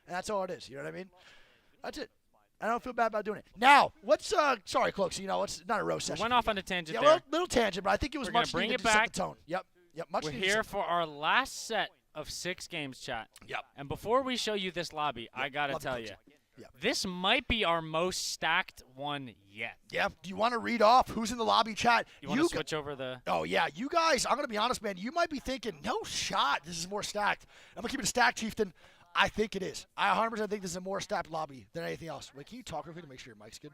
And that's all it is. You know what I mean? That's it. I don't feel bad about doing it. Now, what's sorry, Cloaks. You know, it's not a roast session. Went off on a tangent yeah, there. little tangent, but I think it was We're gonna much bring needed it to set back. the tone. Yep. Much We're needed. here for our last set of 6 games, chat. Yep. And before we show you this lobby, I gotta tell you, Yep. this might be our most stacked one yet. Yeah. Do you want to read off who's in the lobby chat? You want to switch over the? Oh, yeah. You guys, I'm going to be honest, man. You might be thinking, no shot. This is more stacked. I'm going to keep it a stacked, Chieftain. I think it is. I 100% think this is a more stacked lobby than anything else. Wait, can you talk real quick to make sure your mic's good?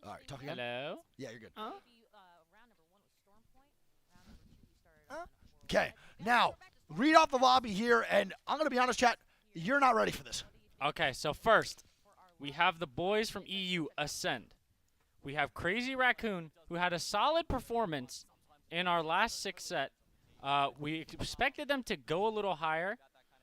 All right, talk again. Hello? Yeah, you're good. Huh? Okay. Now, read off the lobby here, and I'm going to be honest, chat. You're not ready for this. Okay, so first, we have the boys from EU Ascend. We have Crazy Raccoon, who had a solid performance in our last 6 set. We expected them to go a little higher,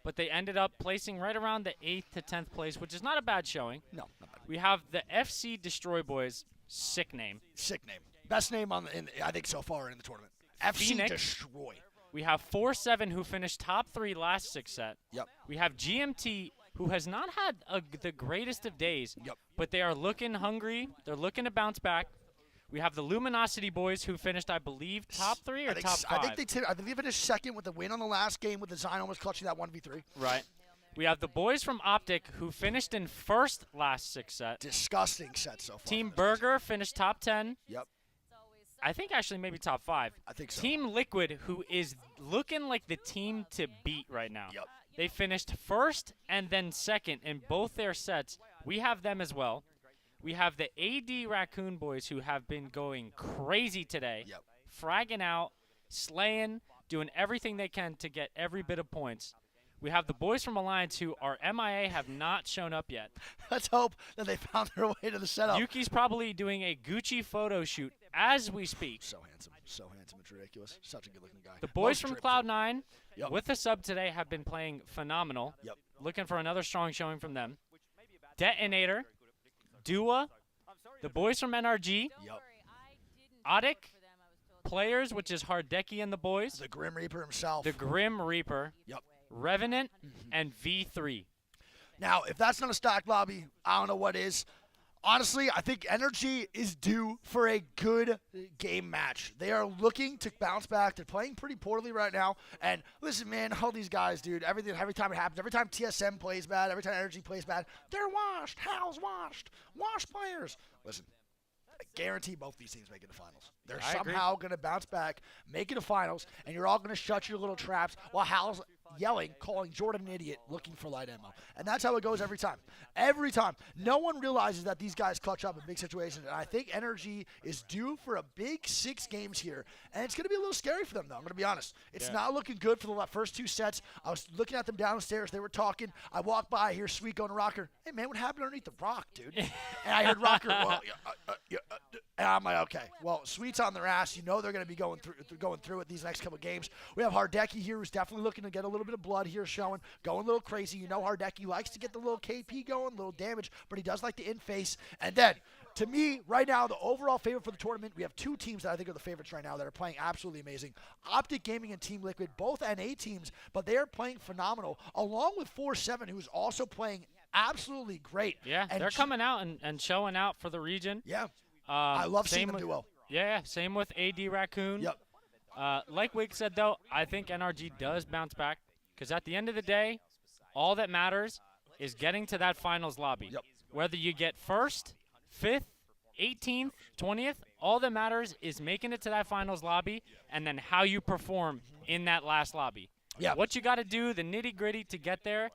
but they ended up placing right around the 8th to 10th place, which is not a bad showing. No, not bad. We have the FC Destroy Boys, sick name. Sick name. Best name I think so far in the tournament. FC Phoenix. Destroy. We have 4-7, who finished top 3 last 6 set. Yep. We have GMT, who has not had the greatest of days, Yep. but they are looking hungry. They're looking to bounce back. We have the Luminosity Boys, who finished, I believe, top 3 or top 5. I think they finished second with the win on the last game with the Zion almost clutching that 1v3. Right. We have the boys from Optic, who finished in first last 6 set. Disgusting set so far. Team Burger finished top 10. Yep. I think actually maybe top 5. I think so. Team Liquid, who is looking like the team to beat right now. Yep. They finished first and then second in both their sets. We have them as well. We have the AD Raccoon Boys, who have been going crazy today. Yep. Fragging out, slaying, doing everything they can to get every bit of points. We have the boys from Alliance, who are MIA, have not shown up yet. Let's hope that they found their way to the setup. Yuki's probably doing a Gucci photo shoot as we speak. So handsome. It's ridiculous. Such a good-looking guy. The boys Most from drip, Cloud9, Yep. with the sub today, have been playing phenomenal. Yep. Looking for another strong showing from them. Detonator, Dua, the boys from NRG, Yep. Otic, Players, which is Hardeki and the boys, The Grim Reaper himself. the Grim Reaper, Yep. Revenant, and V3. Now, if that's not a stacked lobby, I don't know what is. Honestly, I think Energy is due for a good game match. They are looking to bounce back. They're playing pretty poorly right now. And listen, man, all these guys, dude, every time it happens, every time TSM plays bad, every time Energy plays bad, they're washed. Hal's washed. Washed players. Listen, I guarantee both these teams make it to finals. They're I agree. somehow going to bounce back, make it to finals, and you're all going to shut your little traps while Hal's yelling, calling Jordan an idiot, looking for light ammo. And that's how it goes every time. Every time. No one realizes that these guys clutch up in big situations, and I think Energy is due for a big 6 games here, and it's going to be a little scary for them, though. I'm going to be honest. It's not looking good for the first 2 sets. I was looking at them downstairs. They were talking. I walked by, I hear Sweet going to Rocker. Hey, man, what happened underneath the rock, dude? And I heard Rocker, and I'm like, okay, well, Sweet's on their ass. You know they're going to be going through it these next couple games. We have Hardeki here, who's definitely looking to get a little bit of blood here showing, going a little crazy. You know Hardeki likes to get the little KP going, a little damage, but he does like to in-face. And then, to me, right now, the overall favorite for the tournament, we have 2 teams that I think are the favorites right now that are playing absolutely amazing. Optic Gaming and Team Liquid, both NA teams, but they are playing phenomenal, along with 4-7, who's also playing absolutely great. Yeah, and they're coming out and showing out for the region. Yeah. I love seeing same them with, do well. Yeah, same with AD Raccoon. Yep. Like Wig said, though, I think NRG does bounce back because at the end of the day, all that matters is getting to that finals lobby. Yep. Whether you get 1st, 5th, 18th, 20th, all that matters is making it to that finals lobby and then how you perform in that last lobby. Yeah. What you got to do, the nitty-gritty to get there,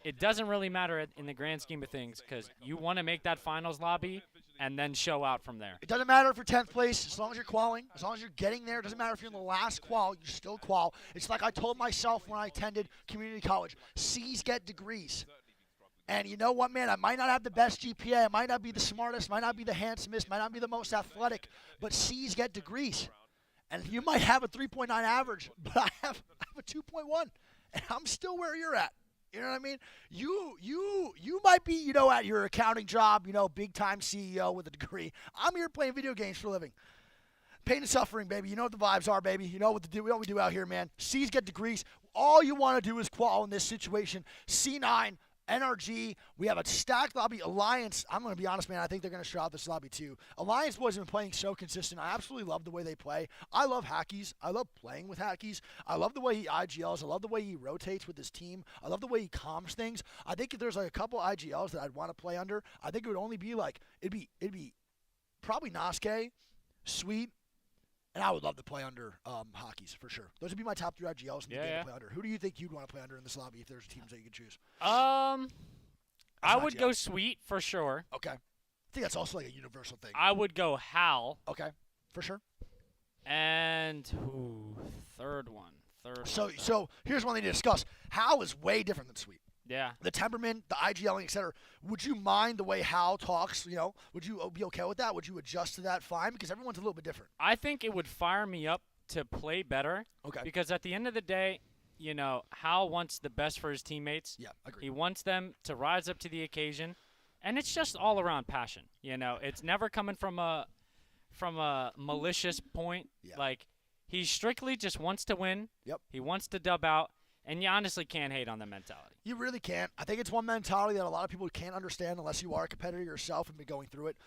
it doesn't really matter in the grand scheme of things because you want to make that finals lobby and then show out from there. It doesn't matter if you're 10th place, as long as you're qualing, as long as you're getting there. It doesn't matter if you're in the last qual, you still qual. It's like I told myself when I attended community college, C's get degrees. And you know what, man, I might not have the best GPA, I might not be the smartest, might not be the handsomest, might not be the most athletic, but C's get degrees. And you might have a 3.9 average, but I have a 2.1, and I'm still where you're at. You know what I mean? You might be, at your accounting job, big-time CEO with a degree. I'm here playing video games for a living. Pain and suffering, baby. You know what the vibes are, baby. You know what we do out here, man. C's get degrees. All you want to do is qual in this situation. C9, NRG, we have a stacked lobby. Alliance, I'm going to be honest, man, I think they're going to show out this lobby too. Alliance boys have been playing so consistent. I absolutely love the way they play. I love Hackies. I love playing with Hackies. I love the way he IGLs. I love the way he rotates with his team. I love the way he calms things. I think if there's like a couple IGLs that I'd want to play under, I think it would only be like, it'd be probably Noske, Sweet, and I would love to play under Hockeys for sure. Those would be my top 3 IGLs in the game to play under. Who do you think you'd want to play under in this lobby if there's teams that you could choose? I would go Sweet for sure. Okay. I think that's also like a universal thing. I would go Hal. Okay, for sure. And third one. So here's one thing to discuss. Hal is way different than Sweet. Yeah. The temperament, the IGLing, etc. Would you mind the way Hal talks? You know, would you be okay with that? Would you adjust to that? Fine, because everyone's a little bit different. I think it would fire me up to play better. Okay. Because at the end of the day, you know, Hal wants the best for his teammates. Yeah, agreed. He wants them to rise up to the occasion, and it's just all around passion. You know, it's never coming from a malicious point. Yeah. Like, he strictly just wants to win. Yep. He wants to dub out. And you honestly can't hate on the mentality. You really can't. I think it's one mentality that a lot of people can't understand unless you are a competitor yourself and been going through it.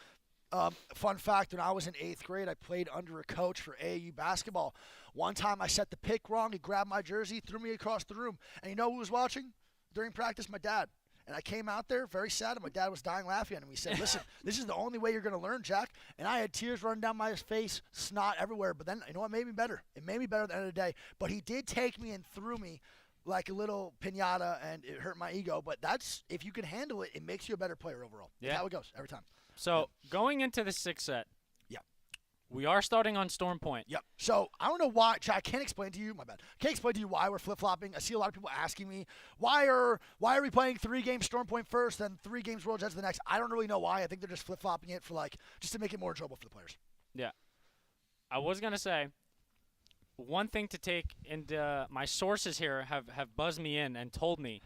Fun fact, when I was in 8th grade, I played under a coach for AAU basketball. One time I set the pick wrong. He grabbed my jersey, threw me across the room. And you know who was watching? During practice, my dad. And I came out there very sad, and my dad was dying laughing at him. He said, listen, this is the only way you're going to learn, Jack. And I had tears running down my face, snot everywhere. But then, you know what made me better? It made me better at the end of the day. But he did take me and threw me like a little piñata, and it hurt my ego. But that's, if you can handle it, it makes you a better player overall. Yeah. That's how it goes every time. So going into the 6th set, yeah, we are starting on Storm Point. Yep. So I don't know why. I can't explain to you. My bad. Can't explain to you why we're flip flopping. I see a lot of people asking me why are we playing 3 games Storm Point first, then 3 games World Jets the next. I don't really know why. I think they're just flip flopping it for just to make it more enjoyable for the players. Yeah. I was gonna say, one thing to take, and my sources here have buzzed me in and told me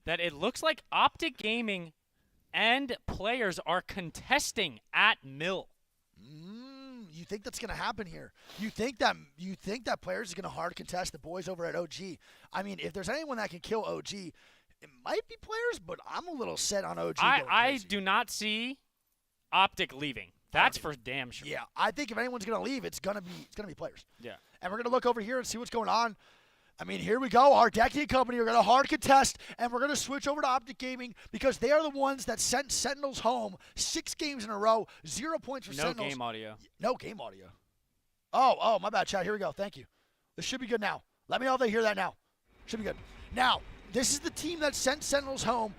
that it looks like Optic Gaming and players are contesting at Mill. You think that's going to happen here? You think that players are going to hard contest the boys over at OG? I mean, if there's anyone that can kill OG, it might be players, but I'm a little set on OG. I do not see Optic leaving. That's for damn sure. Yeah, I think if anyone's going to leave, it's going to be players. Yeah. And we're going to look over here and see what's going on. I mean, here we go. Our Decky Company are going to hard contest, and we're going to switch over to Optic Gaming because they are the ones that sent Sentinels home 6 games in a row, 0 points for Sentinels. No game audio. No game audio. Oh, my bad, chat. Here we go. Thank you. This should be good now. Let me know if they hear that now. Should be good. Now, this is the team that sent Sentinels home,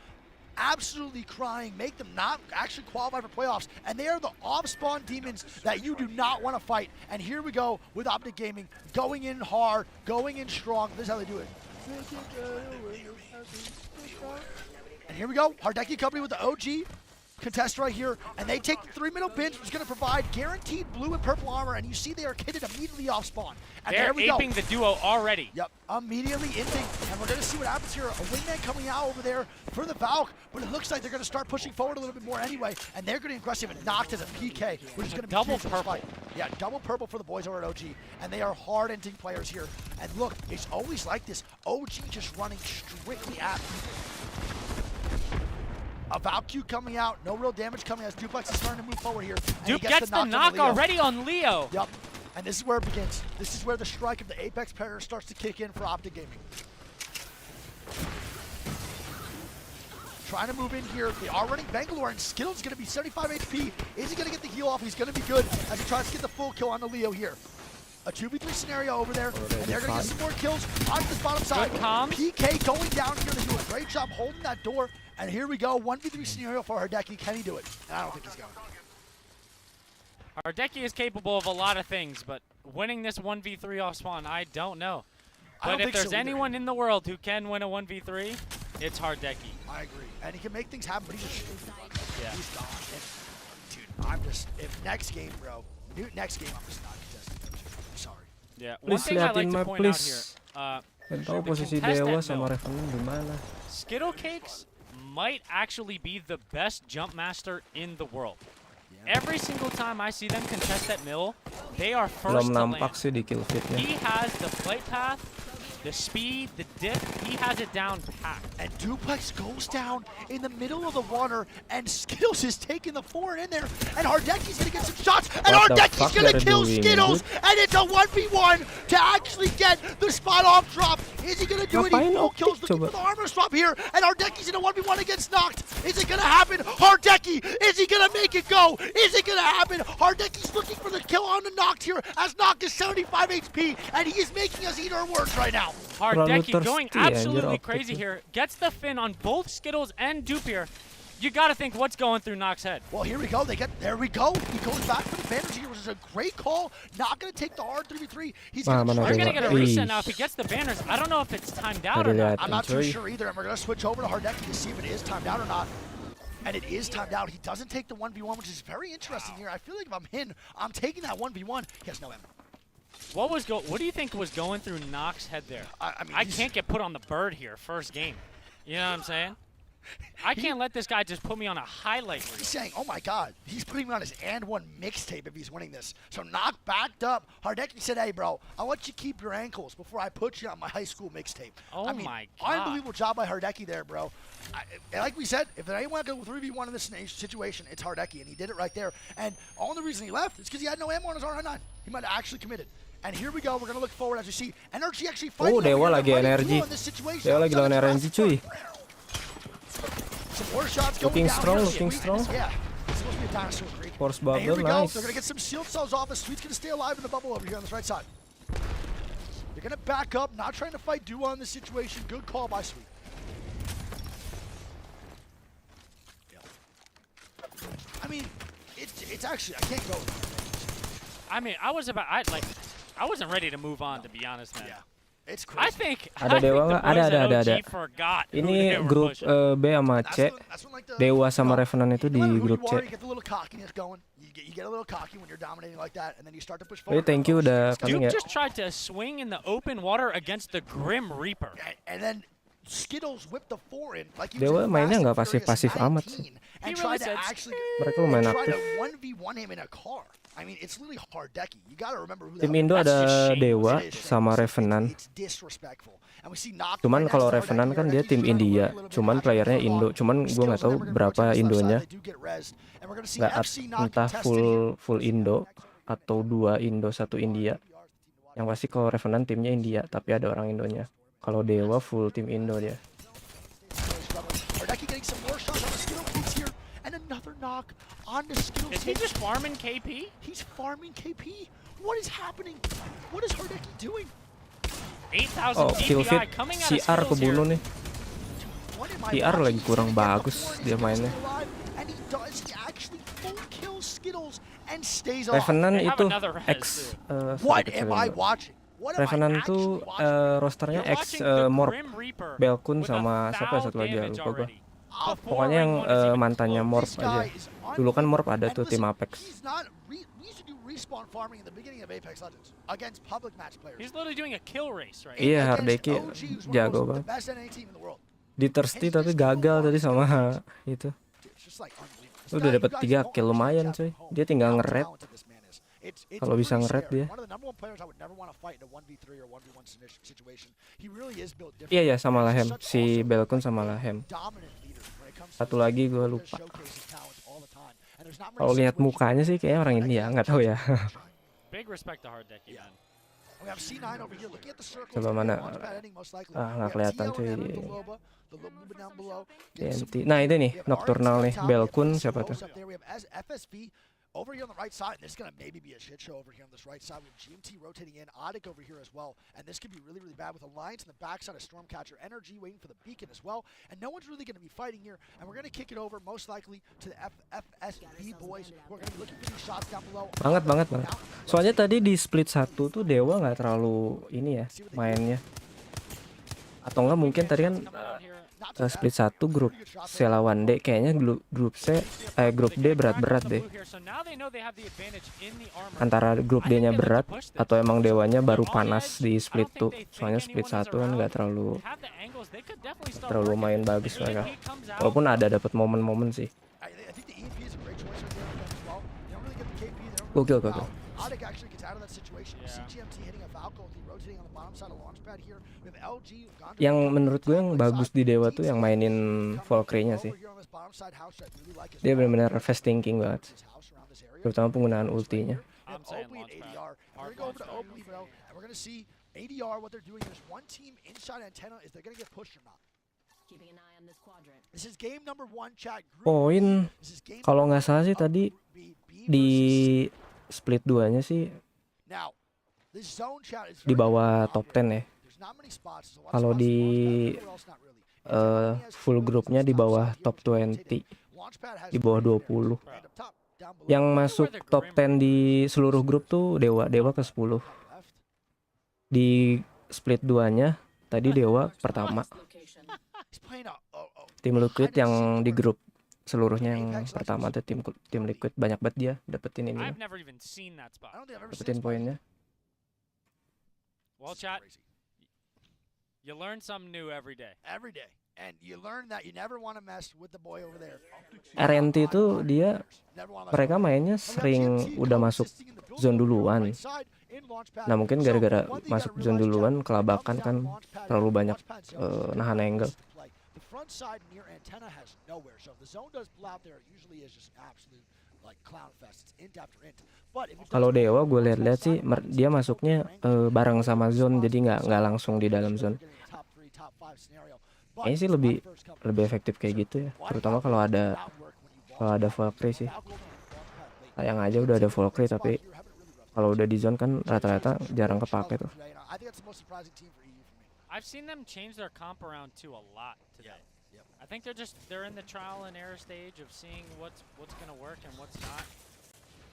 absolutely crying, make them not actually qualify for playoffs, and they are the off-spawn demons that you do not want to fight. And here we go with Optic Gaming, going in hard, going in strong. This is how they do it. And here we go, Hardeki Company with the OG contest right here, and they take the 3 middle pins, which is going to provide guaranteed blue and purple armor, and you see they are kitted immediately off spawn. And they're there we aping go. the duo already. Yep, immediately inting, and we're going to see what happens here. A wingman coming out over there for the Valk, but it looks like they're going to start pushing forward a little bit more anyway, and they're going to be aggressive and knocked as a PK, which is going to be double huge for this purple. fight. Yeah, double purple for the boys over at OG, and they are hard inting players here. And look, it's always like this. OG just running strictly at people. A Valkyrie coming out, no real damage coming as Duplex is starting to move forward here. Duke gets the knock already on Leo. Yep, and this is where it begins. This is where the strike of the Apex Predator starts to kick in for Optic Gaming. Trying to move in here. They are running Bangalore, and Skittle's going to be 75 HP. Is he going to get the heal off? He's going to be good as he tries to get the full kill on the Leo here. A 2v3 scenario over there, and they're going to get some more kills on this bottom side. PK going down here. They do a great job holding that door. And here we go, 1v3 scenario for Hardeki. Can he do it? And I don't think he's going. Hardeki is capable of a lot of things, but winning this 1v3 off spawn, I don't know. But if there's anyone in the world who can win a 1v3, it's Hardeki. I agree. And he can make things happen, but he's just stupid. Yeah. He's gone. And, dude, I'm just, if next game, bro, next game, I'm just not contesting. I'm sorry. Yeah. One thing I like to point out here, tahu posisi Dewa sama Revenant di mana. Skittle Cakes might actually be the best jump master in the world. Yeah. Every single time I see them contest at Mill, they are first to land. Sih di kill feed-nya. He has the flight path, the speed, the dip. He he has it down packed. And Duplex goes down in the middle of the water, and Skittles is taking the 4 in there, and Hardecky's gonna get some shots, and What the Hardecky's fuck gonna they're kill doing, Skittles, dude? and it's a 1v1 to actually get the spot off drop. Is he gonna do it? He Ngapain full kills optik looking coba? for the armor swap here, and Hardecky's in a 1v1 against Noct. Is it gonna happen? Hardecky, is he gonna make it go? Is it gonna happen? Hardecky's looking for the kill on the Noct here, as Noct is 75 HP, and he is making us eat our words right now. Hardecky Terlalu going thirsty, anjir, absolutely optiknya. crazy here. Gets the fin on both Skittles and Dupe here. You got to think what's going through Noct's head. Well, here we go. There we go. He goes back for the banners here, which is a great call. Not going to take the hard 3v3. He's going to Mana They're going to tengok. get a reset Ih. now if he gets the banners. I don't know if it's timed out or Tadi not. lihat. I'm not too Enjoy. sure either, and we're going to switch over to Hardecki to see if it is timed out or not. And it is timed out. He doesn't take the 1v1, which is very interesting here. I feel like if I'm him, I'm taking that 1v1. He has no ammo. What do you think was going through Noct's head there? I mean, I he's- can't get put on the bird here first game. You know what I'm saying? I can't let this guy just put me on a highlight reel. He's saying, oh my god, he's putting me on his and1 mixtape if he's winning this. So Noct backed up. Hardecki said, hey bro, I'll let you keep your ankles before I put you on my high school mixtape. Oh I mean, my God. unbelievable job by Hardecki there, bro. And like we said, if there anyone go 3v1 in this situation, it's Hardecki, and he did it right there. And the only reason he left is because he had no ammo on his R9. He might have actually committed. And here we go, we're going to look forward as we see Energy actually fighting. Oh, Dewa over here. lagi They're fighting energy. two on this situation. Dewa lagi lawan RNG, cuy. Some more shots going Looking down strong, here. looking Sweet. strong. Yeah, it's supposed to be a dinosaur creek. Force And here bubble, we go. nice. They're going to get some shield cells off. The Sweet's going to stay alive in the bubble over here on this right side. They're going to back up, not trying to fight duo in this situation. Good call by Sweet. Yeah. I mean, it's actually, I can't go. I mean, I wasn't ready to move on, to be honest, man. Yeah, it's crazy. I think Ada Dewa the nggak? Ada, boys at ada. OG forgot who Ini they were grup pushing. B sama C. That's when, like, Dewa sama Revenant itu di no matter who grup you C. are, you get the little cockiness going. You get a little cocky when you're dominating like that, and then you start to push Oh, forward. thank you udah Let's go. coming Duke ya. just tried to swing in the open water against the Grim Reaper. And then Skittles whipped the 4 in. Like he Dewa was in mainnya Fast nggak and Furious pasif-pasif amat 19, sih. And He tried really to said, actually Mereka lumayan try aktif. to 1v1 him in a car. I mean, it's literally Hardecki. You got to remember who Tim that Indo was. That's just ada shame. Dewa It is sama shame. Revenant. It's disrespectful. And we see Noct Cuman right kalau next to Revenant Hardecki. kan dia Hardecki's tim trying to work India, a little bit cuman back playernya and forth. Indo. Cuman gue nggak tahu Skills never berapa gonna break this left Indonya. side. They do get rezzed. And we're gonna see Nggak FC Noct entah contested here. full Indo atau 2 Indo 1 India. Yang pasti kalau Revenant timnya India, tapi ada orang Indonya. Kalau Dewa full tim Indo dia. Hardecki getting some more shots on the Skittle piece here. And another knock on the Skittle Is he piece. just farming KP? He's farming KP. What is happening? What is Hardecki doing? 8,000 Oh, kill DPI feed coming out of CR Skittles kebunuh here. nih. What am I PR lagi watching? kurang He's gonna get the bagus 4 and dia he's mainnya. still alive, and he does. He actually full kills Skittles and stays off. Revenant They have itu another res, X What sorry, am kecil I dulu. watching? What am Revenant I itu actually watching? rosternya You're X watching the Morp, Grim Reaper Belkun with sama 1,000 siapa ya satu lagi ya, damage lupa gua. already. Before Pokoknya yang Ring 1 is even mantannya close. Morp This aja. guy is Dulu kan Morp ada unbelievable. tuh And tim listen, Apex. He's not we used to do respawn farming in the beginning of Apex Legends against public match players. He's literally doing a kill race right Iya, Against Hardecki OG, who's one of jago the banget. best NA team in the world. Di thirsty tapi gagal tadi sama itu. It's just like unbelievable. This Udah guy, dapat you guys 3 don't kill lumayan understand coy. how Dia tinggal how nge-red. talented this man is. It's Kalau bisa pretty nge-red scary. dia. One of the number 1 players I would never want to fight in a 1v3 or 1v1 situation. He really is built different. Iya ya sama He's Lahem, such si also Belkun sama Lahem. dominant leader when it comes to Satu lagi gue to lupa. showcase his talents all the time. And there's not many Kalau lihat situations mukanya sih kayaknya orang where India, he nggak tahu ya. Big respect to Hardecki, Yeah. man. We have C9 over here looking at the circles. Coba mana? Launchpad ending most likely. Ah, nggak We have kelihatan TL cuy. and the Loba down below. TNT. Nah ini nih, We have Nocturnal RNC nih, on top, we have Belkun PCOs siapa tuh? up there, we have FSV over here on the right side. This is going to maybe be a shit show over here on this right side. We have GMT rotating in, Odik over here as well. And this could be really, really bad with Alliance on the backside of Stormcatcher Energy waiting for the beacon as well. And no one's really going to be fighting here. And we're going to kick it over most likely to the FSV boys who are going to be looking for these shots down below. Banget. Soalnya tadi di split 1 tuh Dewa nggak terlalu ini ya mainnya. Atau enggak mungkin tadi kan split 1 grup C lawan D, kayaknya grup D berat-berat deh. Antara grup D-nya berat atau emang Dewanya baru panas di split 2. Soalnya split 1 kan nggak terlalu main bagus mereka. Walaupun ada dapat momen-momen sih. Gokil. Odik actually gets out of that situation. We see GMT hitting a Valkyrie rotating on the bottom Yang menurut gue yang bagus di Dewa tuh yang mainin Valkyrie-nya sih. Dia benar-benar fast thinking banget, terutama penggunaan ultinya. I'm saying launchpad. Hard launchpad. ADR, what they're doing, there's one team inside antenna. Is they gonna get pushed or not? Keeping an eye on this quadrant. This is game number 1, chat. Poin This is game kalau number nggak salah sih one. tadi B di versus- split 2-nya sih Now, this zone chat is di very bawah difficult top to operate. 10 ya. There's not many spots. There's a lot of Kalau spots di to launch pad, everywhere else not really. Antenna has full two grupnya lanes di on the bawah top side top here, which is 20, rotated. Launchpad has di bawah three 20. and up top, down below. Yang masuk top 10 di seluruh grup tuh Dewa ke 10. Top left. Di split 2-nya tadi Dewa pertama. Location. He's playing a Tim Liquid hide and yang seek di where grup seluruhnya yang Apex pertama tuh actually tim Liquid banyak banget dia dapetin ini, I've never even seen that I spot. don't think I've ever seen dapetin this play. poinnya. Well, This is chat, crazy. you learn something new every day. Every day. And you learn that you never want to mess with the boy over there. RNT itu dia Never wanna mess mereka with him. mainnya sering udah masuk zone duluan. Nah mungkin gara-gara masuk zone duluan kelabakan kan terlalu banyak nahan angle. The front side near antenna has nowhere. So if the zone does pull out there, it usually is just an absolute like clown fest. It's int after int. But if it Kalau doesn't, Dewa gue lihat-lihat sih dia masuknya bareng sama zone jadi nggak langsung di dalam zone. Kayaknya sih lebih efektif kayak gitu ya, terutama kalau ada Valkyrie sih. Sayang aja udah ada Valkyrie tapi kalau udah di zone kan rata-rata jarang kepake tuh. I've seen them change their comp around too a lot today. Yep. I think they're in the trial and error stage of seeing what's gonna work and what's not.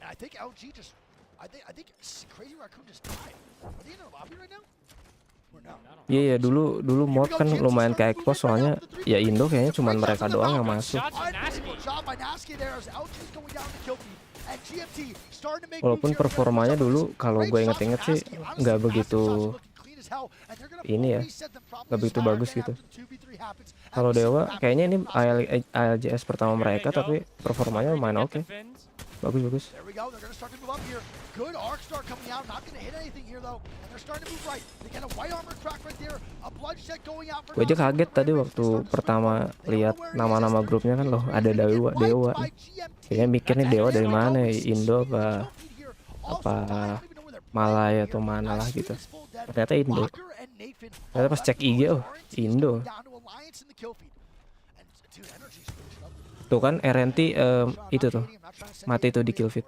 And I think LG just, I think Crazy Raccoon just died. Are they in their lobby right now? Or no? I don't know. Iya dulu mod kan lumayan kayak expose soalnya ya Indo kayaknya cuman mereka doang yang masuk. Shots from Nasky. Shot by Nasky there as LG's going down to kill feed. And GMT starting to make Walaupun moves here. performanya dulu kalau gue inget-inget sih nggak begitu ini ya, nggak begitu bagus gitu. Kalau Dewa kayaknya ini ALGS pertama mereka tapi performanya lumayan oke. Bagus. There we go. They're going to start to move up here. Good arc start coming out. Not going to hit anything here though. And they're starting to move right. They get a white armor crack right there. A bloodshed going out for Gue aja kaget tadi waktu pertama lihat nama-nama grupnya kan loh ada Dewa. Kayaknya mikir nih Dewa dari mana ya, Indo apa Malaya atau mana lah gitu. Ternyata Indo. Ternyata pas cek IG oh Indo. Tuh kan RNT itu tuh mati tuh di kill feed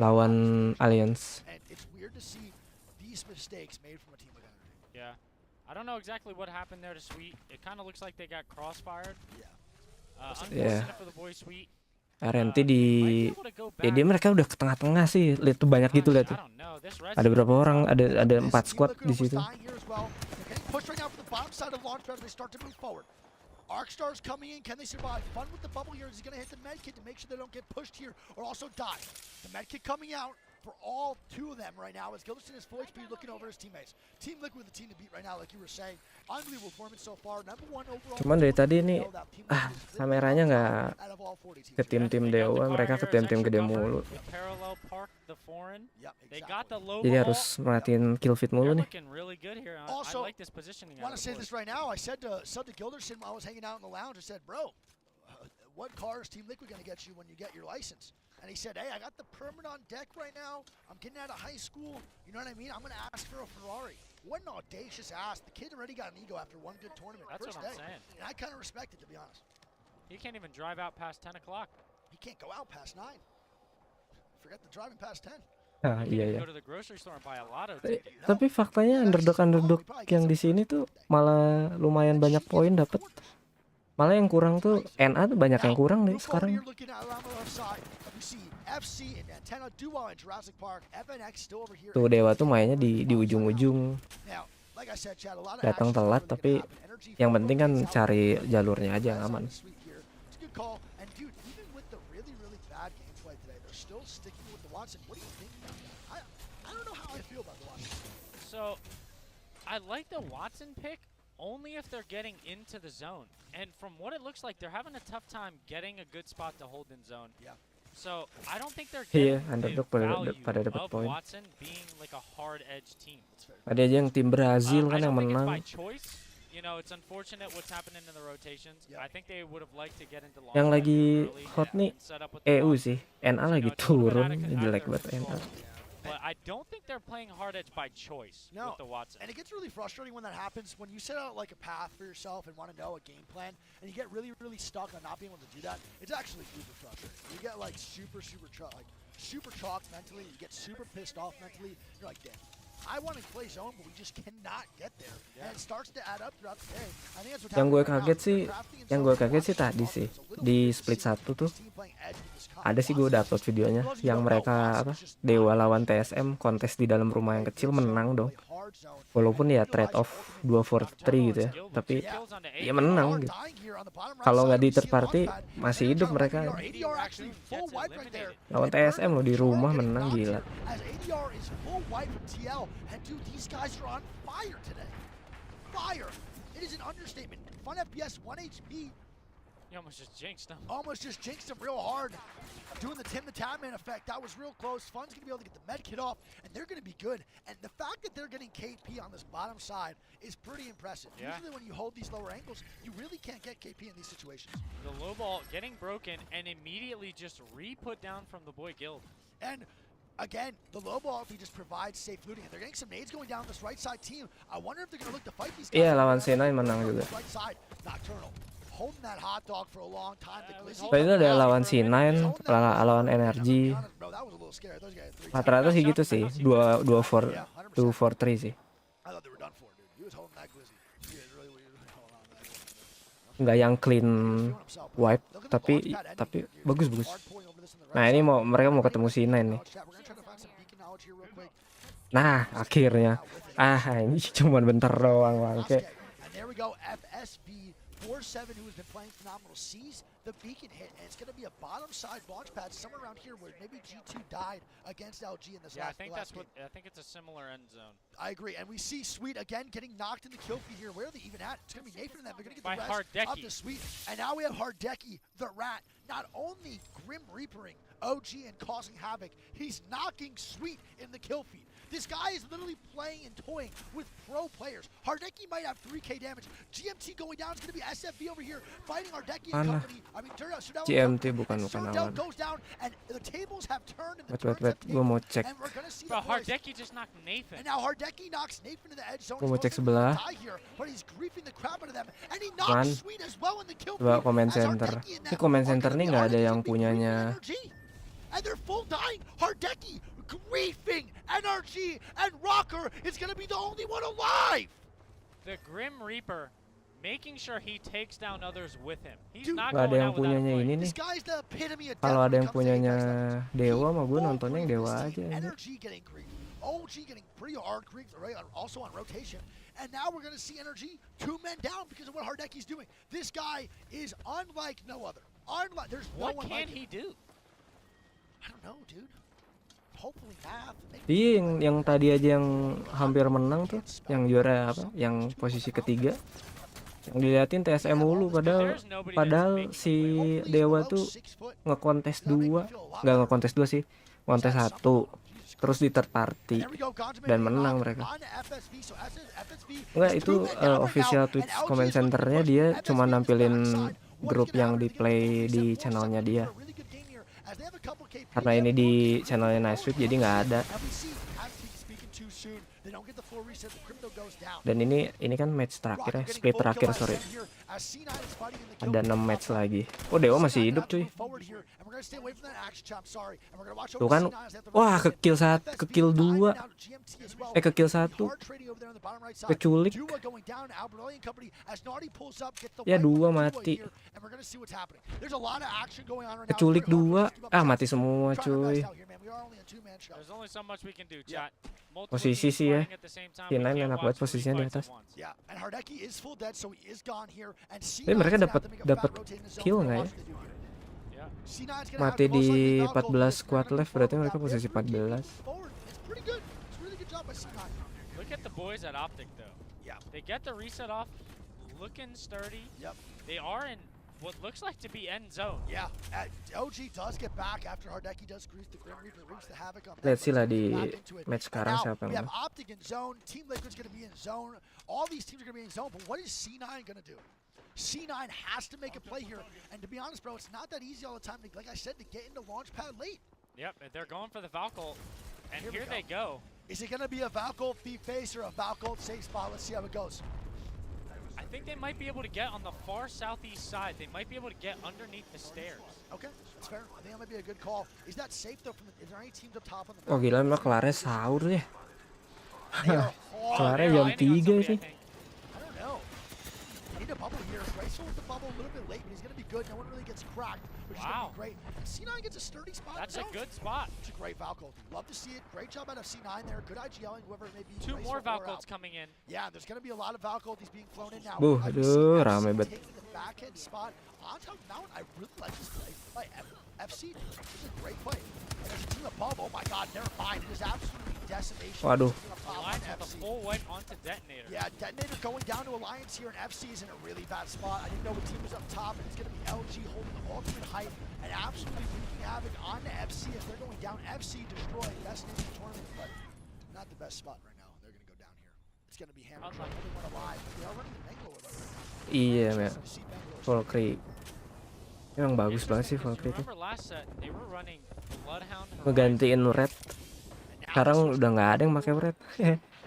lawan Alliance. Yeah. I don't know exactly what happened there to Sweet. It kind of looks like they got crossfired. Unfortunate for the boy Sweet. RNT di ya dia mereka udah ke tengah-tengah sih. Lihat tuh banyak gitu lihat tuh. Ada berapa orang? Ada 4 squad di situ. Arcstar's coming in. Can they survive? Fun with the bubble here. He's going to hit the medkit to make sure they don't get pushed here or also die. The medkit coming out for all two of them right now as Gilderson is full HP looking over his teammates. Team Liquid the team to beat right now like you were saying. Unbelievable performance so far. Number 1 overall. Cuman dari tadi ini kameranya nggak ke tim-tim Dewa, mereka ke tim-tim gede mulu. Jadi harus merhatiin kill feed mulu nih. Also, want to say this right now. I said to Gilderson while I was hanging out in the lounge, I said, bro, what car is Team Liquid going to get you when you get your license? And he said, hey, I got the permit on deck right now. I'm getting out of high school. You know what I mean? I'm going to ask for a Ferrari. What an audacious ask. The kid already got an ego after one good tournament. That's first what I'm day. saying. And I kind of respect it, to be honest. He can't even drive out past 10 o'clock. He can't go out past 9. Forget the driving past 10. Nah, iya ya. Go to the grocery store and buy a lotto ticket. Tapi faktanya underdog yang di sini tuh malah lumayan banyak poin dapat. Malah yang kurang tuh NA tuh banyak yang kurang deh sekarang. Tuh Dewa tuh mainnya di ujung-ujung. Datang telat tapi yang penting kan cari jalurnya aja yang aman. So, I like the Watson pick only if they're getting into the zone. And from what it looks like, they're having a tough time getting a good spot to hold in zone. Yeah. So I don't think they're Iya, getting the underdog value pada dapat of poin. Watson being like a hard edge team. Ada aja yang tim Brazil I kan yang don't think it's menang. by choice. You know, it's unfortunate what's happening in the rotations. Yeah. I think they would have liked to get into Yang launch lagi early hot nih and set up with the EU box. sih. NA So, lagi it's a little bit turun, out of jelek their banget NA. control. But I don't think they're playing hard edge by choice No, with the Watson. and it gets really frustrating when that happens, when you set out like a path for yourself and want to know a game plan, and you get really, really stuck on not being able to do that. It's actually super frustrating. You get like super chalked mentally. You get super pissed off mentally. You're like, damn, I want to play zone, but we just cannot get there. And it starts to add up throughout the day. I think that's what's Yang gue happening right kaget now. sih, They're crafting in yang zone, gue they're kaget sih watching tadi the sih offense a little di bit. split This 1 tuh. team playing edge with this Ada sih gue udah upload videonya yang mereka apa Dewa lawan TSM kontes di dalam rumah yang kecil menang dong. Walaupun ya trade off 2 for 3 gitu ya. Tapi ya menang gitu. Kalau nggak di third party masih hidup mereka. Lawan TSM loh di rumah menang gila. As ADR is full wipe from TL, and dude, these guys are on fire today. Fire! It is an understatement. Fun FPS, 1 HP, You almost just jinxed them. almost just jinxed him real hard. Doing the Tim the Tatman effect, that was real close. Fun's gonna be able to get the med kit off, and they're gonna be good. And the fact that they're getting KP on this bottom side is pretty impressive. Yeah. Usually when you hold these lower angles, you really can't get KP in these situations. The low ball getting broken and immediately just re-put down from the boy Guild. And again, the low ball ulti just provides safe looting, and they're getting some nades going down this right side team. I wonder if they're gonna look to fight these guys. Iya, lawan Senai menang juga. Right side, Nocturnal holding that hot dog for a long time. The Glizzy Tadi itu ada lawan C9, lawan Energy. Bro, that was a little scary. Those guys had 3 Rata-rata sih gitu sih. 2 for 2 for 3 sih. I thought they were done for, dude. He was holding that Glizzy. He was really holding on that Glizzy. Nggak yang clean wipe, tapi bagus. Nah ini mereka mau ketemu C9 nih. Nah akhirnya, ini cuma bentar doang bangke. And there we go, FSV 47, who has been playing phenomenal, sees the beacon hit, and it's going to be a bottom side launch pad somewhere around here where maybe G2 died against LG in this Yeah, last I think last that's game. what. I think it's a similar end zone. I agree, and we see Sweet again getting knocked in the kill feed here. Where are they even at? It's going to be Nathan and them. They're going to get By the rest up Hardeki. to Sweet, and now we have Hardeki, the rat, not only Grim Reapering OG and causing havoc, he's knocking Sweet in the kill feed. This guy is literally playing and toying with pro players. Hardeki might have 3k damage. GMT going down is going to be SFB over here fighting Hardeki and company. I mean, Shudell GMT bukan lawan. goes down, and the tables have turned. And the Wait, turns have gue mau taken, cek. and we're gonna see Bro, the boys. Hardeki just knocked Nathan. And now Hardeki knocks Nathan to the edge zone. Gua mau He's cek supposed to sebelah. die here, but he's griefing the crap out of them, and he Man. knocks Sweet as well in the kill Coba feed, comment as center. Hardeki and Ini them comment are center gonna nih be nggak ada RNG yang griefing punyanya. NRG. And they're full dying. Hardeki griefing NRG, and Rocker is going to be the only one alive. The Grim Reaper making sure he takes down others with him. He's Dude, not Nggak ada going yang out without a punyanya fight. ini nih. This guy's the epitome of Kalau death ada when yang it comes to punyanya guys like this. Dewa He mah gue full nontonnya yang griefed Dewa this aja. team. anjir. NRG getting griefed. OG getting pretty hard griefed, right? Also on rotation. And now we're going to see NRG 2 men down because of what Hardeki's doing. This guy is unlike no other. There's no What one can like he him. do? I don't know, dude. Hopefully math. Iya yang tadi aja yang hampir menang tuh, yang juara apa? Yang posisi ketiga. Yang diliatin TSM mulu padahal si Dewa tuh ngekontes 2, nggak ngekontes 2 sih, kontes 1, terus di third party dan menang mereka. Enggak, itu official Twitch comment centernya dia cuma nampilin grup yang di play di channelnya dia. Karena ini di channelnya Nice Sweep jadi nggak ada. Dan ini kan match terakhir ya, split terakhir sorry. Ada 6 match lagi. Oh Dewa masih hidup cuy. Tuh kan, wah ke kill 2, ke kill 1, keculik. Ya 2 mati. Keculik 2, mati semua cuy. There's only so much we can do, chat. Multiple Posisi teams sih ya. fighting at the same time, T9 we can't enak watch banget 3 posisinya di fights atas. at once. Yeah, and Hardeki is full dead, so he is gone here. And Tapi mereka dapat kill nggak ya? Yeah. Mati di 14 squad left, berarti mereka posisi 14. Look at the boys at Optic though. Yeah. They get the reset off, looking sturdy. Yep. They are in what looks like to be end zone. Yeah, OG does get back after Hardeki does grease the Grim Reaper, wreaks the havoc on Lihat sih lah di back into it. match And sekarang now siapa we yang have menang. Optic in zone, Team Liquid's going to be in zone. All these teams are going to be in zone, but what is C9 going to do? C9 has to make a play here, and to be honest, bro, it's not that easy all the time. Like I said, to get into launch pad late. Yep, they're going for the Valkyl, and Here here we they go. Is it going to be a Valkyl thief face or a Valkyl safe spot? Let's see how it goes. I think they might be able to get on the far southeast side. They might be able to get underneath the stairs. Okay, that's fair. I think that might be a good call. Is that safe though? Is there any teams up top on the Oh gila, emang kelarnya sahur ya. They are Kelarnya hard. jam Landing on 3 somebody, sih. I think. I don't know. I need a bubble here. Grayson with the bubble a little bit late, but he's going to be good. No one really gets cracked, which is going to Wow. be great. And C9 gets a sturdy spot. That's in a zone. good spot. It's a great Valkyl. Love to see it. Great job out of C9 there. Good IGLing, whoever it may be. Two Grayson more or Valkyls out. coming in. Yeah, there's going to be a lot of Valkyl. He's being flown in now. Buh, As we aduh, see rame FC bet. taking the backhand spot on top of Mountain. I really like this play by FC. This is a great play. And there's a team above. Oh my God, never mind. It is absolutely decimation. Waduh. Alliance with a full wipe onto Detonator. Yeah, Detonator going down to Alliance here, and FC is in a really bad spot. I didn't know the team was up top, and it's going to be LG holding the ultimate height and absolutely wreaking havoc on the FC as they're going down. FC destroying best name in the tournament, but not the best spot right now. They're going to go down here. It's going to be Hammer Truck, only one alive. But they are running the Bangalore right now. Iya, ya. You see Bangalore. Valkyrie. Emang bagus banget sih Because Valkyrie itu. remember last set, they were running Bloodhound. Ngegantiin red. Sekarang udah nggak ada yang pakai red.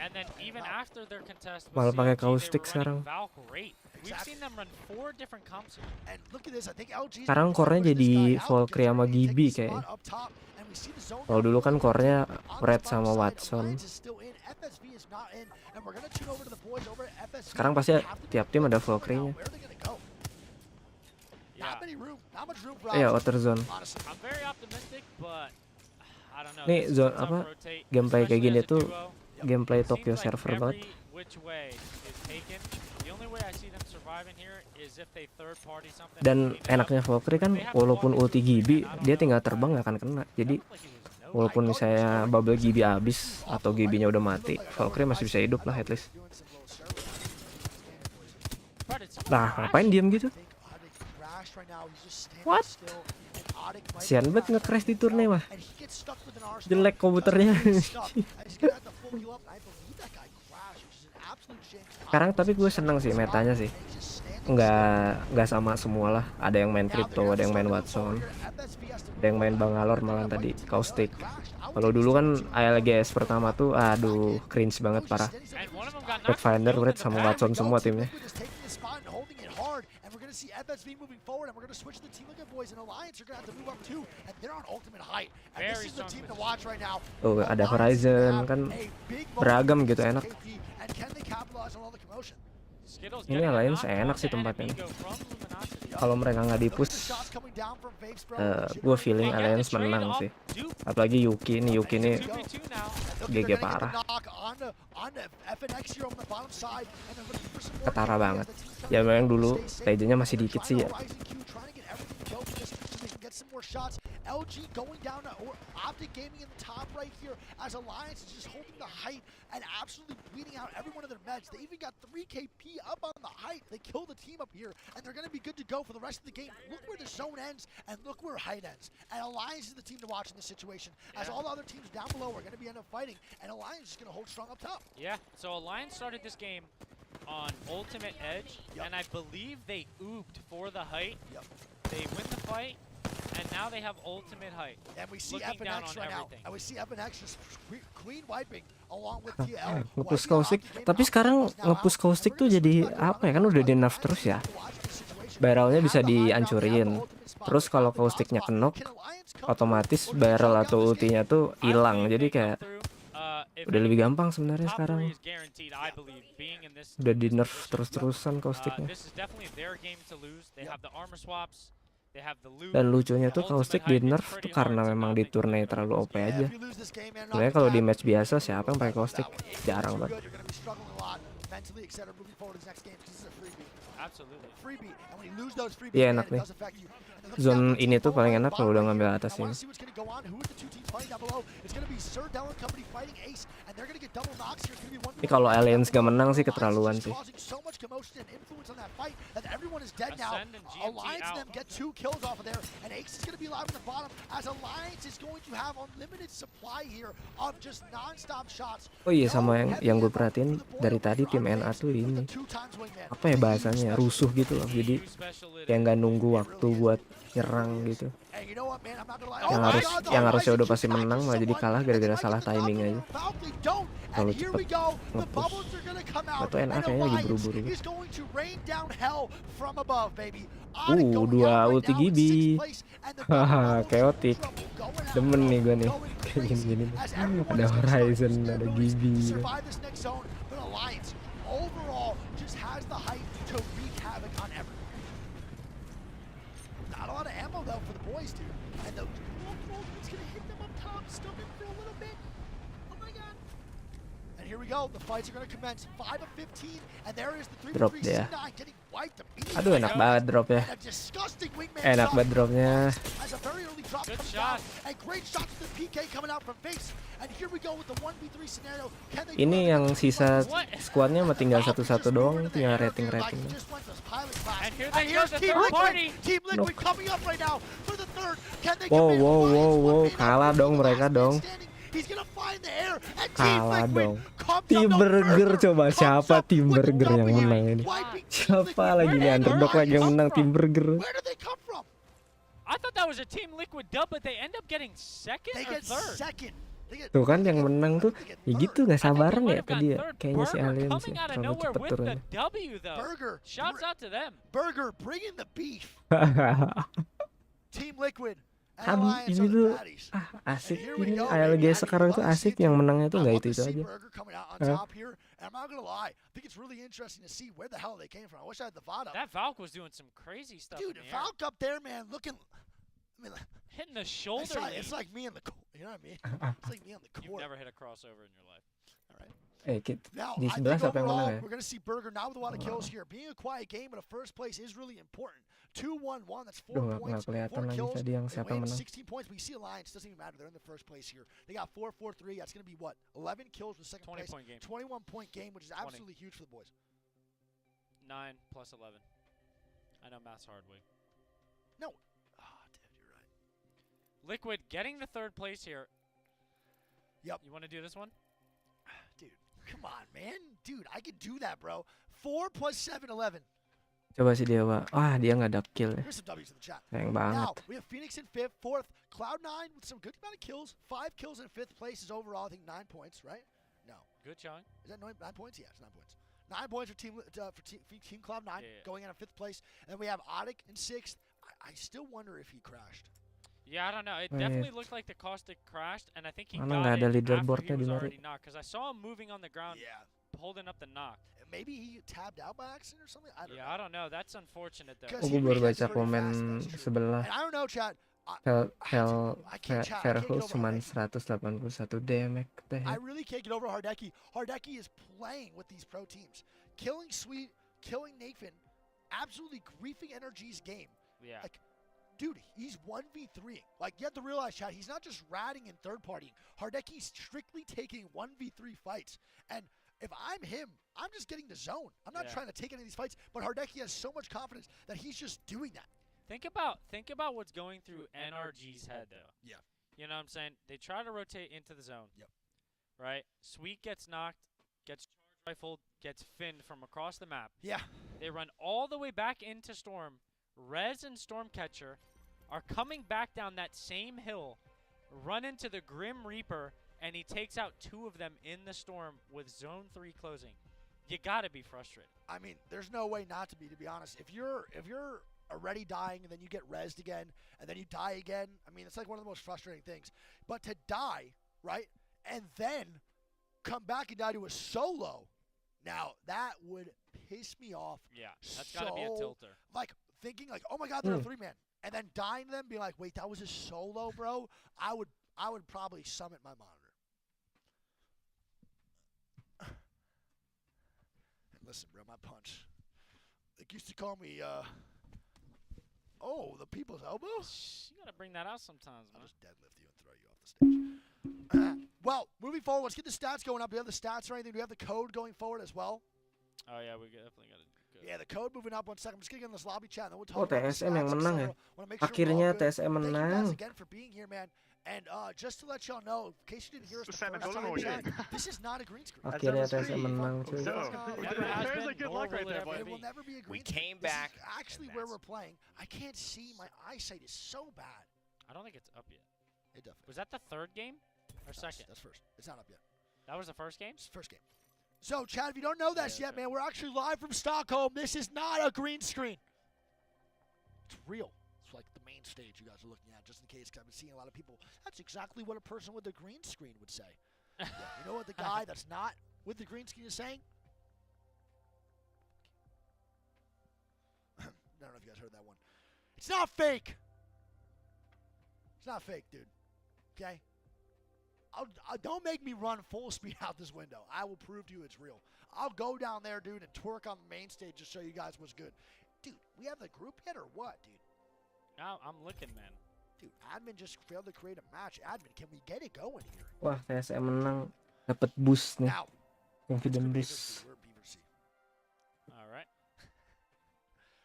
And then even after their contest with Malah pakai CLG, they were caustic running sekarang. Valk Rate. We've seen them run 4 different comps here. And look at this, I think LG 's Sekarang gonna core-nya push this jadi guy out Valkyrie because sama they're gonna Gibi take the kayaknya. spot up top, and we see the zone Kalau dulu kan core-nya on the red far sama side. Watson. Alliance is still in, FSV is not in, and we're gonna tune over to the boys over at FSV. Sekarang pasti They have to tiap tim ada Valkyrie-nya. Where are they gonna go? Not many room, not much room for Iya, options, outer zone. honestly. I'm very optimistic, but I don't know. Nih, This zone is a apa, tough rotate, gameplay kayak especially gini as a tuh duo. gameplay It Tokyo seems like server banget. every which way is taken. The only way I see them surviving here is if they third party something. Dan enaknya Valkyrie kan walaupun ulti Gibi, dia tinggal terbang nggak akan kena. Jadi walaupun misalnya bubble Gibi habis atau Gibinya udah mati, Valkyrie masih bisa hidup lah at least. Nah, ngapain diem gitu? What? Sian banget nge-crash di turne mah. Jelek komputernya. Sekarang tapi gue seneng sih metanya sih. Nggak sama semua lah. Ada yang main crypto, ada yang main Watson, ada yang main Bangalore malah tadi Caustic. Kalau dulu kan ALGS pertama tuh, aduh cringe banget parah. Pathfinder, Red sama Watson semua timnya. See FSV moving forward, and we're going to switch the team. Look at boys and Alliance are going to have to move up too, and they're on ultimate height. And this is the team to watch right now. Oh, ada Horizon kan beragam gitu, enak. And can they capitalize on all the commotion? Ini Alliance enak sih tempatnya. Kalau mereka nggak di-push, gue feeling Alliance menang sih. Apalagi Yuki ini GG parah. Ketara banget. Ya memang dulu legendnya masih dikit sih ya. LG going down to Optic Gaming in the top right here as Alliance is just holding the height and absolutely bleeding out every one of their meds. They even got 3 KP up on the height. They killed the team up here, and they're going to be good to go for the rest of the game. Look where the zone ends, and look where height ends. And Alliance is the team to watch in this situation, as all the other teams down below are going to be end up fighting, and Alliance is going to hold strong up top. Yeah, so Alliance started this game on ultimate edge, and I believe they ooped for the height. They win the fight, and now they have ultimate height. And we see Looking down FNX on right now. everything. And we see FNX just queen wiping along with TL. Nge-push Caustic, tapi sekarang nge-push Caustic tuh jadi apa ya, kan udah di nerf terus ya. Barrelnya bisa dihancurin. Terus kalau Causticnya knock, otomatis barrel atau ultinya tuh hilang. Jadi kayak udah lebih gampang sebenarnya sekarang. Udah di nerf terus-terusan Causticnya. Dan lucunya tuh Caustic di nerf tuh karena memang di turne terlalu OP aja. Sebenarnya kalau di match biasa siapa yang pakai Caustic? Jarang banget. Absolutely. Freebie, and when you lose those freebies, Iya, again, enak it nih. does affect you. And zone ini tuh paling enak kalau udah ngambil atas ini. Tapi kalau Aliens gak menang sih keterlaluan sih. Ascend and GMT out. Oh iya, sama yang gue perhatiin dari tadi tim NA tuh ini apa ya bahasanya, rusuh gitu loh. Jadi kayak nggak nunggu waktu buat nyerang gitu. Yang harusnya udah pasti menang malah jadi kalah gara-gara salah timing aja. Kalau cepet nge-push. Atau NA kayaknya lagi buru-buru. Dua ulti gibi. Haha, chaotic. Demen nih gue nih. Kayak gini-gini. Ada Horizon, ada gibi gitu. Not a lot of ammo though for the boys, dude. And the it's gonna hit them up top, stomach for a little bit. Oh my god. And here we go. The fights are gonna commence. 5 of 15, and there is the 3 Drop dia. getting wiped immediately. Aduh, enak banget drop ya. And a disgusting wingman Enak shot banget dropnya. as a very early drop Good comes shot. down. And great shots to the PK coming out from face. And here we go with the 1v3 scenario. Can they Ini yang sisa squadnya mah tinggal satu-satu doang, tinggal rating-rating. And here they go, the third party. Team Liquid coming up right now for the third. Can they Wow, commit? wow, Alliance wow, wow, 1v9 kalah with dong the mereka last man dong. standing. He's gonna find the air. And Team Kalah Liquid dong. comes Team up. No, Burger coba comes siapa up Team with the Burger yang W, menang ini? wiping Team Siapa Liquid. lagi nih Where did underdog they lagi yang come menang from? Team Burger? Where did they come from? I thought that was a Team Liquid dub, but they end up getting second They or get third. second. They get- Tuh kan yang they get- menang tuh they get ya third. gitu nggak I think they sabaran might ya have ke gotten dia. third. Kayaknya si Burger Aliens coming ya out of terlalu nowhere cepet with turunnya. the W though. Burger. Shouts out to them. Burger, bring in the beef. Team Liquid. and Kan Alliance ini are the tuh baddies. asik And here we ini go, ALGS baby. sekarang tuh I love to asik, see it, yang too. menangnya tuh I nggak love to itu see aja. Burger coming out on Huh? top here, and I'm not gonna lie, I think it's really interesting to see where the hell they came from. I wish I had the VOD up. That Valk was doing some crazy stuff. Dude, in the air. Valk up there, man, looking. I mean, Hitting the shoulder. it's like me in the court. You know what I mean? It's like me on the You've court. never hit a crossover in your life. All right. Di Now, I sebelah think siapa yang menang overall, ya? we're going to see Burger now with a lot of kills here. Being a quiet game, but a first place is really important. 2-1-1, that's 4 Duh, nggak points, kelihatan 4 lagi kills. tadi yang They siapa yang win menang. 16 points, but you see Alliance, doesn't even matter. They're in the first place here. They got 4-4-3. That's going to be what? 11 kills with second 20 place. point game. 21-point game, which is 20. absolutely huge for the boys. 9 plus 11. I know math's hard, Wig. No. Oh, dude, you're right. Liquid getting the third place here. Yep. You want to do this one? Dude, come on, man. Dude, I could do that, bro. 4 plus 7, 11. Coba si Dewa. Wah, dia nggak ada kill ya. Here's some W's in the chat. Sayang banget. Now, we have Phoenix in 5th, 4th, Cloud9 with some good amount of kills. 5 kills in 5th place is overall, I think, 9 points, right? No. Good showing. Is that 9 points? Yeah, it's 9 points. 9 points for Team Cloud9 Yeah. going in 5th place. And we have Otic in 6th. I still wonder if he crashed. Yeah, I don't know. It Wait. definitely looked like the Caustic crashed, and I think he Mana got nggak ada it after leaderboardnya he was di Nari. already knocked. Because I saw him moving on the ground, Yeah. holding up the knock. Maybe he tabbed out by accident or something? I don't Yeah, know. I don't know. That's unfortunate, though. Because Oh, he gue baru reacts baca very komen fast, that's true. sebelah. And I don't know, Chad. Verhulst cuman 181 damage. I really can't get over Hardeki. Hardeki is playing with these pro teams. Killing Sweet, killing Nathan, absolutely griefing NRG's game. Yeah. Like, dude, he's 1v3. Like, you have to realize, Chad, he's not just ratting and third partying. Hardeki's strictly taking 1v3 fights. And if I'm him, I'm just getting the zone. I'm not Yeah. trying to take any of these fights, but Hardeki has so much confidence that he's just doing that. Think about what's going through NRG's head, though. Yeah. You know what I'm saying? They try to rotate into the zone. Yep. Right? Sweet gets knocked, gets charge rifled, gets finned from across the map. Yeah. They run all the way back into Storm. Rez and Stormcatcher are coming back down that same hill, run into the Grim Reaper, and he takes out 2 of them in the Storm with Zone 3 closing. You gotta be frustrated. I mean, there's no way not to be honest. If you're already dying and then you get rezzed again and then you die again, I mean, it's like one of the most frustrating things. But to die, right, and then come back and die to a solo, now that would piss me off. Yeah, that's gotta be a so, tilter. Like, thinking like, oh my God, they're a 3-man. And then dying to them, be like, wait, that was a solo, bro? I would probably summit my monitor. Listen, bro, my punch. They used to call me, oh, Oh, the people's elbow? You gotta bring that out sometimes, I'll man. just deadlift you and throw you off the stage. Well, moving forward, let's get the stats going up. Do we have the stats or anything? Do we have the code going forward as well? Oh yeah, we definitely gotta go. Yeah, the code moving up. 1 second. I'm just going to get in this lobby chat, and then we'll talk Oh, about the TSM yang stats, menang etc. ya. Wanna make sure we're all Akhirnya good. TSM Thank you guys menang. again for being here, man. And just to let y'all know, in case you didn't hear us the Send a first goal time, or chat, what? this is not a green screen. Akhirnya never TSM been. menang cuy. No. Never has There's been, a good nor luck right will it there, ever bud. It will be. never be a green We screen. came This back is actually and where that's- we're playing. I can't see. My eyesight is so bad. I don't think it's up yet. It definitely. Was that the third game or is. second? That's first. It's not up yet. That was the first game. It's first game. So, Chad, if you don't know this Yeah, yet, okay. man, we're actually live from Stockholm. This is not a green screen. It's real. It's like the main stage you guys are looking at, just in case, because I've been seeing a lot of people. That's exactly what a person with a green screen would say. Yeah, you know what the guy that's not with the green screen is saying? I don't know if you guys heard that one. It's not fake. It's not fake, dude. Okay? Don't make me run full speed out this window. I will prove to you it's real. I'll go down there, dude, and twerk on the main stage to show you guys what's good. Dude, we have the group yet or what, dude? Now I'm looking, man. Dude, admin just failed to create a match. Admin, can we get it going here? Wah, TSM menang. Dapat boost nih. Now, Confident Beaver boost. C. We're at Beaver C. All right.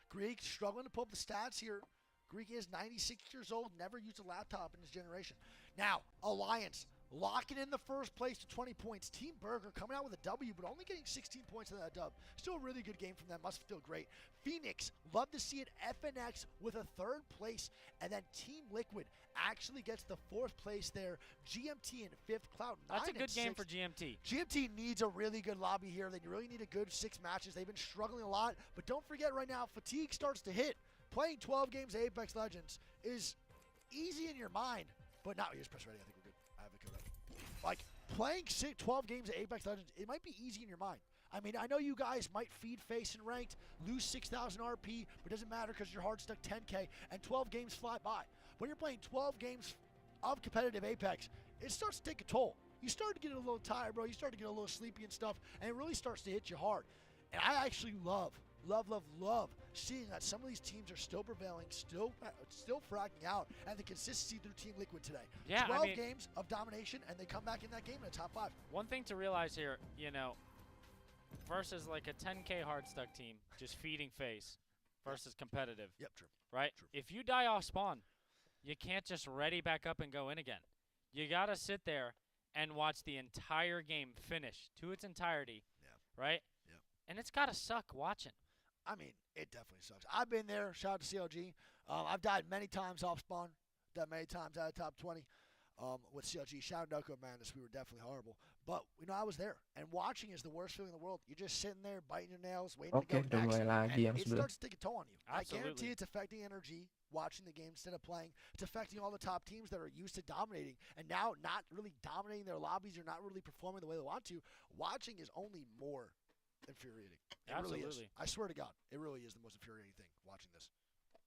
Greek struggling to pull up the stats here. Greek is 96 years old, never used a laptop in his generation. Now, Alliance locking in the first place to 20 points. Team Burger coming out with a W, but only getting 16 points in that dub. Still a really good game from them. Must feel great. Phoenix, love to see it. FNX with a third place. And then Team Liquid actually gets the fourth place there. GMT in fifth. Cloud 9 That's a good and game sixth. for GMT. GMT needs a really good lobby here. They really need a good 6 matches. They've been struggling a lot. But don't forget right now, fatigue starts to hit. Playing 12 games of Apex Legends is easy in your mind, but not. Here's press ready. I think we're good. I have it code up. Like, playing 12 games of Apex Legends, it might be easy in your mind. I mean, I know you guys might feed face in ranked, lose 6,000 RP, but it doesn't matter because you're hard stuck 10K, and 12 games fly by. When you're playing 12 games of competitive Apex, it starts to take a toll. You start to get a little tired, bro. You start to get a little sleepy and stuff, and it really starts to hit you hard. And I actually love seeing that some of these teams are still prevailing, still fracking out, and the consistency through Team Liquid today. Yeah, 12 I mean, games of domination, and they come back in that game in the top 5. one thing to realize here, you know, versus like a 10K hard stuck team, just feeding face versus competitive, Yep, true. right? True. If you die off spawn, you can't just ready back up and go in again. You gotta sit there and watch the entire game finish to its entirety, right? Yep. And it's gotta suck watching. I mean, it definitely sucks. I've been there. Shout out to CLG. I've died many times off spawn. Died many times out of top 20 with CLG. Shout out to Noco Madness. We were definitely horrible. But, you know, I was there. And watching is the worst feeling in the world. You're just sitting there, biting your nails, waiting Oke, to go udah next. mulai lagi And yang it sebelah. starts to take a toll on you. I guarantee Absolutely. it's affecting energy watching the game instead of playing. It's affecting all the top teams that are used to dominating and now not really dominating their lobbies or not really performing the way they want to. Watching is only more infuriating. It really is. Absolutely. I swear to God, it really is the most infuriating thing watching this. What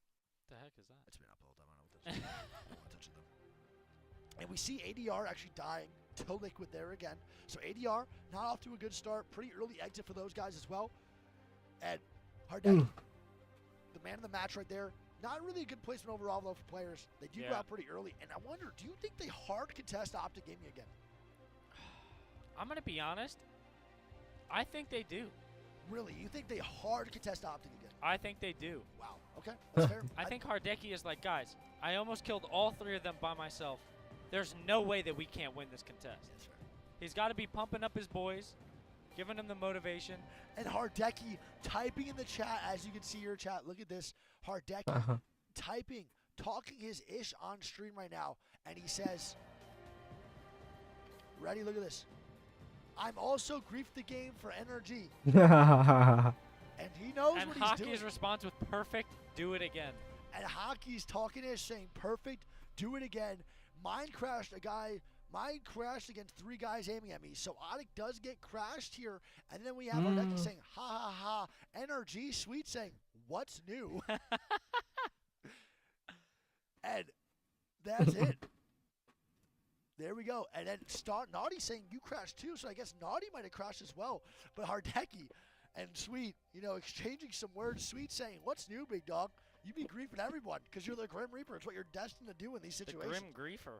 the heck is that? It's been up the whole time. I don't know what this is. I don't want to touch it though. And we see ADR actually dying to Liquid there again. So ADR not off to a good start. Pretty early exit for those guys as well. And Hardek, the man of the match right there. Not really a good placement overall though for players. They do go Yeah. out pretty early. And I wonder, do you think they hard contest Optic Gaming again? I'm gonna be honest. I think they do. Really? You think they hard contest Optic again? I think they do. Wow. Okay. That's fair. I think Hardeki is like, guys, I almost killed all 3 of them by myself. There's no way that we can't win this contest. That's fair. He's got to be pumping up his boys, giving them the motivation. And Hardeki typing in the chat, as you can see your chat. Look at this. Hardeki Aha. typing, talking his ish on stream right now, and he says, ready, look at this. I'm also grief the game for NRG. And he knows And what he's doing. Hockey's response with perfect, do it again. And Hockey's talking ish, saying, perfect, do it again. Mine crashed against 3 guys aiming at me. So Otic does get crashed here. And then we have Hardeki saying, ha ha ha. NRG Sweet saying, what's new? And that's it. There we go. And then Naughty saying you crashed too, so I guess Naughty might have crashed as well. But Hardeki and Sweet, you know, exchanging some words. Sweet saying, what's new, big dog? You be griefing everyone because you're the Grim Reaper. It's what you're destined to do in these The situations. Grim Griefer.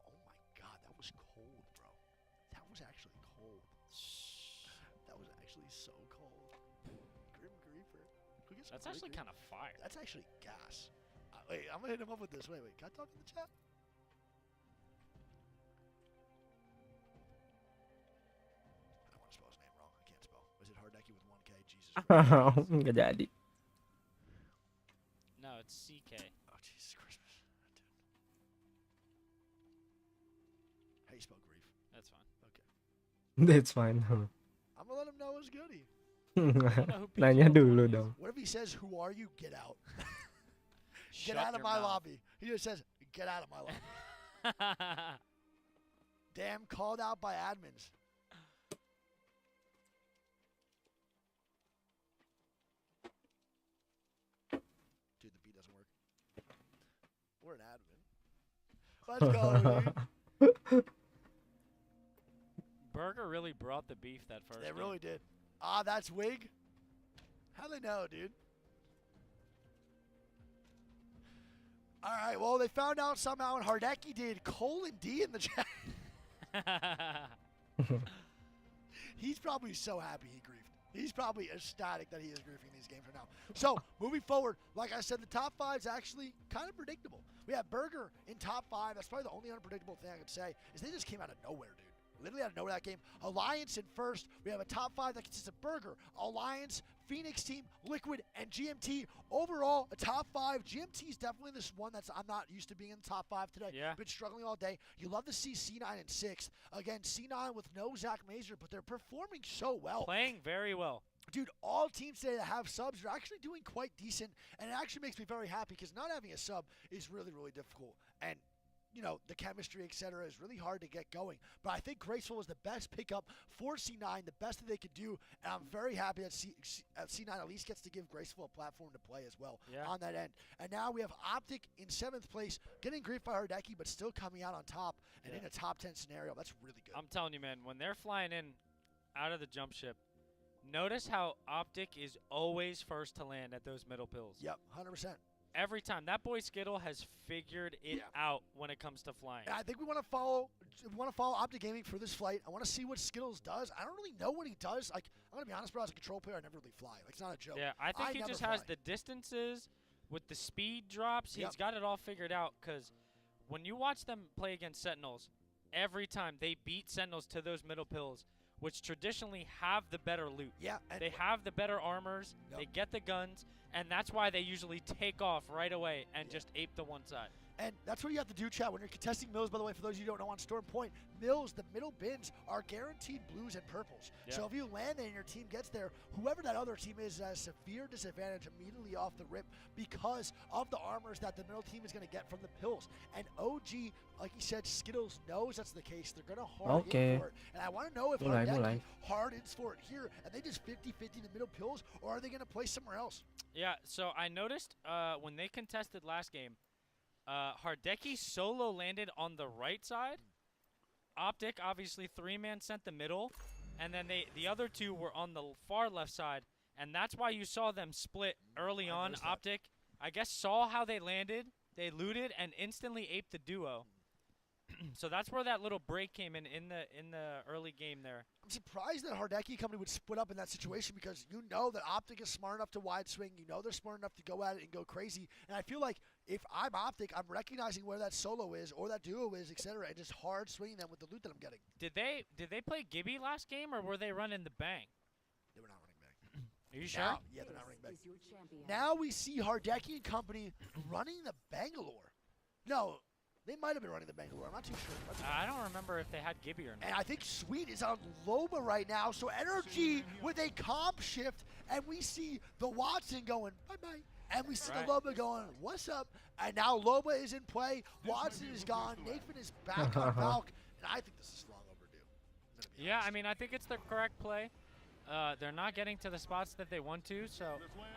Oh my God, that was cold, bro. That was actually cold. That was actually so cold. Grim Griefer. Can we get some That's Grim actually Griefer? kind of fire. That's actually gas. Wait, I'm gonna hit him up with this. Wait, can I talk in the chat? I don't want to spell his name wrong. I can't spell. Was it Hardecki with 1K? Jesus. Nggak jadi. No, it's CK. Oh, Jesus Christmas. Dude. How you spell grief? That's fine. Okay. That's fine. I'm gonna let him know it's goody. Nanya dulu dong. What if he says, "Who are you? Get out. Get Shut out of your my mouth. lobby." He just says, "Get out of my lobby." Damn, called out by admins. Dude, the beat doesn't work. We're an admin. Let's go, dude. Burger really brought the beef that first They game. really did. Ah, that's Wig? How they know, dude? All right, well, they found out somehow, and Hardecki did colon D in the chat. He's probably so happy he griefed. He's probably ecstatic that he is griefing these games right now. So, moving forward, like I said, the top 5 is actually kind of predictable. We have Burger in top 5. That's probably the only unpredictable thing I could say is they just came out of nowhere, dude. Literally out of nowhere that game. Alliance in first. We have a top 5 that consists of Burger, Alliance, Phoenix Team, Liquid, and GMT. Overall, a top 5. GMT is definitely this one that's I'm not used to being in the top 5 today. Yeah. Been struggling all day. You love to see C9 in 6th. Again, C9 with no Zach Mazer, but they're performing so well. Playing very well. Dude, all teams today that have subs are actually doing quite decent, and it actually makes me very happy because not having a sub is really, really difficult. And you know, the chemistry, etc., is really hard to get going. But I think Graceful was the best pickup for C9, the best that they could do. And I'm very happy that C9 at least gets to give Graceful a platform to play as well on that end. And now we have Optic in 7th place, getting griefed by Hardecki, but still coming out on top and in a top 10 scenario. That's really good. I'm telling you, man, when they're flying in out of the jump ship, notice how Optic is always first to land at those middle pills. Yep, 100%. Every time. That boy Skittle has figured it out when it comes to flying. And I think we want to follow Optic Gaming for this flight. I want to see what Skittles does. I don't really know what he does. Like, I'm gonna be honest, bro. As a control player, I never really fly. Like, it's not a joke. Yeah, I think he never just has fly. the distances with the speed drops. Yep. He's got it all figured out because when you watch them play against Sentinels, every time they beat Sentinels to those middle pills, which traditionally have the better loot. Yeah, and They have the better armors, Yep. they get the guns, and that's why they usually take off right away and just ape the one side. And that's what you have to do, chat. When you're contesting mills, by the way, for those of you who don't know, on Storm Point, mills, the middle bins are guaranteed blues and purples. Yeah. So if you land there and your team gets there, whoever that other team is at a severe disadvantage immediately off the rip because of the armors that the middle team is going to get from the pills. And OG, like you said, Skittles knows that's the case. They're going to hard in for it. And I want to know if Hardecki hardens for it here, and they just 50-50 the middle pills, or are they going to play somewhere else? Yeah, so I noticed when they contested last game, Hardecki solo landed on the right side. Optic, obviously, 3-man sent the middle. And then the other two were on the far left side. And that's why you saw them split early on. Optic, I guess, saw how they landed. They looted and instantly aped the duo. So that's where that little break came in the early game there. I'm surprised that Hardecki company would split up in that situation because you know that Optic is smart enough to wide swing. You know they're smart enough to go at it and go crazy. And I feel like if I'm Optic, I'm recognizing where that solo is or that duo is, etc., and just hard swinging them with the loot that I'm getting. Did they play Gibby last game, or were they running the bang? They were not running back. Are you sure? Now, yeah, they're not running back. Is your champion. Now we see Hardecki and company running the Bangalore. No, they might have been running the Bangalore. I'm not too sure. I don't remember if they had Gibby or not. And I think Sweet is on Loba right now. So Energy with a comp shift. And we see the Watson going, bye-bye. And we see the Loba going, what's up? And now Loba is in play. Watson is gone. Nathan is back on Valk. And I think this is long overdue. Yeah, I mean, I think it's the correct play. They're not getting to the spots that they want to, so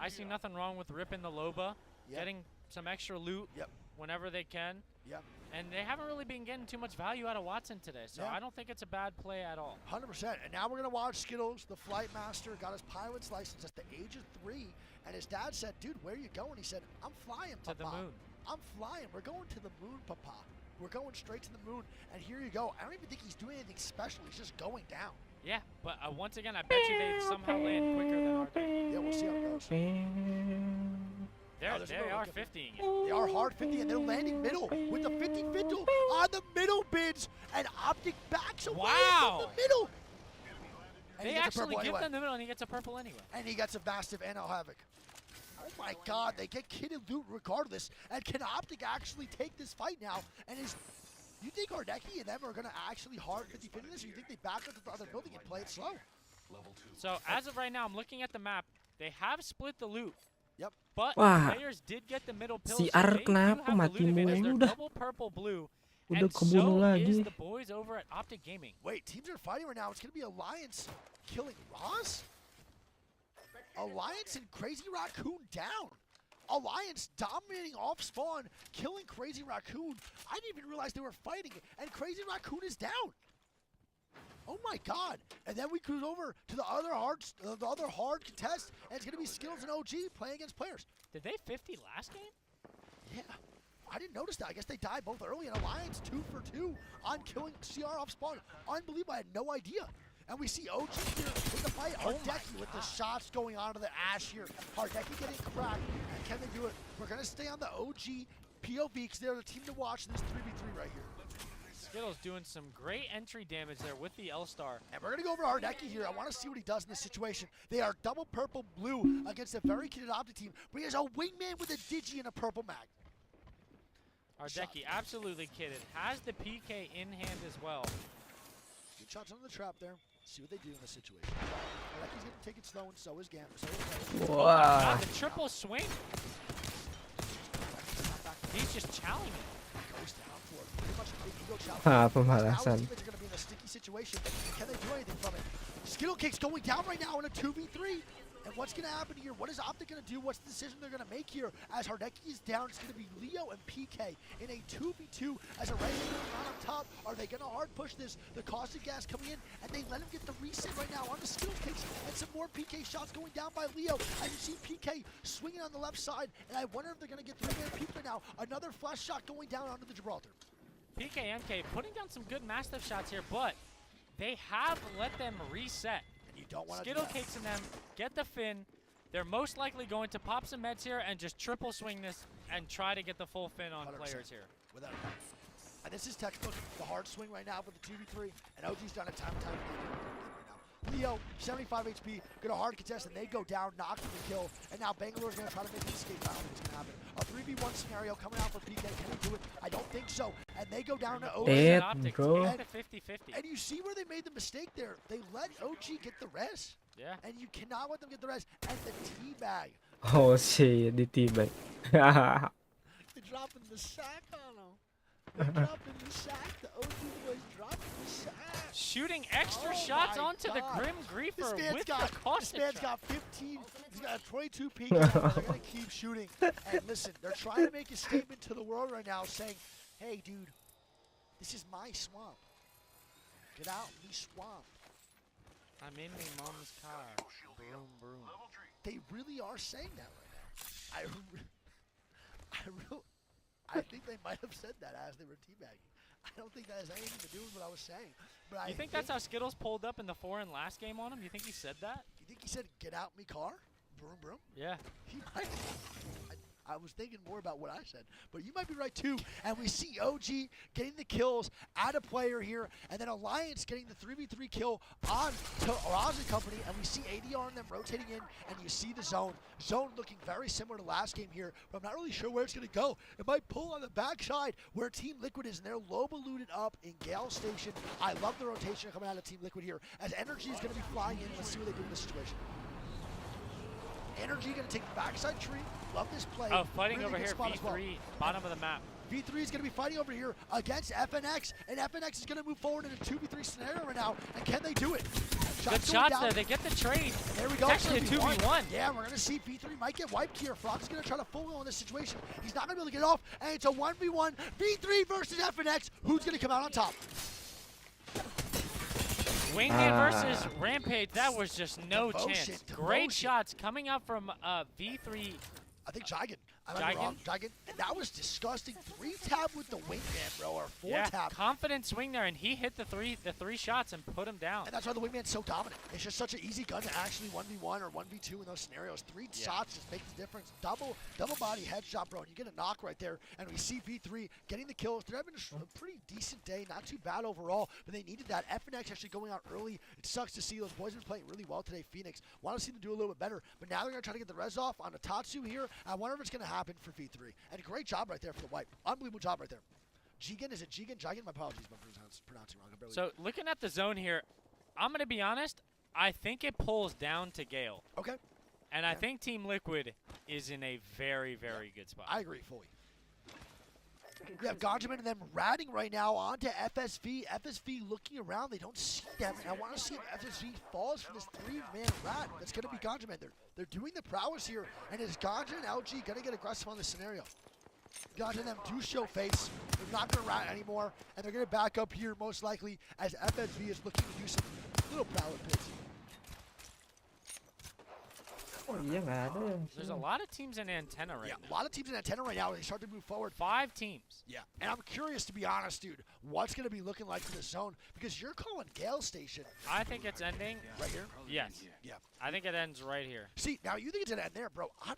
I see nothing wrong with ripping the Loba, getting some extra loot Yep. whenever they can. Yep. And they haven't really been getting too much value out of Watson today, so Yeah. I don't think it's a bad play at all. 100%. And now we're going to watch Skittles, the flight master, got his pilot's license at the age of 3. And his dad said, dude, where are you going? He said, I'm flying, To Papa. the moon. I'm flying. We're going to the moon, Papa. We're going straight to the moon. And here you go. I don't even think he's doing anything special. He's just going down. Yeah, but once again, I bet you they somehow land quicker than our team. Yeah, we'll see how it goes. there's a They little are look at 50ing it. They are hard 50, and they're landing middle with the 50 middle on the middle bids. And Optic backs away Wow. from the middle. And They he gets a actually purple give anyway. them the middle, and he gets a purple anyway. And he gets a massive NL Havoc. Oh my God, they get kitted loot regardless. And can Optic actually take this fight now? And you think Hardeki and them are going to actually hard 50-50 this, or you think they back up to the other building and play it slow? So as of right now, I'm looking at the map. They have split the loot. Yep. But Wah, players did get the middle pills. si so Ar they do kenapa have the mati loot advantage. mulu They're dah? double purple blue. Udah And kebunuh so lagi. is the boys over at Optic Gaming. Wait, teams are fighting right now. It's going to be Alliance killing Roz? Alliance and Crazy Raccoon down. Alliance dominating off spawn, killing Crazy Raccoon. I didn't even realize they were fighting, and Crazy Raccoon is down. Oh my God! And then we cruise over to the other hard contest, and it's gonna be Skittles and OG playing against players. Did they 50 last game? Yeah, I didn't notice that. I guess they died both early, and Alliance 2 for 2 on killing CR off spawn. Unbelievable! I had no idea. And we see OG here in the fight. Hardeki with the shots going onto the Ash here. Hardeki getting cracked. And can they do it? We're going to stay on the OG POV because they're the team to watch in this 3v3 right here. Skittles doing some great entry damage there with the L-Star. And we're going to go over to Hardeki here. I want to see what he does in this situation. They are double purple blue against a very kitted Optic team. But he has a wingman with a Digi and a purple mag. Hardeki absolutely kidded. Has the PK in hand as well. Good shots on the trap there. See what they do in this situation. Hardeki's going to take it slow, and so is Gamma. So is Gamma. Wah. The triple swing. He's just challenging it. Goes down for pretty much a big ego challenge. Ah, Now his pemalasan. teammates are going to be in a sticky situation. Can they do anything from it? Skittle Kick's going down right now in a 2v3. And what's going to happen here? What is Optic going to do? What's the decision they're going to make here? As Hardeki is down, it's going to be Leo and PK in a 2v2 as a right around on top. Are they going to hard push this? The caustic gas coming in, and they let him get the reset right now on the Skittle Kicks, and some more PK shots going down by Leo. And you see PK swinging on the left side, and I wonder if they're going to get 3-man peak right now. Another flash shot going down onto the Gibraltar. PKMK putting down some good Mastiff shots here, but they have let them reset. You don't want to Skittle Cakes in them, get the fin. They're most likely going to pop some meds here and just triple swing this and try to get the full fin on 100%. players here. Without a doubt. And this is textbook, the hard swing right now for the 2v3, and OG's done it time and time again right now. Leo, 75 HP, gonna hard contest, and they go down, knock for the kill, and now Bangalore's gonna try to make an escape. I don't think it's gonna happen. A 3v1 scenario coming out for PK, can he do it? I don't think so. And they go down to OG. Dead, Optic bro. to get the 50-50. And you see where they made the mistake there. They let OG get the res, Yeah. and you cannot let them get the res. And the teabag. Oh shit, ditibag. They're dropping the sack on them. They're dropping the sack. The OG boys dropping the sack. Shooting extra Oh shots my onto the God. Grim This Griefer man's with got, the caustic this man's trap. got 15. He's got a 22 peak. They're gonna keep shooting. And listen, they're trying to make a statement to the world right now, saying, "Hey, dude, this is my swamp. Get out, me swamp." I'm in my mom's car. Broom, broom. They really are saying that right now. I think they might have said that as they were teabagging. I don't think that has anything to do with what I was saying. But You think that's how Skittles pulled up in the 4 in last game on him? You think he said that? You think he said, "Get out, me car"? Broom, broom. Yeah. He might. I was thinking more about what I said, but you might be right too. And we see OG getting the kills at a player here, and then Alliance getting the 3v3 kill on to Raz and company, and we see ADR and them rotating in, and you see the zone. Zone looking very similar to last game here, but I'm not really sure where it's going to go. It might pull on the backside where Team Liquid is, and they're low ballooted up in Gale Station. I love the rotation coming out of Team Liquid here, as energy is going to be flying in. Let's see what they do in this situation. Energy going to take the backside tree. Love this play. Oh, fighting Really over good here, spot as well. V3, bottom of the map. V3 is going to be fighting over here against FNX, and FNX is going to move forward in a 2v3 scenario right now. And can they do it? Good going shots down. there. They get the trade. And there we go. It's actually a 2v1. Yeah, we're going to see V3 might get wiped here. Frog's going to try to full go in this situation. He's not going to be able to get off, and it's a 1v1. V3 versus FNX. Who's going to come out on top? Wingman versus Rampage. That was just no Devotion, chance. Great devotion. shots coming out from V3. I think Jigen. I might be wrong. Jigen. And that was disgusting. 3-tab with the wingman, bro, or 4-tab. Yeah, confident swing there, and he hit the three shots and put him down. And that's why the wingman's so dominant. It's just such an easy gun to actually 1v1 or 1v2 in those scenarios. 3 shots just make the difference. Double body headshot, bro, and you get a knock right there. And we see V3 getting the kills. They're having a pretty decent day, not too bad overall, but they needed that. FNX actually going out early. It sucks to see those boys have been playing really well today. Phoenix want to see them do a little bit better, but now they're going to try to get the res off on a Tatsu here. I wonder if it's going to happen for V3. And a great job right there for the wipe. Unbelievable job right there. Jigen, is it Jigen? Jigen? My apologies if I'm pronouncing wrong. I barely So looking at the zone here, I'm going to be honest, I think it pulls down to Gale. Okay. And I think Team Liquid is in a very, very good spot. I agree fully. We have Ganjamin and them ratting right now onto FSV. FSV looking around. They don't see them. And I want to see if FSV falls for this 3-man rat. That's going to be Ganjamin. They're doing the prowess here. And is Ganja and LG going to get aggressive on this scenario? Ganja and them do show face. They're not going to rat anymore. And they're going to back up here most likely as FSV is looking to do some little prowess pits. Oh iya nggak ada yang There's a lot of teams in antenna right Yeah, a now. lot of teams in antenna right now. They start to move forward. 5 teams. Yeah, and I'm curious, to be honest, dude, what's going to be looking like for the zone? Because you're calling Gale Station I think it's ending. right here. Yes. Yeah. I think it ends right here. See, now you think it's going to end there, bro. I'm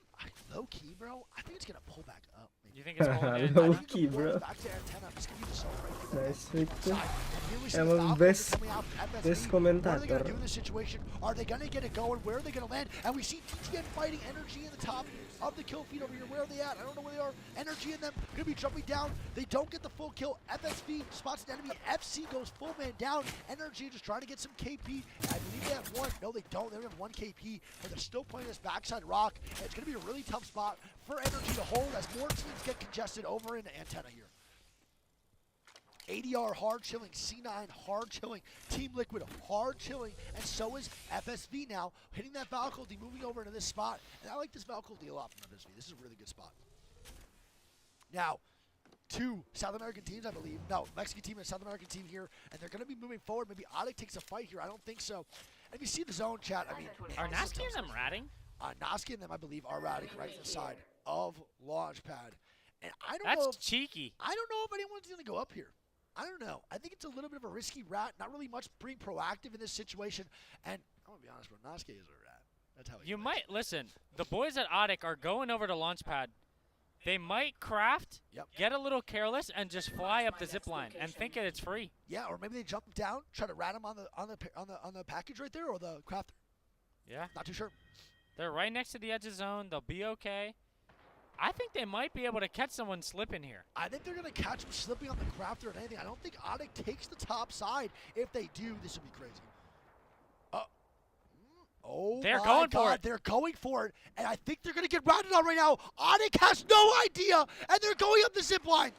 low-key, bro. I think it's going to pull back up. Maybe. You think it's pulling in? Low I think key, it pulls bro. back to antenna. I'm just going to be the zone right here. Nice week tuh. Side. And here we see the Emang Falcons best are coming out from FSV. best What are they going to komentator. do in this situation? Are they going to get it going? Where are they going to land? And we see TTN fighting Energy in the top of the kill feed over here. Where are they at? I don't know where they are. Energy in them going to be jumping down. They don't get the full kill. FSV spots an enemy. FC goes full man down. Energy just trying to get some KP. I believe they have 1. No, they don't. They only have 1 KP, but they're still playing this backside rock. And it's going to be a really tough spot for Energy to hold as more teams get congested over into antenna here. ADR hard chilling, C9 hard chilling, Team Liquid hard chilling, and so is FSV now, hitting that Valkyrie, moving over into this spot. And I like this Valkyrie a lot from FSV. This is a really good spot. Now, 2 South American teams, I believe. No, Mexican team and South American team here, and they're going to be moving forward. Maybe Audic takes a fight here. I don't think so. And if you see the zone chat, I mean, Are Nasty and them ratting? Noski and them, I believe, are routing right inside of Launchpad. And I don't know. That's cheeky. I don't know if anyone's going to go up here. I don't know. I think it's a little bit of a risky rat. Not really much being proactive in this situation. And I'm going to be honest, bro. Noski is a rat. That's how he You plays. might listen. The boys at Audic are going over to Launchpad. They might craft, Yep. get a little careless, and just fly up the zip line and think that it's free. Yeah, or maybe they jump down, try to rat him on the package right there, or the crafter. Yeah, Not too sure. they're right next to the edge of zone. They'll be okay. I think they might be able to catch someone slipping here. I think they're going to catch him slipping on the crafter or anything. I don't think Audic takes the top side. If they do, this would be crazy. Oh, They're my going for God, it. They're going for it. And I think they're going to get routed on right now. Audic has no idea, and they're going up the zip line.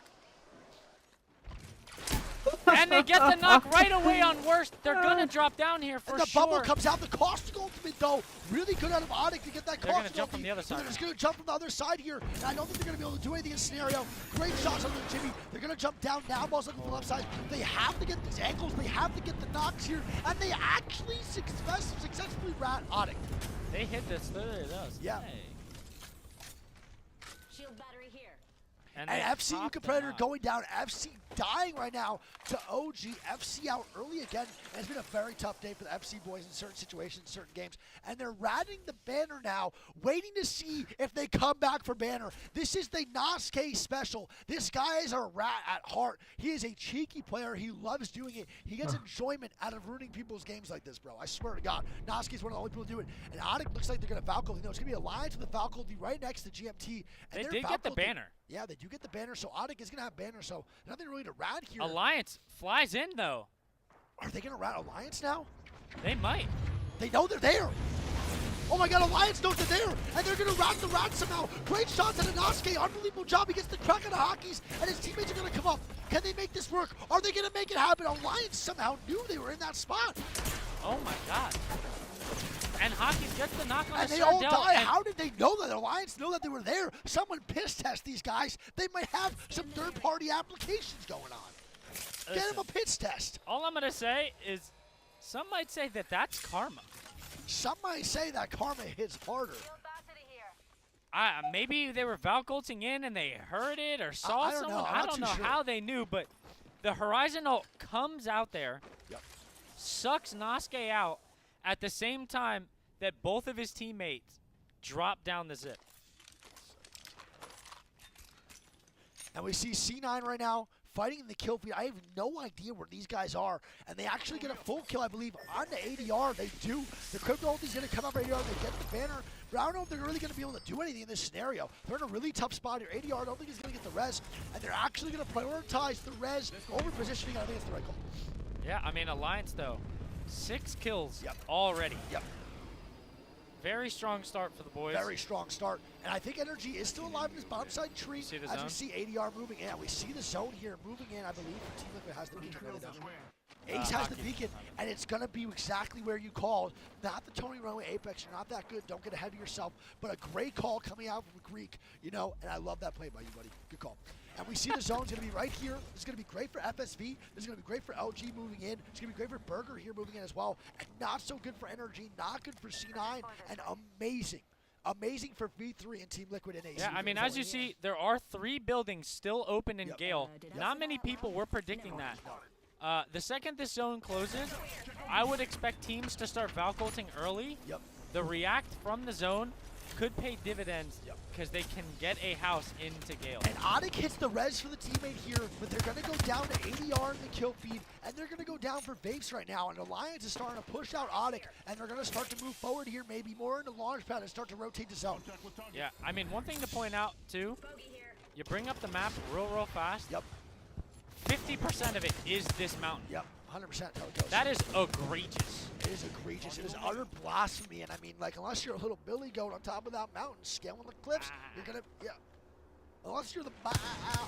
And they get the knock right away on worst. They're going to drop down here for And the sure. bubble comes out. The caustic ultimate, though, really good out of Audic to get that They're gonna caustic jump from ulti. the other So side they're just now. going to jump from the other side here. And I don't think they're going to be able to do anything in scenario. Great shots on the Jimmy. They're going to jump down now. Ball's looking for the left side. They have to get these ankles. They have to get the knocks here. And they actually successfully rat Audic. They hit this. Literally those. Yeah. Hey. Shield battery here. And And they FC popped the Predator knock. going down. FC dying right now to OG. FC out early again. And it's been a very tough day for the FC boys in certain situations, certain games. And they're ratting the banner now, waiting to see if they come back for banner. This is the Noske special. This guy is a rat at heart. He is a cheeky player. He loves doing it. He gets enjoyment out of ruining people's games like this, bro. I swear to God. Noske is one of the only people to do it. And Audic looks like they're going to Valkyrie. No, it's going to be a alliance with the Valkyrie right next to GMT. And They their did get the Valkyrie- banner. Yeah, they do get the banner, so Audic is going to have banner, so nothing really to rat here. Alliance flies in, though. Are they going to rat Alliance now? They might. They know they're there. Oh my god, Alliance knows they're there, and they're gonna rout the rat somehow. Great shots at Inosuke, unbelievable job. He gets the crack on the hockeys, and his teammates are gonna come up. Can they make this work? Are they gonna make it happen? Alliance somehow knew they were in that spot. Oh my god. And Hockey gets the knock on And the they all Sardell, die. and How did they know that? Alliance know that they were there. Someone piss test these guys. They might have some third-party applications going on. Get them a piss test. all I'm gonna say is, some might say that that's karma. Some might say that karma hits harder. Maybe they were Valcolting in and they heard it or saw I don't know. someone. I'm I not don't too know sure. how they knew, but the Horizon ult comes out there, Yep. sucks Nosuke out at the same time that both of his teammates drop down the zip. And we see C9 right now fighting in the kill feed. I have no idea where these guys are. And they actually get a full kill, I believe, on the ADR. They do. The crypto ulti's going to come up right here. They get the banner. But I don't know if they're really going to be able to do anything in this scenario. They're in a really tough spot here. ADR, I don't think he's going to get the res. And they're actually going to prioritize the res over positioning. I think it's the right call. Yeah, I mean, Alliance, though, 6 kills Yep. already. Yep. Very strong start for the boys. Very strong start. And I think Energy is still alive in this bottom side tree. See the as zone? we see ADR moving in. We see the zone here moving in, I believe. Team Liquid has the beacon right now. Ace has the beacon, and it's going to be exactly where you called. Not the Tony Runway Apex. You're not that good. Don't get ahead of yourself. But a great call coming out from Greek, you know, and I love that play by you, buddy. Good call. And we see the zone's going to be right here. This is going to be great for FSV. This is going to be great for LG moving in. It's going to be great for Burger here moving in as well. And not so good for Energy, not good for C9, and amazing. Amazing for V3 and Team Liquid and AC. Yeah, I mean, as you see, there are 3 buildings still open in Yep. Gale. Not many people were predicting that. The second this zone closes, I would expect teams to start Valcolting early. Yep. The react from the zone could pay dividends Yep. because they can get a house into Gale. And Onik hits the res for the teammate here, but they're going to go down to ADR in the kill feed, and they're going to go down for Vapes right now. And Alliance is starting to push out Onik, and they're going to start to move forward here, maybe more into launch pad and start to rotate the zone. Yeah, I mean, one thing to point out, too, you bring up the map real fast. Yep, 50% of it is this mountain. yep, 100% how it goes. That is egregious. It is egregious. It is utter blasphemy. And I mean, like, unless you're a little billy goat on top of that mountain, scaling the cliffs, you're going to, yeah. Unless you're the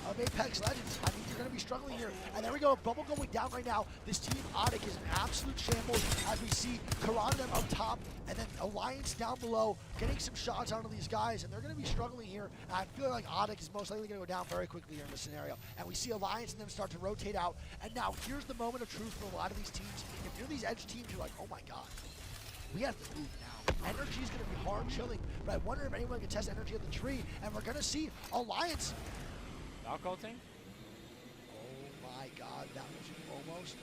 of Apex Legends, I mean, you're going to be struggling here. And there we go, bubble going down right now. This team, Onik, is an absolute shambles as we see Karan them up top, and then Alliance down below, getting some shots onto these guys, and they're going to be struggling here. And I feel like Onik is most likely going to go down very quickly here in this scenario. And we see Alliance and them start to rotate out. And now, here's the moment of truth for a lot of these teams. If you're these edge teams, you're like, oh my god, we have to move now. Energy is going to be hard chilling, but I wonder if anyone can test Energy at the tree, and we're going to see Alliance. Valcolting? Oh my god, that was almost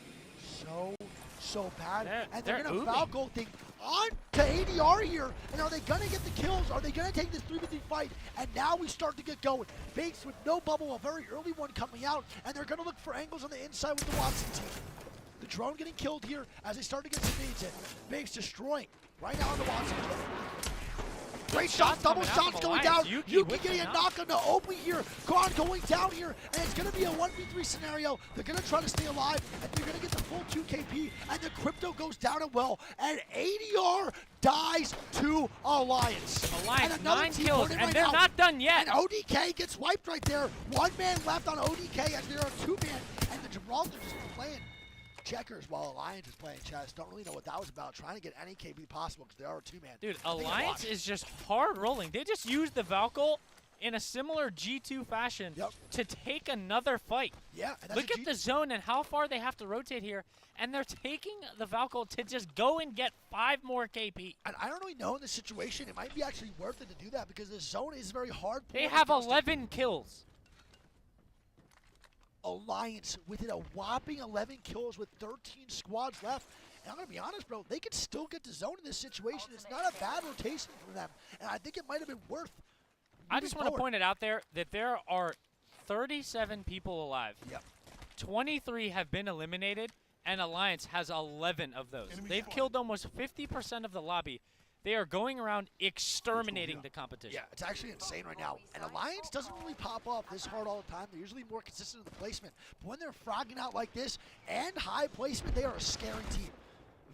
so bad. And they're they're going to ooping. Valco thing on to ADR here, and are they going to get the kills? Are they going to take this 3v3 fight? And now we start to get going. Bakes with no bubble, a very early one coming out, and they're going to look for angles on the inside with the Watson team. The drone getting killed here as they start to get some nades in. Bakes destroying right now on the Watson drone. Great shots, double coming out shots from going down. Alliance. Yuki with getting the a knock. knock on the Opie here. Kron going down here, and it's going to be a 1v3 scenario. They're going to try to stay alive, and they're going to get the full 2 KP, and the crypto goes down as well, and ADR dies to Alliance. Alliance, And another 9 team kills, put in and right they're now. not done yet. And ODK gets wiped right there. 1 man left on ODK as they're a 2-man, and the Gibraltar just playing checkers while Alliance is playing chess. Don't really know what that was about. Trying to get any KB possible because they are a 2-man. Dude, I think I Alliance watched. is just hard rolling. They just used the Valkyl in a similar G2 fashion Yep. to take another fight. Yeah, and that's Look a at the zone and how far they have to rotate here, and they're taking the Valkyl to just go and get 5 more KP. And I don't really know in this situation. It might be actually worth it to do that because this zone is very hard. They have 11 kills. Alliance with it a whopping 11 kills with 13 squads left. And I'm going to be honest, bro, they could still get the zone in this situation. It's not a bad rotation for them. And I think it might have been worth I just want to point it out there that there are 37 people alive. Yep. 23 have been eliminated, and Alliance has 11 of those. They've killed almost 50% of the lobby. They are going around exterminating the competition. Yeah, it's actually insane right now. And Alliance doesn't really pop off this hard all the time. They're usually more consistent in the placement. But when they're frogging out like this and high placement, they are a scary team.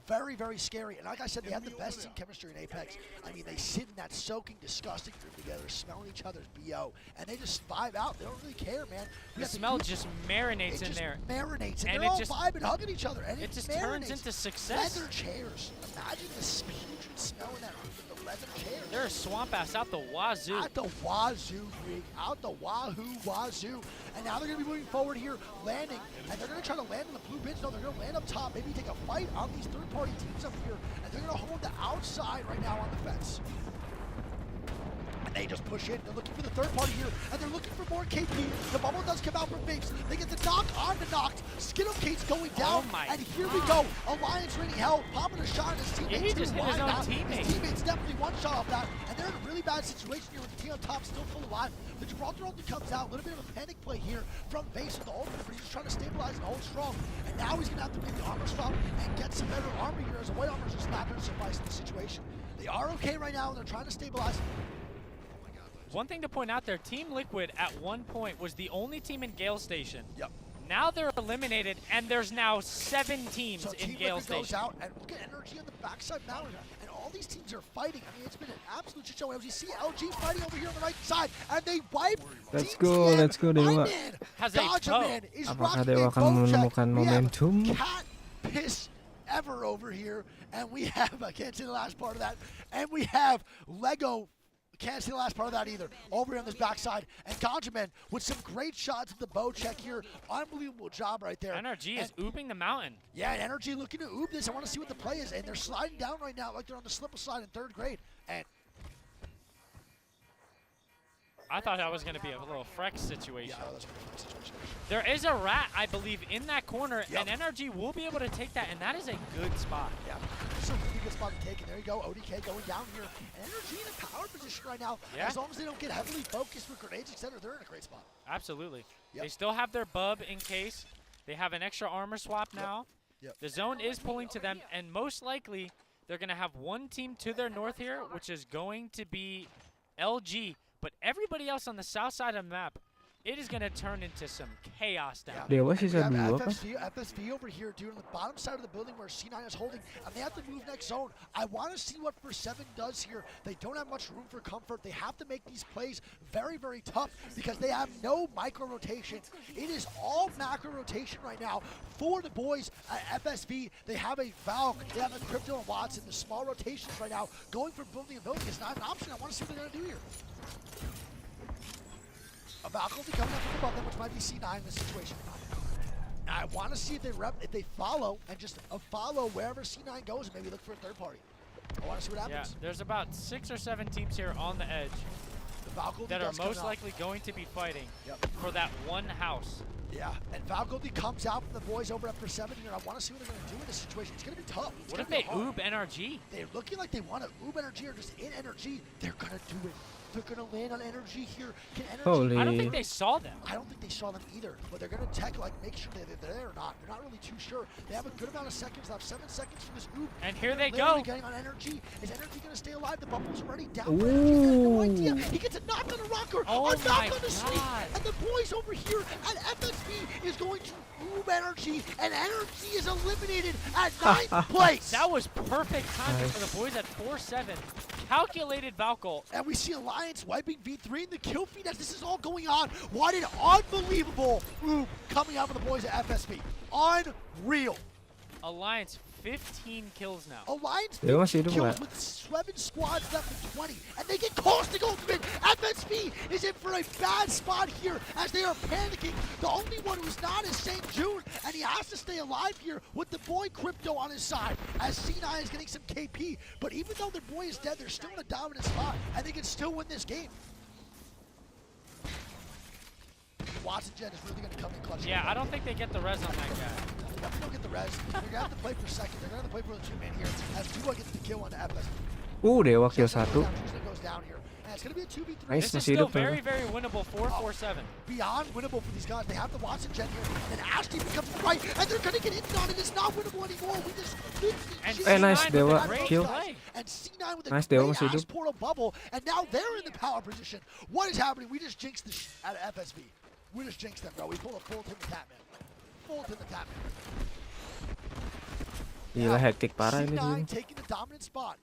very, very scary. And like I said, they have the best team chemistry in Apex. I mean, they sit in that soaking, disgusting room together, smelling each other's BO, and they just vibe out. They don't really care, man. The smell just marinates in there. Marinates, and And they're it all just- vibing, hugging each other, and It just marinates. turns into success. Leather chairs. Imagine the putrid smell in that room with the leather chairs. They're swamp ass out the wazoo. Out the wazoo, Greek. Out the wazoo. And now they're going to be moving forward here, landing. And they're going to try to land in the blue bench. No, they're going to land up top, maybe take a fight on these third-party teams up here. And they're going to hold the outside right now on the fence. And they just push in. They're looking for the third party here, and they're looking for more KP. The bubble does come out from Binks. They get the knock on the knocked. Skittlecate's going down, Oh my and here we go. Alliance raining hell, popping a shot at his teammates. Yeah, he just hit his Why own not? teammate. His teammates definitely one shot off that, and they're in a really bad situation here with the team on top still full alive. The Gibraltar only comes out. A little bit of a panic play here from base with the ultimate, but he's just trying to stabilize and hold strong. And now he's going to have to make the armor swap and get some better armor here, as the white armor is just not going to suffice in the situation. They are okay right now, and they're trying to stabilize. One thing to point out there, Team Liquid at one point was the only team in Gale Station. Yep. Now they're eliminated, and there's now 7 teams So in Team Gale Liquid goes Station. out, and look at energy on the backside now, and all these teams are fighting. I mean, it's been an absolute shit show. As you see LG fighting over here on the right side, and they wipe. Let's Team go, TM. let's go, My Dewa. man, Has a Gotcha toe. Man is Apakah rocking Dewa a akan bow check. menemukan We have momentum? cat piss ever over here, and we have, I can't say the last part of that, and we have Lego. Can't see the last part of that either. Over here on this backside. And Conjaman with some great shots at the bow check here. Unbelievable job right there. NRG is And- ooping the mountain. yeah, and Energy looking to oop this. I want to see what the play is. And they're sliding down right now like they're on the slipper slide in 3rd grade. And I thought that was going to be a little Frex situation. yeah, that's a good situation. There is a rat, I believe, in that corner, Yep. and NRG will be able to take that, and that is a good spot. Yeah, it's a really good spot to take. And there you go, ODK going down here. And Energy in a power position right now. Yeah. As long as they don't get heavily focused with grenades, etc., they're in a great spot. Absolutely. Yep. They still have their bub in case. They have an extra armor swap now. Yep. The zone is pulling to them, and most likely they're going to have one team to their north here, which is going to be LG. But everybody else on the south side of the map, it is going to turn into some chaos down there. Dewa We sisa have 2 kah? FSV over here, dude, on the bottom side of the building where C9 is holding, and they have to move next zone. I want to see what For 7 does here. They don't have much room for comfort. They have to make these plays very, very tough because they have no micro rotation. It is all macro rotation right now for the boys at FSV. They have a Valk, they have a Crypto and Watson. The small rotations right now. Going for building and building is not an option. I want to see what they're going to do here. A Valk will be coming up from above them, which might be C9 in this situation. Now, I want to see if they follow and just follow wherever C9 goes and maybe look for a third party. I want to see what Yeah, happens. there's about 6 or 7 teams here on the edge The Valkyrie that are does come most out. likely going to be fighting Yep. for that one house. Yeah, and Valkyrie comes out from the boys over at For 7 here. I want to see what they're going to do in this situation. It's going to be tough. It's What if gonna they be hard. oob NRG? They're looking like they want to oob energy or just in energy. They're going to do it. They're going to land on energy here. Can energy... Holy. I don't think they saw them. I don't think they saw them either, but they're going to tech, like, make sure they're there or not. They're not really too sure. They have a good amount of seconds. They have 7 seconds for this oob. And here They're they literally go. Getting on energy. Is energy going to stay alive? The bubble's already down. For energy. He's got no idea. He gets a knock on the rocker. Oh a knock my on the sweep. God. And the boys over here at FSB is going to oob energy, and energy is eliminated at 9th place. That was perfect timing for the boys at 4-7. Calculated Valkyl. And we see Alliance wiping V3 in the kill feed as this is all going on. What an unbelievable oob coming out of the boys at FSB. Unreal. Alliance 15 kills now. Alliance Dia masih 15 hidup kills nggak? with 7 squads left with 20. And they get caustic ultimate. FSB is in for a bad spot here as they are panicking. The only one who's not is St. June, and he has to stay alive here with the boy Crypto on his side as C9 is getting some KP. But even though their boy is dead, they're still in a dominant spot, and they can still win this game. Watson Jet is really going to come in clutch. Yeah, I don't think they get the res on that guy. They definitely don't get the res. They're going to have to play for second. They're going to have to play for the 2-man here as Dua gets the kill on the FSB. Dewa kill 1. Goes down here. And it's going to be a 2v3. Nice. This is masih still hidup tuh. very, very winnable. 4-4-7. Beyond winnable for these guys. They have the Watson Jet here. And Ashley becomes the right. And they're going to get in on it. It's not winnable anymore. We just And Eh, nice, C9 with Dewa. a great Kill. play. And C9 with a Nice, great Dewa masih ass hidup. portal bubble. And now they're in the power position. What is happening? We just jinxed the out of FSB. We just jinxed them, bro. We pulled a full Tim the Tap, man. Full Tim the Tap, man. Gila hektik parah ini C9 sih. taking the dominant spot.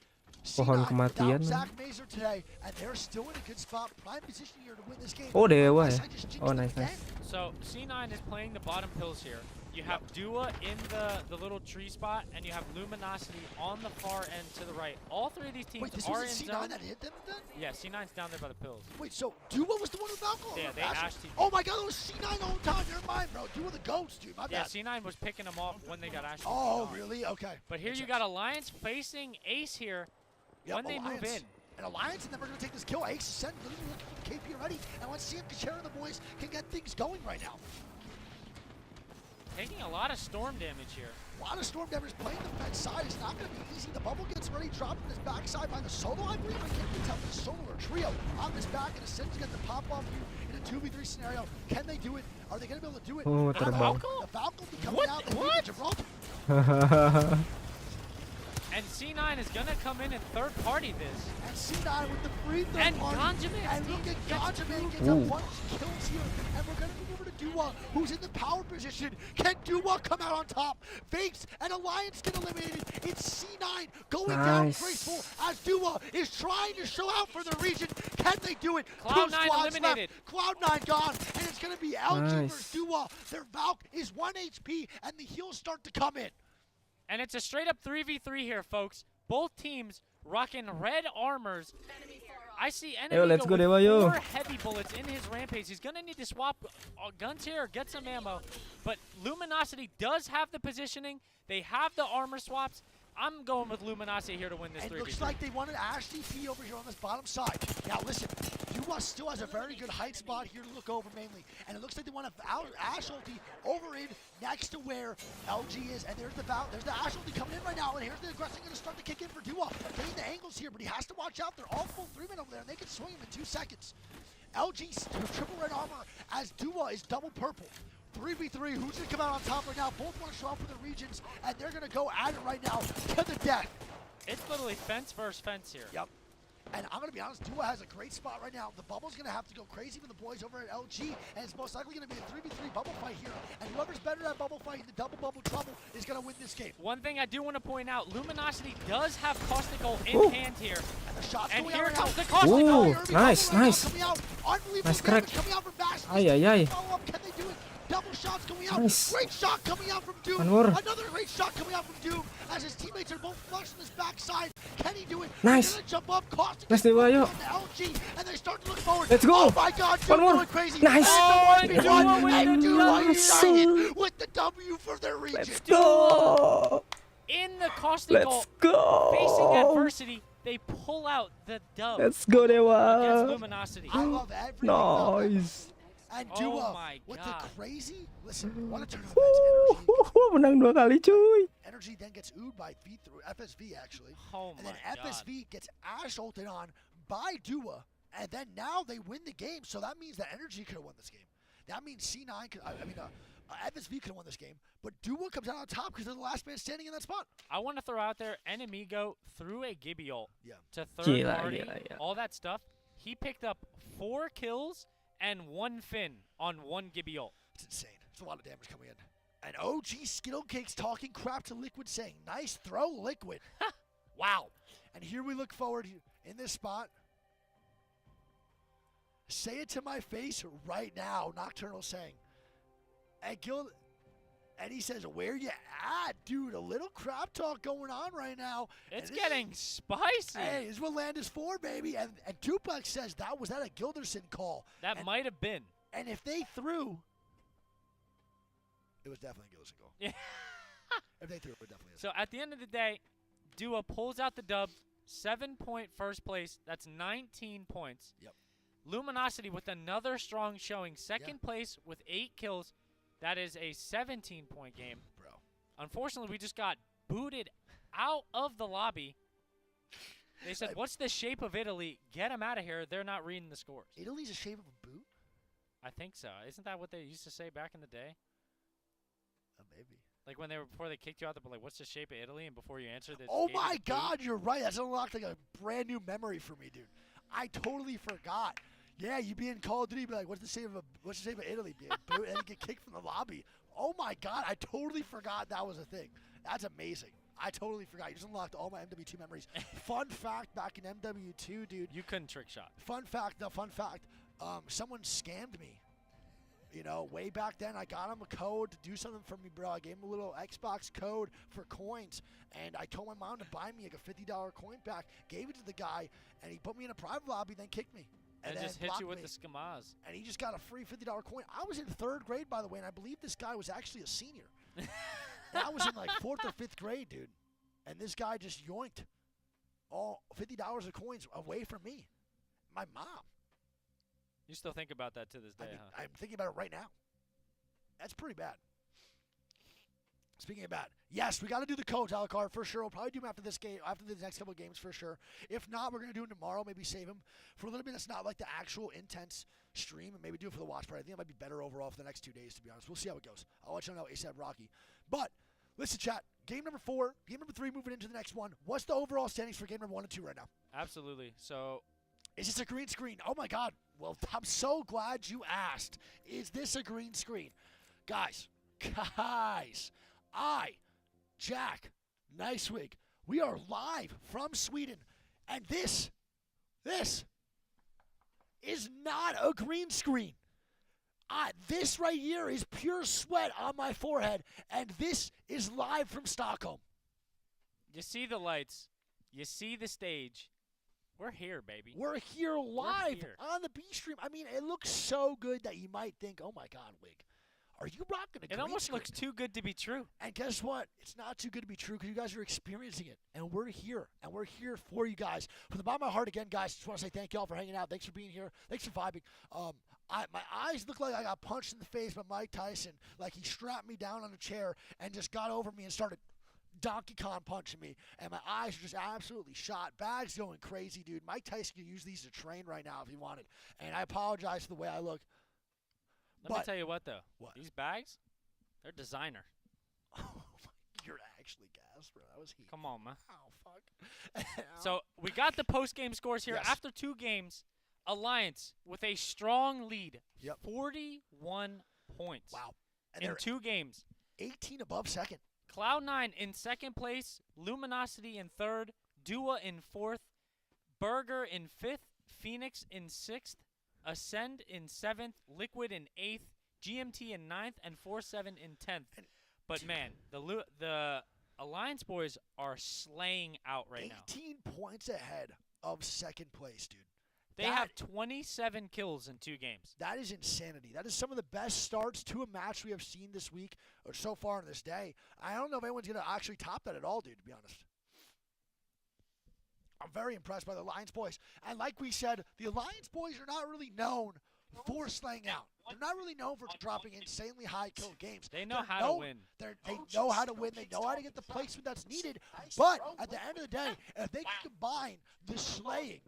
Pohon C9 kematian. without Zach Mazer today, and they're still in a good spot, prime position here to win this game. Oh, Dewa ya. Unless I just jinxed Oh, them nice, again. nice. So C9 is playing the bottom pills here. You have Dua in the little tree spot, and you have Luminosity on the far end to the right. All three of these teams Wait, this are in was C9 zone. that hit them then? Yeah, C9's down there by the pills. Wait, so Dua was the one with Falco? Yeah, they ashed him. Oh my god, it was C9 the whole time. Never mind, bro. Dua the goats, dude. My Yeah, bad. C9 was picking them off when they got Ashley. Oh, really? Okay. But here Makes you sense. got Alliance facing Ace here Yep, when they move in. An Alliance, and then we're going to take this kill. Ace is sending, literally looking for the KP already. And let's see if Kachera and the boys can get things going right now. Taking a lot of storm damage here. A lot of storm damage playing the fence side. It's not going to be easy. The bubble gets ready, dropping his backside by the solo. I believe I can't even tell if it's solo or trio on this back, and Ascend's going to pop off here in a 2v3 scenario. Can they do it? Are they going to be able to do it? Oh, The terbang. The Falcon will be coming What? out. They What? leave Gibraltar. And C9 is going to come in and third party this. And C9 with the free throw And party. Ganjamin And look at Ganjamin gets Ooh. a bunch of kills here. And we're going to move over to Dua, who's in the power position. Can Dua come out on top? Fakes and Alliance get eliminated. It's C9 going down Nice. graceful as Dua is trying to show out for the region. Can they do it? Cloud9 Two squads eliminated. left. Cloud9 gone. And it's going to be LG Nice. versus Dua. Their Valk is 1 HP and the heals start to come in. And it's a straight up 3v3 here, folks. Both teams rocking red armors. I see enemy let's go, with Dewa, yo. 4 heavy bullets in his rampage. He's going to need to swap guns here or get some ammo. But Luminosity does have the positioning. They have the armor swaps. I'm going with Luminosity here to win this It 3v3. looks like they wanted Ashley T over here on this bottom side. Now listen, Dua still has a very good height spot here to look over mainly. And it looks like they want to Ash ulti over in next to where LG is. And there's the Ash ulti coming in right now. And here's the aggressor going to start to kick in for Dua. Getting the angles here, but he has to watch out. They're all full 3-man over there, and they can swing him in 2 seconds. LG's triple red armor as Dua is double purple. 3v3, who's going to come out on top right now? Both want to show up for the regions, and they're going to go at it right now to the death. It's literally fence versus fence here. Yep. And I'm going to be honest, Dua has a great spot right now. The bubble's going to have to go crazy for the boys over at LG, and it's most likely going to be a 3v3 bubble fight here. And whoever's better at bubble fight in the double bubble trouble is going to win this game. One thing I do want to point out, Luminosity does have Caustic Gold in Ooh. hand here. And the shots And going here out right comes now. the Caustic Ooh. Gold. Irving nice, bubble right nice. now coming out. Unbelievable Nice damage crack. coming out from Bash. Ay, ay, ay. Follow-up, can they do it? Double shots going out. Nice. Great shot coming out from Doom. One more. Another great shot coming out from Doom as his teammates are both flush on his backside. Can he do it? Nice. He's gonna jump up, Caustic Nice, is Dewa, yo. on the LG, and they start to look forward. Let's go. Oh my God, One Doom more. going crazy. Nice. And the 1v1, Dua with and the Dua nice. united with the W for their region. Let's go. In the Caustic Gold, Let's go. facing adversity, they pull out the dub Let's go, against Dewa. Luminosity. I love everything about that. Nice. And Oh Dua my with God. the crazy, listen, want to turn on the energy. Menang 2 kali, cuy. Energy then gets oohed by FSV actually. Oh And my then God. FSV gets Ash ulted on by Dua, and then now they win the game. So that means that Energy could have won this game. That means C9 could, FSV could have won this game, but Dua comes out on top because they're the last man standing in that spot. I want to throw out there, Enemigo threw a Gibby ult Yeah. to third Gila, party, gila. all that stuff. He picked up 4 kills and 1 fin on 1 Gibby ult. It's insane. It's a lot of damage coming in. And OG Skittlecake's talking crap to Liquid saying, nice throw, Liquid. Wow. And here we look forward in this spot. Say it to my face right now, Nocturnal saying. And he says, where you at, dude? A little crap talk going on right now. It's And this getting spicy. Hey, this is what land is for, baby. And Tupac says was that a Gilderson call? That and, might have been. And if they threw, it was definitely a Gilderson call. Yeah. If they threw, it definitely is. So at the end of the day, Dua pulls out the dub, 7-point first place. That's 19 points. Yep. Luminosity with another strong showing, second place with 8 kills. That is a 17-point game. Bro. Unfortunately, we just got booted out of the lobby. They said, what's the shape of Italy? Get them out of here. They're not reading the scores. Italy's a shape of a boot? I think so. Isn't that what they used to say back in the day? Maybe. Like when before they kicked you out, they're like, what's the shape of Italy? And before you answered it. Oh my God, you're right. That's unlocked like a brand new memory for me, dude. I totally forgot. Yeah, you'd be in Call of Duty, you'd be like, what's the shape of Italy? Be a boot, and you get kicked from the lobby. Oh my God, I totally forgot that was a thing. That's amazing. I totally forgot. You just unlocked all my MW2 memories. Fun fact, back in MW2, dude. You couldn't trick shot. Fun fact. Someone scammed me. You know, way back then, I got him a code to do something for me, bro. I gave him a little Xbox code for coins, and I told my mom to buy me like a $50 coin pack. Gave it to the guy, and he put me in a private lobby, then kicked me. And then just hit you with blocked the scamas. And he just got a free $50 coin. I was in 3rd grade, by the way, and I believe this guy was actually a senior. And I was in like 4th or 5th grade, dude. And this guy just yoinked all $50 of coins away from me. My mom. You still think about that to this day, I mean, huh? I'm thinking about it right now. That's pretty bad. Speaking of bad, yes, we got to do the codes, Alucard, for sure. We'll probably do them after this game, after the next couple of games, for sure. If not, we're going to do them tomorrow. Maybe save them for a little bit. That's not like the actual intense stream, and maybe do it for the watch party. I think it might be better overall for the next 2 days, to be honest. We'll see how it goes. I'll let you know ASAP Rocky. But listen, chat. Game number 4, game number 3, moving into the next one. What's the overall standings for game number 1 and 2 right now? Absolutely. So, is this a green screen? Oh my God. Well, I'm so glad you asked. Is this a green screen? Guys, Jack, Nicewig, we are live from Sweden, and this is not a green screen. This right here is pure sweat on my forehead, and this is live from Stockholm. you see the lights. You see the stage. We're here, baby. We're here live here. on the B stream. I mean, it looks so good that you might think, oh my God, Wig, are you rocking a green It almost screen? looks too good to be true. And guess what? It's not too good to be true because you guys are experiencing it. And we're here. And we're here for you guys. From the bottom of my heart, again, guys, just want to say thank you all for hanging out. Thanks for being here. Thanks for vibing. My eyes look like I got punched in the face by Mike Tyson. Like he strapped me down on a chair and just got over me and started Donkey Kong punching me. And my eyes are just absolutely shot. Bags going crazy, dude. Mike Tyson could use these to train right now if he wanted. And I apologize for the way I look. Let me tell you what, though. What? These bags, they're designer. Oh, you're actually gassed, bro. That was heat. Come on, man. Oh, fuck. So we got the post-game scores here. Yes. After 2 games, Alliance with a strong lead. Yep. 41 points. Wow. And In they're 2 games. 18 above second. Cloud9 in 2nd place. Luminosity in 3rd. Dua in 4th. Burger in 5th. Phoenix in 6th. Ascend in 7th. Liquid in 8th. GMT in 9th. And 4-7 in 10th. But, man, the Alliance boys are slaying out right now. 18 points ahead of second place, dude. They have 27 kills in 2 games. That is insanity. That is some of the best starts to a match we have seen this week or so far in this day. I don't know if anyone's going to actually top that at all, dude, to be honest. I'm very impressed by the Alliance boys. And like we said, the Alliance boys are not really known for slaying out. They're not really known for dropping insanely high kill games. They know how to win. They know how to win. They know how to get the placement that's needed. But at the end of the day, if they can combine the slaying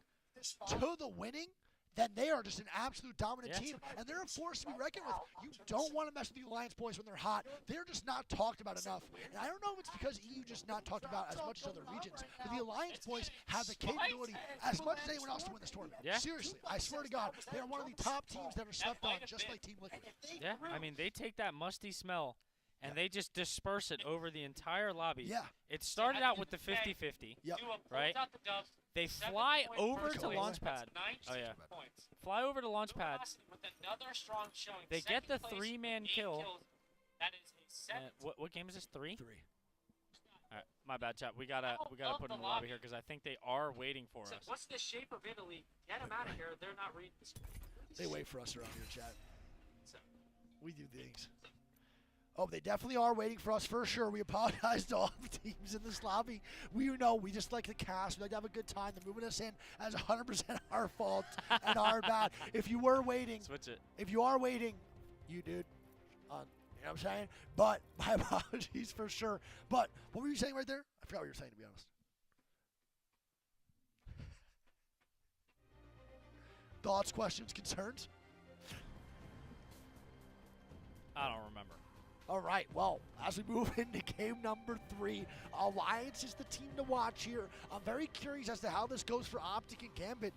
to the winning, then they are just an absolute dominant team, and they're a force to be reckoned with. You don't want to mess with the Alliance boys when they're hot. They're just not talked about enough. And I don't know if it's because EU just not talked about as much as other regions, but the Alliance boys have the capability as much as anyone else to win this tournament. Yeah. Seriously, I swear to God, they are one of the top teams that are slept on, just like Team Liquid. Yeah, I mean, they take that musty smell and they just disperse it over the entire lobby. Yeah. It started out with the 50-50, Yep. right? They fly over to Launchpad. Oh, yeah. Fly over to Launchpad. They get the 3-man kill. What game is this? 3? 3. All right, my bad, chat. We gotta put in the lobby here because I think they are waiting for us. What's the shape of Italy? Get them out of here. They're not reading this. They wait for us around here, chat. We do things. Oh, they definitely are waiting for us for sure. We apologize to all the teams in this lobby. We know we just like the cast. We like to have a good time. They're moving us in as 100% our fault and our bad. If you were waiting, Switch it. if you are waiting, you dude, you know what I'm saying? But my apologies for sure. But what were you saying right there? I forgot what you were saying, to be honest. Thoughts, questions, concerns? I don't remember. All right, well, as we move into game number 3, Alliance is the team to watch here. I'm very curious as to how this goes for Optic and Gambit,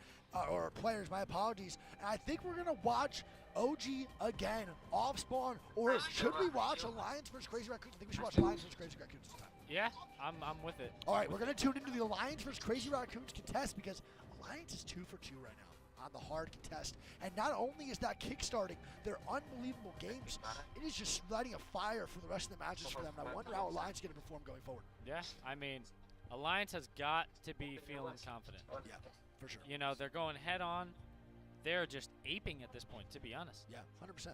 or players, my apologies. And I think we're going to watch OG again, off spawn, or should we watch Alliance versus Crazy Raccoons? I think we should watch Alliance versus Crazy Raccoons this time. Yeah, I'm with it. All right, we're going to tune into the Alliance versus Crazy Raccoons contest because Alliance is 2 for 2 right now on the hard contest. And not only is that kickstarting their unbelievable games, it is just lighting a fire for the rest of the matches for them. And I wonder how Alliance is going to perform going forward. Yeah, I mean, Alliance has got to be feeling confident. Yeah, for sure. You know, they're going head on. They're just aping at this point, to be honest. Yeah, 100%.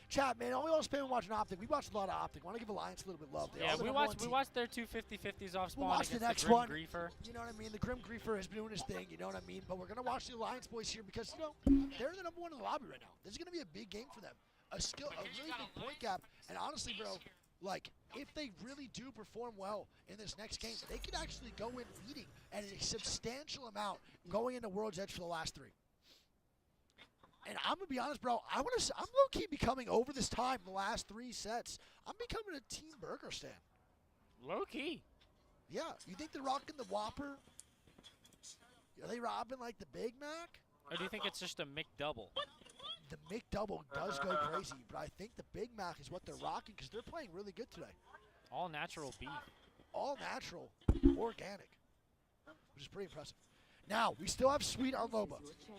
Chat, man, all we want to spend watching Optic. We watched a lot of Optic. Want to give Alliance a little bit of love. They Yeah, are the we number one watched team. their two 50-50s off spawn We'll watch the against next Grim one. Griefer. You know what I mean? The Grim Griefer has been doing his thing, you know what I mean? But we're going to watch the Alliance boys here because, you know, they're the number one in the lobby right now. This is going to be a big game for them. A really big point gap. And honestly, bro, like, if they really do perform well in this next game, they could actually go in leading at a substantial amount going into World's Edge for the last 3. And I'm going to be honest, bro, I'm low-key becoming, over this time, the last 3 sets, I'm becoming a Team Burger stan. Low-key. Yeah, you think they're rocking the Whopper? Are they robbing, like, the Big Mac? Or do you think it's just a McDouble? The McDouble does go crazy, but I think the Big Mac is what they're rocking because they're playing really good today. All natural beef. All natural, organic, which is pretty impressive. Now, we still have Sweet on Loba.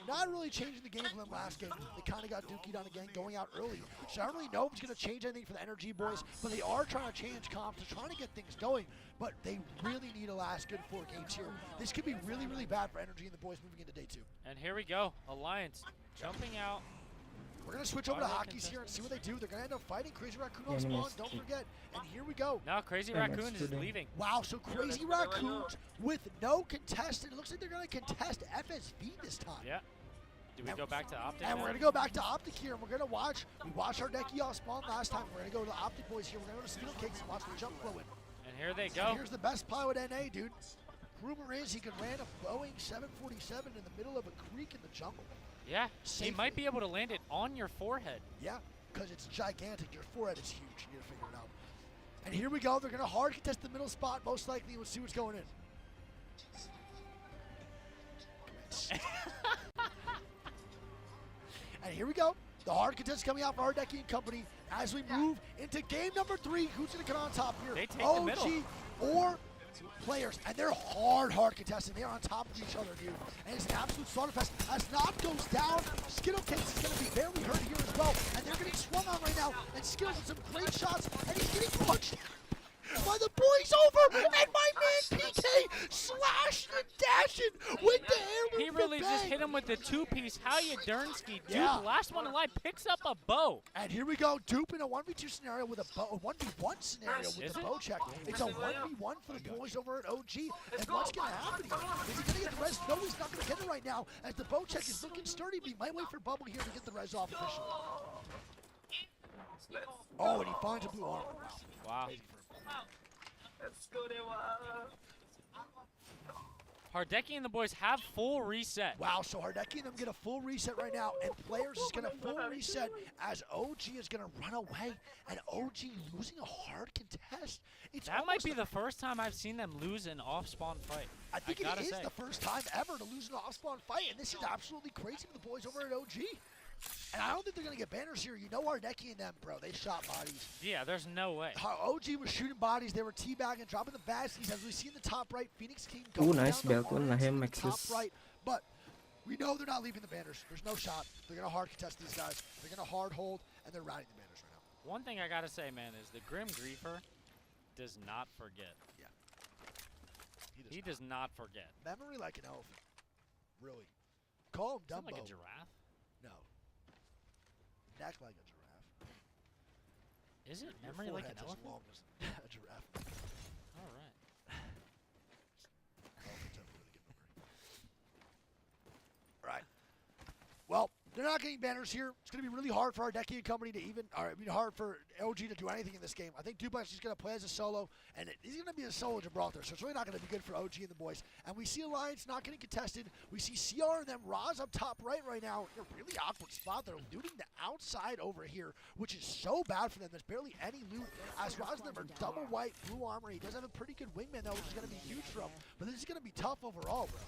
Not really changing the game from them last game. They kind of got dookied on again, going out early. So I don't really know if it's going to change anything for the Energy boys, but they are trying to change comps. They're trying to get things going, but they really need a last good 4 games here. This could be really, really bad for Energy and the boys moving into day 2. And here we go. Alliance jumping out. We're going to switch over to Hockey's here and see what they do. They're going to end up fighting Crazy Raccoon on spawn, don't forget. And here we go. Now Crazy Yeah, Raccoon let's is do that. leaving. Wow, so Crazy Raccoons with no contestant. It looks like they're going to contest FSV this time. Yeah. Do we go back to Optic? And now? we're going to go back to Optic here, and we're going to watch. We watched our Decky off spawn last time. We're going to go to the Optic boys here. We're going to go to Skill Cakes and watch the jump flow in. And here they And go. here's the best pilot NA, dude. Rumor is he could land a Boeing 747 in the middle of a creek in the jungle. Yeah. He Safely. might be able to land it on your forehead. Yeah, because it's gigantic. Your forehead is huge. You need to figure it out. And here we go. They're going to hard contest the middle spot. Most likely, we'll see what's going in. And here we go. The hard contest coming out for Hardecki and company as we move into game number 3. Who's going to come on top here? They take the OG middle. or players. And they're hard contesting. They're on top of each other, dude. And it's an absolute slaughterfest. As Knock goes down, Skittle Cakes is going to be barely hurt here as well. And they're getting swung on right now. And Skittles with some great shots. And he's getting punched by the boys over. And my man PK slashed and dashing with the air. He really just hit him with the 2-piece. How you Dernsky. Dude, Yeah. the last one alive picks up a bow. And here we go, Dupe in a 1v2 scenario with a bow, 1v1 scenario with Is the it? bow check. It's a 1v1 for the boys over at OG. And what's going to happen here? Is he going to get the res? No, he's not going to get it right now as the bow check is looking sturdy, but he might wait for Bubble here to get the res off officially. Oh, and he finds a blue armor. Wow. Amazing for him. Hardecki and the boys have full reset. Wow, so Hardecki and them get a full reset right now, and Players is going to full reset as OG is going to run away, and OG losing a hard contest. It's That might almost be the first time I've seen them lose an off-spawn fight. I think gotta it is say. the first time ever to lose an off-spawn fight, and this is absolutely crazy for the boys over at OG. And I don't think they're going to get banners here. You know Hardecki and them, bro. They shot bodies. Yeah, there's no way. OG was shooting bodies. They were teabagging, dropping the baskets. As we see in the top right, Phoenix King Ooh, going nice down the Belton, lines in the Lahim, top Maxis. right. But we know they're not leaving the banners. There's no shot. They're going to hard contest these guys. They're going to hard hold, and they're riding the banners right now. One thing I gotta say, man, is the Grim Griefer does not forget. Yeah. He does not forget. Memory like an elephant. Really. Call him Is that Dumbo. like a giraffe? No. Neck like a giraffe. Is it Your memory like an forehead's as elephant? long as a giraffe. All right. Elephants have really good memory. All right. Well, they're not getting banners here. It's going to be really hard for Hardecki and company to even, or I mean, hard for OG to do anything in this game. I think Duplex is going to play as a solo, and he's going to be a solo Gibraltar, so it's really not going to be good for OG and the boys. And we see Alliance not getting contested. We see CR and them. Roz up top right now in a really awkward spot. They're looting the outside over here, which is so bad for them. There's barely any loot. As Roz and them are double white, blue armor. He does have a pretty good wingman, though, which is going to be huge for him. But this is going to be tough overall, bro.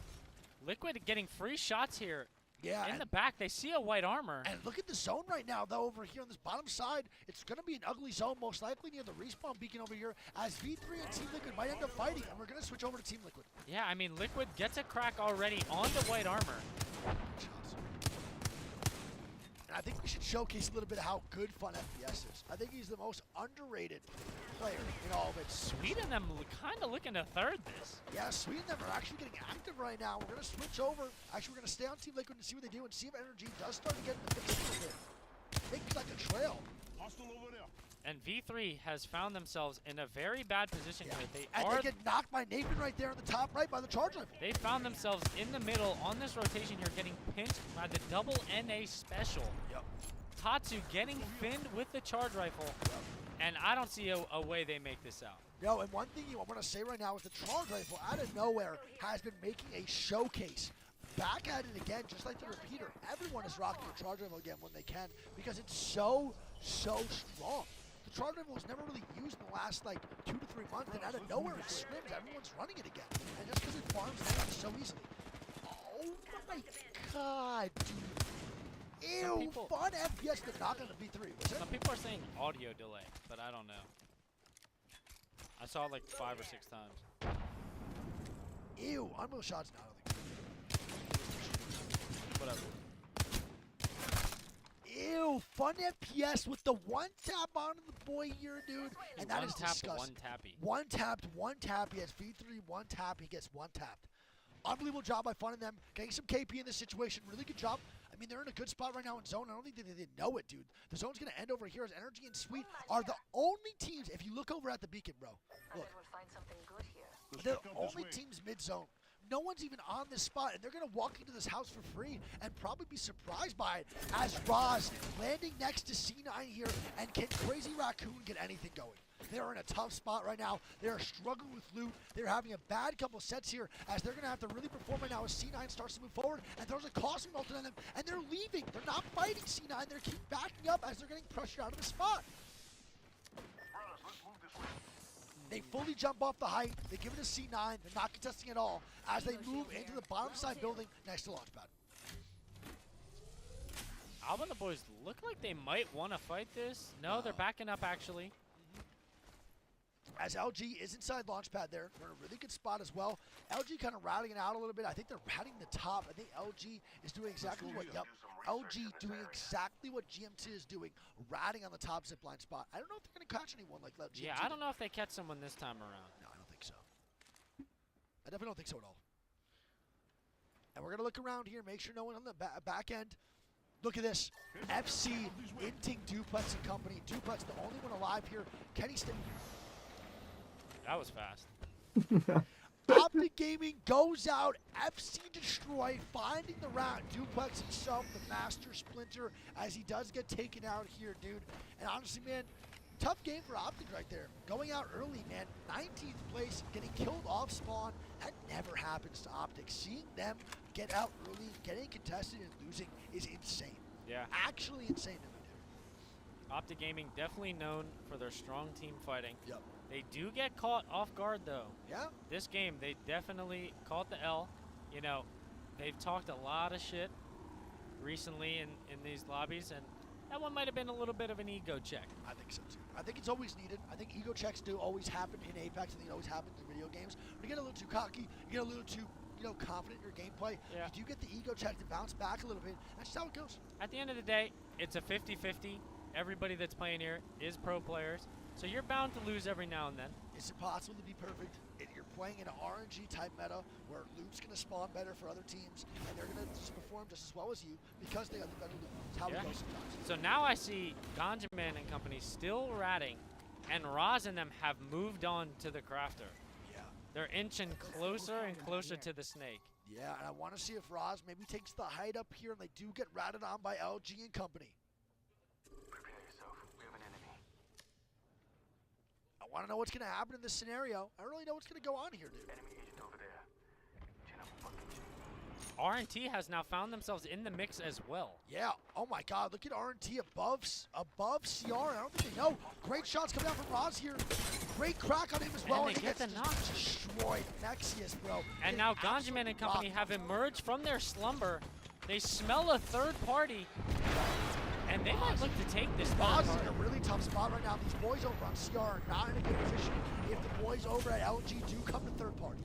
Liquid getting free shots here Yeah, In the back, they see a white armor. and look at the zone right now, though, over here on this bottom side. It's going to be an ugly zone, most likely near the respawn beacon over here, as V3 and Team Liquid might end up fighting, and we're going to switch over to Team Liquid. Yeah, I mean, Liquid gets a crack already on the white armor. And I think we should showcase a little bit of how good Fun FPS is. I think he's the most underrated player in all of it. Sweden, them kind of looking to third this. Yeah, Sweden them are actually getting active right now. We're going to switch over. Actually, we're going to stay on Team Liquid and see what they do and see if Energy does start to get in the mix a little bit. Things like a trail. And V3 has found themselves in a very bad position here. And they get knocked by Nathan right there on the top right by the charge rifle. They found themselves in the middle on this rotation here, getting pinched by the double NA special. Yep. Tatsu getting finned with the charge rifle, and I don't see a way they make this out. No, and one thing I want to say right now is the charge rifle out of nowhere has been making a showcase. Back at it again, just like the repeater. Everyone is rocking the charge rifle again when they can because it's so strong. The charge rifle was never really used in the last like 2 to 3 months, and out of nowhere it slims. Everyone's running it again, and just because it farms damage so easily. Oh my god, dude! Ew, Fun FPS did not on the V3. Was it? Some people are saying audio delay, but I don't know. I saw it like 5 or 6 times. Ew, unreal shots now. Whatever. Ew, Fun FPS with the one tap onto the boy here, dude. And that One is tap, disgusting. one tappy. One tap. He has V3, one tap. He gets one tapped. Unbelievable job by Fun and them. Getting some KP in this situation. Really good job. I mean, they're in a good spot right now in zone. I don't think they know it, dude. The zone's going to end over here as Energy and Sweet are the only teams, if you look over at the beacon, bro. Look, We'll find something good here. they're the only teams mid-zone. No one's even on this spot, and they're going to walk into this house for free and probably be surprised by it as Roz landing next to C9 here, and can Crazy Raccoon get anything going? They're in a tough spot right now. They're struggling with loot. They're having a bad couple sets here as they're going to have to really perform right now as C9 starts to move forward and throws a costing ultimate on them, and they're leaving. They're not fighting C9. They're keep backing up as they're getting pressured out of the spot. They fully jump off the height. They give it to C9. They're not contesting at all as they move into the bottom side building next to Launchpad. Alba and the boys look like they might want to fight this. No, they're backing up actually. As LG is inside Launchpad there. They're in a really good spot as well. LG kind of routing it out a little bit. I think they're routing the top. I think LG is doing exactly what, LG doing exactly what GM2 is doing, routing on the top zipline spot. I don't know if they're going to catch anyone like GM2. Yeah, I don't know if they catch someone this time around. No, I don't think so. I definitely don't think so at all. And we're going to look around here, make sure no one on the back end. Look at this. FC, Inting, Duplex and company. Duplex, the only one alive here. Kenny That was fast. Optic Gaming goes out, FC destroyed, finding the round. Duplex himself, the master splinter, as he does get taken out here, dude. And honestly, man, tough game for Optic right there. Going out early, man. 19th place, getting killed off spawn. That never happens to Optic. Seeing them get out early, getting contested and losing is insane. Yeah. Actually insane to me, dude. Optic Gaming definitely known for their strong team fighting. Yep. They do get caught off guard though. Yeah. This game, they definitely caught the L. You know, they've talked a lot of shit recently in these lobbies, and that one might have been a little bit of an ego check. I think so too. I think it's always needed. I think ego checks do always happen in Apex. I think it always happens in video games. When you get a little too cocky, you get a little too, confident in your gameplay. Yeah. You do get the ego check to bounce back a little bit. That's just how it goes. At the end of the day, it's a 50-50. Everybody that's playing here is pro players, so you're bound to lose every now and then. It's impossible to be perfect. You're playing in an RNG type meta where loot's going to spawn better for other teams, and they're going to just perform just as well as you because they have the better loot. It's how it goes sometimes. So now I see Ganjaman and company still ratting, and Roz and them have moved on to the crafter. Yeah. They're inching closer and closer to the snake. Yeah, and I want to see if Roz maybe takes the height up here and they do get ratted on by LG and company. I want to know what's going to happen in this scenario. I don't really know what's going to go on here, dude. RNT has now found themselves in the mix as well. Yeah. Oh my God. Look at RNT above CR. I don't think they know. Great shots coming out from Roz here. Great crack on him as well. And they get the knock. Destroyed. Nexius, bro. And now Ganjaman and company have emerged from their slumber They smell a third party, and they might look to take this third Boz is party. in a really tough spot right now. These boys over on CR are not in a good position if the boys over at LG do come to third party.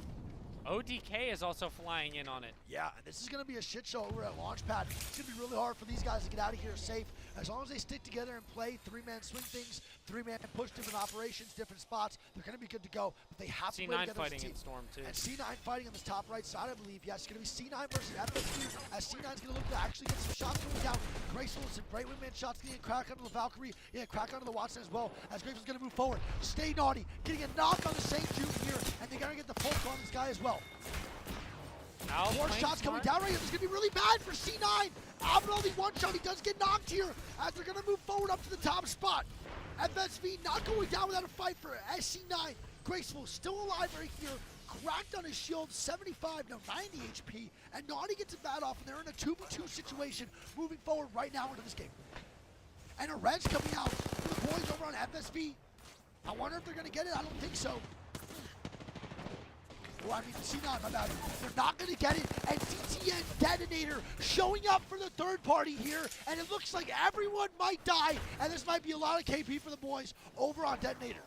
ODK is also flying in on it. Yeah, and this is going to be a shit show over at Launchpad. It's going to be really hard for these guys to get out of here safe. As long as they stick together and play three-man swing things, three-man push different operations, different spots, they're going to be good to go. But they have to play C9 together as a fighting team. in Storm too. And C9 fighting on this top right side, I believe. Yes, it's going to be C9 versus FSB, as C9's going to look to actually get some shots going down. Graceful, some great wingman shots, getting a crack onto the Valkyrie, yeah, crack onto the Watson as well, as Graceful's going to move forward. Stay naughty, getting a knock on the St. Jude here, and they're going to get the full on this guy as well. Al More playing shots coming smart. down right here. This is going to be really bad for C9. Albert only one shot. He does get knocked here as they're going to move forward up to the top spot. FSV not going down without a fight for SC9. Graceful still alive right here. Cracked on his shield, 75, no 90 HP. And Naughty gets a bat off, and they're in a 2v2 situation moving forward right now into this game. And a Red's coming out for the boys over on FSV. I wonder if they're going to get it. I don't think so. Oh, I mean, C9, my bad. They're not going to get it. And DTN Detonator showing up for the third party here. And it looks like everyone might die. And this might be a lot of KP for the boys over on Detonator.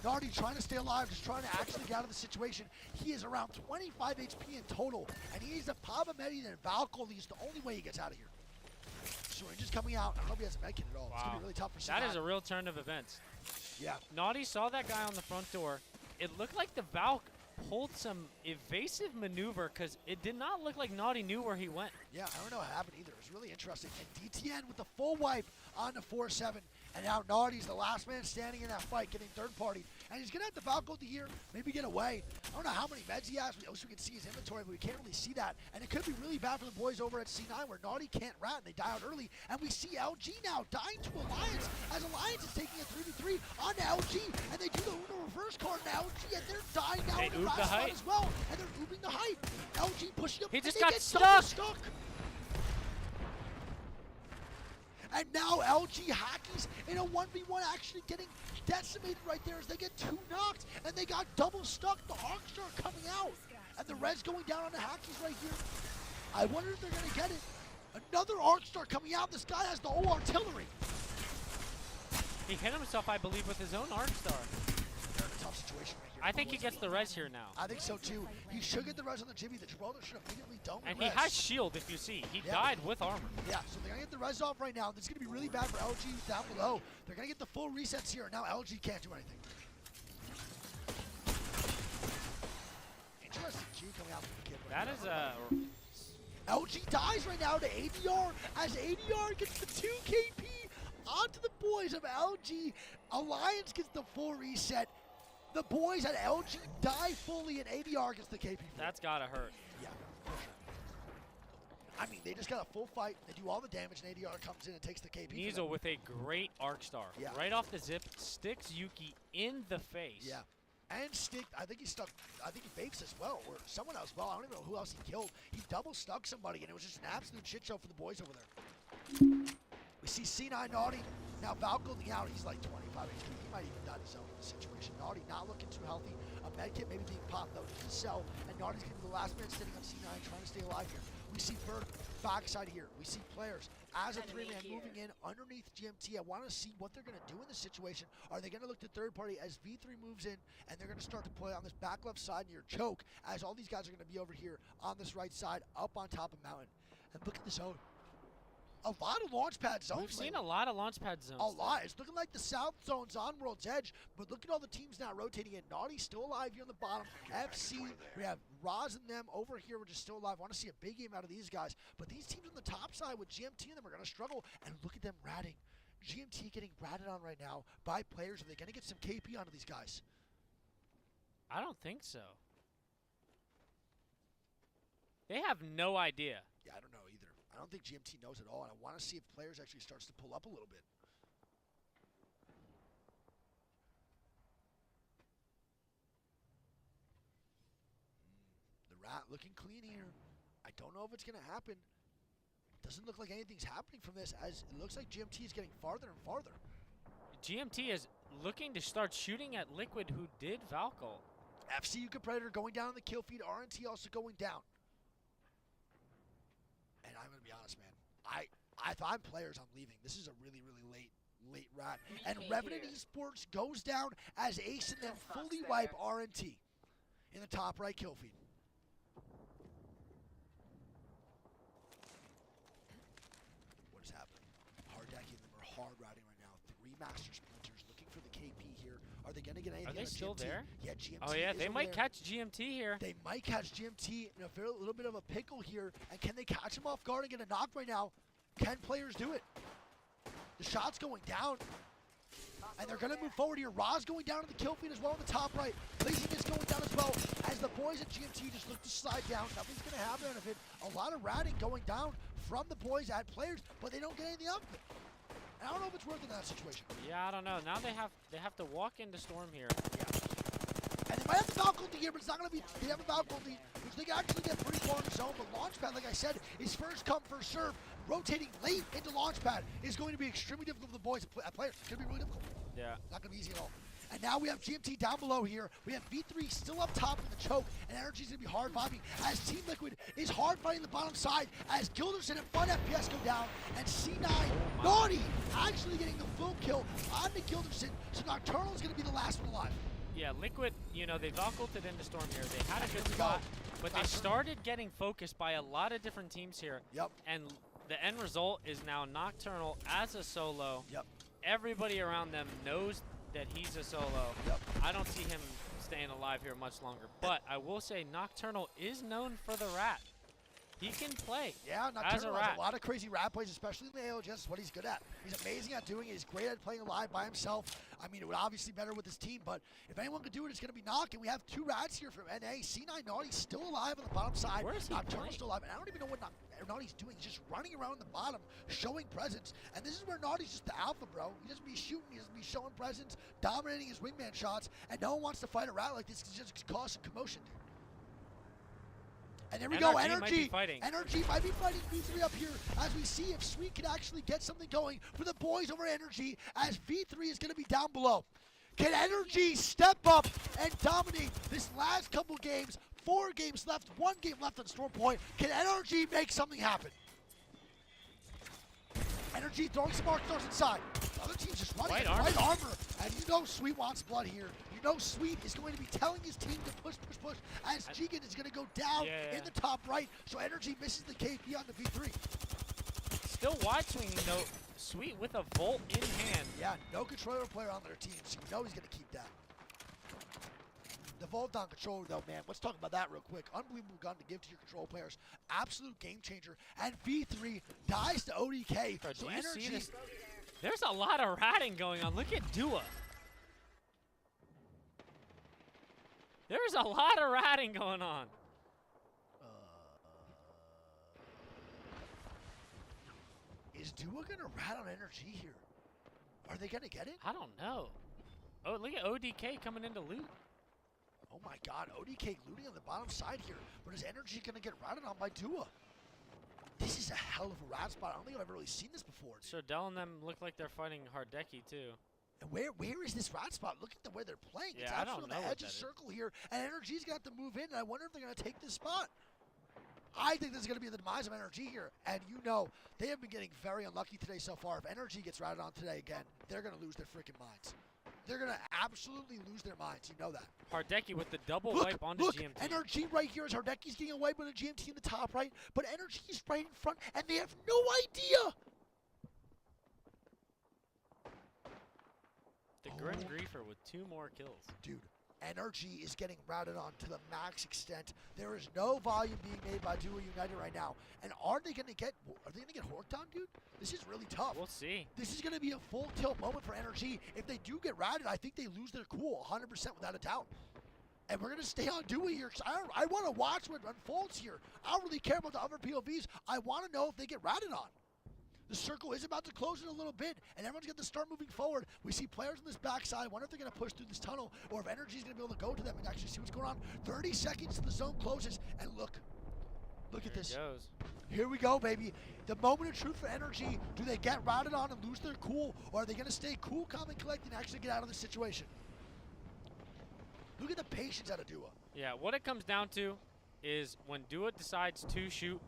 Nardi trying to stay alive, just trying to actually get out of the situation. He is around 25 HP in total. And he needs a Papa Medi and Valkyrie. He's the only way he gets out of here. Syringe coming out. I don't know if he has a medkit at all. It's going to be really tough for C9. That is a real turn of events. Yeah. Naughty saw that guy on the front door. It looked like the Valk pulled some evasive maneuver because it did not look like Naughty knew where he went. Yeah, I don't know what happened either. It was really interesting. And DTN with the full wipe on the 4-7. And now Naughty's the last man standing in that fight, getting third party. And he's going to have to Valkyrie here, maybe get away. I don't know how many meds he has. We also can see his inventory, but we can't really see that. And it could be really bad for the boys over at C9 where Naughty can't rat and they die out early. And we see LG now dying to Alliance as Alliance is taking a 3v3 on LG. And they do the Uno reverse card on LG and they're dying now They in the oob the last spot height. as well. And they're oobing the height. LG pushing up. He and just they got get double stuck. And now LG Hackies in a 1v1 actually getting decimated right there as they get two knocked and they got double stuck. The Arcstar coming out and the Reds going down on the Hackies right here. I wonder if they're going to get it. Another Arcstar coming out. This guy has the whole artillery. He hit himself, I believe, with his own Arc Star. They're in a tough situation right here. I think he gets the res here now. I think so too. He should get the res on the Jimmy. The Gibraltar should immediately done And the he res. has shield, if you see. He Yeah. died with armor. Yeah, so they're going to get the res off right now. This is going to be really bad for LG down below. They're going to get the full resets here. Now LG can't do anything. Interesting Q coming out from the kid. That is a... LG dies right now to ADR as ADR gets the 2 KP onto the boys of LG. Alliance gets the full reset. The boys at LG die fully and ADR gets the KP. That's gotta hurt. Yeah, for sure. I mean, they just got a full fight. They do all the damage, and ADR comes in and takes the KP. for Nizo them. with a great Arc Star. Yeah. Right off the zip, sticks Yuki in the face. Yeah. And Stick, I think he stuck, I think he fakes as well, or someone else. Well, I don't even know who else he killed. He double stuck somebody, and it was just an absolute shit show for the boys over there. We see C9 Naughty. Now Valkyrie out, he's like 25 HP. He might even die his own in this situation. Naughty not looking too healthy. A medkit maybe being popped though to sell. And Naughty's gonna be the last man sitting on C9 trying to stay alive here. We see Bird backside here. We see players as a three-man moving in underneath GMT. I want to see what they're going to do in this situation. Are they going to look to third party as V3 moves in and they're going to start to play on this back left side near choke as all these guys are going to be over here on this right side up on top of mountain. And look at the zone. A lot of launch pad zones. We've seen a lot of launch pad zones. A lot. It's looking like the south zone's on World's Edge, but look at all the teams now rotating in. Naughty's still alive here on the bottom. FC, we have Roz and them over here, which is still alive. I want to see a big game out of these guys. But these teams on the top side with GMT and them are going to struggle. And look at them ratting. GMT getting ratted on right now by players. Are they going to get some KP onto these guys? I don't think so. They have no idea. Yeah, I don't know either. I don't think GMT knows at all, and I want to see if players actually starts to pull up a little bit. The rat looking clean here. I don't know if it's going to happen. Doesn't look like anything's happening from this, as it looks like GMT is getting farther and farther. GMT is looking to start shooting at Liquid, who did Valko. FC Yuka Predator going down on the kill feed. RNT also going down. If I'm players, I'm leaving. This is a really, really late rat. And Revenant Esports goes down as Ace and then fully wipe RNT in the top right kill feed. What is happening? Hardecki and them are hard riding right now. 3 Master Splinters looking for the KP here. Are they going to get anything? Are they still there? Yeah, GMT. Oh yeah, is they over might there. catch GMT here. They might catch GMT in a little bit of a pickle here. And can they catch him off guard and get a knock right now? Can players do it? The shot's going down. And they're going to move forward here. Ra's going down to the kill feed as well on the top right. Blazing is going down as well as the boys at GMT just look to slide down. Nothing's going to happen out of it. A lot of ratting going down from the boys at players, but they don't get anything out of it. And I don't know if it's worth it in that situation. Yeah, I don't know. Now they have to walk into Storm here. Yeah. And they might have the difficulty here, but it's not going to be. They have a difficulty, which they can actually get pretty far in the zone. But Launchpad, like I said, is first come, first serve. Rotating late into Launchpad is going to be extremely difficult for the boys at players. It's going to be really difficult. Yeah. Not going to be easy at all. And now we have GMT down below here. We have V3 still up top with the choke, and Energy's going to be hard vibing as Team Liquid is hard fighting the bottom side as Gilderson and Fun FPS go down, and C9 Naughty actually getting the full kill on the Gilderson. So Nocturnal is going to be the last one alive. Yeah, Liquid, you know, they Valkulted into Storm here. They had a good Here we go. spot, but they started getting focused by a lot of different teams here. Yep. And the end result is now Nocturnal as a solo. Yep. Everybody around them knows that he's a solo. Yep. I don't see him staying alive here much longer. But I will say Nocturnal is known for the rat. He can play. Yeah, as a Nocturnal rat. has a lot of crazy rat plays, especially in the ALGS. That's what he's good at. He's amazing at doing it. He's great at playing alive by himself. I mean, it would obviously be better with his team, but if anyone could do it, it's going to be Nock. And we have 2 rats here from NA. C9 Naughty's still alive on the bottom side. Where is he Nocturnal's playing? still alive. And I don't even know what Naughty's doing. He's just running around the bottom, showing presence. And this is where Naughty's just the alpha, bro. He doesn't be shooting. He doesn't be showing presence, dominating his wingman shots. And no one wants to fight a rat like this because it just cause some commotion. And there we go, NRG might be Energy. fighting. Energy might be fighting V3 up here as we see if Sweet can actually get something going for the boys over Energy as V3 is going to be down below. Can Energy step up and dominate this last couple games? 4 games left, 1 game left on Storm Point. Can Energy make something happen? Energy throwing some arc stars inside. The other team's just running White in armor. white armor. And you know Sweet wants blood here. You know Sweet is going to be telling his team to push, push, push as Jigen is going to go down Yeah. in the top right. So Energy misses the KP on the V3. Still wide swinging though. Sweet with a Volt in hand. Yeah, no controller player on their team, so you know he's going to keep that. The Volt on controller though, man, let's talk about that real quick. Unbelievable gun to give to your control players. Absolute game changer. And V3 dies to ODK. Bro, So do you see Energy, this? There's a lot of ratting going on. Look at Dua. There's a lot of ratting going on. is Dua going to rat on Energy here? Are they going to get it? I don't know. Oh, look at ODK coming into loot. Oh my god, ODK looting on the bottom side here. But is Energy going to get ratted on by Dua? This is a hell of a rat spot. I don't think I've ever really seen this before. Dude. So Dell and them look like they're fighting Hardecki too. And where is this rat spot? Look at the way they're playing. Yeah, It's I absolutely don't on know the what edge of that is. circle here. And Energy's going to have to move in. And I wonder if they're going to take this spot. I think this is going to be the demise of Energy here. And you know, they have been getting very unlucky today so far. If Energy gets ratted on today again, they're going to lose their freaking minds. They're going to absolutely lose their minds. You know that. Hardecki with the double Look, wipe onto look, GMT. Energy right here as Hardecki's getting away with a GMT in the top right, but Energy is right in front, and they have no idea. The Grim Griefer with 2 more kills. Dude, Energy is getting routed on to the max extent. There is no volume being made by Duo United right now. And are they going to get Horked on, dude? This is really tough. We'll see. This is going to be a full tilt moment for Energy. If they do get routed, I think they lose their cool 100% without a doubt. And we're going to stay on Dewey here because I want to watch what unfolds here. I don't really care about the other POVs. I want to know if they get routed on. The circle is about to close in a little bit, and everyone's going to start moving forward. We see players on this backside. I wonder if they're going to push through this tunnel or if Energy's going to be able to go to them and actually see what's going on. 30 seconds till the zone closes, and look at There this. it goes. Here we go, baby. The moment of truth for Energy. Do they get routed on and lose their cool, or are they going to stay cool, calm, and collected and actually get out of this situation? Look at the patience out of Dua. Yeah, what it comes down to is when Dua decides to shoot,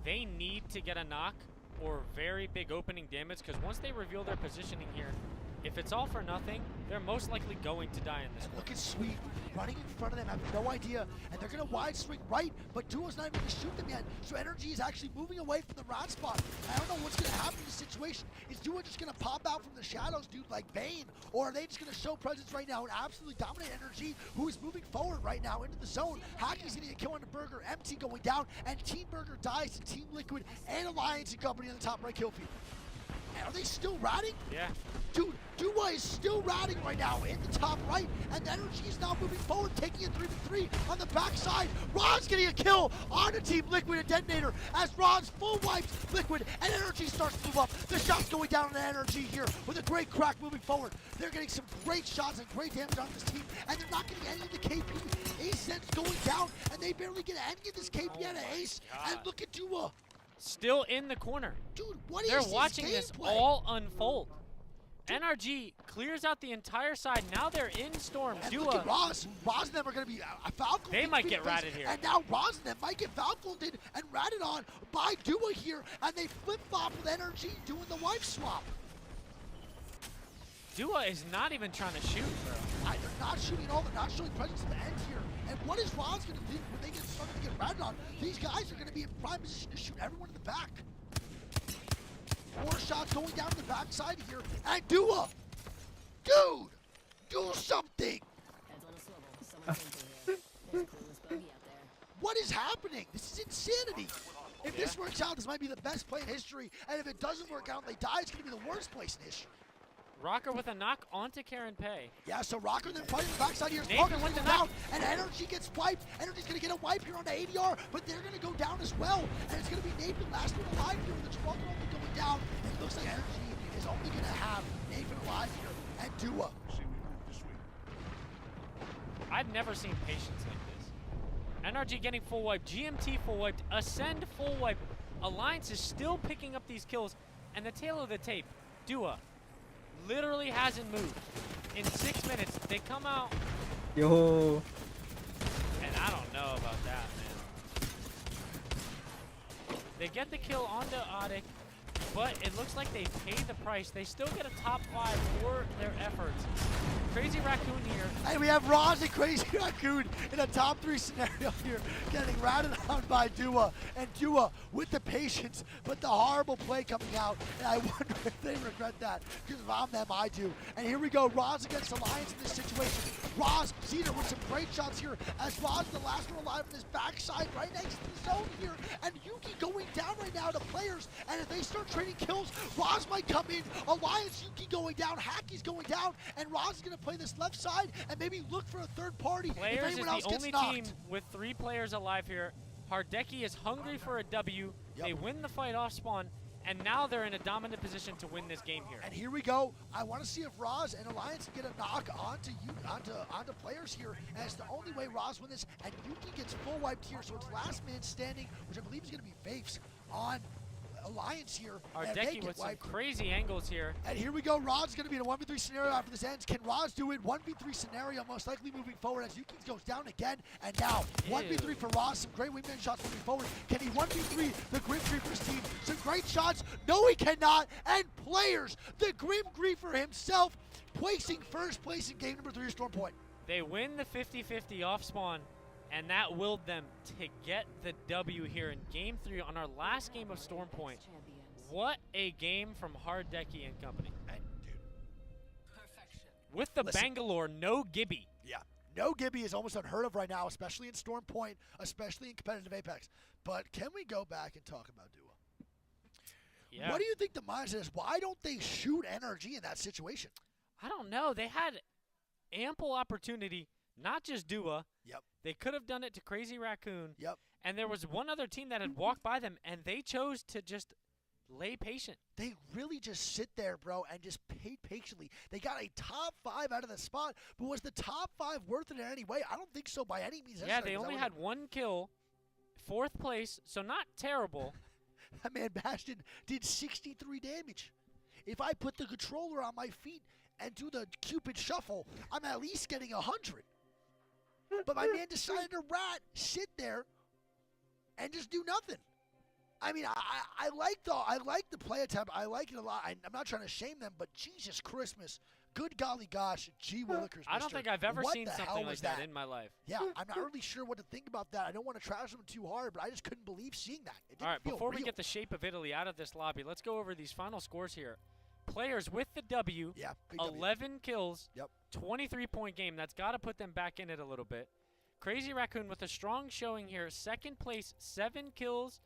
they need to get a knock or very big opening damage, because once they reveal their positioning here, if it's all for nothing, they're most likely going to die in this one. Look at Sweet running in front of them, having no idea, and they're gonna wide swing right, but Duo's not even gonna shoot them yet, so Energy is actually moving away from the rat spot. I don't know what's gonna happen in this situation. Is Duo just gonna pop out from the shadows, dude, like Bane, or are they just gonna show presence right now and absolutely dominate Energy, who is moving forward right now into the zone? Hacky's gonna get killed on the Burger, MT going down, and Team Burger dies to Team Liquid and Alliance and company on the top right kill feed. Are they still ratting? Yeah. Dude, Dua is still ratting right now in the top right, and Energy is now moving forward, taking a 3v3 on the backside. Ron's getting a kill on the Team Liquid and Detonator as Ron's full wipes Liquid and Energy starts to move up. The shot's going down on Energy here with a great crack moving forward. They're getting some great shots and great damage on this team, and they're not getting any of the KP. Ace Sense going down, and they barely get any of this KP out of Ace. And look at Dua. Still in the corner. Dude, what is They're this watching this gameplay? all unfold. NRG clears out the entire side. Now they're in Storm. And look Dua. at Roz. Roz and them are going to be Falcon. They might get ratted here. And now Roz and them might get Falconed and ratted on by Dua here. And they flip-flop with Energy doing the wipe swap. Dua is not even trying to shoot, bro. They're not shooting at all. They're not showing presence at the end here. And what is Roz going to do when they get started to get ratted on? These guys are going to be in prime position to shoot everyone in the back. 4 shots going down to the backside here. And Dua! Dude! Do something! What is happening? This is insanity. If this works out, this might be the best play in history. And if it doesn't work out and they die, it's going to be the worst place in history. Rocker with a knock onto Karen Pay. Yeah, so Rocker then fighting the backside here. Nathan Parker's with gonna the go knock. down, and Energy gets wiped. Energy's gonna get a wipe here on the ADR, but they're gonna go down as well. And it's gonna be Nathan last one alive here with the 12 only going down. And it looks like Energy is only gonna have Nathan alive here and Dua. I've never seen patience like this. NRG getting full wipe, GMT full wiped, Ascend full wipe. Alliance is still picking up these kills. And the tail of the tape, Dua literally hasn't moved. In 6 minutes, they come out, Yo. and I don't know about that, man. They get the kill onto Otic, but it looks like they pay the price. They still get a top 5 for their efforts. Crazy Raccoon here. Hey, we have Roz and Crazy Raccoon in a top 3 scenario here, getting ratted on by Dua. And Dua with the patience, but the horrible play coming out. And I wonder if they regret that, because if I'm them, I do. And here we go, Roz against Alliance in this situation. Roz, Cedar with some great shots here, as Roz is the last one alive on this backside right next to the zone here. And Yuki going down right now to players. And if they start trading kills, Roz might come in. Alliance, Yuki going down, Hacky's going down, and Roz is going to play this left side and maybe look for a third party if Players is anyone else the gets only knocked. team with 3 players alive here. Hardeki is hungry for a W. Yep. They win the fight off spawn, and now they're in a dominant position to win this game here. And here we go. I want to see if Roz and Alliance get a knock onto players here. And it's the only way Roz win this. And Yuki gets full wiped here, so it's last man standing, which I believe is going to be Faiths on Alliance here. And they Hardeki get with some wiped. crazy angles here. And here we go. Roz is going to be in a 1v3 scenario after this ends. Can Roz do it? 1v3 scenario, most likely moving forward as Yuki goes down again. And now, 1v3 for Roz. Some great wingman shots moving forward. Can he 1v3 the Grim Creeper's team? Some great shots. No, he cannot. And players, the Grim Griefer himself, placing first place in game number 3 of Storm Point. They win the 50-50 off spawn, and that willed them to get the W here in game 3 on our last game of Storm Point. What a game from Hardeki and company. And dude, With the Listen. Bangalore, no Gibby. yeah. No Gibby is almost unheard of right now, especially in Storm Point, especially in competitive Apex. But can we go back and talk about Dua? Yeah. What do you think the mindset is? Why don't they shoot NRG in that situation? I don't know. They had ample opportunity, not just Dua. Yep. They could have done it to Crazy Raccoon. Yep. And there was one other team that had walked by them, and they chose to just lay patient. They really just sit there, bro, and just paid patiently. They got a top 5 out of the spot, but was the top 5 worth it in any way? I don't think so by any means. Yeah, they only had 1 kill, 4th place, so not terrible. That man Bastion did 63 damage. If I put the controller on my feet and do the Cupid shuffle, I'm at least getting 100. But my man decided to sit there, and just do nothing. I mean, I like the play attempt. I like it a lot. I'm not trying to shame them, but Jesus Christmas, good golly gosh, gee willikers. I don't mister. think I've ever What seen the hell something like was that in my life. Yeah, I'm not really sure what to think about that. I don't want to trash them too hard, but I just couldn't believe seeing that. It didn't All right, feel before we real. get the shape of Italy out of this lobby, let's go over these final scores here. Players with the W, Yeah, big W. 11 kills, Yep. 23-point game. That's got to put them back in it a little bit. Crazy Raccoon with a strong showing here. Second place, 7 kills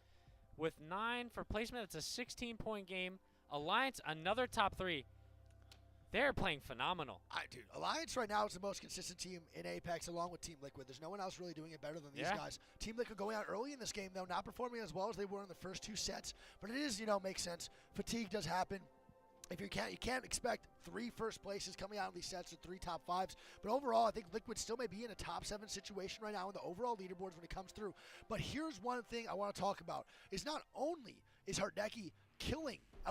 with 9 for placement. It's a 16-point game. Alliance, another top 3. They're playing phenomenal. Dude, Alliance right now is the most consistent team in Apex along with Team Liquid. There's no one else really doing it better than these Yeah. guys. Team Liquid going out early in this game, though, not performing as well as they were in the first 2 sets. But it is, makes sense. Fatigue does happen. If you can't expect 3 first places coming out of these sets or 3 top 5s. But overall, I think Liquid still may be in a top 7 situation right now in the overall leaderboards when it comes through. But here's one thing I want to talk about: is not only is Hardecki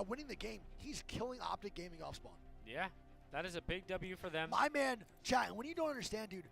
winning the game, he's killing Optic Gaming off spawn. Yeah, that is a big W for them. My man, chat, when you don't understand, dude,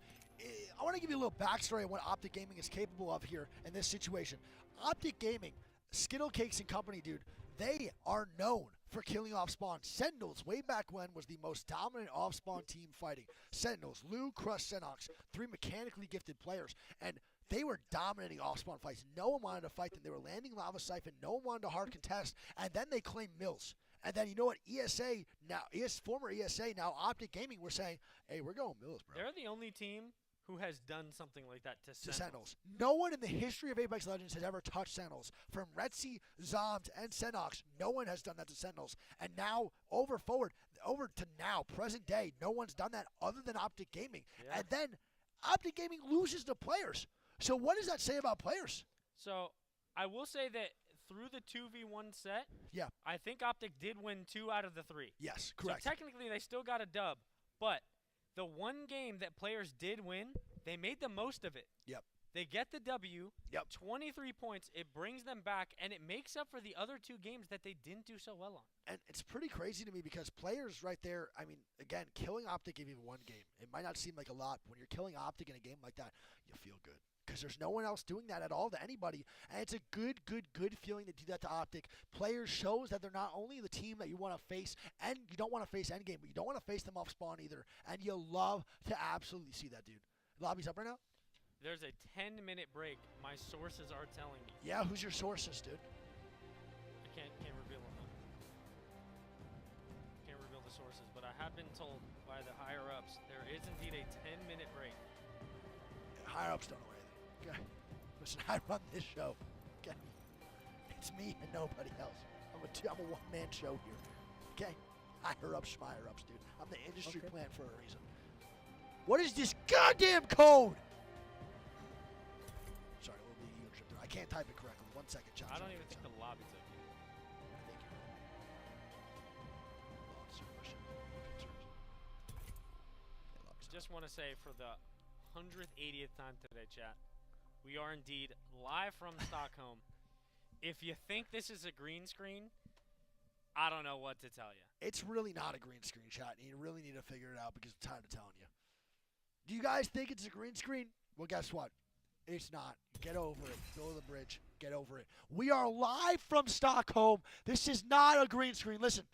I want to give you a little backstory on what Optic Gaming is capable of here in this situation. Optic Gaming, Skittle Cakes and Company, dude, they are known for killing off spawn. Sentinels, way back when, was the most dominant off spawn team fighting. Sentinels, Lou, Crush, Senox, 3 mechanically gifted players, and they were dominating off spawn fights. No one wanted to fight them. They were landing Lava Siphon. No one wanted to hard contest, and then they claimed Mills. And then you know what? ESA now, former ESA, now Optic Gaming, were saying, hey, we're going Mills, bro. They're the only team who has done something like that to To Sentinels. Sentinels. No one in the history of Apex Legends has ever touched Sentinels. From Retzi, Zombs, and Senox, no one has done that to Sentinels. And now, over to now, present day, no one's done that other than Optic Gaming. Yeah. And then Optic Gaming loses to players. So what does that say about players? So I will say that through the 2v1 set, Yeah. I think Optic did win 2 out of the 3. Yes, correct. So technically they still got a dub, but the one game that players did win, they made the most of it. Yep. They get the W, Yep. 23 points, it brings them back, and it makes up for the other 2 games that they didn't do so well on. And it's pretty crazy to me because players right there, I mean, again, killing Optic in even one game, it might not seem like a lot, but when you're killing Optic in a game like that, you feel good. Because there's no one else doing that at all to anybody. And it's a good feeling to do that to Optic. Players shows that they're not only the team that you want to face, and you don't want to face endgame, but you don't want to face them off spawn either. And you love to absolutely see that, dude. Lobby's up right now? There's a 10-minute break, my sources are telling me. Yeah, who's your sources, dude? I can't reveal them. Can't reveal the sources, but I have been told by the higher-ups there is indeed a 10-minute break. Higher ups don't know anything. Okay. Listen, I run this show. Okay. It's me and nobody else. I'm a one-man show here. Okay. Higher ups, schmire ups, dude. I'm the industry plant for a reason. What is this goddamn code? Sorry, a little bit ego trip there. I can't type it correctly. 1 second, chat. I don't even think the lobby's up here. Thank you. Lots of questions. Concerns. Yeah, lobby's Just want to say for the 180th time today, chat, we are indeed live from Stockholm. If you think this is a green screen, I don't know what to tell you. It's really not a green screen shot, and you really need to figure it out because I'm tired of telling you. Do you guys think it's a green screen? Well, guess what? It's not. Get over it. Go to the bridge. Get over it. We are live from Stockholm. This is not a green screen. Listen.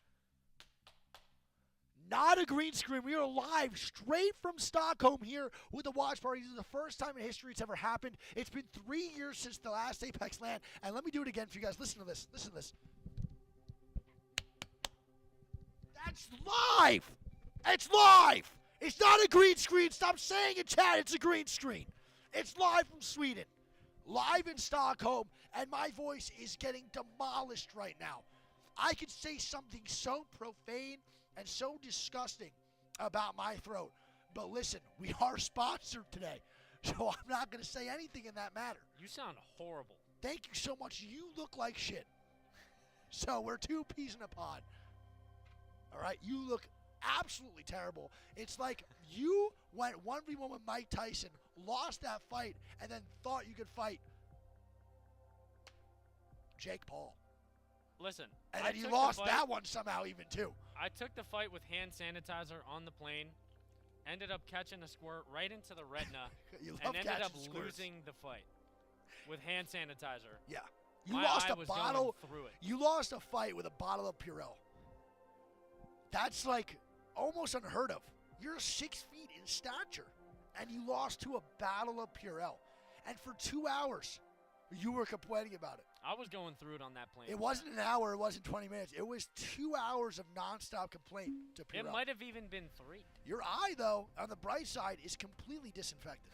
Not a green screen. We are live straight from Stockholm here with the watch party. This is the first time in history it's ever happened. It's been 3 years since the last Apex LAN. And let me do it again for you guys. Listen to this. Listen to this. That's live. It's live. It's not a green screen. Stop saying it, chat. It's a green screen. It's live from Sweden. Live in Stockholm. And my voice is getting demolished right now. I could say something so profane and so disgusting about my throat. But listen, we are sponsored today. So I'm not going to say anything in that matter. You sound horrible. Thank you so much. You look like shit. So we're 2 peas in a pod. All right? You look absolutely terrible. It's like you went 1v1 with Mike Tyson, lost that fight, and then thought you could fight Jake Paul. Listen, And I then you took the lost fight- that one somehow even too. I took the fight with hand sanitizer on the plane, ended up catching a squirt right into the retina, You love and ended catching up squirts. losing the fight with hand sanitizer. Yeah. You My lost eye a was bottle. going through it. You lost a fight with a bottle of Purell. That's like almost unheard of. You're 6 feet in stature, and you lost to a bottle of Purell. And for 2 hours, you were complaining about it. I was going through it on that plane. It wasn't an hour. It wasn't 20 minutes. It was 2 hours of nonstop complaint to Purell. It might have even been 3. Your eye, though, on the bright side, is completely disinfected.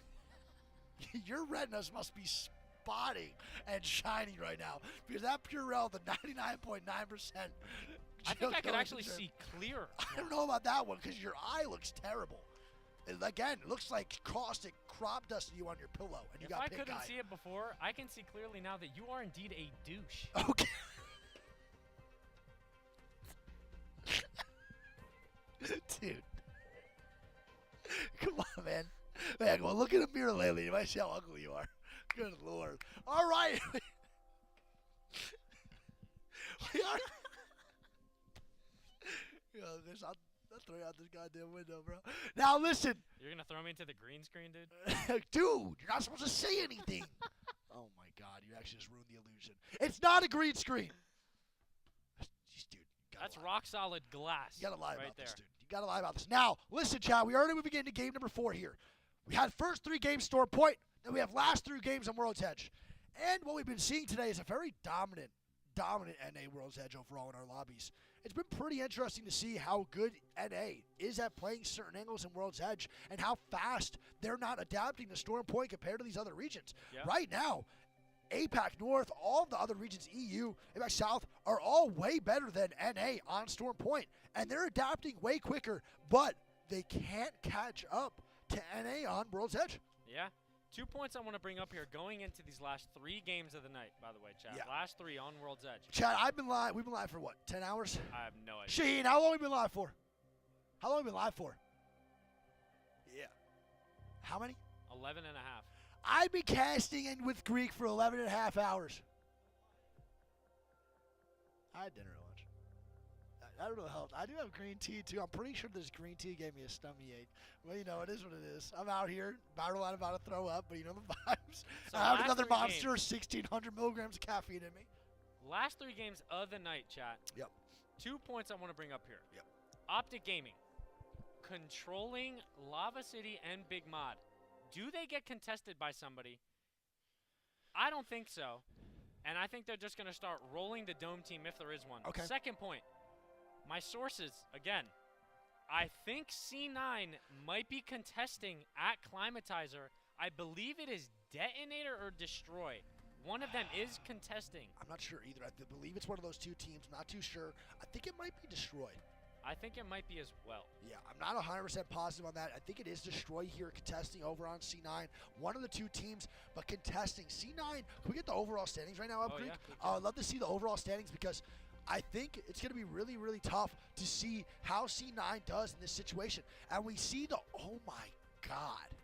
Your retinas must be spotting and shining right now because that Purell, the 99.9%. I think I could actually see clearer. I don't know about that one because your eye looks terrible. Again, it looks like caustic crop dusting you on your pillow, and you If got I pink couldn't eye. see it before, I can see clearly now that you are indeed a douche. Okay. Dude. Come on, man. Man, well, look in the mirror lately. You might see how ugly you are. Good Lord. All right. We are. Yo, I'll throw you out this goddamn window, bro. Now, listen. You're gonna throw me into the green screen, dude? Dude, you're not supposed to say anything. Oh, my God. You actually just ruined the illusion. It's not a green screen. Jeez, dude. That's rock solid glass. You gotta lie right about there. this, dude. You gotta lie about this. Now, listen, Chad. We already moving into game number 4 here. We had first 3 games Storm Point. Then we have last 3 games on World's Edge. And what we've been seeing today is a very dominant NA World's Edge overall in our lobbies. It's been pretty interesting to see how good NA is at playing certain angles in World's Edge and how fast they're not adapting to Storm Point compared to these other regions. Yeah. Right now, APAC North, all the other regions, EU, APAC South, are all way better than NA on Storm Point. And they're adapting way quicker, but they can't catch up to NA on World's Edge. Yeah. 2 points I want to bring up here going into these last 3 games of the night, by the way, Chad. Yeah. Last 3 on World's Edge. Chad, we've been live for what, 10 hours? I have no idea. Sheen, how long have we been live for? How long have we been live for? Yeah. How many? 11 and a half. I've been casting in with Greek for 11 and a half hours. I had dinner at lunch. I don't know how. I do have green tea, too. I'm pretty sure this green tea gave me a stomach ache. Well, you know, it is what it is. I'm out here, about to throw up, but you know the vibes. So I have last another 3 monster, games. 1,600 milligrams of caffeine in me. Last 3 games of the night, chat. Yep. 2 points I want to bring up here. Yep. Optic Gaming. Controlling Lava City and Big Mod. Do they get contested by somebody? I don't think so. And I think they're just going to start rolling the Dome team if there is one. Okay. Second point. My sources, again, I think C9 might be contesting at Climatizer. I believe it is Detonator or Destroy. One of them is contesting. I'm not sure either. I believe it's one of those 2 teams. I'm not too sure. I think it might be Destroy. I think it might be as well. Yeah, I'm not 100% positive on that. I think it is Destroy here contesting over on C9. One of the 2 teams, but contesting. C9, can we get the overall standings right now up, Oh, Greek? yeah, we I'd love to see the overall standings because I think it's going to be really, really tough to see how C9 does in this situation. And we see oh my God,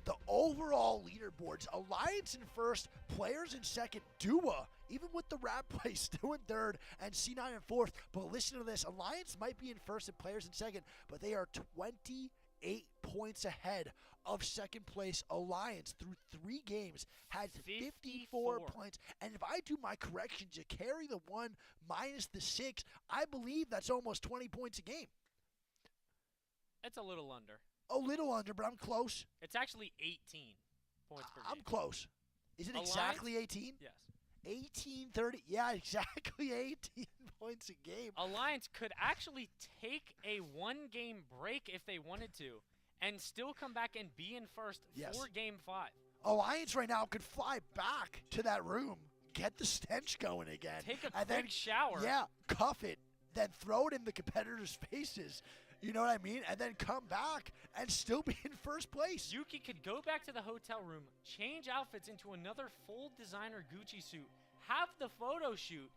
the overall leaderboards. Alliance in first, Players in second, Dua, even with the Rat Play still in third, and C9 in fourth. But listen to this, Alliance might be in first and Players in second, but they are 28 points ahead of second place. Alliance through 3 games had 54 points. And if I do my corrections, you carry the 1 minus the 6, I believe that's almost 20 points a game. It's a little under. A little under, but I'm close. It's actually 18 points per game. I'm close. Is it Alliance? exactly 18? Yes. 18-30. Yeah, exactly 18 points a game. Alliance could actually take a 1-game break if they wanted to and still come back and be in first Yes. for Game 5. Alliance right now could fly back to that room, get the stench going again. Take a and quick then, shower. Yeah, cuff it, then throw it in the competitors' faces. You know what I mean? And then come back and still be in first place. Yuki could go back to the hotel room, change outfits into another full designer Gucci suit, have the photo shoot,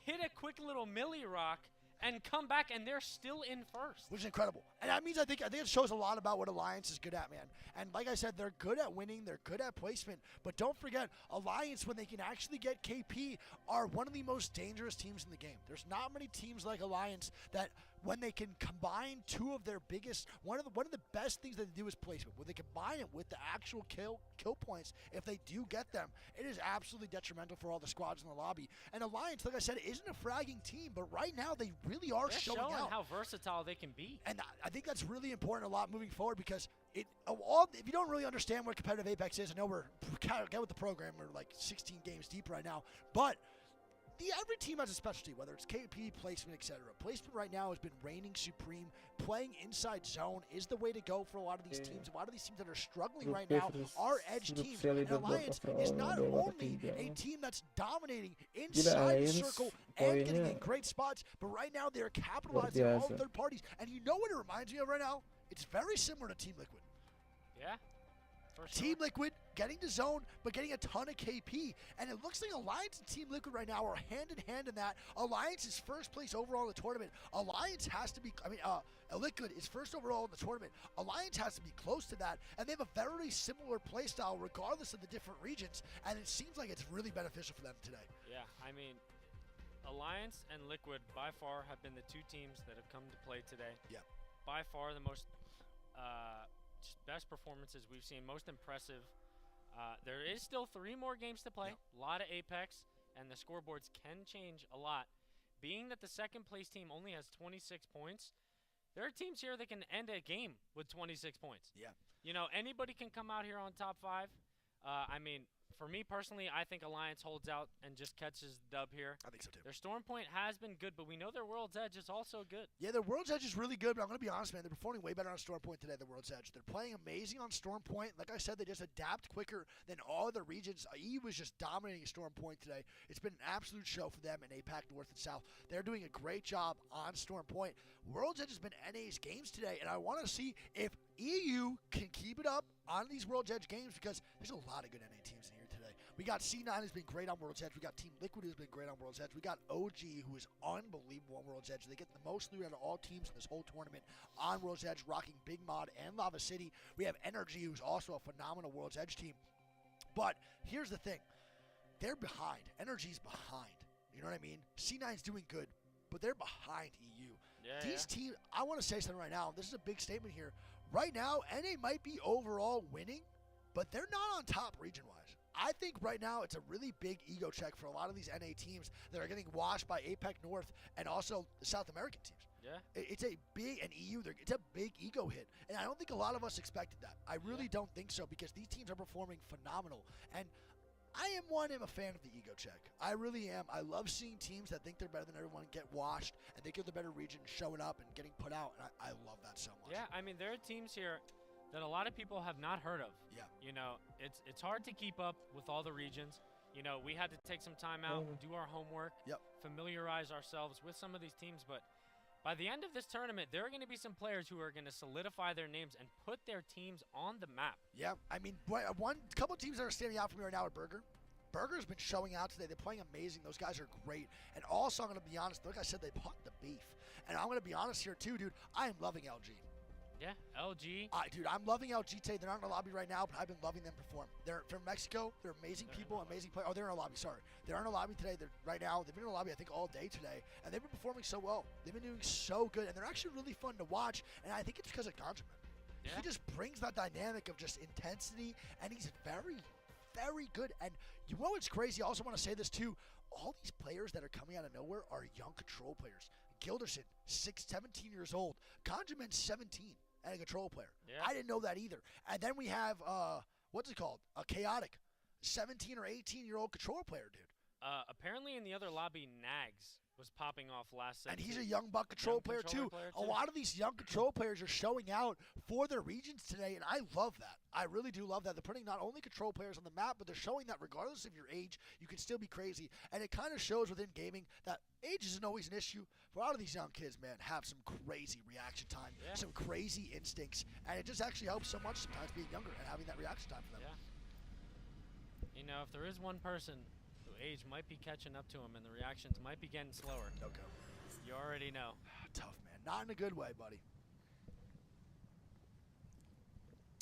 hit a quick little Millie rock, and come back, and they're still in first. Which is incredible. And that means I think it shows a lot about what Alliance is good at, man. And like I said, they're good at winning, they're good at placement. But don't forget, Alliance, when they can actually get KP, are one of the most dangerous teams in the game. There's not many teams like Alliance that when they can combine two of their biggest, one of the best things that they do is placement. When they combine it with the actual kill points, if they do get them, it is absolutely detrimental for all the squads in the lobby. And Alliance, like I said, isn't a fragging team, but right now they really are They're showing showing out. how versatile they can be. And I think that's really important a lot moving forward because if you don't really understand what competitive Apex is, I know we're get with the program, we're like 16 games deep right now, but every team has a specialty, whether it's KP, placement, etc. Placement right now has been reigning supreme. Playing inside zone is the way to go for a lot of these teams. A lot of these teams that are struggling right now are edge teams. And Alliance is not only a team that's dominating inside the circle and getting in great spots, but right now they're capitalizing on all third parties. And you know what it reminds me of right now? It's very similar to Team Liquid. Yeah. For sure. Team Liquid getting to zone, but getting a ton of KP. And it looks like Alliance and Team Liquid right now are hand in hand in that. Alliance is first place overall in the tournament. Alliance has to be, Liquid is first overall in the tournament. Alliance has to be close to that. And they have a very similar play style regardless of the different regions. And it seems like it's really beneficial for them today. Yeah, I mean, Alliance and Liquid by far have been the two teams that have come to play today. Yeah. By far the most just best performances we've seen, most impressive. There is still 3 more games to play, a lot of Apex, and the scoreboards can change a lot. Being that the second place team only has 26 points, there are teams here that can end a game with 26 points. Yeah. You know, anybody can come out here on top 5. I mean, for me personally, I think Alliance holds out and just catches the dub here. I think so too. Their Storm Point has been good, but we know their World's Edge is also good. Yeah, their World's Edge is really good, but I'm going to be honest, man. They're performing way better on Storm Point today than World's Edge. They're playing amazing on Storm Point. Like I said, they just adapt quicker than all other regions. EU was just dominating Storm Point today. It's been an absolute show for them in APAC North and South. They're doing a great job on Storm Point. World's Edge has been NA's games today, and I want to see if EU can keep it up on these World's Edge games because there's a lot of good NA teams in here today. We got C9 who's been great on World's Edge. We got Team Liquid who's been great on World's Edge. We got OG who is unbelievable on World's Edge. They get the most loot out of all teams in this whole tournament on World's Edge, rocking Big Mod and Lava City. We have Energy who's also a phenomenal World's Edge team. But here's the thing. They're behind. Energy's behind. You know what I mean? C9's doing good, but they're behind EU. These teams, I want to say something right now. This is a big statement here. Right now, NA might be overall winning, but they're not on top region-wise. I think right now it's a really big ego check for a lot of these NA teams that are getting washed by APAC North and also the South American teams. Yeah. It's a big, and EU, it's a big ego hit. And I don't think a lot of us expected that. I really don't think so because these teams are performing phenomenal. And I am a fan of the ego check. I really am. I love seeing teams that think they're better than everyone get washed and think they're the better region showing up and getting put out. And I love that so much. Yeah, I mean, there are teams here that a lot of people have not heard of. Yeah. You know, it's hard to keep up with all the regions. You know, we had to take some time out, do our homework, familiarize ourselves with some of these teams. But by the end of this tournament, there are going to be some players who are going to solidify their names and put their teams on the map. Yeah, I mean, one couple teams that are standing out for me right now are Burger. Burger's been showing out today. They're playing amazing. Those guys are great. And also, I'm going to be honest, like I said, they bought the beef. And I'm going to be honest here, too, dude. I am loving LG. Yeah, LG. Dude, I'm loving LG today. They're not in the lobby right now, but I've been loving them perform. They're from Mexico. They're amazing people, amazing players. Oh, they're in a lobby. Sorry. They're in a lobby today. Right now. They've been in a lobby, I think, all day today. And they've been performing so well. They've been doing so good. And they're actually really fun to watch. And I think it's because of Conjuman. Yeah. He just brings that dynamic of just intensity. And he's very, very good. And you know what's crazy? I also want to say this, too. All these players that are coming out of nowhere are young control players. Gilderson, 17 years old. Conjuman's 17. And a control player. Yeah. I didn't know that either. And then we have, what's it called? A Chaotic, 17 or 18-year-old control player, dude. Apparently in the other lobby, Nags was popping off last set. And he's a young buck control player, too. A lot of these young control players are showing out for their regions today, and I love that. I really do love that. They're putting not only control players on the map, but they're showing that regardless of your age, you can still be crazy. And it kind of shows within gaming that age isn't always an issue. For a lot of these young kids, man, have some crazy reaction time, some crazy instincts, and it just actually helps so much sometimes being younger and having that reaction time for them. Yeah. You know, if there is one person who age might be catching up to him and the reactions might be getting slower. Okay. You already know. Tough, man. Not in a good way, buddy.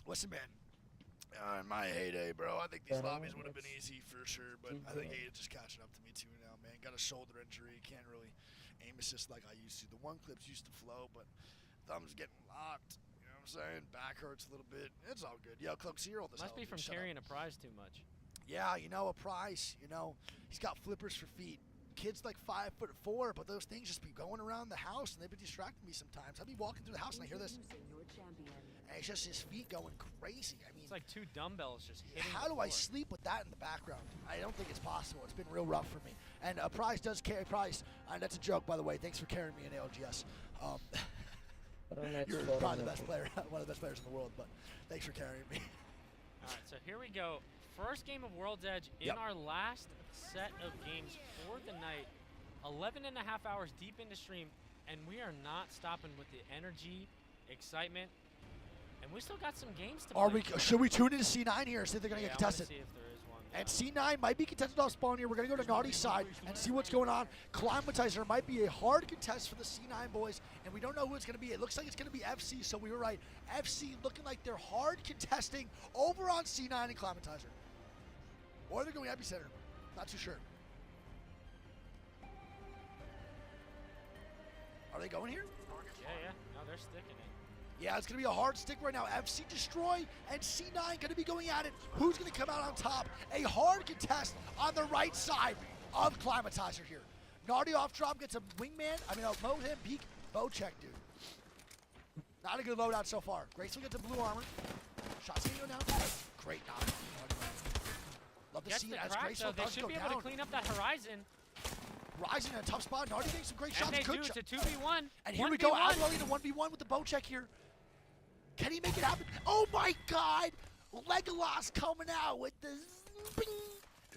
Listen, man. In my heyday, bro, I think these lobbies would have been easy for sure, but I think it's just catching up to me too now, man. Got a shoulder injury, can't really aim assist like I used to. The one clips used to flow, but thumb's getting locked. You know what I'm saying? Back hurts a little bit. It's all good. Yo, Cloak, see, you're old as Must hell, be dude. from Shut up. carrying a prize too much. Yeah, you know, a prize. You know, he's got flippers for feet. Kid's like 5'4", but those things just be going around the house, and they've been distracting me sometimes. I'll be walking through the house and I hear this, and it's just his feet going crazy. I mean, It's like 2 dumbbells just hitting how the do I floor. sleep with that in the background? I don't think it's possible. It's been real rough for me. And Prize does carry Prize. That's a joke, by the way. Thanks for carrying me in ALGS. You're probably the best player, one of the best players in the world, but thanks for carrying me. All right, so here we go. First game of World's Edge in Yep. our last set of games for the night. 11 and a half hours deep into stream, and we are not stopping with the energy, excitement, and we still got some games to play. Should we tune into C9 here and see if they're going to Yeah, get I wanna contested? see if there is one. And C9 might be contested off spawn here. We're going to go to Naughty's side and see what's going on. Climatizer might be a hard contest for the C9 boys, and we don't know who it's going to be. It looks like it's going to be FC, so we were right. FC looking like they're hard contesting over on C9 and Climatizer. Or they're going Epicenter. Not too sure. Are they going here? Yeah. No, they're sticking it. Yeah, it's going to be a hard stick right now. FC Destroy and C9 going to be going at it. Who's going to come out on top? A hard contest on the right side of Climatizer here. Naughty off drop gets a wingman. I mean, a Mozambique bow check, dude. Not a good loadout so far. Graceful gets a blue armor. Shots going to go down. Great knock. Love to Gets see the it as crack, Graceful though. They does should go be able to down. clean up that horizon. Rising in a tough spot. Naughty makes some great shots. And they Good do. shot. It's a 2v1. And here we go, 1v1. Alwell in a 1v1 with the bow check here. Can he make it happen? Oh my God! Legolas coming out with the bing.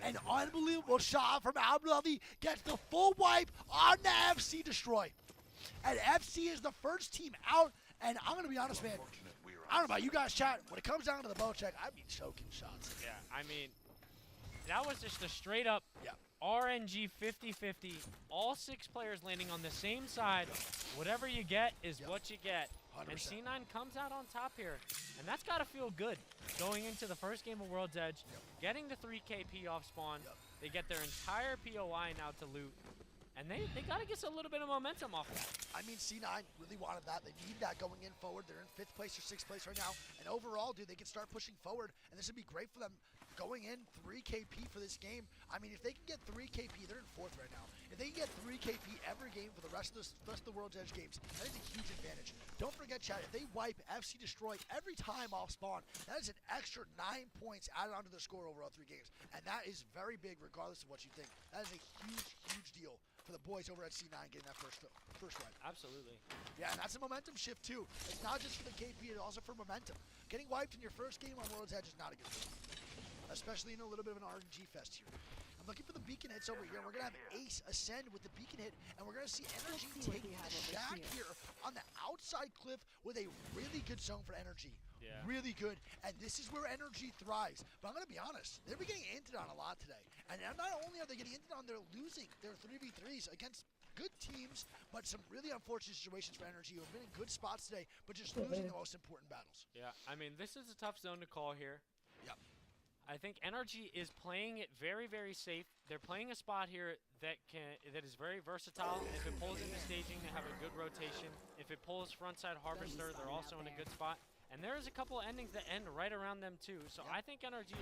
An unbelievable shot from Alwell. Gets the full wipe on the FC Destroy. And FC is the first team out. And I'm going to be honest, man. I don't know about you guys, chat. When it comes down to the bow check, I'd be choking shots. Yeah, I mean, that was just a straight up Yeah. RNG 50-50. All 6 players landing on the same side. Whatever you get is what you get. 100%. And C9 comes out on top here. And that's got to feel good going into the first game of World's Edge, getting the 3 KP off spawn. They get their entire POI now to loot. And they got to get a little bit of momentum off that. I mean, C9 really wanted that. They need that going in forward. They're in 5th place or 6th place right now. And overall, dude, they can start pushing forward. And this would be great for them going in 3 KP for this game. I mean, if they can get 3 KP, they're in 4th right now. If they can get 3 KP every game for the rest of the World's Edge games, that is a huge advantage. Don't forget, chat, if they wipe FC Destroy every time off spawn, that is an extra 9 points added onto their score over all 3 games. And that is very big regardless of what you think. That is a huge, huge deal for the boys over at C9 getting that first wipe. Absolutely. Yeah, and that's a momentum shift too. It's not just for the KP, it's also for momentum. Getting wiped in your first game on World's Edge is not a good thing, especially in a little bit of an RNG fest here. I'm looking for the beacon hits over here. We're going to have Ace ascend with the beacon hit, and we're going to see Energy taking the shack here on the outside cliff with a really good zone for Energy. Yeah. Really good, and this is where Energy thrives. But I'm going to be honest, they're getting inted on a lot today. And not only are they getting inted on, they're losing their 3v3s against good teams, but some really unfortunate situations for Energy who have been in good spots today, but just losing the most important battles. Yeah, I mean, this is a tough zone to call here. Yep. I think Energy is playing it very, very safe. They're playing a spot here that is very versatile. If it pulls into staging, they have a good rotation. If it pulls frontside Harvester, they're also in a good spot. And there is a couple of endings that end right around them too. So I think Energy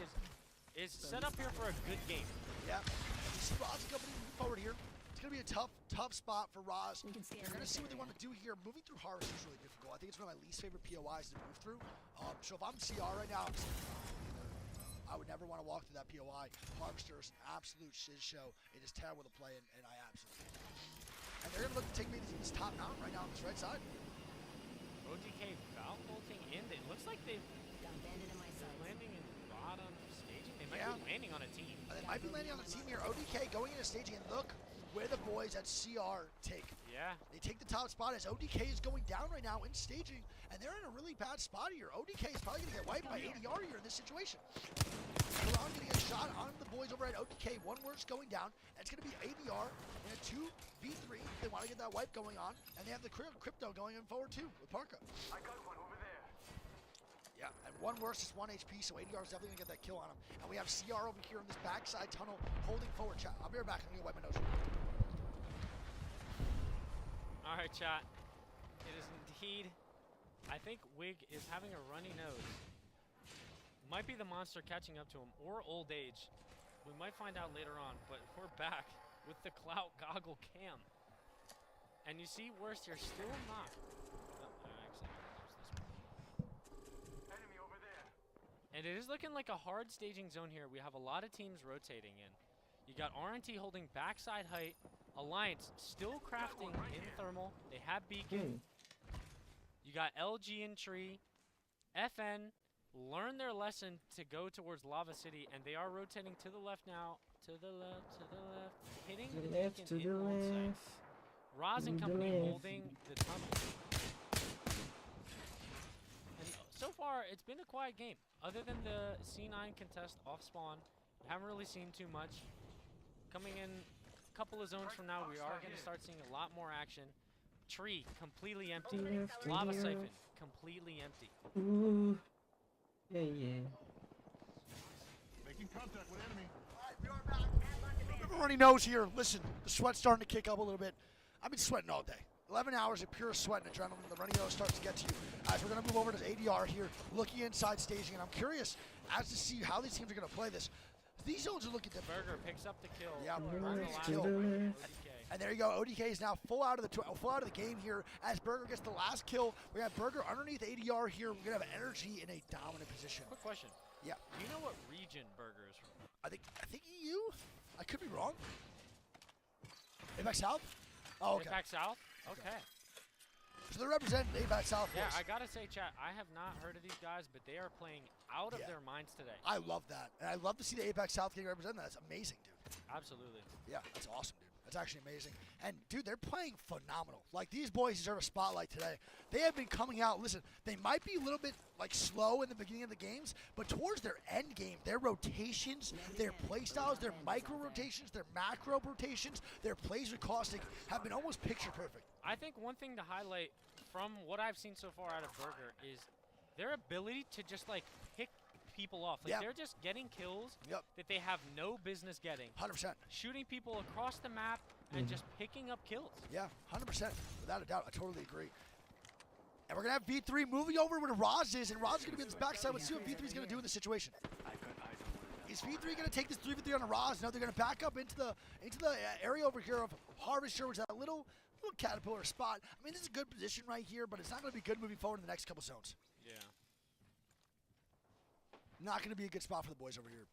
is set up here for a good game. Yeah. You see Roz company moving forward here. It's going to be a tough spot for Roz. You're going to see what they want to do here. Moving through Harvester is really difficult. I think it's one of my least favorite POIs to move through. So if I'm CR right now, I would never want to walk through that POI. Harvester is an absolute shit show. It is terrible to play in, and I absolutely hate it. And they're going to look to take me to this top mountain right now on this right side. ODK Valve bolting in. It looks like they're landing in bottom staging. They might be landing on a team. They might be landing on the team here. ODK going into staging, and look where the boys at CR take. Yeah. They take the top spot as ODK is going down right now in staging, and they're in a really bad spot here. ODK is probably going to get wiped by ADR here in this situation. Milan getting a shot on the boys over at ODK. One worse going down, and it's going to be ADR in a 2v3. They want to get that wipe going on, and they have the crypto going in forward too with Parka. I got one over there. Yeah, and one worse is 1 HP, so ADR is definitely going to get that kill on him. And we have CR over here in this backside tunnel holding forward. Chat. I'll be right back. I'm going to wipe my nose. All right, chat. It is indeed. I think Wig is having a runny nose. Might be the monster catching up to him, or old age. We might find out later on, but we're back with the Clout Goggle Cam. And you see, worse, you're still not. Oh, actually, Enemy over there. and it is looking like a hard staging zone here. We have a lot of teams rotating in. You got RNT holding backside height. Alliance still crafting in thermal. They have beacon. You got LG in tree. FN learned their lesson to go towards Lava City, and they are rotating to the left now. To the left, to the left. Hitting To the the left, beacon to in the line sight. left. Roz and to the company left. holding the tunnel. And so far, it's been a quiet game. Other than the C9 contest off spawn, haven't really seen too much. Coming in a couple of zones from now, we are going to start seeing a lot more action. Tree, completely empty. Left, to Lava the siphon, left. completely empty. Ooh. Yeah, yeah. Making contact with enemy. Everybody knows here. Listen, the sweat's starting to kick up a little bit. I've been sweating all day. 11 hours of pure sweat and adrenaline. The running nose starts to get to you. As we're going to move over to ADR here, looking inside staging, and I'm curious as to see how these teams are going to play this. These zones are looking different. Burger picks up the kill. Yeah, To the on the left, last to kill. the one, left. ODK. And there you go. ODK is now full out of the game here as Burger gets the last kill. We have Burger underneath ADR here. We're going to have Energy in a dominant position. Quick question. Yeah. Do you know what region Burger is from? I think EU? I could be wrong. APAC South? Oh, okay. Back south? Okay. So they represent APAC South. Yeah, yes. I gotta say, chat, I have not heard of these guys, but they are playing out of Yeah. their minds today. I love that. And I love to see the APAC South getting represented. That's amazing, dude. Absolutely. Yeah, that's awesome, dude. That's actually amazing. And, dude, they're playing phenomenal. Like, these boys deserve a spotlight today. They have been coming out. Listen, they might be a little bit, like, slow in the beginning of the games, but towards their end game, their rotations, their play styles, their micro rotations, their macro rotations, their plays with Caustic have been almost picture perfect. I think one thing to highlight from what I've seen so far out of Burger is their ability to just, like, pick people off. Like, Yeah. they're just getting kills Yep. that they have no business getting. 100%. Shooting people across the map and just picking up kills. Yeah, 100%. Without a doubt. I totally agree. And we're going to have V3 moving over where Roz is, and Roz is going to be on this backside. Let's see what V3 is going to do in this situation. Is V3 going to take this 3v3 on a Roz? No, they're going to back up into the area over here of Harvester, which is that little caterpillar spot. I mean, this is a good position right here, but it's not going to be good moving forward in the next couple zones. Yeah. Not going to be a good spot for the boys over here.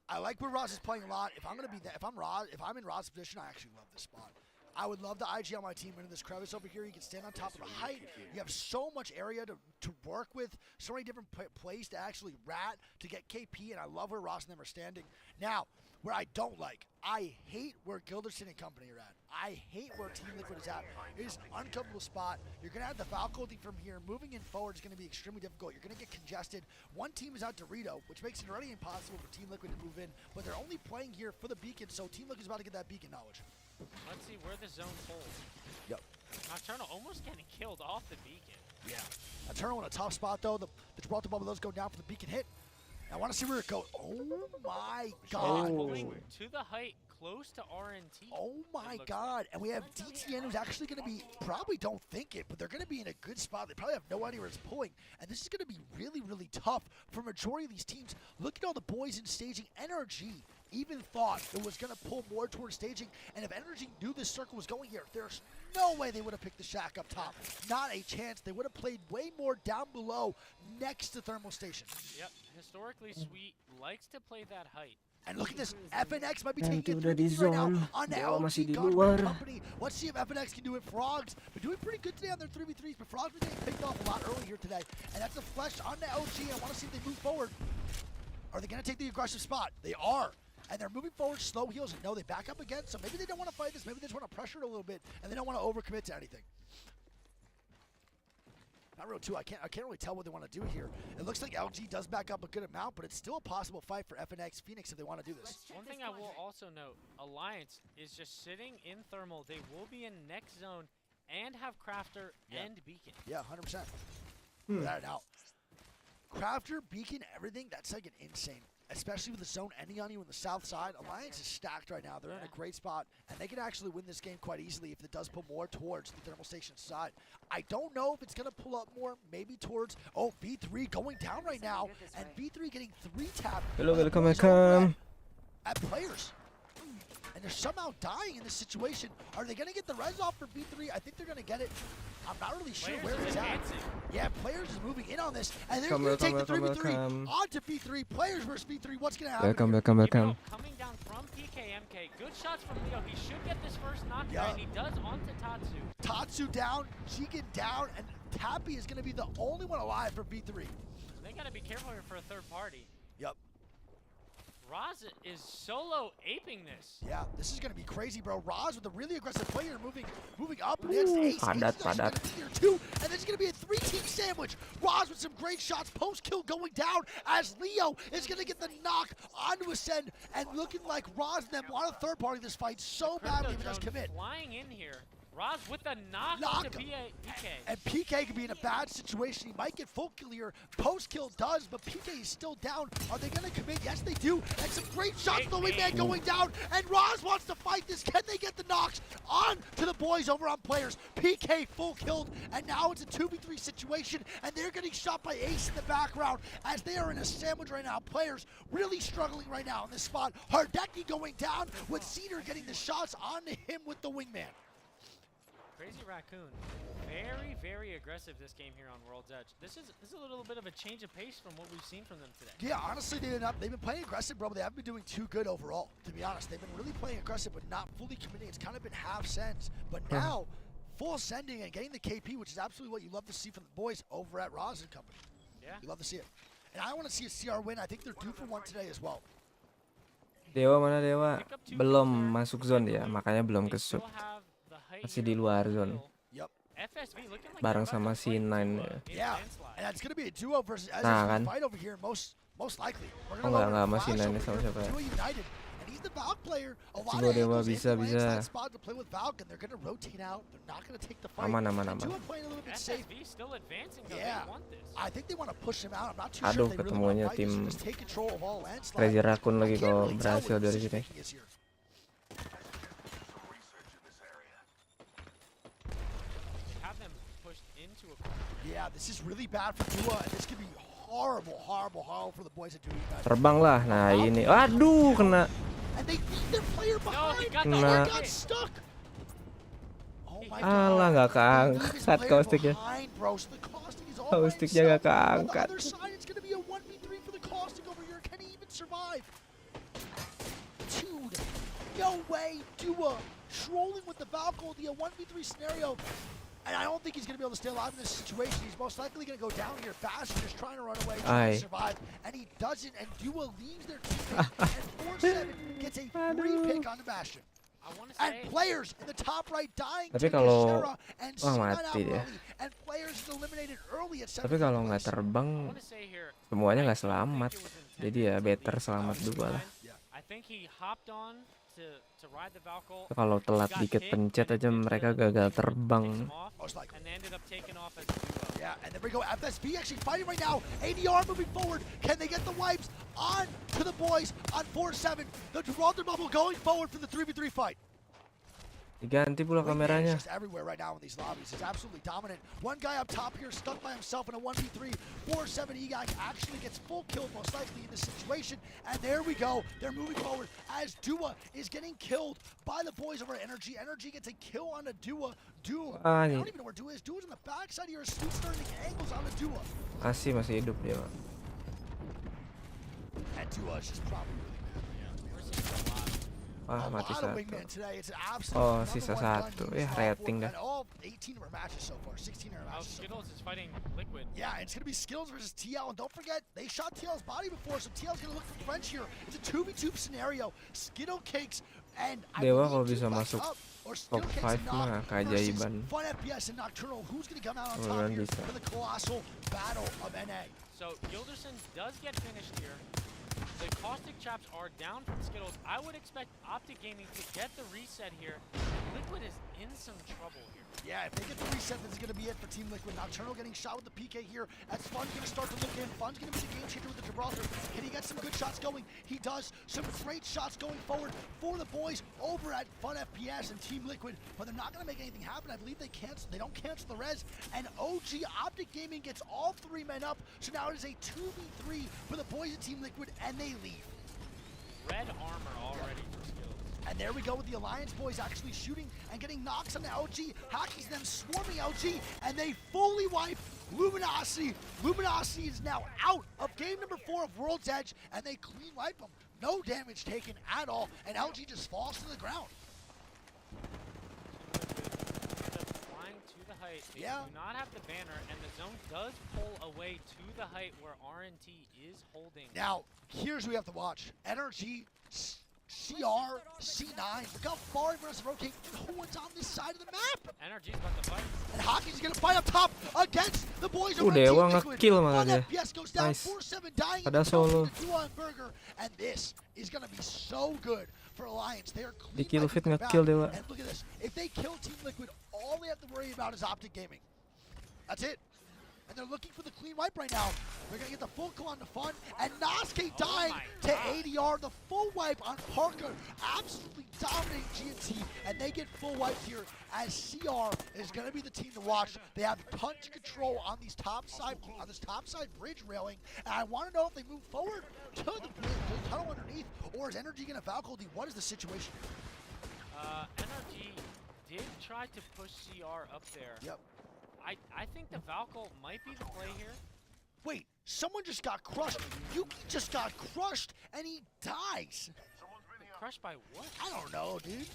I like where Roz is playing a lot. If I'm going to be if I'm in Roz's position, I actually love this spot. I would love the IG on my team into this crevice over here. You can stand on top of the height. You have so much area to work with, so many different plays to actually rat, to get KP, and I love where Ross and them are standing. Now, where I don't like, I hate where Gilderson and company are at. I hate where Team Liquid is at. It is an uncomfortable spot. You're going to have the difficulty from here. Moving in forward is going to be extremely difficult. You're going to get congested. One team is out Dorito, which makes it already impossible for Team Liquid to move in, but they're only playing here for the beacon, so Team Liquid is about to get that beacon knowledge. Let's see where the zone holds. Yep. Nocturnal almost getting killed off the beacon. Yeah. Nocturnal in a tough spot, though. The Gibraltar bubble does go down for the beacon hit. I want to see where it goes. Oh, my God. Moving to the height, close to RNT. Oh, my looks God. And we have DTN who's actually going to be, probably don't think it, but they're going to be in a good spot. They probably have no idea where it's pulling. And this is going to be really, really tough for majority of these teams. Look at all the boys in staging. NRG even thought it was going to pull more towards staging. And if NRG knew this circle was going here, there's no way they would have picked the shack up top. Not a chance. They would have played way more down below next to thermal station. Yep, historically Sweet likes to play that height. And look at this, FNX might be Nanti taking it udah di 3v3 right now zone. on the Dewa masih LG di Gunman luar. Company. Let's see if FNX can do it. Frogs, but doing pretty good today on their 3v3s, but Frogs been getting picked off a lot early here today. And that's a flesh on the LG. I want to see if they move forward. Are they going to take the aggressive spot? They are. And they're moving forward, slow heals, and no, they back up again. So maybe they don't want to fight this. Maybe they just want to pressure it a little bit, and they don't want to overcommit to anything. Not real too. I can't really tell what they want to do here. It looks like LG does back up a good amount, but it's still a possible fight for FNX Phoenix if they want to do this. One thing I will also note, Alliance is just sitting in thermal. They will be in next zone and have Crafter and Beacon. Yeah, 100%. Without a doubt. Crafter, Beacon, everything, that's like an insane. especially with the zone ending on you on the south side. Alliance is stacked right now. They're in a great spot, and they can actually win this game quite easily if it does pull more towards the thermal station side. I don't know if it's going to pull up more, maybe towards, B3 going down right now, and B3 getting 3 tapped. Hello, welcome. At players. And they're somehow dying in this situation. Are they going to get the res off for B3? I think they're going to get it. I'm not really sure where it's at. Yeah, players is moving in on this, and they're going to take the 3v3 onto B3. Players versus B3. What's going to happen? Welcome. Coming down from PKMK. Good shots from Leo. He should get this first knock, and he does onto Tatsu. Tatsu down, Jigen down, and Tappy is going to be the only one alive for B3. They got to be careful here for a third party. Yep. Raz is solo aping this. Yeah, this is gonna be crazy, bro. Raz with a really aggressive player moving up against Ace. Padat. Here too, and this is gonna be a 3-team sandwich. Raz with some great shots, post kill going down as Leo is gonna get the knock onto Ascend, and looking like Raz and them want a third party this fight so badly if it does commit. Flying in here. Raz with a knock to PK. And PK could be in a bad situation. He might get full kill here. Post kill does, but PK is still down. Are they gonna commit? Yes, they do. And some great shots. The wingman going down. And Raz wants to fight this. Can they get the knocks on to the boys over on players? PK full killed, and now it's a 2v3 situation, and they're getting shot by Ace in the background as they are in a sandwich right now. Players really struggling right now in this spot. Hardeki going down with Cedar getting the shots onto him with the wingman. Crazy Raccoon, very, very aggressive this game here on World's Edge. This is a little bit of a change of pace from what we've seen from them today. Yeah, honestly, they've been playing aggressive, bro, but they haven't been doing too good overall, to be honest. They've been really playing aggressive, but not fully committing. It's kind of been half sends. But now, full sending and getting the KP, which is absolutely what you love to see from the boys over at Roz and Company. Yeah. You love to see it. And I want to see a CR win. I think they're due for one today as well. Dewa mana Dewa? Belum masuk zone dia, makanya belum ke shoot. Masih di luar zone. Bareng sama si Nine ya. Yeah, and it's gonna be a duo versus Nah, kan. fight over here most likely. Oh enggak masih Nine sama siapa ya? Duo United, and he's the Valk player. A lot Coba of Dewa angles bisa. into that spot to play with Valk, and they're gonna rotate out. They're not gonna take the fight. Aman. Duo playing a little bit safe. still advancing though. Yeah, They want this. I think they want to push him out. I'm not too Aduh, sure if they really ketemunya want to fight. tim Just take control of all landslide. Crazy Raccoon lagi I can't kalau really tell berhasil what the dari sini. decision-making is here. Have them pushed into a corner. Yeah, this is really bad for Dua, and this could be horrible for the boys at Dua United. Terbang lah. Nah ini. Aduh kena. And they beat their player behind. he got the Nah. Got stuck. Oh my Alah God. nggak keangkat caustic-nya. Caustic-nya nggak keangkat. On the other side, it's going to be a 1v3 for the caustic over here. Can he even survive? Dude, no way. Dua trolling with the Valkyrie, the 1v3 scenario. And I don't think he's going to be able to stay alive in this situation. He's most likely going to go down here fast, just trying to run away, trying to survive. And he doesn't, and Dua leaves their teammate, and 4-7 gets a free pick on the Bastion. I want to And say players in the top right dying Tapi to kalau- Kashera and wah, Sinan mati dia. early, and players eliminated early at Tapi 7th kalau nggak place. terbang, I want to say here. semuanya nggak selamat. Jadi ya better selamat dulu lah. I think he hopped on to ride the Valkyrie. Kalau telat dikit pencet aja mereka gagal terbang. Most likely. And they ended up taking off as a duo. Yeah, and there we go. FSB actually fighting right now. ADR moving forward. Can they get the wipes on to the boys on 4-7? The Gibraltar bubble going forward for the 3v3 fight. Diganti pula Wingman kameranya. is just everywhere right now in these lobbies. He's absolutely dominant. One guy up top here stuck by himself in a 1v3. 4-7 E-Guy actually gets full kill most likely in this situation. And there we go. They're moving forward as Dua is getting killed by the boys over at Energy. Energy gets a kill on a Dua. Doom. I don't even know where Dua is. Dua's on the backside here. Stu starting angles on the Dua. Masih hidup dia. Pak. And Dua is just probably We're seeing a lot. Wah mati satu. Oh, sisa satu. Rating dah. All 18 of our matches so far, 16 of our matches. So far. Skittles is fighting Liquid. Yeah, and it's gonna be Skittles versus TL, and don't forget they shot TL's body before, so TL's gonna look for French here. It's a 2v2 scenario. Skittle Cakes and Dewa kalau bisa masuk top 5 mah keajaiban. Fun FPS and Nocturnal. Who's gonna come out on top Beneran here bisa. for the colossal battle of NA? So Gilderson does get finished here. The Caustic Chaps are down from Skittles. I would expect Optic Gaming to get the reset here. Liquid Liquid is in some trouble here. Yeah, if they get the reset, this is going to be it for Team Liquid. Nocturnal getting shot with the PK here as Fun's going to start to look in. Fun's going to be the game changer with the Gibraltar. Can he get some good shots going? He does. Some great shots going forward for the boys over at Fun FPS and Team Liquid, but they're not going to make anything happen. I believe they don't cancel the res, and OG Optic Gaming gets all 3 men up, so now it is a 2v3 for the boys at Team Liquid, and they leave. Red armor already for skills. And there we go with the Alliance boys actually shooting and getting knocks on the LG. Hockey's them swarming LG, and they fully wipe Luminosity. Luminosity is now out of game number 4 of World's Edge, and they clean wipe them. No damage taken at all, and LG just falls to the ground. Flying to the height. They Yeah. do not have the banner, and the zone does pull away to the height where RNT is holding. Now, here's what we have to watch. NRG, CR, C9. Look how far everyone has to rotate. No one's on this side of the map. NRG's about to fight. And Hockey's gonna fight up top against the boys over Dewa Team Liquid. nge-kill malah One dia. FPS goes down, Nice. 4-7 dying. Ada solo. Burger, and this is gonna be so good for Alliance. They are clean Di kill wiping fit them nge-kill out. Dewa. And look at this. If they kill Team Liquid, all they have to worry about is Optic Gaming. That's it. And they're looking for the clean wipe right now. They're going to get the full kill on the Fun. And Nosuke dying my to God. ADR. The full wipe on Parker. Absolutely dominating GNT. And they get full wiped here as CR is going to be the team to watch. They have punch control on these top side bridge railing. And I want to know if they move forward to the tunnel underneath, or is Energy going to Falco? What is the situation? NRG did try to push CR up there. Yep. I think the Valkyl might be the play here. Wait, someone just got crushed. Yuki just got crushed, and he dies. Crushed by what? I don't know, dude.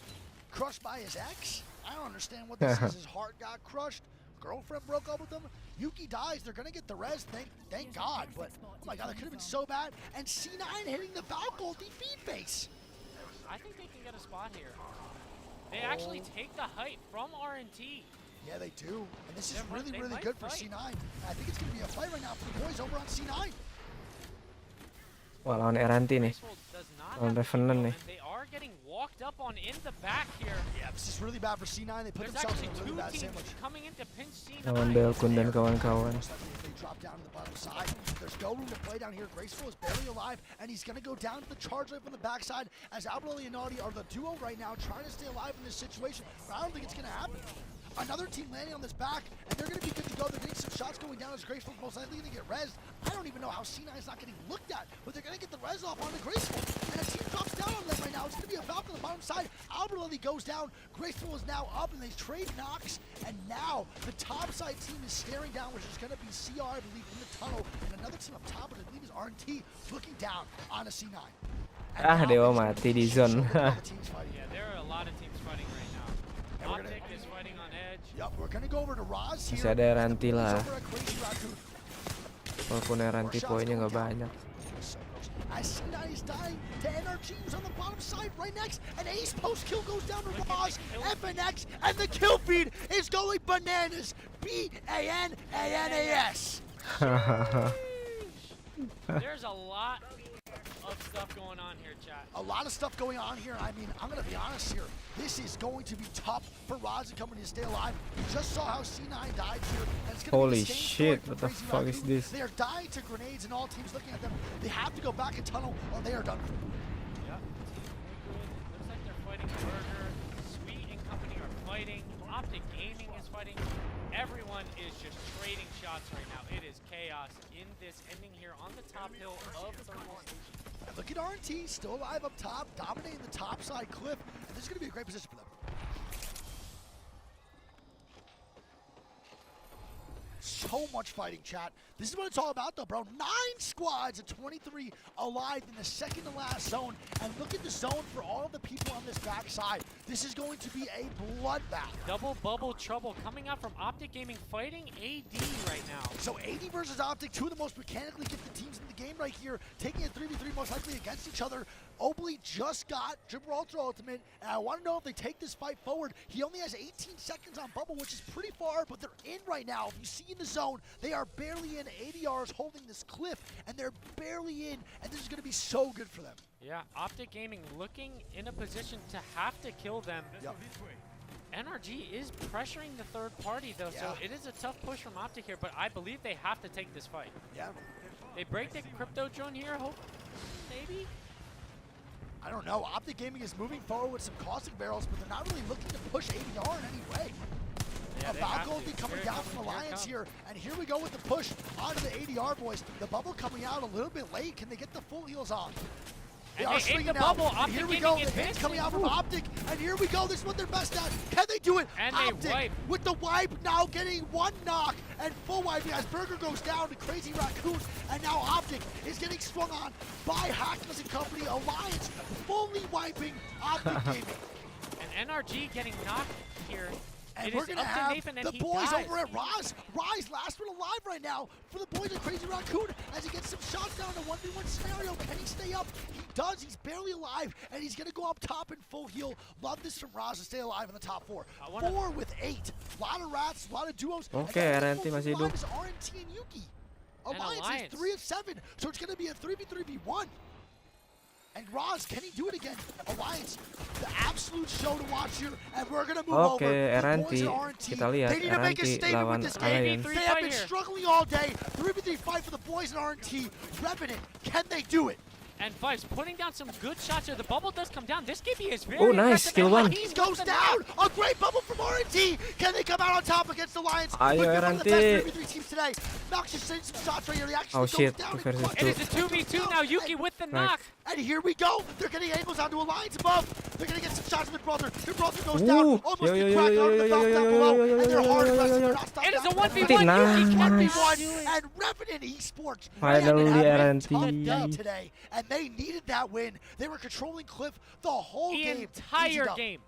Crushed by his ex? I don't understand what this is. His heart got crushed. Girlfriend broke up with him. Yuki dies. They're gonna get the res. Thank God. But oh my God, that could have been so bad. And C9 hitting the Valkyl defeat face. I think they can get a spot here. They actually take the height from RNT. Yeah, they do. And this is They really, might really good for fight. C9. I think it's gonna be a fight right now for the boys over on C9. Wah, lawan Eranti nih. Graceful does not Lawan have the Revenant eco, nih. and they are getting walked up on in the back here. Yeah, this is really bad for C9. They put There's themselves actually in a really two bad teams sandwich. coming in to pinch C9. Lawan Belkun dan kawan-kawan. Most likely if they drop down to the bottom side, there's no room to play down here. Graceful is barely alive, and he's going to go down to the charge light from the backside as Albert and Leonardi are the duo right now trying to stay alive in this situation, but I don't think it's going to happen. Another team landing on this back, and they're going to be good to go. They're getting some shots going down as Graceful's most likely going to get rezzed. I don't even know how C9 is not getting looked at, but they're going to get the res off onto Graceful. And a team drops down on them right now. It's going to be a Falcon on the bottom side. Albert Lily goes down. Graceful is now up, and they trade knocks. And now the top side team is staring down, which is going to be CR, I believe, in the tunnel. And another team up top, which I believe is RNT, looking down on a C9. And Ah, now Dewa it's mati di gonna be zone. so good for the teams fighting. Yeah, there are a lot of teams fighting right now. And we're Optic is fighting on edge. Yep, we're gonna go over to Roz here. Masih ada Eranti lah. Over at Crazy Raccoon. Walaupun Eranti poinnya nggak banyak. As C9 is dying to NRG, who's on the bottom side right next. An ace post kill goes down to Roz, FNX, and the kill feed is going bananas. BANANAS. There's a lot of stuff going on here, chat. A lot of stuff going on here. I mean, I'm going to be honest here. This is going to be tough for Roz and company to stay alive. We just saw how C9 died here. And it's gonna Holy be the same shit, story what for the Crazy fuck is Raccoon. this? They are dying to grenades, and all teams looking at them. They have to go back in tunnel, or they are done. Yep. Looks like they're fighting Burger. Sweet and company are fighting. Optic Gaming is fighting. Everyone is just trading shots right now. It is chaos in this ending here on the top hill of Thermal Station. And look at RNT, still alive up top, dominating the top side cliff. And this is going to be a great position for them. So much fighting, chat. This is what it's all about, though, bro. 9 squads of 23 alive in the second to last zone. And look at the zone for all of the people on this backside. This is going to be a bloodbath. Double bubble trouble coming out from Optic Gaming fighting AD right now. So AD versus Optic, two of the most mechanically gifted teams in the game right here, taking a 3v3 most likely against each other. Obley just got Gibraltar ultimate, and I want to know if they take this fight forward. He only has 18 seconds on bubble, which is pretty far, but they're in right now. If you see in the zone, they are barely in. ADR is holding this cliff, and they're barely in, and this is going to be so good for them. Yeah, Optic Gaming looking in a position to have to kill them. Yep. NRG is pressuring the third party though, so Yeah. it is a tough push from Optic here, but I believe they have to take this fight. Yeah. They break the crypto drone here, hope maybe? I don't know. Optic Gaming is moving forward with some caustic barrels, but they're not really looking to push ADR in any way. Yeah, they About have Goldie to. coming Here it down comes, from here it Alliance comes. here, and here we go with the push onto the ADR boys. The bubble coming out a little bit late. Can they get the full heals on? They And are they ate swinging the now. bubble. And Optic here we Gaming go. The hits coming out from advancing. Optic, and here we go. This is what they're best at. Can they do it? And they Optic wipe. with the wipe now getting one knock and full wiping as Burger goes down to Crazy Raccoon, and now Optic is getting swung on by Hackers and Company. Alliance fully wiping Optic Gaming. And NRG getting knocked here. And It we're is gonna up to have Nathan, and the he boys dies. over at Rise. Rise last one alive right now for the boys of Crazy Raccoon as he gets some shots down in a 1v1 scenario. Can he stay up? He does. He's barely alive, and he's gonna go up top in full heal. Love this from Raz to stay alive in the top four. I wanna- 4 with 8. A lot of rats, a lot of duos. Oke, And RNT also masih alive hidup. is RNT and Yuki. And Alliance Alliance. is 3 of 7, so it's gonna be a 3v3v1. And Raz, can he do it again? Alliance, the absolute show to watch here, and we're gonna move Oke, over. The RNT. boys at RNT, Kita lihat they need to make a RNT statement lawan with this game. Alliance. They have fight been here. struggling all day. 3v3 fight for the boys at RNT. Revenant, can they do it? And Vibes putting down some good shots here. The bubble does come down. This KB is very Oh, nice. aggressive, Kill and one. He he's goes with the down. knock. A great bubble from RNT. Can they come out on top against Alliance? Ayo, We've been one of the best RNT. 3v3 teams today. Nox just sending some shots right here. He actually Oh, goes shit. down Two in versus clutch. It is a 2v2 now. Yuki with the knock. And here we go. They're getting angles onto Alliance above. They're going to get some shots of their brother. Their brother goes Ooh. down. Almost Yo, yo, get yo, cracked yo, onto yo, the yo, belt yo, down yo, below. yo, yo, And they're yo, hard yo, yo, pressing. yo, They're yo. not stopped It is down. a 1v1. Nice. Yuki can't be 1v1. And Revenant Esports. Finally, they had a RNT. tough dub today, and they needed that win. They were controlling Cliff the whole The game. entire Easy dub. game.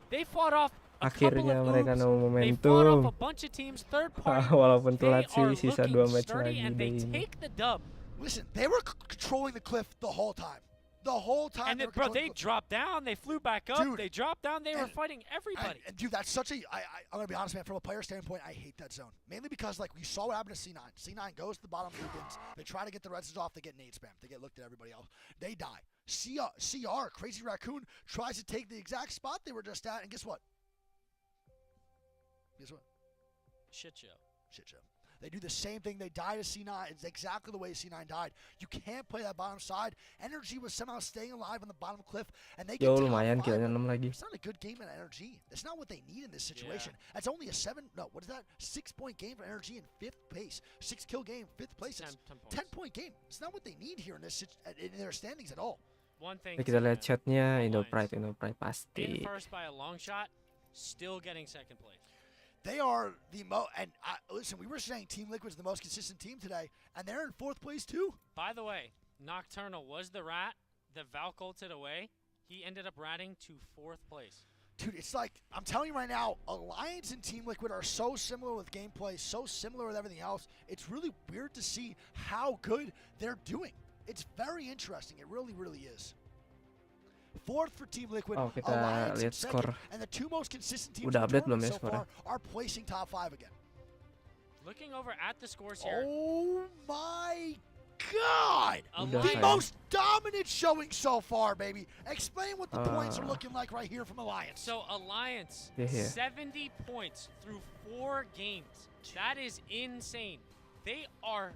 They fought off a couple Akhirnya of mereka moves. nemu They fought off a momentum. bunch of teams. Third party. Walaupun They telat are sih, sisa looking 2 match sturdy, lagi and they deh ini. take the dub. Listen, they were controlling the Cliff the whole time. The whole time. And they then, were bro, controlling they the Cliff. dropped down. They flew back up. Dude, They dropped down. They were and- fighting everybody. And dude, that's such a. I'm gonna be honest, man. From a player standpoint, I hate that zone. Mainly because like we saw what happened to C9. C9 goes to the bottom of the bins. They try to get the reses off. They get nade spam. They get looked at everybody else. They die. CR, Crazy Raccoon, tries to take the exact spot they were just at, and guess what? Guess what? Shit show. Shit show. They do the same thing. They die to C9. It's exactly the way C9 died. You can't play that bottom side. Energy was somehow staying alive on the bottom cliff, and they get Yo, top lumayan five. killnya 6 lagi. It's not a good game in Energy. That's not what they need in this situation. That's only a 6-point game for Energy in 5th place. 6-kill game, 5th place. It's 10 points. 10-point game. It's not what they need here in this in their standings at all. One thing. Ini kita lihat to chatnya Alliance. Indo Pride In pasti. first by a long shot, still getting second place. They are the and listen, we were saying Team Liquid's the most consistent team today, and they're in 4th place too. By the way, Nocturnal was the rat. The Valk ulted away. He ended up ratting to 4th place. Dude, it's like, I'm telling you right now, Alliance and Team Liquid are so similar with gameplay, so similar with everything else. It's really weird to see how good they're doing. It's very interesting. It really, really is. 4th for Team Liquid, Oh, kita Alliance in lihat 2nd, skor. and the 2 most consistent teams Udah in the update belum tournament ya so skornya? far are placing top 5 again. Looking over at the scores here. Oh my God! Udah, The Alliance, sayang. most dominant showing so far, baby. Explain what the points are Ah. looking like right here from Alliance. so Alliance, Yeah, yeah. 70 points through 4 games. That is insane. They are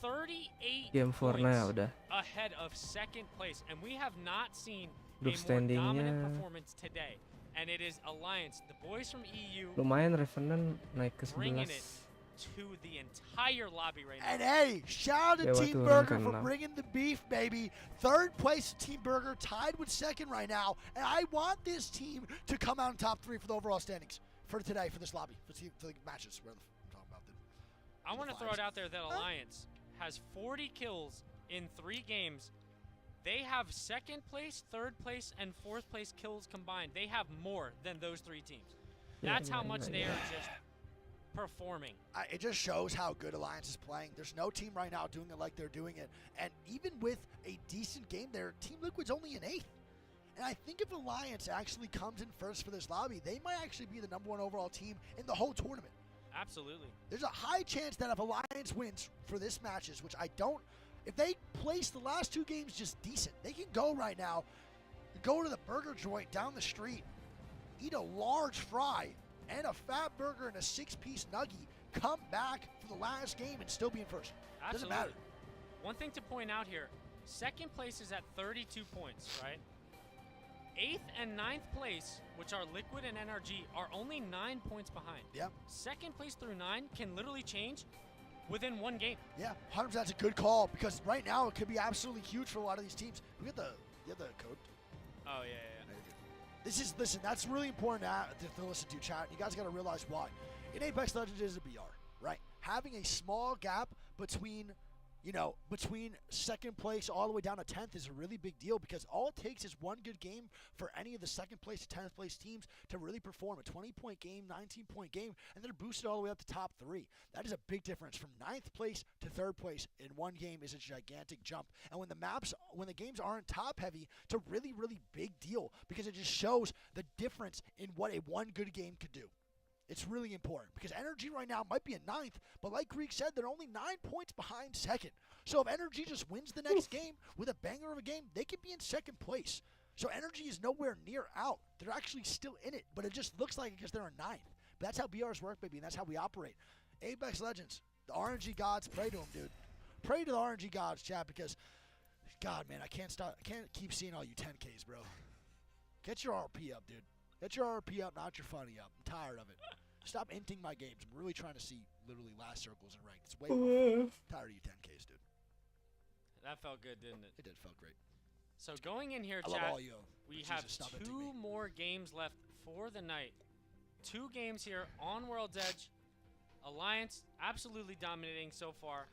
38 Game 4 points nah udah. ahead of second place, and we have not seen Group a more dominant standingnya performance today. And it is Alliance, the boys from EU, Lumayan Revenant naik ke bringing 11. it to the entire lobby right And now. hey, shout out to Dewa Team turun Burger ke for 6. bringing the beef, baby. 3rd place, Team Burger, tied with 2nd right now. And I want this team to come out in top 3 for the overall standings for today, for this lobby, for the matches. Where I'm talking about them. I want to throw it out there that Alliance has 40 kills in 3 games. They have 2nd place, 3rd place, and 4th place kills combined. They have more than those 3 teams. That's how much they are just performing. It just shows how good Alliance is playing. There's no team right now doing it like they're doing it. And even with a decent game there, Team Liquid's only in 8th. And I think if Alliance actually comes in first for this lobby, they might actually be the #1 overall team in the whole tournament. Absolutely. There's a high chance that if Alliance wins for this matches, which I don't, if they place the last 2 games just decent, they can go right now, go to the burger joint down the street eat a large fry and a fat burger and a 6-piece nugget, come back for the last game and still be in first. Doesn't matter. One thing to point out here, second place is at 32 points, right? 8th and 9th place, which are Liquid and NRG, are only 9 points behind. Yeah. Second place through 9 can literally change within one game. Yeah, 100%. That's a good call because right now it could be absolutely huge for a lot of these teams. You have the code. Oh, yeah. Listen, that's really important to listen to, chat. You guys got to realize why. In Apex Legends, it is a BR, right? Having a small gap between second place all the way down to 10th is a really big deal because all it takes is one good game for any of the second place to 10th place teams to really perform. A 20-point game, 19-point game, and then boost it all the way up to top 3. That is a big difference. From 9th place to 3rd place in one game is a gigantic jump. And when the games aren't top heavy, it's a really, really big deal because it just shows the difference in what a one good game could do. It's really important because Energy right now might be in 9th, but like Greek said, they're only 9 points behind 2nd. So if Energy just wins the next game with a banger of a game, they could be in 2nd place. So Energy is nowhere near out. They're actually still in it, but it just looks like it because they're in 9th. But that's how BRs work, baby, and that's how we operate. Apex Legends, the RNG gods, pray to them, dude. Pray to the RNG gods, chat, because, God, man, I can't keep seeing all you 10Ks, bro. Get your RP up, dude. Get your RP up, not your funny up. I'm tired of it. Stop inting my games. I'm really trying to see literally last circles and ranked. It's way more fun. Tired of you 10Ks, dude. That felt good, didn't it? It did. Felt great. So going in here, I chat, love all you. we Jesus, have stop inting 2 me. more games left for the night. 2 games here on World's Edge. Alliance absolutely dominating so far.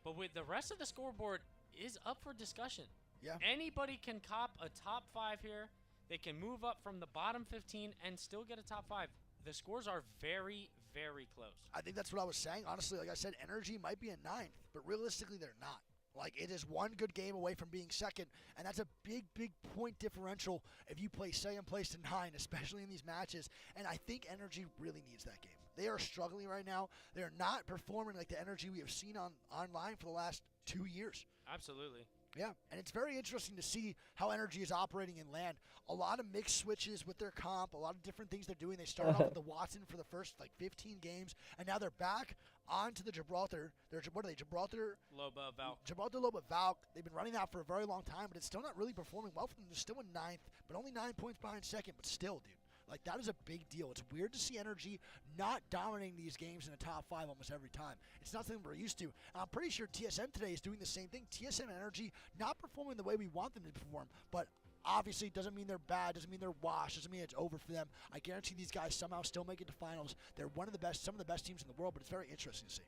But with the rest of the scoreboard is up for discussion. Yeah. Anybody can cop a top 5 here. They can move up from the bottom 15 and still get a top 5. The scores are very, very close. I think that's what I was saying. Honestly, like I said, Energy might be in 9th, but realistically, they're not. Like, it is one good game away from being 2nd, and that's a big, big point differential if you play 2nd place to 9, especially in these matches. And I think Energy really needs that game. They are struggling right now. They're not performing like the Energy we have seen online for the last 2 years. Absolutely. Yeah, and it's very interesting to see how Energy is operating in LAN. A lot of mixed switches with their comp, a lot of different things they're doing. They started off with the Watson for the first 15 games, and now they're back onto the Gibraltar. What are they? Gibraltar Loba, Valk. Gibraltar Loba Valk. They've been running that for a very long time, but it's still not really performing well for them. They're still in 9th, but only 9 points behind 2nd. But still, dude. Like, that is a big deal. It's weird to see Energy not dominating these games in the top 5 almost every time. It's not something we're used to. And I'm pretty sure TSM today is doing the same thing. TSM and Energy not performing the way we want them to perform, but obviously it doesn't mean they're bad, doesn't mean they're washed, doesn't mean it's over for them. I guarantee these guys somehow still make it to finals. They're one of the best, some of the best teams in the world, but it's very interesting to see.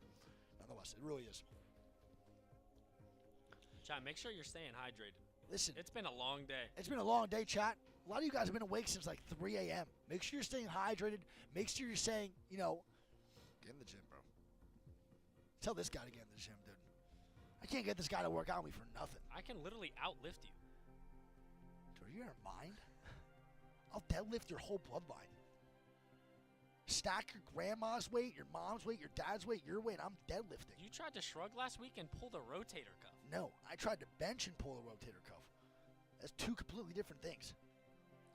Nonetheless, it really is. Chat, make sure you're staying hydrated. Listen. It's been a long day. It's been a long day, chat. A lot of you guys have been awake since like 3 a.m. Make sure you're staying hydrated. Make sure you're saying, get in the gym, bro. Tell this guy to get in the gym, dude. I can't get this guy to work out with me for nothing. I can literally outlift you. Dude, are you out of mind? I'll deadlift your whole bloodline. Stack your grandma's weight, your mom's weight, your dad's weight, your weight. I'm deadlifting. You tried to shrug last week and pull the rotator cuff. No, I tried to bench and pull the rotator cuff. That's 2 completely different things.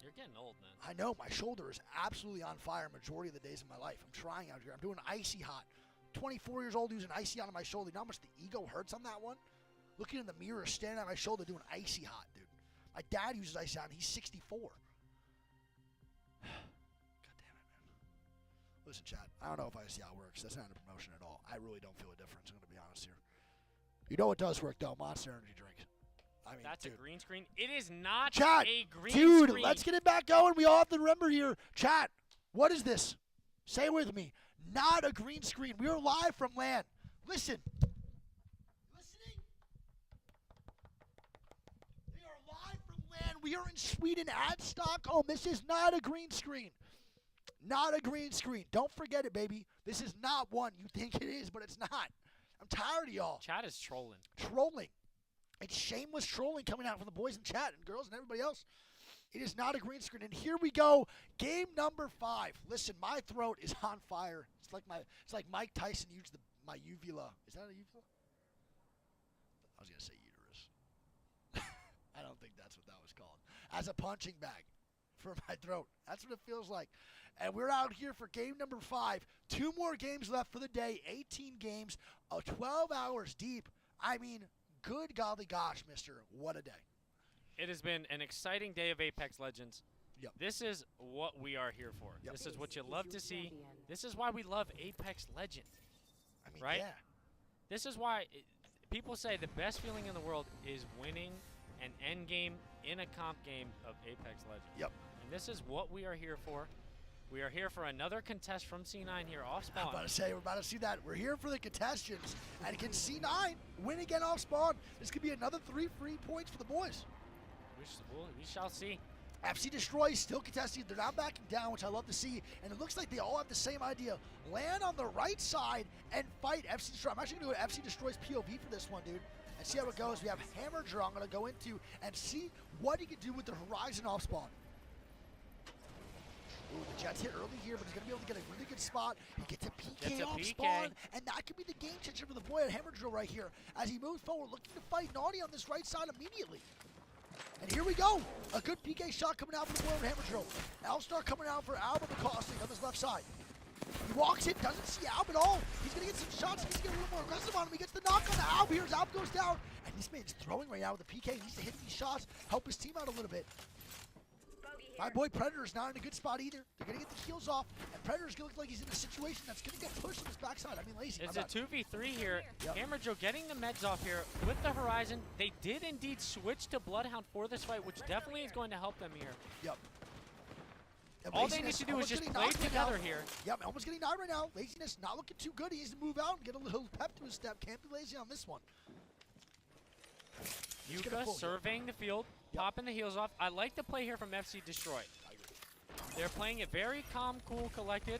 You're getting old, man. I know. My shoulder is absolutely on fire majority of the days of my life. I'm trying out here. I'm doing icy hot. 24 years old using icy hot on my shoulder. You know how much the ego hurts on that one? Looking in the mirror, standing on my shoulder doing icy hot, dude. My dad uses icy hot and he's 64. God damn it, man. Listen, chat. I don't know if I see how it works. That's not a promotion at all. I really don't feel a difference. I'm going to be honest here. You know what does work, though? Monster Energy drink. I mean, that's dude. a green screen. It is not Chat, a green dude, screen. let's get it back going. We all have to remember here. Chat, what is this? Say it with me. Not a green screen. We are live from LAN. Listen. Listening? We are live from LAN. We are in Sweden at Stockholm. This is not a green screen. Not a green screen. Don't forget it, baby. This is not one. You think it is, but it's not. I'm tired of y'all. Chat is trolling. Trolling. It's shameless trolling coming out from the boys in chat and girls and everybody else. It is not a green screen. And here we go. Game number 5. Listen, my throat is on fire. It's like Mike Tyson used my uvula. Is that a uvula? I was going to say uterus. I don't think that's what that was called. As a punching bag for my throat. That's what it feels like. And we're out here for game number 5. 2 more games left for the day. 18 games, 12 hours deep. I mean, good golly gosh, mister. What a day. It has been an exciting day of Apex Legends. Yep. This is what we are here for. Yep. This is what you love to see. This is why we love Apex Legends. I mean, Right? yeah. This is why people say the best feeling in the world is winning an end game in a comp game of Apex Legends. Yep. And this is what we are here for. We are here for another contest from C9 here off I'm spawn. about to say, we're about to see that. We're here for the contestants. And can C9 win again off spawn? This could be another 3 free points for the boys. We shall see. FC Destroy still contesting. They're not backing down, which I love to see. And it looks like they all have the same idea. Land on the right side and fight FC Destroy. I'm actually going to do FC Destroy's POV for this one, dude. And see how it goes. We have Hammer Draw I'm going to go into and see what he can do with the Horizon off spawn. Ooh, the Jets hit early here, but he's going to be able to get a really good spot. He gets a PK Gets a off PK. spawn, and that could be the game changer for the boy at Hammer Drill right here as he moves forward, looking to fight Naughty on this right side immediately. And here we go. A good PK shot coming out for the boy at Hammer Drill. L-Star coming out for Alba McCosting on this left side. He walks in, doesn't see Alb at all. He's going to get some shots. He needs to get a little more aggressive on him. He gets the knock on Alb here as Alb goes down. And this man's throwing right now with the PK. He needs to hit these shots, help his team out a little bit. My boy Predator's not in a good spot either. They're going to get the heals off, and Predator's going to look like he's in a situation that's going to get pushed on his backside. I mean, lazy. It's a 2v3 here. Yep. Hammer Joe getting the meds off here with the Horizon. They did indeed switch to Bloodhound for this fight, which definitely is going to help them here. Yep. And All they need Laziness to do is almost just getting play knocked right together now. here. Yep, almost getting knocked right now. Laziness not looking too good. He needs to move out and get a little pep to his step. Can't be lazy on this one. Yuka surveying the field, popping the heals off. I like the play here from FC Destroy. They're playing it very calm, cool, collected,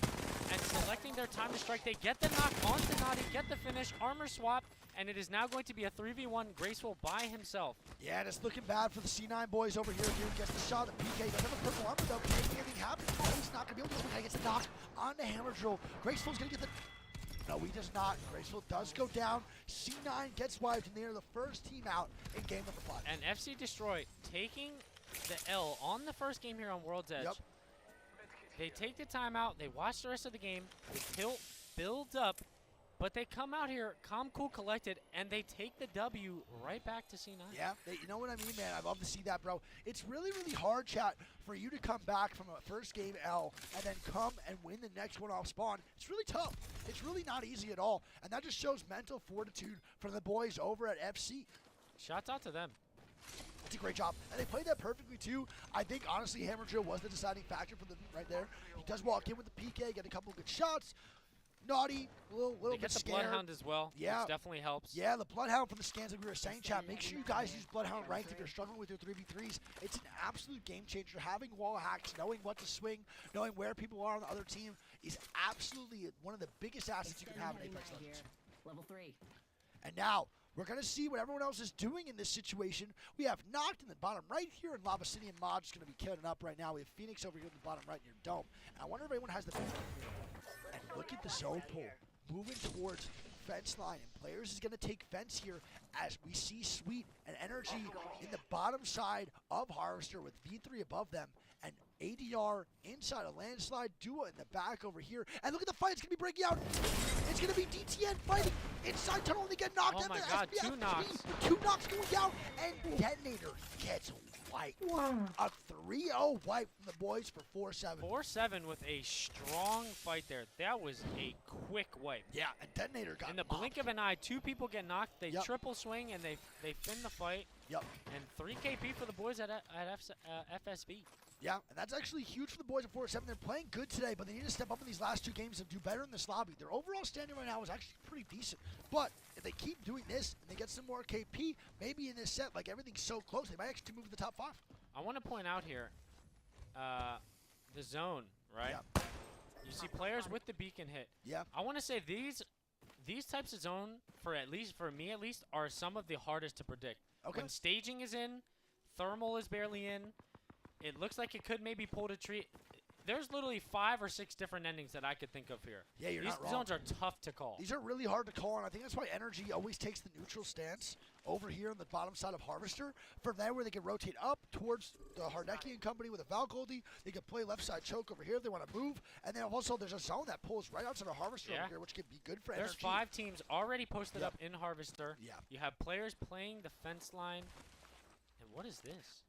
and selecting their time to strike. They get the knock onto Naughty, get the finish, armor swap, and it is now going to be a 3v1 Graceful by himself. Yeah, and it's looking bad for the C9 boys over here, dude. Gets the shot at PK. Doesn't have a purple armor, though. Can't make anything happen. Oh, he's not going to be able to do it. He gets knocked on the Hammer Drill. Graceful's going to get the... No, he does not. Graceful does go down. C9 gets wiped, and they are the first team out in game number 5. And FC Destroy taking the L on the first game here on World's Edge. Yep. They take the timeout, they watch the rest of the game, the tilt builds up, but they come out here calm, cool, collected, and they take the W right back to C9. Yeah, you know what I mean, man? I love to see that, bro. It's really, really hard, chat, for you to come back from a first game L and then come and win the next one off spawn. It's really tough. It's really not easy at all. And that just shows mental fortitude from the boys over at FC. Shouts out to them. It's a great job. And they played that perfectly, too. I think, honestly, Hammer Drill was the deciding factor for them right there. He does walk in with the PK, get a couple of good shots. Naughty, a little They bit get the scared. Bloodhound as well, Yeah. which definitely helps. Yeah, the Bloodhound from the scans that we were saying, chat. Make sure you guys use Bloodhound ranked if you're struggling with your 3v3s. It's an absolute game changer. Having wall hacks, knowing what to swing, knowing where people are on the other team is absolutely one of the biggest assets you can have in Apex Legends. Level 3. And now, we're going to see what everyone else is doing in this situation. We have Knocked in the bottom right here, and Lava City and Mod is going to be killing up right now. We have Phoenix over here in the bottom right near Dome. And I wonder if anyone has the beacon here. And look at the zone pull. Moving towards fence line, and players is going to take fence here as we see Sweet and Energy in the bottom side of Harvester with V3 above them, and ADR inside a landslide duo in the back over here. And look at the fight, it's going to be breaking out. It's going to be DTN fighting inside tunnel, and they get knocked. Oh my God, 2 knocks. 2 knocks going down, and Detonator gets wiped. A 3-0 wipe from the boys for 4-7. 4-7 with a strong fight there. That was a quick wipe. Yeah, and Detonator got In the blink of an eye, 2 people get knocked. They Yep. triple swing and they fin the fight. Yep. And 3 KP for the boys at FSB. Yeah, and that's actually huge for the boys at 4-7. They're playing good today, but they need to step up in these last 2 games and do better in this lobby. Their overall standing right now is actually pretty decent. But if they keep doing this and they get some more KP, maybe in this set, like everything's so close, they might actually move to the top 5. I want to point out here, the zone, right? Yeah. You see players with the beacon hit. Yeah. I want to say these types of zone, for me at least, are some of the hardest to predict. Okay. When staging is in, thermal is barely in. It looks like it could maybe pull a There's literally 5 or 6 different endings that I could think of here. Yeah, you're These not wrong. zones are tough to call. These are really hard to call, and I think that's why Energy always takes the neutral stance over here on the bottom side of Harvester. From there, where they can rotate up towards the Hardekian company with a Valgoldie. They can play left side choke over here if they want to move. And then also, there's a zone that pulls right outside of Harvester Yeah. over here, which could be good for There's Energy. 5 teams already posted Yep. up in Harvester. Yeah. You have players playing the fence line. And what is this?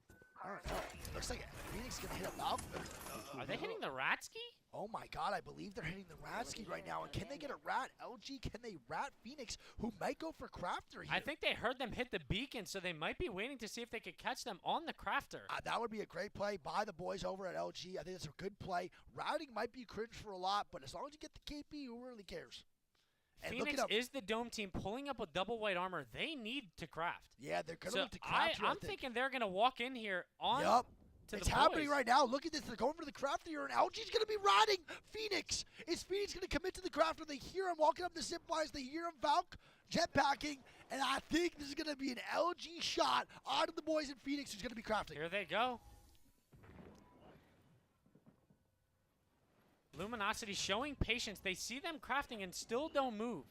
I don't know. Looks like Phoenix is going to hit a Valkyrie. Are they hitting the Ratski? Oh my god, I believe they're hitting the Ratsky right now. And can they get a rat? LG, can they rat Phoenix, who might go for Crafter here? I think they heard them hit the beacon, so they might be waiting to see if they could catch them on the Crafter. That would be a great play by the boys over at LG. I think it's a good play. Routing might be cringe for a lot, but as long as you get the KP, who really cares? And look Phoenix it up. is the dome team pulling up with double white armor. They need to craft. Yeah, they're going to So look to craft here, I I'm think. thinking they're going to walk in here on Yup. to It's the happening boys. right now. Look at this. They're going for the crafter here, and LG's going to be riding Phoenix. Is Phoenix going to commit to the crafter? They hear him walking up the zip lines. They hear him Valk jetpacking, and I think this is going to be an LG shot onto the boys in Phoenix who's going to be crafting. Here they go. Luminosity showing patience. They see them crafting and still don't move.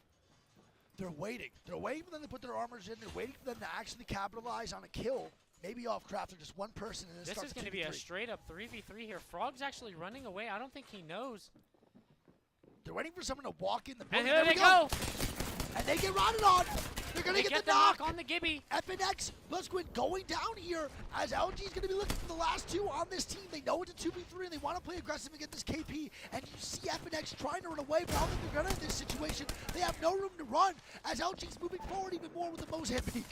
They're waiting. They're waiting for them to put their armors in. They're waiting for them to actually capitalize on a kill. Maybe off crafter, just one person. And This is going to be a straight up 3v3 here. Frog's actually running away. I don't think he knows. They're waiting for someone to walk in the And building. here There they we go. And they get routed on. They're going They to get the the knock. knock on the Gibby. FNX, Blisquin going down here as LG is going to be looking for the last two on this team. They know it's a 2v3 and they want to play aggressive and get this KP. And you see FNX trying to run away, but I don't think they're going to in this situation. They have no room to run as LG's moving forward even more with the Mozambique peak.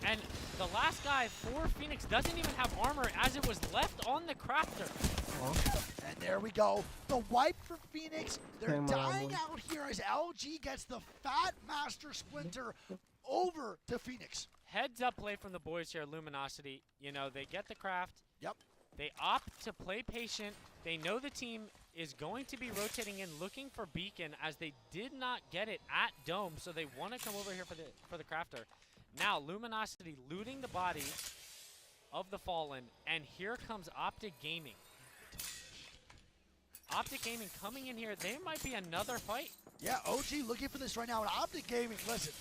And the last guy for Phoenix doesn't even have armor as it was left on the Crafter. And there we go. The wipe for Phoenix. They're Come on, dying boy. out here as LG gets the Fat Master Splinter over to Phoenix. Heads up play from the boys here at Luminosity. You know, they get the craft. Yep. They opt to play patient. They know the team is going to be rotating in looking for Beacon as they did not get it at Dome, so they want to come over here for the crafter. Now Luminosity looting the body of the Fallen, and here comes Optic Gaming. Optic Gaming coming in here. They might be another fight. Yeah, OG looking for this right now. And Optic Gaming, listen,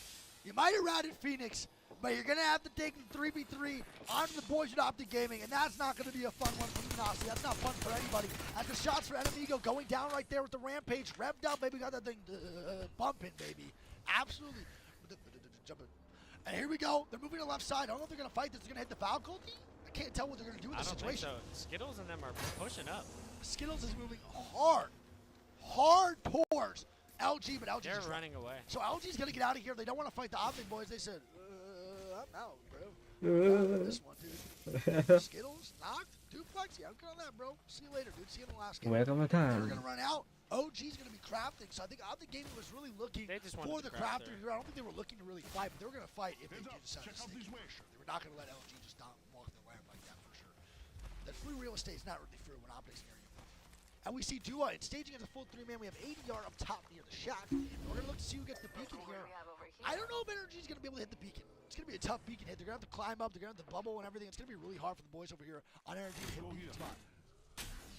you might have routed Phoenix, but you're going to have to take them 3v3 onto the boys at Optic Gaming, and that's not going to be a fun one for Luminosity. That's not fun for anybody. As the shots for Enemigo going down right there with the Rampage. Revved up, baby. Got that thing bumping, baby. Absolutely. Jumping. And here we go. They're moving to the left side. I don't know if they're going to fight this. They're going to hit the Valkyrie. I can't tell what they're going to do in I this don't think situation. so. Skittles and them are pushing up. Skittles is moving hard. Hard towards LG, but LG's They're just running away. So LG's gonna get out of here. They don't want to fight the Optic boys. They said, I'm out, bro. This one, dude. Skittles, knocked, duplex. Yeah, I'm good on that, bro. See you later, dude. See you in the last game. Welcome to They're time. gonna run out. OG's gonna be crafting. So I think Optic Gaming was really looking They just for wanted the to craft crafter there. here. I don't think they were looking to really fight, but they were gonna fight if they Heads did up. decide Check to out sneak these in for ways. sure. They were not gonna let LG just not walk the land like that for sure. That free real estate is not really free when Optic's near you. And we see Dua in staging as a full 3-man. We have ADR up top near the shack. And we're going to look to see who gets the beacon What here. do we have over here? I don't know if Energy's going to be able to hit the beacon. It's going to be a tough beacon hit. They're going to have to climb up. They're going to have to bubble and everything. It's going to be really hard for the boys over here on Energy to hit the beacon spot.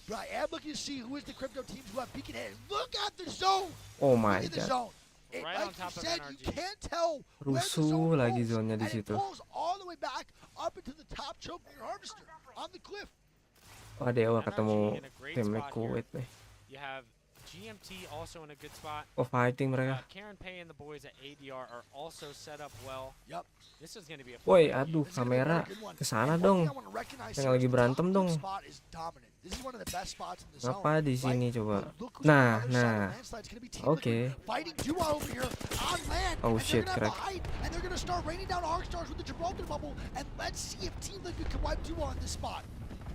But I am looking to see who is the crypto teams who have beacon hit. Look at the zone. Oh my Look at the god. zone. It, Right like on top you of said, NRG. you can't tell where the Rusuh zone lagi pulls, zonnya di and it situ. pulls all the way back up into the top choke near Harvester on the cliff. Wah, Dewa NRG ketemu in a great tim spot here. Kuwait nih. You have GMT also in a good spot. Oh, fighting mereka. Karen Pay and the boys at ADR are also set up well. Yep. This is going to be a Woi, fun game. aduh, This is gonna be a kamera very good one. kesana And one dong. thing I wanna recognize Yang here lagi is the berantem top dong. spot is dominant. This is one of the best spots in the zone. Ngapa di sini Right? coba? Look who's Nah, on the other side of nah. Landslide. It's gonna be Team Okay. Liquid fighting Dua over here on land. Oh, and shit, they're gonna have crack. to hide, and they're gonna start raining down Arc Stars with the Gibraltar bubble. And let's see if Team Liquid can wipe Dua on this spot.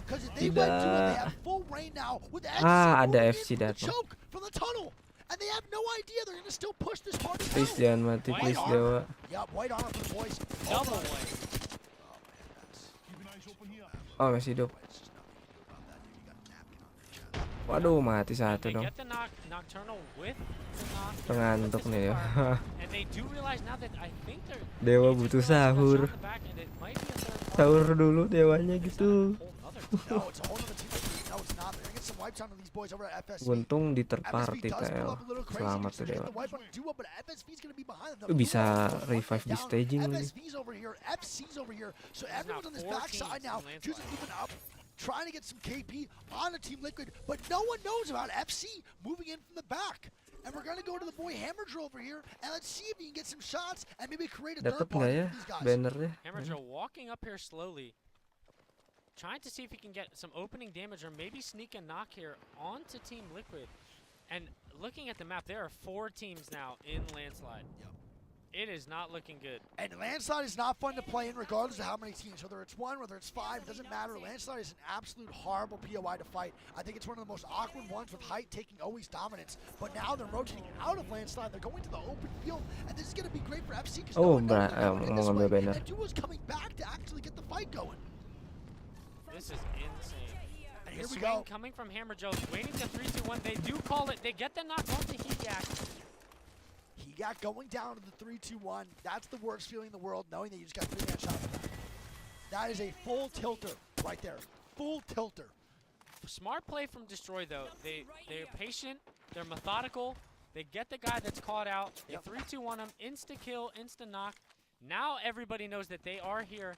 Because if they wipe Dua, they Tidak. have full rain now with the Ah, ada moving in FC from the datang. choke from the tunnel. And they have no idea they're gonna still push this party Please down. jangan mati, White please armor. Dewa. Yep, white armor for the boys. Double Oh, win. Keeping eyes open here. Oh, masih hidup. It's just nothing you can do about that, dude. You got a napkin on your chest. Waduh, mati satu They dong. get the Nocturnal with the knock. Ngantuk with the nih dia. Scar, and they do realize now that I think they're Dewa they butuh just realized they're sahur. shot in the back, and it might be a third party. Sahur dulu dewanya It's gitu. not a whole other team. No, it's a whole other team. No, it's not. They're gonna get some white wipes onto these boys over at FSV. Untung di third FSV party does pull TL. up a little crazy. Selamat Just tuh to get Dewa. the wipe on duo, but FSV's gonna be behind them. The Bisa duo is revive di down. staging lagi. FSV's over here, FC's over here. So everyone's on this 4 backside teams now. in Just landslide. moving up, trying to get some KP on the Team Liquid, but no one knows about FC moving in from the back. And we're gonna go to the boy Hammer Drill over here, and let's see if he can get some shots and maybe create a Dapat third nggak party ya for these guys. bannernya? Hammer Drill walking up here slowly, trying to see if he can get some opening damage or maybe sneak a knock here onto Team Liquid. And looking at the map, there are 4 teams now in Landslide. Yep. It is not looking good. And Landslide is not fun to play in regardless of how many teams. Whether it's 1, whether it's 5, it doesn't matter. Landslide is an absolute horrible POI to fight. I think it's one of the most awkward ones with Height taking always dominance. But now they're rotating out of Landslide. They're going to the open field. And this is going to be great for FC because Oh, no one knows they're mau going in this ngambil way. banner. And Duo's coming back to actually get the fight going. This is insane. And The here we swing go. coming from Hammer Joe, waiting to 3, 2, 1. They do call it. They get the knock onto Hegak. He got going down to the 3-2-1. That's the worst feeling in the world, knowing that you just got 3-man shot in the back. That is a full tilter right there. Full tilter. Smart play from Destroy though. They're patient. They're methodical. They get the guy that's caught out. They Yep. 3-2-1 him. Insta kill. Insta knock. Now everybody knows that they are here,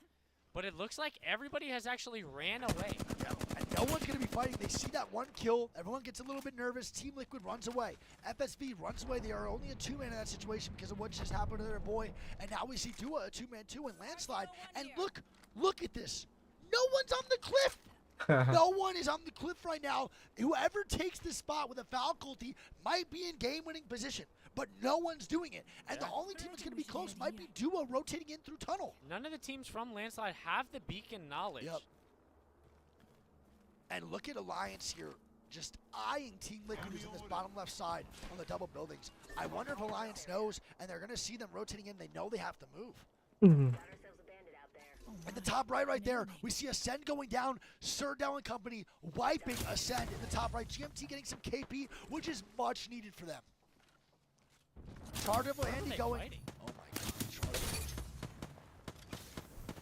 but it looks like everybody has actually ran away. Yeah, and no one's going to be fighting. They see that one kill. Everyone gets a little bit nervous. Team Liquid runs away. FSV runs away. They are only a 2-man in that situation because of what just happened to their boy. And now we see Dua, a 2-man 2 in Landslide. And look at this. No one's on the cliff. No one is on the cliff right now. Whoever takes this spot with a faculty might be in game-winning position, but no one's doing it. And the only team that's going to be close might be Dua rotating in through tunnel. None of the teams from Landslide have the beacon knowledge. Yep. And look at Alliance here, just eyeing Team Liquid who's in this bottom left side on the double buildings. I wonder if Alliance knows, and they're going to see them rotating in. They know they have to move. Mhm. In the top right there, we see Ascend going down. Sir Dow and company wiping Ascend in the top right. GMT getting some KP, which is much needed for them. Chardevil Where are Andy they going. fighting? Oh my God, Chardevil.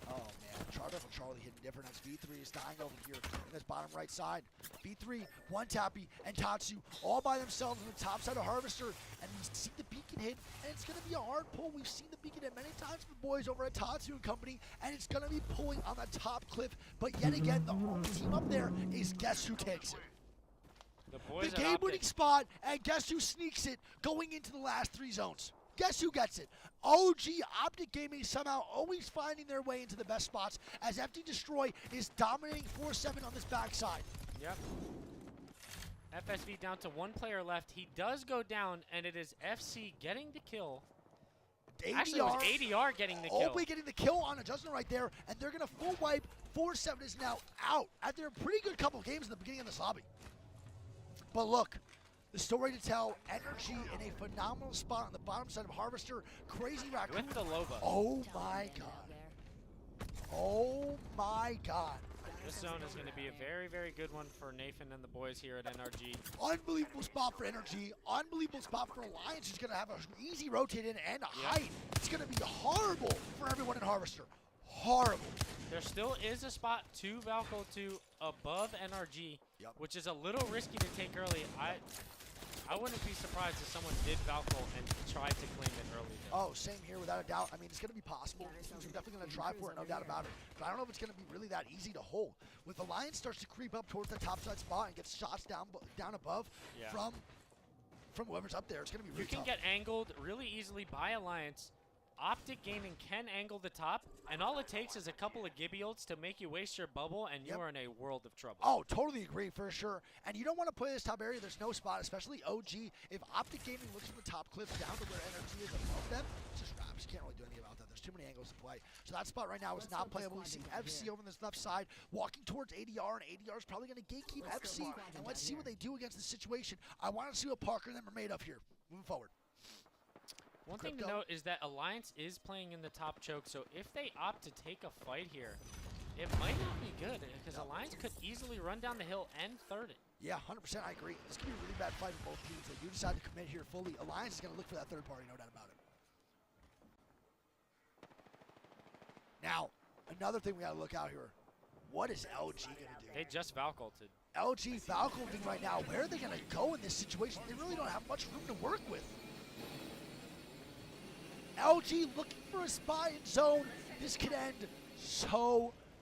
Oh man, Chardevil Charlie hitting different as V3 is dying over here in this bottom right side. V3, One Tappy, and Tatsu all by themselves on the top side of Harvester. And we see the beacon hit, and it's going to be a hard pull. We've seen the beacon hit many times for boys over at Tatsu and company, and it's going to be pulling on the top cliff. But yet again, the only team up there is guess who takes it. The boys The at game-winning Optic. spot, and guess who sneaks it going into the last 3 zones? Guess who gets it? OG Optic Gaming somehow always finding their way into the best spots as FD Destroy is dominating 4-7 on this backside. Yep. FSV down to 1 player left. He does go down, and it is FC getting the kill. Actually, it was ADR getting the kill. Obi getting the kill on a Justin right there, and they're going to full wipe. 4-7 is now out after a pretty good couple games in the beginning of this lobby. But look, the story to tell, Energy in a phenomenal spot on the bottom side of Harvester. Crazy Raccoon. With the Loba. Oh my God. Oh my God. This zone is going to be a very, very good one for Nathan and the boys here at NRG. Unbelievable spot for Energy. Unbelievable spot for Alliance, who's going to have an easy rotate in and a height. It's going to be horrible for everyone in Harvester. Horrible. There still is a spot to Valco 2 above NRG, Yep. which is a little risky to take early. I wouldn't be surprised if someone did Valco and tried to claim it early. Oh, same here, without a doubt. I mean, it's going to be possible. Teams are definitely going to try for it, no doubt about it. But I don't know if it's going to be really that easy to hold. With Alliance starts to creep up towards the topside spot and gets shots down above Yeah. from whoever's up there, it's going to be You really can tough. get angled really easily by Alliance. Optic Gaming can angle the top, and all it takes is a couple of Gibby ults to make you waste your bubble, and Yep. you are in a world of trouble. Oh, totally agree, for sure. And you don't want to play this top area. There's no spot, especially OG. If Optic Gaming looks at the top cliff down to where Energy is above them, it's just wraps. You can't really do anything about that. There's too many angles to play. So that spot right now is not playable. We see FC over on this left side walking towards ADR, and ADR is probably going to gatekeep FC. And let's see what they do against the situation. I want to see what Parker and them are made of here. Moving forward. One thing to Crypto. note is that Alliance is playing in the top choke, so if they opt to take a fight here, it might not be good, because Alliance could easily run down the hill and third it. Yeah, 100%. I agree. This could be a really bad fight for both teams. They do decide to commit here fully. Alliance is going to look for that third party, no doubt about it. Now, another thing we got to look out here. What is LG going to do? They just Valk ulted. LG Falconing right now. Where are they going to go in this situation? They really don't have much room to work with. LG looking for a spy in zone. This could end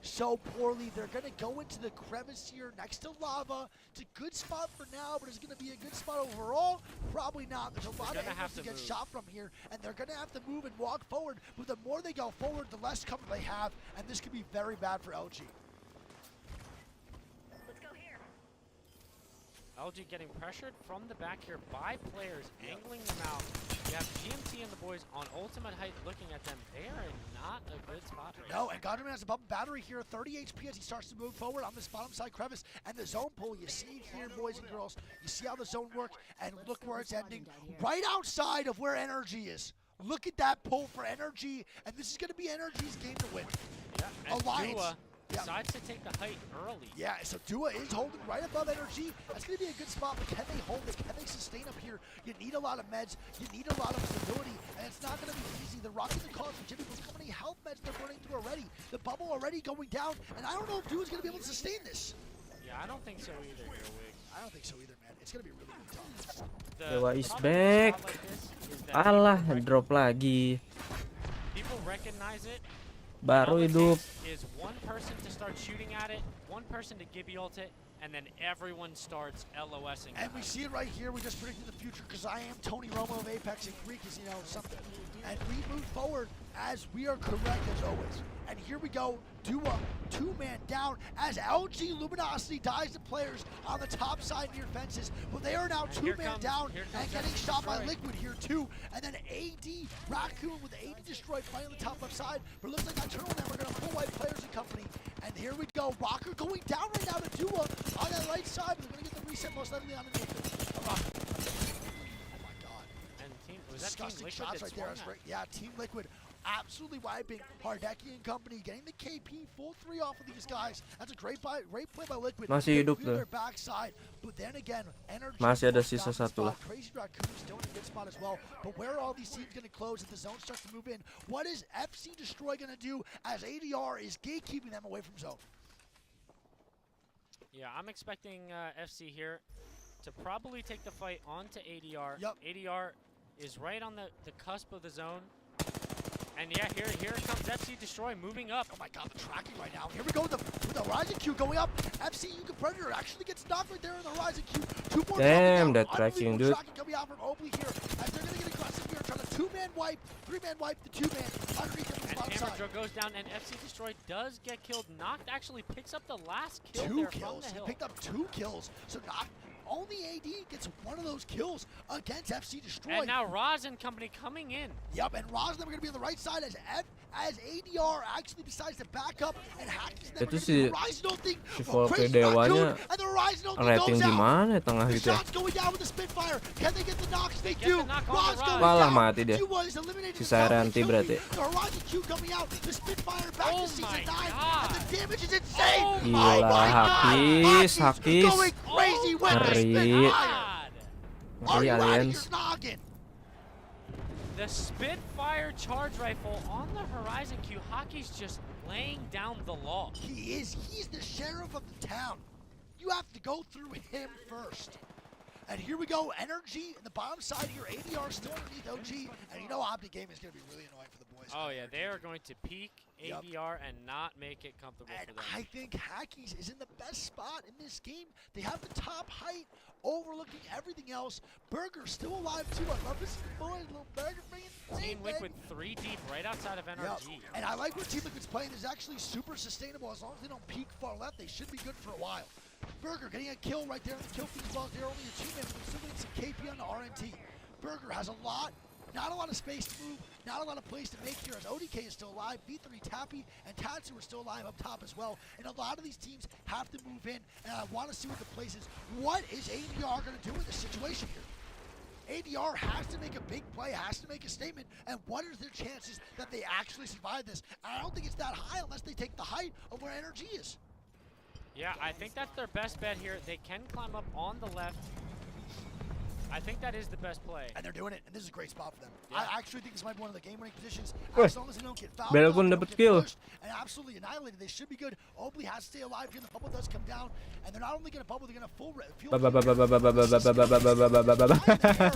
so poorly. They're going to go into the crevice here next to lava. It's a good spot for now, but is it going to be a good spot overall? Probably not. There's a lot of angles to get shot from here, and they're going to have to move and walk forward. But the more they go forward, the less cover they have, and this could be very bad for LG. Let's go here. LG getting pressured from the back here by players, angling them out. You have GMT and the boys on ultimate height looking at them. They are in not a good spot right now. No, and Godman has a bump battery here, 30 HP as he starts to move forward on this bottom side crevice. And the zone pull, you see here, boys and girls, you see how the zone works, and look where it's ending. Right outside of where Energy is. Look at that pull for Energy, and this is going to be Energy's game to win. Yeah, and Alliance. Dua decides to take the height early. Yeah, so Dua is holding right above Energy. That's going to be a good spot, but can they hold it? Can they sustain up here? You need a lot of meds. You need a lot of stability, and it's not going to be easy. They're rocking the calls from Jimmy. Look how many health meds they're burning through already. The bubble already going down, and I don't know if Dua's going to be able to sustain this. Yeah, I don't think so either here, Wig. I don't think so either, man. It's going to be really, really tough. Dewa is problem with a back. spot like this is that Alah, people drop lagi. People recognize it. Baru All it hidup. takes is one person to start shooting at it, one person to Gibby ult it, and then everyone starts LOSing. And we see it right here. We just predicted the future because I am Tony Romo of Apex and Greek is, you know, something. And we move forward as we are correct as always. And here we go. Dua, two-man down as LG Luminosity dies to players on the top side near fences. But they are now And here two-man comes- down here and comes getting FC shot by Destroy. Liquid here too. And then AD Raccoon with AD Destroy fighting on the top left side. But it looks like that turtle now we're going to pull white players and company. And here we go. Rocker going down right now to Dua on that right side. But they're going to get the reset most likely on the Nathan. Oh my god. And team, was that Team Disgusting Liquid shots that right there. swung That's that? right. Yeah, Team Liquid absolutely wiping Hardeki and company, getting the KP full 3 off of these guys. That's a great play by Liquid. Masih They hidup clear tuh. their backside, but then again, Energy Masih ada falls down sisa the satu lah. spot. Crazy Raccoon still in a good spot as well. But where are all these teams going to close if the zone starts to move in? What is FC Destroy going to do as ADR is gatekeeping them away from zone? Yeah, I'm expecting FC here to probably take the fight onto ADR. Yup. ADR is right on the cusp of the zone. And yeah, here comes FC Destroy moving up. Oh my god, the tracking right now. Here we go with the Horizon Q going up. FC Yuka Predator actually gets knocked right there in the Horizon Q. 2 more Damn, coming that out. tracking, Unbelievable dude. tracking coming out from Oakley here. As they're going to get aggressive here, trying to 2-man wipe, 3-man wipe, the 2-man underneath them on the And bottom Hammer side. Drill goes down, and FC Destroy does get killed. Noct actually picks up the last kill 2 there kills. from the He hill. picked up 2 kills. So not only AD gets one of those kills against FC Destroy. And now Roz and company coming in. Yep, and Roz never going to be on the right side as ADR actually decides to back up and Hack's never Itu going to si- be the Horizon thing. si Volpe Crazy Raccoon, Dewanya and the Horizon thing rating goes di out. mana ya tengah The gitu ya. shots going down with the Spitfire. Can they get the knocks? They get do. the knock on Roz the going Malah down. mati dia. Dua is eliminated Si himself. Sirenty They kill berarti. me. The Horizon Q coming out. The Spitfire back Oh to season my 9. God. And the damage is insane. Oh Oh my my Hakis, God. Hakis. Going crazy with the Ngeri. Spitfire. God. Are Ngeri you out of your aliens. noggin? The Spitfire charge rifle on the Horizon Q. Hockey's just laying down the law. He is. He's the sheriff of the town. You have to go through him first. And here we go. Energy in the bottom side here. ADR still underneath OG. And you know Optic Game is going to be really annoying for the boys. Oh yeah, they are going to peek Yup. ADR and not make it comfortable And for them. I think Hackies is in the best spot in this game. They have the top height, overlooking everything else. Burger's still alive too. I love this boy, little Burger bringing Team Liquid 3 deep right outside of Yep. NRG. And I like what Team Liquid's playing. This is actually super sustainable. As long as they don't peek far left, they should be good for a while. Burger getting a kill right there in the kill feed as well. They're only a 2-man, but still getting some KP on the RNT. Burger has not a lot of space to move, not a lot of place to make here as ODK is still alive, V3 Tappy and Tatsu are still alive up top as well. And a lot of these teams have to move in, and I want to see what the place is. What is ADR going to do in this situation here? ADR has to make a big play, has to make a statement, and what are their chances that they actually survive this? And I don't think it's that high unless they take the height of where Energy is. Yeah, I think that's their best bet here. They can climb up on the left. I think that is the best play. And they're doing it, and this is a great spot for them. Yeah. I actually think this might be one of the game-winning positions. Wih, As long as they don't get fouled, Bel out, pun they dapet don't get kill. pushed, and absolutely annihilated. They should be good. Oakley has to stay alive here. The bubble does come down, and they're not only going to bubble, they're going to full fuel. Ba- ba- ba- ba- ba- ba- ba- ba- ba- ba- ba- ba- ba- ba- ba- ba.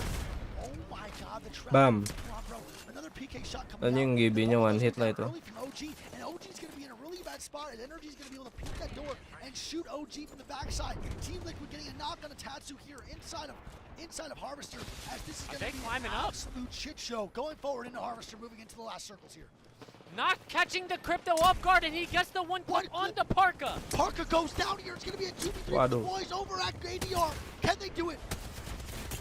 Oh my God, the trap. Bam. Come on, bro. Another PK shot coming Anjing out. GB-nya Bubble one does hit come lah down itu. early from OG, and OG's going to be in a really bad spot, and Energy's going to be able to peek that door and shoot OG from the backside. Team Liquid getting a knock on a Tatsu here inside of Harvester, as this is Are going they to be climbing an up? absolute shit show going forward into Harvester, moving into the last circles here. Not catching the crypto off guard, and he gets the one clip One on the Parka. Parker goes down here. It's going to be a 2v3 for the Waduh. boys over at ADR. Can they do it?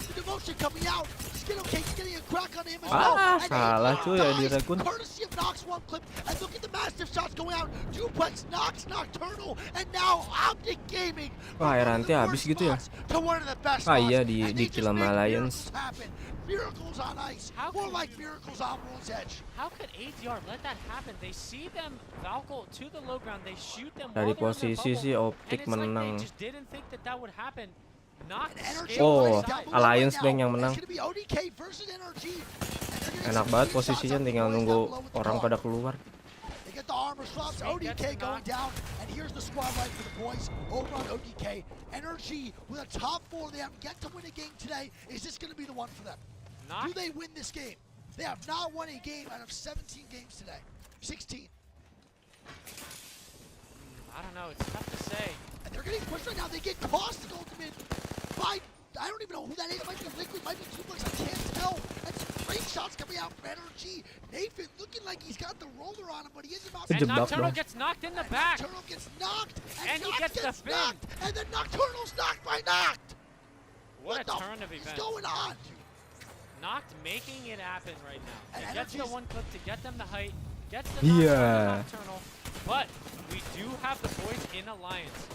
The devotion coming out. Skittle Cake's getting a crack on him as well. Ah, And salah ADR cuy ya di dies, Rekun. courtesy of Nox one clip. And look at the massive shots going out. Duplex, Nox, Nocturnal, and now Optic Gaming. Wah, air From one of rantai the habis worst gitu ya? spots to one of the best Ah, iya, spots. di- And di they just kill sama make Alliance. miracles happen. Miracles on ice. How More can like you- miracles on World's Edge. How could ADR let that happen? They see them Valkyrie to the low ground. They shoot them Dari while they're in their posisi bubble, sih and Optic it's like menang. they just didn't think that that would happen. Knocked And Energy Skittle Oh, running aside. down below Alliance right Bank now. yang menang. It's gonna be ODK versus NRG. And they're gonna Enak get banget some shots posisinya, on the tinggal boys nunggu down below with the orang car. pada keluar. They get the armor swaps. Sweet ODK gets going knocked. down. And here's the squad light for the boys over on ODK. NRG with a top 4. They have yet to win a game today. Is this gonna be the one for them? Do Knocked. they win this game? They have not won a game out of 17 games today. 16. I don't know. It's tough to say. And they're getting pushed right now. They get Caustic ultimate by, I don't even know who that is. It might be Liquid, might be Duplex, I can't tell. And some great shots coming out from NRG. Nathan looking like he's got the roller on him, but he is about to And Kejebak Nocturnal dong. gets knocked in the And back. Nocturnal gets knocked, And he Noct gets the fin. knocked, and then Nocturnal's knocked by Noct. What a the turn of f- is events. going on, dude? Knocked making it happen right now. And He gets the Energy's- one clip to get them the height. Gets the Yeah. knockdown on Nocturnal. But we do have the boys in Alliance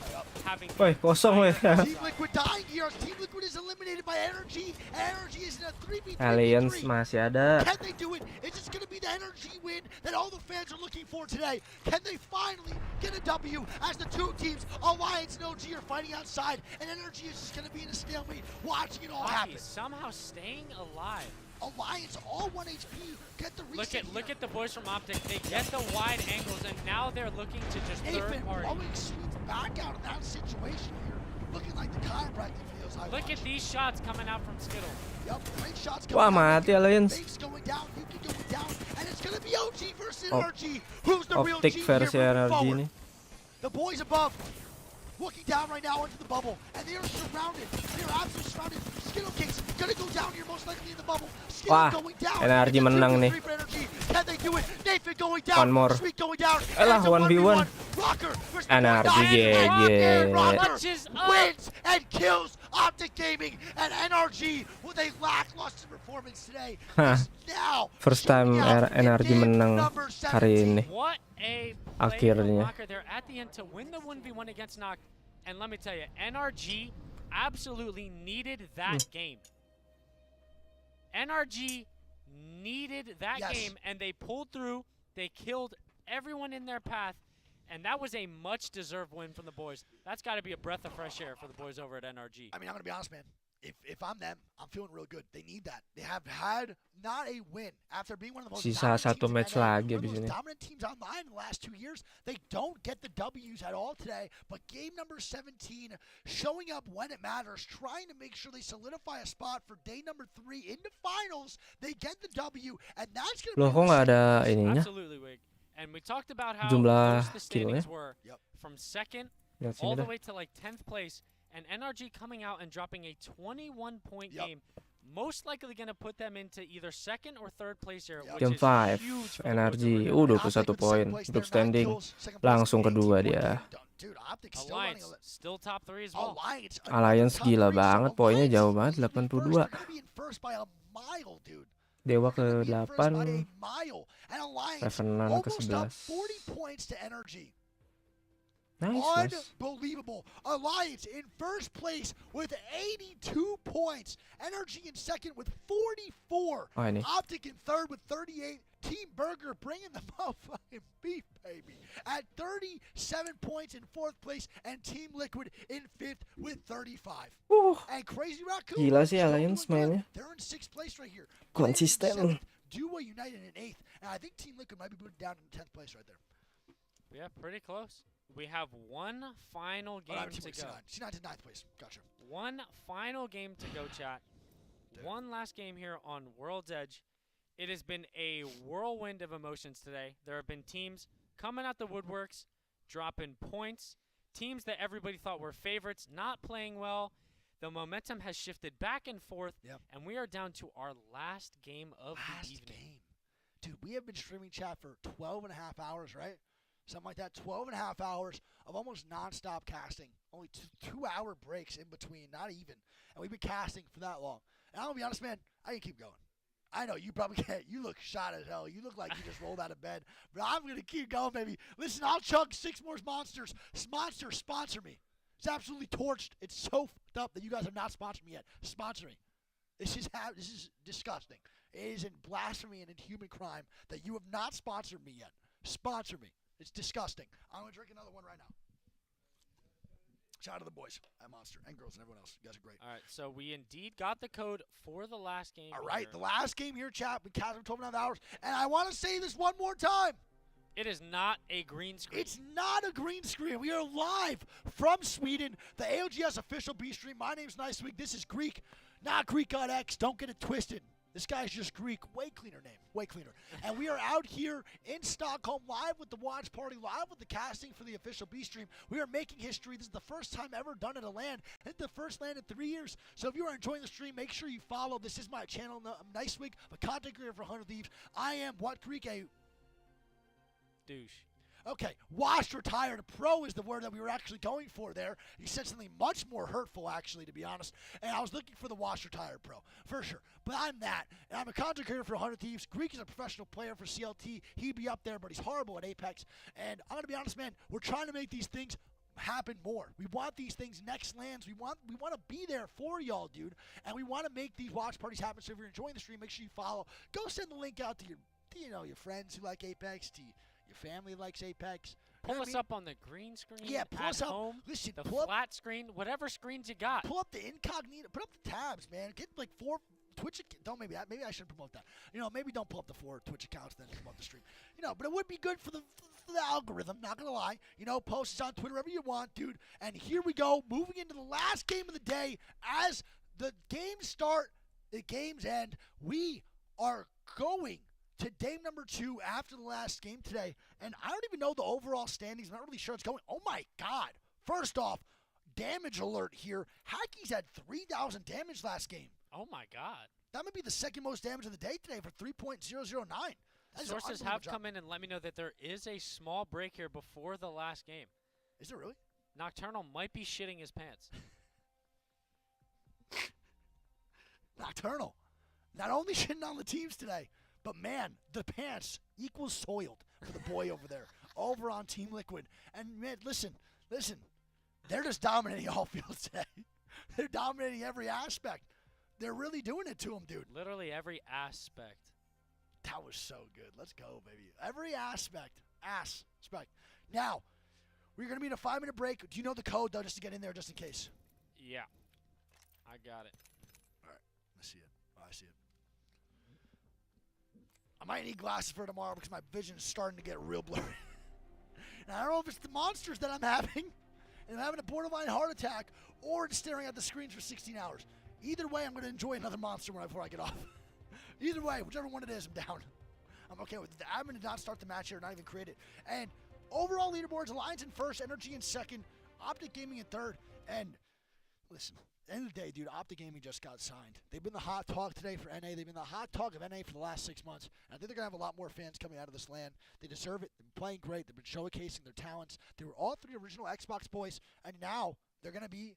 having Woi, kosong weh. Team Liquid dying here. Team Liquid is eliminated by Energy, and Energy is in a 3v3. Alliance masih ada. Can they do it? Is this going to be the Energy win that all the fans are looking for today? Can they finally get a W as the two teams, Alliance and OG, are fighting outside, and Energy is just going to be in a stalemate, watching it all Hockey happen? somehow staying alive. Alliance, all 1 HP, get the reset Look at the boys from Optic. They get the wide angles, and now they're looking to just Nathan third party. blowing Sweet's back out of that situation here, looking like the chiropractic videos I Look watch. at these shots coming out from Skittle. Yep, great shots Wah, coming out. mati Alliance. Waves going down, Yuki going down, and it's gonna be OG versus Op- NRG. Who's the real Optic G versi here moving NRG forward? ini. The boys above, looking down right now into the bubble, and they are surrounded. They are absolutely surrounded. Skittle Kings gonna go down here most likely in the bubble. Skittle Wah, going down. NRG It's a menang 2v3 nih. for NRG. Can they do it? Nathan going down. One more. Sweet going down. Elah, And it's a 1v1. Rocker versus NRG And GG. Rocker Clutches up. wins and kills Optic Gaming, and NRG with a lackluster performance today. Hah. is now First time showing out in NRG game menang number hari 17. ini. What a play Akhirnya. from Rocker there at the end to win the 1v1 against Noct. And let me tell you, NRG absolutely needed that game. NRG needed that Yes. game, and they pulled through. They killed everyone in their path, and that was a much-deserved win from the boys. That's got to be a breath of fresh air for the boys over at NRG. I mean, I'm gonna be honest, man. If I'm them, I'm feeling real good. They need that. They have had not a win after being one of the most Sisa dominant satu teams in match NA, lagi one of abis the ini. most dominant teams online in the last 2 years. They don't get the W's at all today. But game number 17, showing up when it matters, trying to make sure they solidify a spot for day number 3 into finals. They get the W, and that's gonna Loh, be kok nggak ada ininya? Absolutely, Wig. And we talked about how Jumlah close the standings killnya. were Yep. from second Lihat all sini the dah. way to like 10th place, and NRG coming out and dropping a 21-point Yep. game, most likely going to put them into either second or third place here, Yep. which Game is 5, huge for the boys NRG. over there. 21 Optic with poin second place untuk there, 9 standing. kills, second place Langsung with 18 kedua point dia. game. Dude, Optic's still running Alliance a still top 3 as well. Alliance, Alliance top gila three, so banget, poinnya Alliance jauh is banget, gonna be first. 82. They're gonna be in first by a mile, dude. Dewa They're gonna be in first by a ke-8, mile. And Alliance Revenant almost up ke-11. 40 points to NRG. Nice, nice. Unbelievable. Alliance in first place with 82 points. NRG in second with 44. Oh, ini. Optic in third with 38. Team Burger bringing the motherfucking beef, baby. At 37 points in 4th place, and Team Liquid in 5th with 35. And Crazy Raccoon, Gila sih still Alliance doing good. mainnya. They're in 6th place right here. Players in Konsisten. 7th, Duo United in 8th, and I think Team Liquid might be moving down in 10th place right there. Yeah, pretty close. We have one final game to go. C9 to 9th place. Gotcha. One final game to go, chat. One last game here on World's Edge. It has been a whirlwind of emotions today. There have been teams coming out the woodworks, dropping points. Teams that everybody thought were favorites, not playing well. The momentum has shifted back and forth, and we are down to our last game of the evening. Dude, we have been streaming chat for 12 and a half hours, right? Something like that. 12 and a half hours of almost nonstop casting. Only 2-hour breaks in between, not even. And we've been casting for that long. And I'm going to be honest, man, I can keep going. I know you probably can't. You look shot as hell. You look like you just rolled out of bed. But I'm going to keep going, baby. Listen, I'll chug 6 more monsters. Monsters, sponsor me. It's absolutely torched. It's so fucked up that you guys have not sponsored me yet. Sponsor me. This is disgusting. It is in blasphemy and inhuman crime that you have not sponsored me yet. Sponsor me. It's disgusting. I'm going to drink another one right now. Shout out to the boys at Monster and girls and everyone else. You guys are great. All right, so we indeed got the code for the last game. All right, the last game here, chat. We cast for 12.5 hours. And I want to say this one more time. It is not a green screen. It's not a green screen. We are live from Sweden, the ALGS official B stream. My name's Nice Week. This is Greek, not Greek on X. Don't get it twisted. This guy's just Greek. Way cleaner name. Way cleaner. And we are out here in Stockholm live with the watch party, live with the casting for the official B stream. We are making history. This is the first time ever done at a LAN. It's the first LAN in 3 years. So if you are enjoying the stream, make sure you follow. This is my channel. I'm Nice Week, a content creator for 100 Thieves. I am what Greek? A douche. Okay, washed or tired. Pro is the word that we were actually going for there. He said something much more hurtful, actually, to be honest. And I was looking for the washed or tired pro, for sure. But I'm that. And I'm a content creator for 100 Thieves. Greek is a professional player for CLT. He'd be up there, but he's horrible at Apex. And I'm going to be honest, man, we're trying to make these things happen more. We want these things next lands. We want to be there for y'all, dude. And we want to make these watch parties happen. So if you're enjoying the stream, make sure you follow. Go send the link out to your friends who like Apex, to your family likes Apex. Pull us up on the green screen. Yeah, pull us up. Home, Listen, the pull flat screen, whatever screens you got. Pull up the incognito. Put up the tabs, man. Get like 4 Twitch. Don't maybe I shouldn't promote that. Maybe don't pull up the 4 Twitch accounts then promote the stream. But it would be good for the algorithm. Not gonna lie. Post us on Twitter wherever you want, dude. And here we go, moving into the last game of the day. As the games start, the games end. We are going to game number 2 after the last game today, and I don't even know the overall standings. I'm not really sure it's going. Oh my God. First off, damage alert here. Hacky's had 3,000 damage last game. Oh my God. That might be the second most damage of the day today for 3.009. Sources have come in and let me know that there is a small break here before the last game. Is there really? Nocturnal might be shitting his pants. Nocturnal. Not only shitting on the teams today, but man, the pants equals soiled for the boy over there, over on Team Liquid. And man, listen, they're just dominating all fields today. They're dominating every aspect. They're really doing it to them, dude. Literally every aspect. That was so good. Let's go, baby. Every aspect. Aspect. Now, we're going to be in a 5-minute break. Do you know the code, though, just to get in there, just in case? Yeah. I got it. All right. I see it. I see it. I might need glasses for tomorrow because my vision is starting to get real blurry. And I don't know if it's the monsters that I'm having, and I'm having a borderline heart attack, or it's staring at the screens for 16 hours. Either way, I'm going to enjoy another monster before I get off. Either way, whichever one it is, I'm down. I'm okay with it. I'm going to not start the match here, not even create it. And overall leaderboards, Alliance in first, Energy in second, Optic Gaming in third. And listen, at the end of the day, dude, Optic Gaming just got signed. They've been the hot talk today for NA. They've been the hot talk of NA for the last 6 months. And I think they're going to have a lot more fans coming out of this land. They deserve it. They've been playing great. They've been showcasing their talents. They were all 3 original Xbox boys. And now they're going to be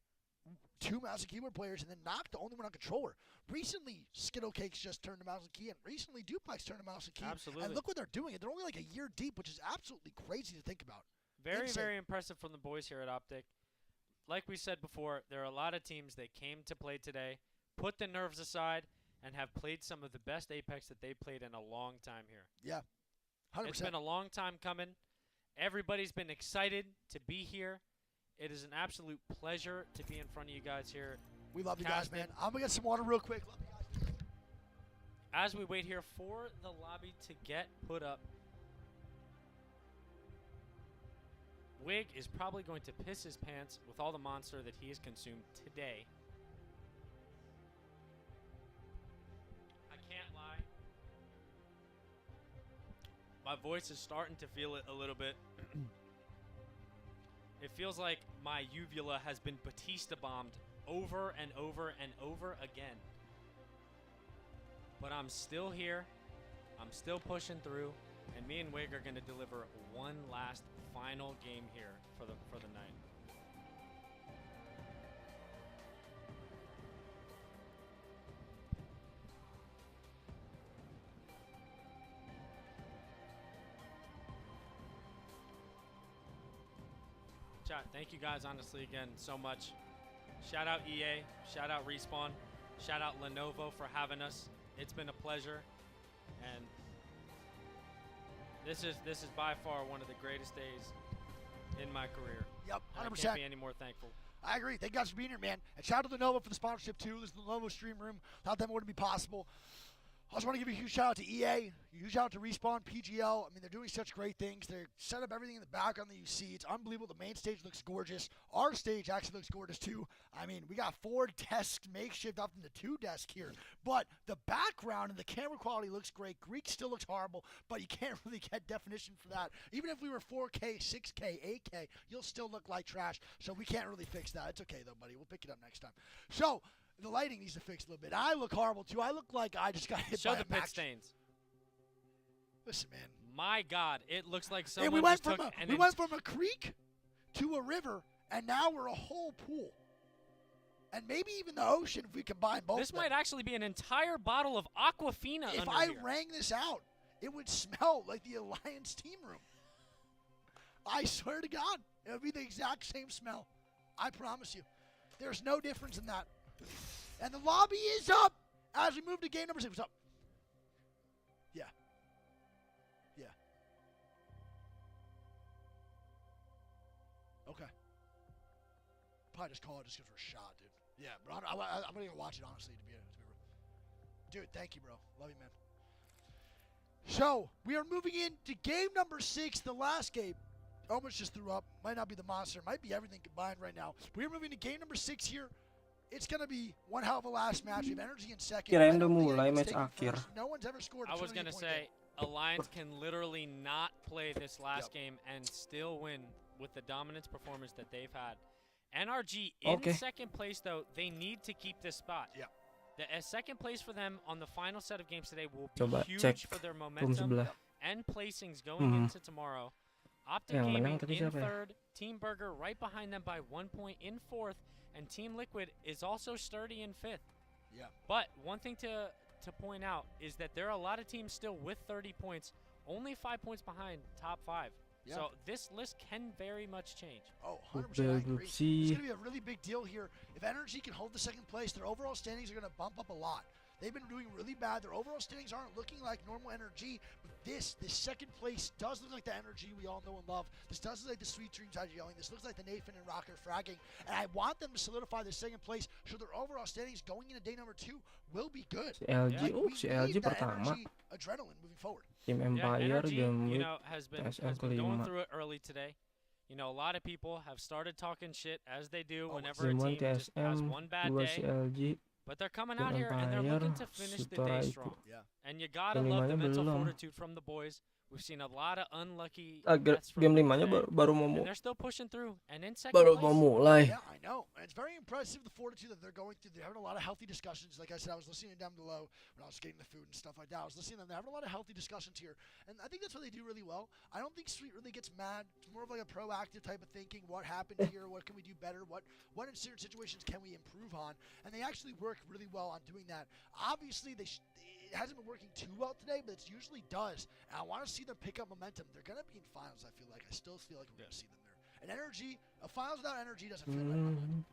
2 mouse and keyboard players, and then Knock, the only one on controller. Recently, Skittlecakes just turned to mouse and key, and recently Duplex turned to mouse and key. Absolutely. And look what they're doing. They're only like a year deep, which is absolutely crazy to think about. Very, Insane. very impressive from the boys here at Optic. Like we said before, there are a lot of teams that came to play today, put the nerves aside, and have played some of the best Apex that they've played in a long time here. Yeah, 100%. It's been a long time coming. Everybody's been excited to be here. It is an absolute pleasure to be in front of you guys here. We love you guys, man. Casted. I'm going to get some water real quick. Love you guys. As we wait here for the lobby to get put up, Wig is probably going to piss his pants with all the monster that he has consumed today. I can't lie. My voice is starting to feel it a little bit. It feels like my uvula has been Batista bombed over and over and over again. But I'm still here. I'm still pushing through. And me and Wig are going to deliver one last final game here for the night. Chat, thank you guys honestly again so much. Shout out EA, shout out Respawn, shout out Lenovo for having us. It's been a pleasure, and this is by far one of the greatest days in my career. Yep, And 100%. I can't be any more thankful. I agree. Thank you guys for being here, man. And shout out to Lenovo for the sponsorship, too. This is the Lenovo Stream Room. Without them, it wouldn't be possible. I also want to give a huge shout out to EA, a huge shout out to Respawn, PGL. I mean, they're doing such great things. They're set up everything in the background that you see. It's unbelievable. The main stage looks gorgeous. Our stage actually looks gorgeous, too. I mean, we got 4 desks makeshift up into 2 desks here. But the background and the camera quality looks great. Greek still looks horrible, but you can't really get definition for that. Even if we were 4K, 6K, 8K, you'll still look like trash. So we can't really fix that. It's okay, though, buddy. We'll pick it up next time. So the lighting needs to fix a little bit. I look horrible, too. I look like I just got hit Show by the a pit Mack. stains. Listen, man. My God, it looks like Hey, someone we went just took from a creek to a river, and now we're a whole pool. And maybe even the ocean if we combine both This of them. might actually be an entire bottle of Aquafina If under I here. rang this out, it would smell like the Alliance team room. I swear to God, it would be the exact same smell. I promise you. There's no difference in that. And the lobby is up as we move to game number 6. What's up? Yeah. Yeah. Okay. Probably just call it just because we're shot, dude. Yeah, but I'm going to go watch it, honestly, to be real. Dude, thank you, bro. Love you, man. So, we are moving into game number 6, the last game. Almost just threw up. Might not be the monster. Might be everything combined right now. We're moving to game number 6 here. It's going to be one hell of a last match. We have energy in second. Kirain I don't udah think mulai anyone's match taking akhir. first. No one's ever scored a I was going to 28-point say, game. Alliance can literally not play this last Yep. game and still win with the dominance performance that they've had. NRG in Okay. second place, though, they need to keep this spot. Yeah. The second place for them on the final set of games today will be Coba huge cek for their room momentum sebelah. and placings going into tomorrow. Optic Yang Gaming menang tadi in siapa ya? third, Team Burger right behind them by 1 point in fourth, and Team Liquid is also sturdy in fifth. Yeah. But one thing to point out is that there are a lot of teams still with 30 points, only 5 points behind top 5. Yeah. So this list can very much change. Oh, 100%. I agree. Group It's C. going to be a really big deal here. If NRG can hold the second place, their overall standings are going to bump up a lot. They've been doing really bad. Their overall standings aren't looking like normal NRG, but this second place does look like the NRG we all know and love. This does look like the Sweet Dreams are yelling. This looks like the Nathan and Rocker fragging. And I want them to solidify the second place so their overall standings going into day number 2 will be good. Si LG, Yeah, We si LG need that pertama. NRG adrenaline moving forward. Tim Yeah, Empire, Energy, Gambit, has been TSM going kelima. through it early today. You know, a lot of people have started talking shit as they do Always. whenever a Game 1 team just has TSM, one bad 2 si day. LG, But they're coming Tim out here and they're Empire, looking to finish the Sutora day itu. strong. Yeah. And you gotta Game love the 5-nya mental belum. fortitude from the boys. We've seen a lot of unlucky Ah, deaths from game them 5-nya today, baru mau and they're still pushing through. And in second baru place, mau mulai. Yeah, I know. And it's very impressive, the fortitude that they're going through. They're having a lot of healthy discussions. Like I said, I was listening down below when I was getting the food and stuff like that. I was listening to them. They're having a lot of healthy discussions here. And I think that's what they do really well. I don't think Sweet really gets mad. It's more of like a proactive type of thinking. What happened here? What can we do better? What in certain situations can we improve on? And they actually work really well on doing that. Obviously, it hasn't been working too well today, but it usually does. And I want to see them pick up momentum. They're going to be in finals, I feel like. I still feel like we're going to see them there. And energy, a finals without energy doesn't feel right. Hmm.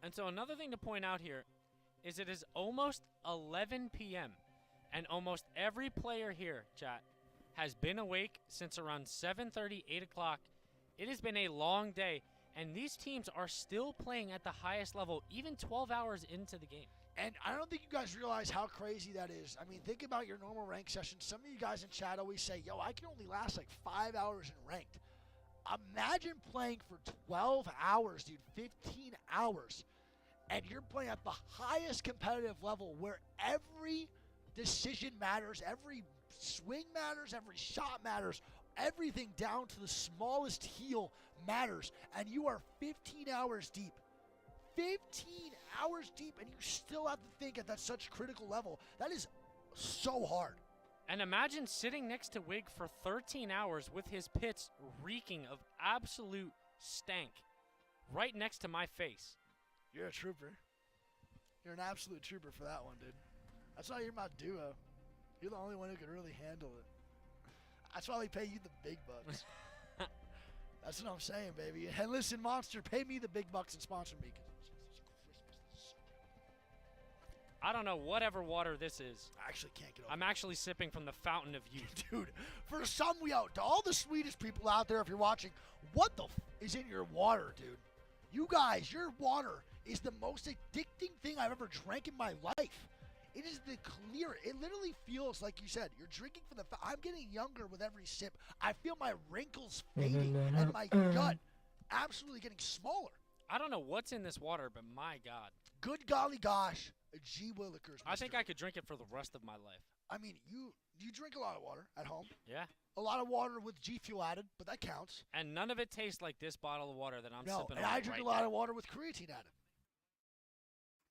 And so another thing to point out here is it is almost 11 p.m. and almost every player here, chat, has been awake since around 7:30, 8 o'clock. It has been a long day, and these teams are still playing at the highest level, even 12 hours into the game. And I don't think you guys realize how crazy that is. I mean, think about your normal rank session. Some of you guys in chat always say, yo, I can only last like 5 hours in ranked. Imagine playing for 12 hours, dude, 15 hours. And you're playing at the highest competitive level where every decision matters, every swing matters, every shot matters, everything down to the smallest heel matters. And you are 15 hours deep. 15 hours deep, and you still have to think at that such critical level. That is so hard. And imagine sitting next to Wig for 13 hours with his pits reeking of absolute stank right next to my face. You're a trooper. You're an absolute trooper for that one, dude. That's why you're my duo. You're the only one who can really handle it. That's why we pay you the big bucks. That's what I'm saying, baby. And listen, Monster, pay me the big bucks and sponsor me. I don't know whatever water this is. I actually can't get over I'm actually sipping from the fountain of youth. Dude, for some to all the Swedish people out there, if you're watching, what the is in your water, dude? You guys, your water is the most addicting thing I've ever drank in my life. It is the clear. It literally feels like you said. You're drinking for the. I'm getting younger with every sip. I feel my wrinkles fading and my gut absolutely getting smaller. I don't know what's in this water, but my God. Good golly gosh, G Willikers. I think I could drink it for the rest of my life. I mean, you drink a lot of water at home. Yeah. A lot of water with G Fuel added, but that counts. And none of it tastes like this bottle of water that I'm No, sipping and on I drink right a lot now. of water with creatine added.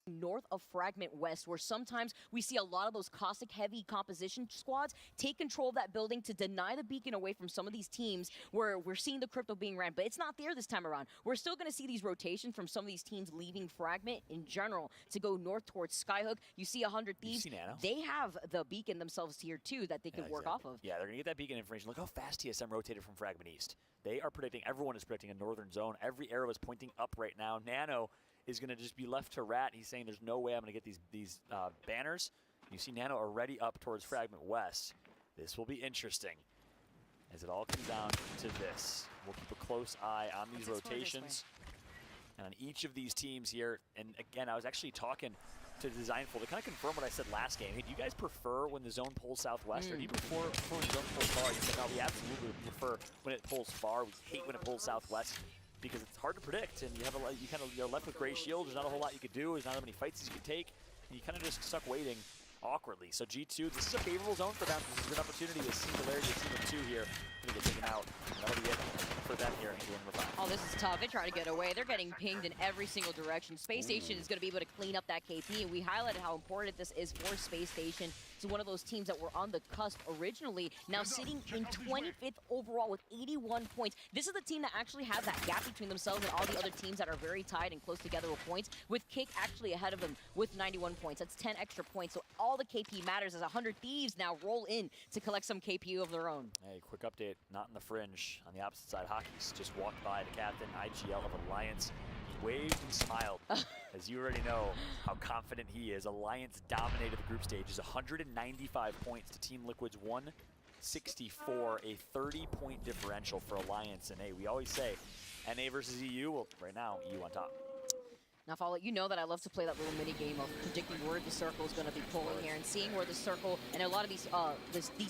North of Fragment West, where sometimes we see a lot of those caustic heavy composition squads take control of that building to deny the beacon away from some of these teams where we're seeing the crypto being ran, but it's not there this time around. We're still going to see these rotations from some of these teams leaving Fragment in general to go north towards Skyhook. You see 100 Thieves. You see Nano? They have the beacon themselves here too that they can work off of. Yeah, they're going to get that beacon information. Look how fast TSM rotated from Fragment East. They are predicting, everyone is predicting a northern zone. Every arrow is pointing up right now. Nano is going to just be left to rat. He's saying there's no way I'm going to get these banners. You see Nano already up towards Fragment West. This will be interesting as it all comes down to this. We'll keep a close eye on these rotations and on each of these teams here. And again, I was actually talking to Designful to kind of confirm what I said last game. Hey, do you guys prefer when the zone pulls southwest, or do you prefer when the zone pulls far? He said, no, we absolutely prefer when it pulls far. We hate when it pulls southwest, because it's hard to predict, and you're left with gray shield. There's not a whole lot you could do. There's not that many fights as you could take, and you kind of just stuck waiting awkwardly. So G2, this is a favorable zone for them. This is an opportunity to Singularity, a team of two here, to get taken out. And that'll be it for them here in game number 5. Oh, this is tough. They try to get away. They're getting pinged in every single direction. Space Station is going to be able to clean up that KP, and we highlighted how important this is for Space Station. It's one of those teams that were on the cusp originally, now sitting in 25th overall with 81 points. This is the team that actually has that gap between themselves and all the other teams that are very tied and close together with points, with Kick actually ahead of them with 91 points. That's 10 extra points, so all the KP matters as 100 Thieves now roll in to collect some KP of their own. Hey, quick update, not in the fringe. On the opposite side, Hockey's just walked by the captain, IGL of Alliance. He waved and smiled, as you already know how confident he is. Alliance dominated the group stages, 195 points to Team Liquid's 164, a 30-point differential for Alliance. And hey, we always say NA versus EU, well, right now, EU on top. Now, Follow, you know that I love to play that little mini game of predicting where the circle is going to be pulling here and seeing where the circle, and a lot of these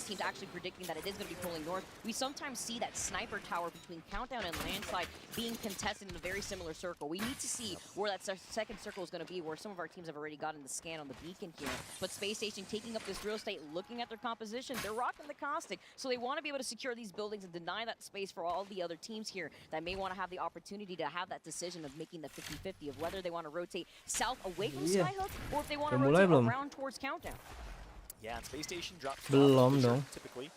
teams actually predicting that it is going to be pulling north. We sometimes see that sniper tower between Countdown and Landslide being contested in a very similar circle. We need to see where that second circle is going to be, where some of our teams have already gotten the scan on the beacon here. But Space Station taking up this real estate, looking at their composition, they're rocking the caustic, so they want to be able to secure these buildings and deny that space for all the other teams here that may want to have the opportunity to have that decision of making the 50-50 of whether they want to rotate south away from Skyhook or if they want to rotate around towards Countdown. Yeah, and Space Station drops Belum dong. typically.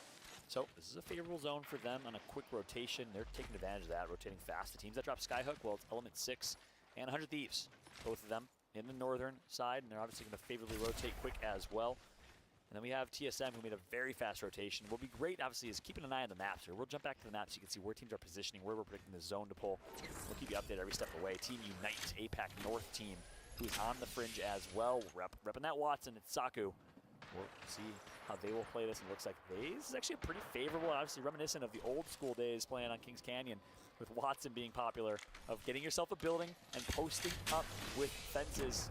So this is a favorable zone for them on a quick rotation. They're taking advantage of that, rotating fast. The teams that drop Skyhook, well, it's Element 6 and 100 Thieves, both of them in the northern side, and they're obviously going to favorably rotate quick as well. And then we have TSM, who made a very fast rotation. What will be great, obviously, is keeping an eye on the maps here. We'll jump back to the maps so you can see where teams are positioning, where we're predicting the zone to pull. We'll keep you updated every step of the way. Team Unite, APAC North team, who's on the fringe as well. Repping that Watson and Saku. We'll see how they will play this. It looks like this is actually a pretty favorable, obviously reminiscent of the old school days playing on Kings Canyon, with Watson being popular, of getting yourself a building and posting up with fences.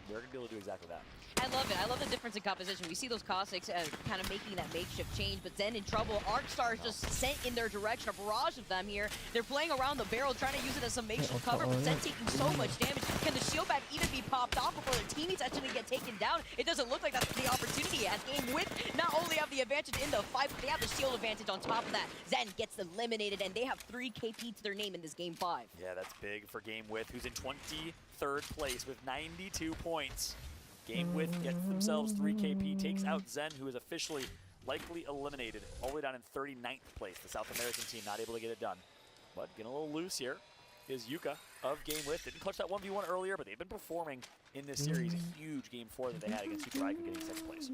They're going to be able to do exactly that. I love it. I love the difference in composition. We see those Cossacks kind of making that makeshift change, but Zen in trouble. ARC just sent in their direction, a barrage of them here. They're playing around the barrel, trying to use it as some makeshift cover, but Zen taking so much damage. Can the shield bag even be popped off before their teammates actually get taken down? It doesn't look like that's the opportunity as Game With not only have the advantage in the fight, but they have the shield advantage on top of that. Zen gets eliminated, and they have 3 KP to their name in this Game 5. Yeah, that's big for Game With, who's in 23rd place with 92 points. Game With gets themselves 3 KP, takes out Zen, who is officially likely eliminated, all the way down in 39th place. The South American team not able to get it done. But getting a little loose here is Yuka of Game With. Didn't clutch that 1v1 earlier, but they've been performing in this series. A huge Game 4 that they had against Super Ico, getting 6th place.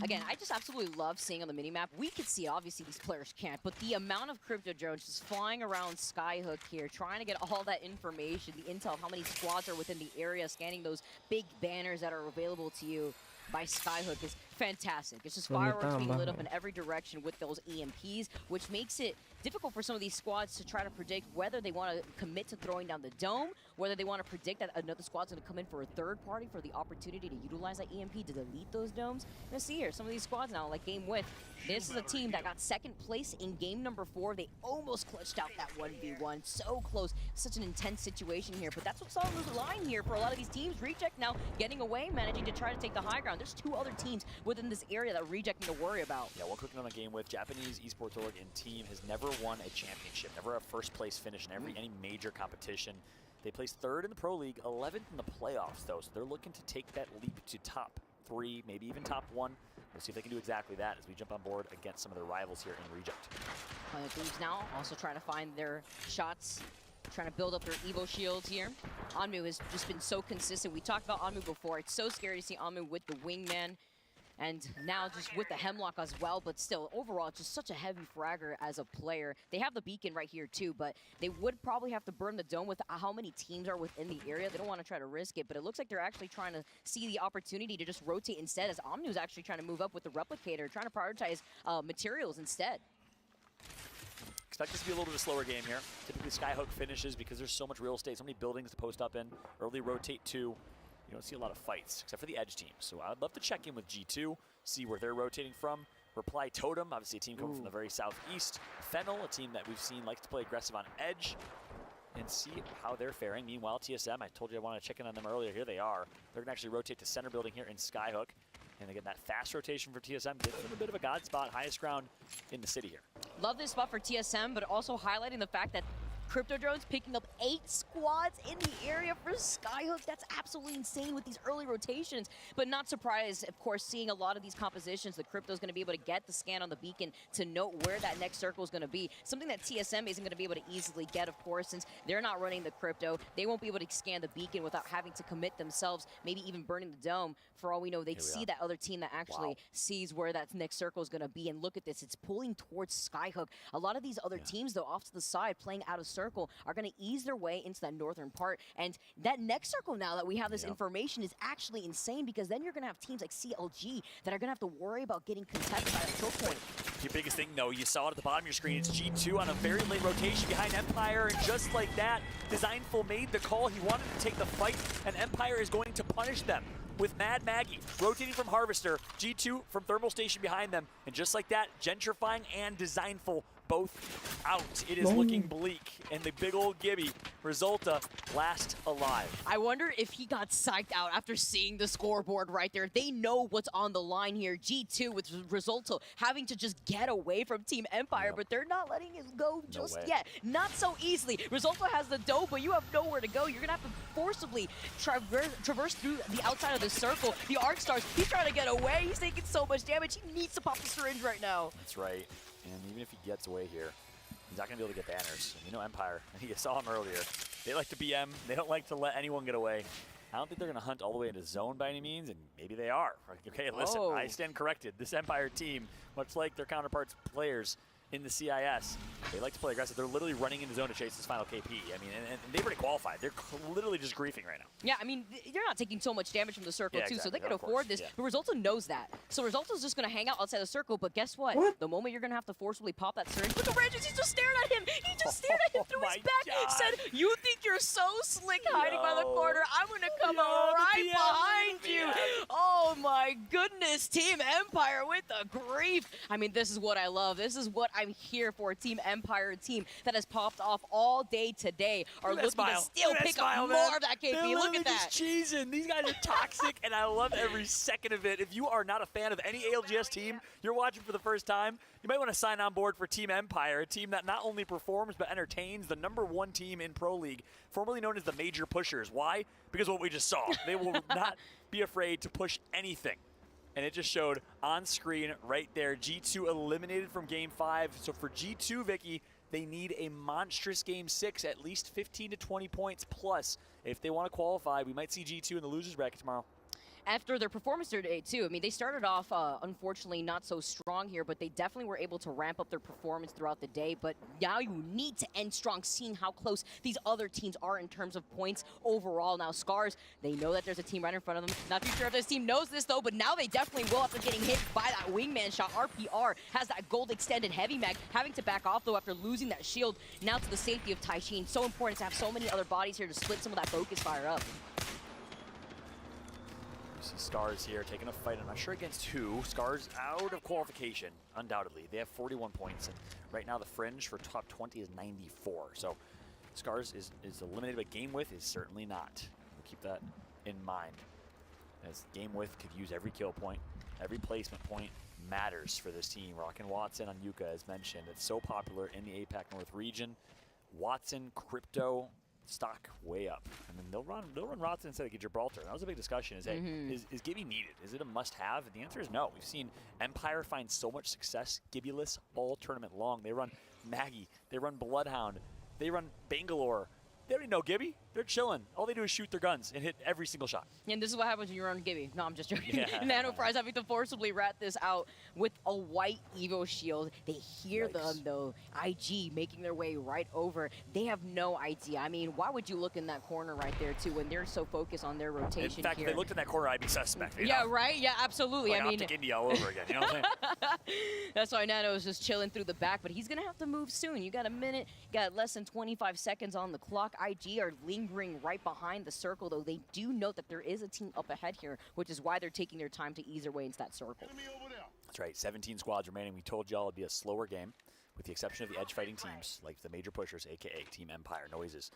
Again, I just absolutely love seeing on the minimap. We could see it, obviously these players can't, but the amount of crypto drones just flying around Skyhook here, trying to get all that information, the intel of how many squads are within the area, scanning those big banners that are available to you by Skyhook is fantastic. It's just fireworks being lit up in every direction with those EMPs, which makes it difficult for some of these squads to try to predict whether they want to commit to throwing down the dome, whether they want to predict that another squad's going to come in for a third party for the opportunity to utilize that EMP to delete those domes. You're going to see here some of these squads now, like Game With. This is a team that got 2nd place in game number 4. They almost clutched out that 1v1. So close. Such an intense situation here, but that's what's on the line here for a lot of these teams. Reject now getting away, managing to try to take the high ground. There's 2 other teams within this area that Reject need to worry about. Yeah, one quick note on Game With. Japanese esports org and team has never won a championship, never a 1st place finish in any major competition. They placed 3rd in the Pro League, 11th in the playoffs, though, so they're looking to take that leap to top 3, maybe even top 1. We'll see if they can do exactly that as we jump on board against some of their rivals here in Reject. Thieves now also trying to find their shots, trying to build up their Evo shields here. Anmu has just been so consistent. We talked about Anmu before. It's so scary to see Anmu with the wingman, and now just with the Hemlock as well, but still, overall, it's just such a heavy fragger as a player. They have the beacon right here too, but they would probably have to burn the dome with how many teams are within the area. They don't want to try to risk it, but it looks like they're actually trying to see the opportunity to just rotate instead, as Omnu's actually trying to move up with the Replicator, trying to prioritize materials instead. Expect this to be a little bit of a slower game here. Typically Skyhook finishes because there's so much real estate, so many buildings to post up in. Early rotate 2. You don't see a lot of fights, except for the edge teams. So I'd love to check in with G2, see where they're rotating from. Reply Totem, obviously a team coming from the very southeast. Fennel, a team that we've seen likes to play aggressive on edge, and see how they're faring. Meanwhile, TSM, I told you I wanted to check in on them earlier. Here they are. They're going to actually rotate to center building here in Skyhook. And again, that fast rotation for TSM gives them a bit of a god spot, highest ground in the city here. Love this spot for TSM, but also highlighting the fact that Crypto Drones picking up 8 squads in the area for Skyhook. That's absolutely insane with these early rotations. But not surprised, of course, seeing a lot of these compositions. The Crypto's going to be able to get the scan on the beacon to note where that next circle is going to be. Something that TSM isn't going to be able to easily get, of course, since they're not running the Crypto. They won't be able to scan the beacon without having to commit themselves, maybe even burning the dome. For all we know, they see that other team that actually sees where that next circle is going to be. And look at this. It's pulling towards Skyhook. A lot of these other teams, though, off to the side, playing out of circle, are going to ease their way into that northern part. And that next circle now that we have this information is actually insane, because then you're going to have teams like CLG that are going to have to worry about getting contested by that choke point. Your biggest thing, though, you saw it at the bottom of your screen. It's G2 on a very late rotation behind Empire, and just like that, Designful made the call. He wanted to take the fight, and Empire is going to punish them with Mad Maggie rotating from Harvester, G2 from Thermal Station behind them, and just like that, Gentrifying and Designful both out. It is looking bleak, and the big old Gibby, Resulta, last alive. I wonder if he got psyched out after seeing the scoreboard right there. They know what's on the line here. G2 with Resulta having to just get away from Team Empire, but they're not letting it go just yet. Not so easily. Resulta has the dough, but you have nowhere to go. You're gonna have to forcibly traverse through the outside of the circle. The Arc Stars, he's trying to get away. He's taking so much damage. He needs to pop the syringe right now. That's right. And even if he gets away here, he's not going to be able to get banners. And you know Empire, you saw him earlier. They like to BM. They don't like to let anyone get away. I don't think they're going to hunt all the way into zone by any means, and maybe they are. Okay, listen, I stand corrected. This Empire team, much like their counterparts players, in the CIS, they like to play aggressive. They're literally running into zone to chase this final KP. I mean, and they've already qualified. They're literally just griefing right now. Yeah, I mean, you're not taking so much damage from the circle, Yeah, too, so exactly. they can Of afford course, this. yeah. But Resulta knows that. So Resulta's just going to hang out outside the circle, but guess what? The moment you're going to have to forcibly pop that syringe, look at Regis, he's just staring at him. He just stared at him through his my back, God. said, you think you're so slick hiding by the Yo. corner? I'm going to come Yo, the right PM, behind the you. PM. Oh, my goodness, Team Empire with the grief. I mean, this is what I love. This is what I'm here for. Team Empire, a team that has popped off all day today, are Look at that looking to smile. still Look at that pick up smile, more man. of that KP. They're Look literally at that. just cheesing. These guys are toxic, and I love every second of it. If you are not a fan of any ALGS team, you're watching for the first time, you might want to sign on board for Team Empire, a team that not only performs but entertains, the #1 team in Pro League, formerly known as the Major Pushers. Why? Because of what we just saw. They will not be afraid to push anything. And it just showed on screen right there. G2 eliminated from Game 5. So for G2, Vicky, they need a monstrous Game 6, at least 15 to 20 points plus. If they want to qualify, we might see G2 in the losers bracket tomorrow. After their performance today, too. I mean, they started off, unfortunately, not so strong here, but they definitely were able to ramp up their performance throughout the day. But now you need to end strong, seeing how close these other teams are in terms of points overall. Now, Scars, they know that there's a team right in front of them. Not too sure if this team knows this, though, but now they definitely will after getting hit by that wingman shot. RPR has that gold extended heavy mag, having to back off, though, after losing that shield. Now to the safety of Taishin. So important to have so many other bodies here to split some of that focus fire up. You see Scars here taking a fight. I'm not sure against who. Scars out of qualification, undoubtedly. They have 41 points, and right now the fringe for top 20 is 94. So Scars is eliminated, but game width is certainly not. We'll keep that in mind, as game width could use every kill point, every placement point matters for this team. Rockin' Watson on Yuka, as mentioned. It's so popular in the APAC North region. Watson, Crypto, stock way up. I mean, they'll run Watson instead of Gibraltar. That was a big discussion. Is is Gibby needed? Is it a must-have? And the answer is no. We've seen Empire find so much success Gibbyless all tournament long. They run Maggie. They run Bloodhound. They run Bangalore. They already know Gibby. They're chilling. All they do is shoot their guns and hit every single shot. And this is what happens when you run Gibby. No, I'm just joking. Yeah. NanoFries having to forcibly rat this out with a white Evo shield. They hear them, though. IG making their way right over. They have no idea. I mean, why would you look in that corner right there, too, when they're so focused on their rotation In fact, here? if they looked in that corner, I'd be suspect. You Yeah, know? right? Yeah, absolutely. Like I mean, Optic India all over again. You know what I'm saying? that's why Nano is just chilling through the back, but he's going to have to move soon. You got a minute, you got less than 25 seconds on the clock. IG are lingering right behind the circle, though. They do note that there is a team up ahead here, which is why they're taking their time to ease their way into that circle. Enemy over there. That's right, 17 squads remaining. We told y'all it'd be a slower game, with the exception of the edge fighting teams, like the Major Pushers, aka Team Empire. Noises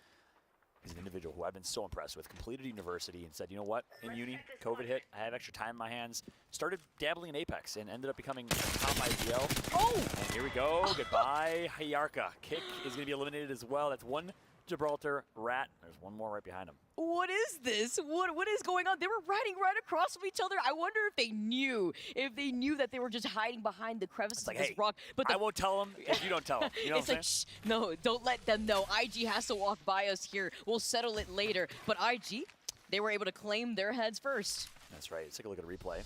is an individual who I've been so impressed with. Completed university and said, you know what, in uni, COVID hit, I have extra time in my hands. Started dabbling in Apex and ended up becoming top IGL. Oh! And here we go, goodbye, Hayarka. Kick is gonna be eliminated as well. That's one Gibraltar rat. There's one more right behind him. What is this? What is going on? They were riding right across from each other. I wonder if they knew that they were just hiding behind the crevices Like, of this hey, rock. But I won't tell them if you don't tell them. You know it's what I'm like, saying? shh, no, don't let them know. IG has to walk by us here. We'll settle it later. But IG, they were able to claim their heads first. That's right. Let's take a look at a replay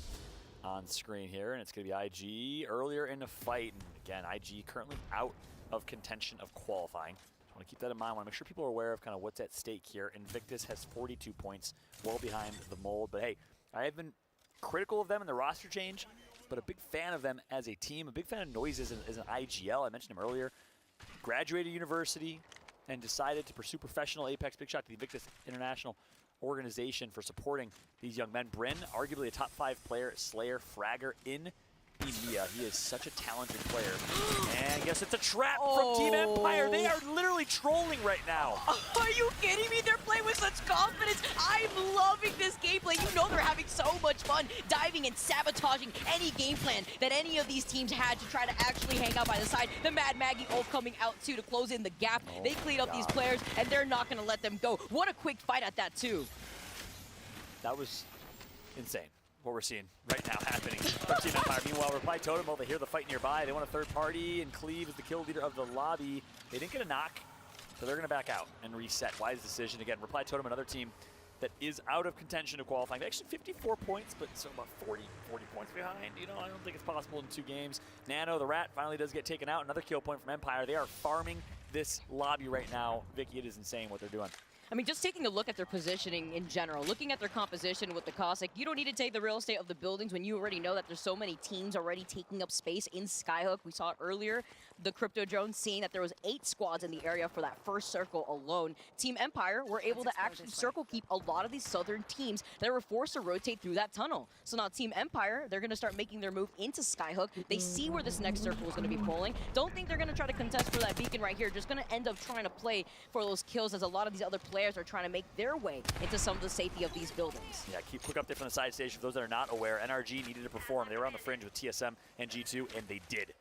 on screen here, and it's going to be IG earlier in the fight. And again, IG currently out of contention of qualifying. I want to keep that in mind. I want to make sure people are aware of kind of what's at stake here. Invictus has 42 points, well behind the mold. But hey, I have been critical of them in the roster change, but a big fan of them as a team. A big fan of Noise as an IGL. I mentioned him earlier. Graduated university and decided to pursue professional Apex. Big shout to the Invictus International organization for supporting these young men. Bryn, arguably a top 5 player, Slayer, Fragger in EMEA. He is such a talented player. And I guess it's a trap from Team Empire. They are literally trolling right now. Are you kidding me? They're playing with such confidence. I'm loving this gameplay. You know they're having so much fun diving and sabotaging any game plan that any of these teams had to try to actually hang out by the side. The Mad Maggie ult coming out too to close in the gap. They cleaned up these players and they're not going to let them go. What a quick fight at that too. That was insane. What we're seeing right now happening from Team Empire. Meanwhile, Reply Totem, well, they hear the fight nearby. They want a third party, and Cleve is the kill leader of the lobby. They didn't get a knock, so they're going to back out and reset. Wise decision. Again, Reply Totem, another team that is out of contention of qualifying. Actually 54 points, but so about 40 points behind. You know, I don't think it's possible in 2 games. Nano, the Rat, finally does get taken out. Another kill point from Empire. They are farming this lobby right now. Vicky, it is insane what they're doing. I mean, just taking a look at their positioning in general, looking at their composition with the Cossack, you don't need to take the real estate of the buildings when you already know that there's so many teams already taking up space in Skyhook. We saw it earlier, the Crypto Drone seeing that there was 8 squads in the area for that first circle alone. Team Empire were able to actually circle keep a lot of these southern teams that were forced to rotate through that tunnel. So now Team Empire, they're going to start making their move into Skyhook. They see where this next circle is going to be pulling. Don't think they're going to try to contest for that beacon right here. Just going to end up trying to play for those kills as a lot of these other players are trying to make their way into some of the safety of these buildings. Yeah, keep quick update from the side station. For those that are not aware, NRG needed to perform. They were on the fringe with TSM and G2, and they did.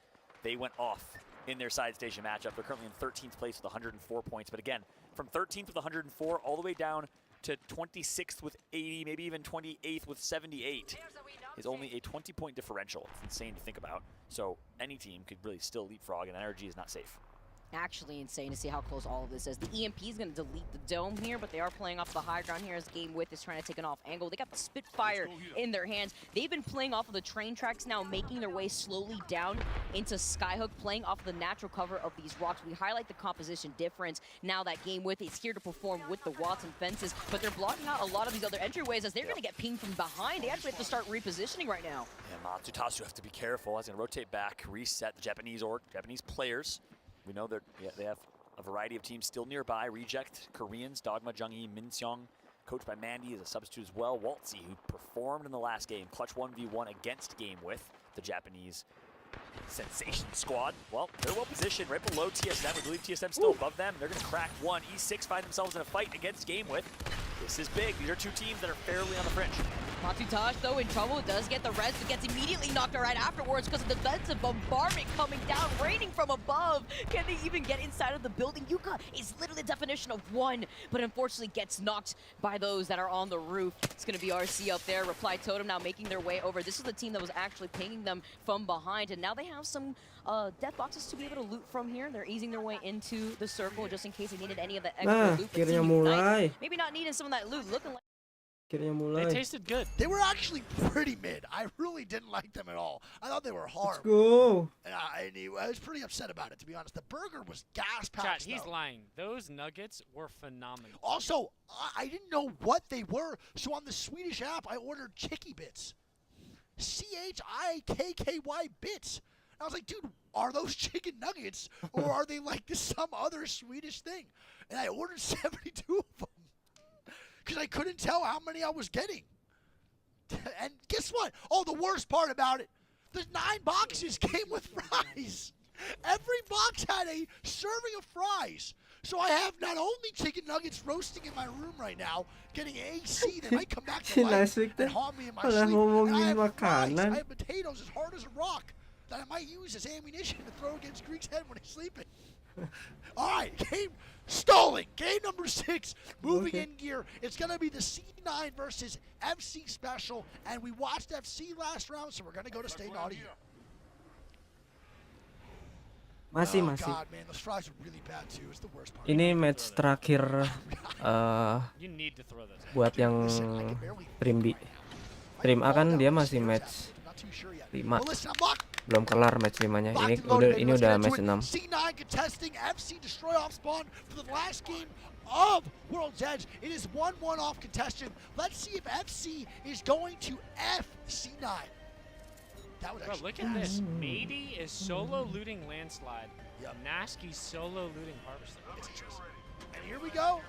They went off in their side station matchup. They're currently in 13th place with 104 points. But again, from 13th with 104 all the way down to 26th with 80, maybe even 28th with 78 is only a 20-point differential. It's insane to think about. So any team could really still leapfrog, and NRG is not safe. Actually insane to see how close all of this is. The EMP is going to delete the dome here, but they are playing off the high ground here as Game With is trying to take an off angle. They got the Spitfire in their hands. They've been playing off of the train tracks now, making their way slowly down into Skyhook, playing off the natural cover of these rocks. We highlight the composition difference now that Game With is here to perform with the Watson fences, but they're blocking out a lot of these other entryways as they're going to get pinged from behind. They actually have to start repositioning right now. Yeah, Matsutasu have to be careful. He's going to rotate back, reset the Japanese players. We know that they have a variety of teams still nearby. Reject, Koreans, Dogma, Jung-Hee, Min-seong, coached by Mandy as a substitute as well. Waltzy, who performed in the last game, clutch 1v1 against Game With the Japanese Sensation squad. Well, they're well positioned right below TSM. We believe TSM still above them. They're going to crack one. E6 find themselves in a fight against Game With. This is big. These are 2 teams that are fairly on the fringe. Matutash, though, in trouble, does get the res, but gets immediately knocked out right afterwards because of the defensive bombardment coming down, raining from above. Can they even get inside of the building? Yuka is literally the definition of 1, but unfortunately gets knocked by those that are on the roof. It's going to be RC up there. Reply Totem now making their way over. This is the team that was actually pinging them from behind, and now they have some death boxes to be able to loot from here. They're easing their way into the circle just in case they needed any of that extra loot. But akhirnya Team Ignite, mulai. maybe not needing some of that loot. Looking like Akhirnya They mulai. tasted good. They were actually pretty mid. I really didn't like them at all. I thought they were Let's horrible. go. And I was pretty upset about it, to be honest. The burger was gas Chat, packed. he's lying. Those nuggets were phenomenal. Also, I didn't know what they were, so on the Swedish app, I ordered Chicky Bits. CHIKKY Bits. I was like, dude, are those chicken nuggets, or are they like some other Swedish thing? And I ordered 72 of them because I couldn't tell how many I was getting. And guess what? Oh, the worst part about it, the 9 boxes came with fries. Every box had a serving of fries. So I have not only chicken nuggets roasting in my room right now, getting AC that might come back to life and haunt me in my Malah sleep. And I ngomongin have fries. makanan. I have potatoes as hard as a rock that I might use as ammunition to throw against Greek's head when he's sleeping. All right, game stolen. Game number 6, moving Okay. in gear. It's going to be the C9 versus FC Special, and we watched FC last round, so we're going to go to Stay Naughty here. Masih, Oh masih. God, man, those fries are really bad too. It's the worst part. Ini match terakhir You need to throw those. buat yang Listen, I can barely Trim B. think right now. Trim A kan I dia can fall masih down the match stairs after, not too sure yet. 5. Well, listen, I'm locked. Belum kelar match 5-nya. Locked Ini and loaded, baby. ini Let's udah get match into 6. it. C9 contesting FC Destroy off spawn for the last game of World's Edge. It is 1-1 off contention. Let's see if FC is going to FC9. That was Bro, actually look at this. Mady is solo looting Landslide. Yep. Nasky solo looting Harvester. And here we go.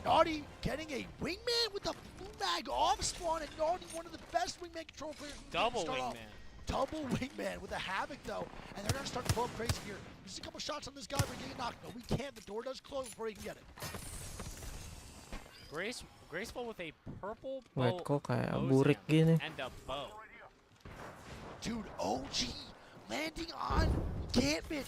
Naughty getting a wingman with a blue mag off spawn, and Naughty, one of the best wingman control players. in the game to Double start off. wingman. Double wingman with a Havoc though, and they're gonna start to blow up crazy here. Just a couple shots on this guy, we're getting knocked. No, we can't. The door does close before he can get it. Graceful with a purple Wait, bow, kok kayak bow burik zam gini. and a bow. Dude, OG landing on Gambit.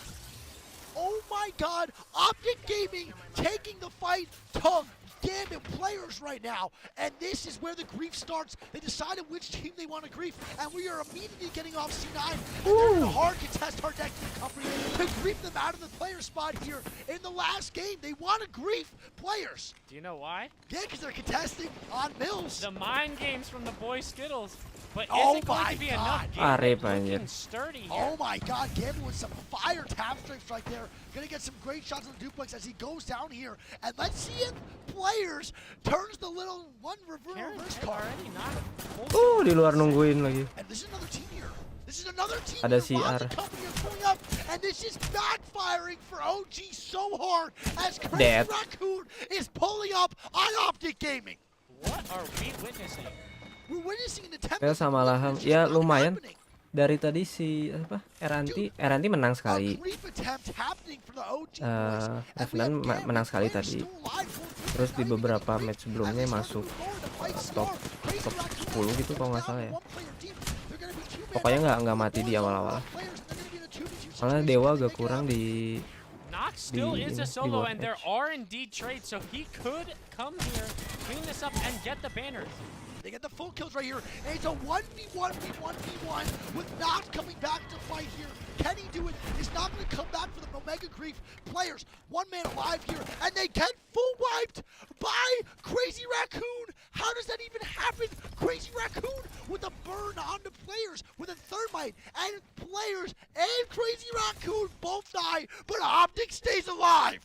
Oh my God, Optic Gaming taking the fight to Gambit players right now, and this is where the grief starts. They decided which team they want to grief, and we are immediately getting off C9. And they're going to hard contest our deck company to grief them out of the player spot here in the last game. They want to grief players. Do you know why? Yeah, because they're contesting on Mills. The mind games from the boy Skittles. But is Oh it going my to be God. enough? Arif, Gambit anjir. looking sturdy here. Oh my God, Gambit with some fire tap strikes right there. Gonna get some great shots on the duplex as he goes down here. And let's see if players turns the little one reverse card. Already not Di luar nungguin lagi. And this is another team here. This is another team Ada here. Rods CR. and company are pulling up, and this is backfiring for OG so hard as Crazy Dead. Raccoon is pulling up on Optic Gaming. What are we witnessing? We're witnessing an attempt. Kayak sama lah, ya lumayan. Dari tadi si apa Eranti menang sekali. Revenant menang sekali tadi. Terus di beberapa match sebelumnya masuk top 10 gitu kalau nggak salah ya. Pokoknya nggak mati di awal-awal. Soalnya Dewa agak kurang di Nox still is a solo, bawah and there edge. are indeed trades, so he could come here, clean this up, and get the banners. They get the full kills right here, and it's a 1v1v1v1 with Nox coming back to fight here. Can he do it? He's not going to come back for the Omega Grief players. One man alive here, and they get full wiped by Crazy Raccoon. How does that even happen? Crazy Raccoon with a burn on the players with a thermite, and players and Crazy Raccoon both die, but Optic stays alive.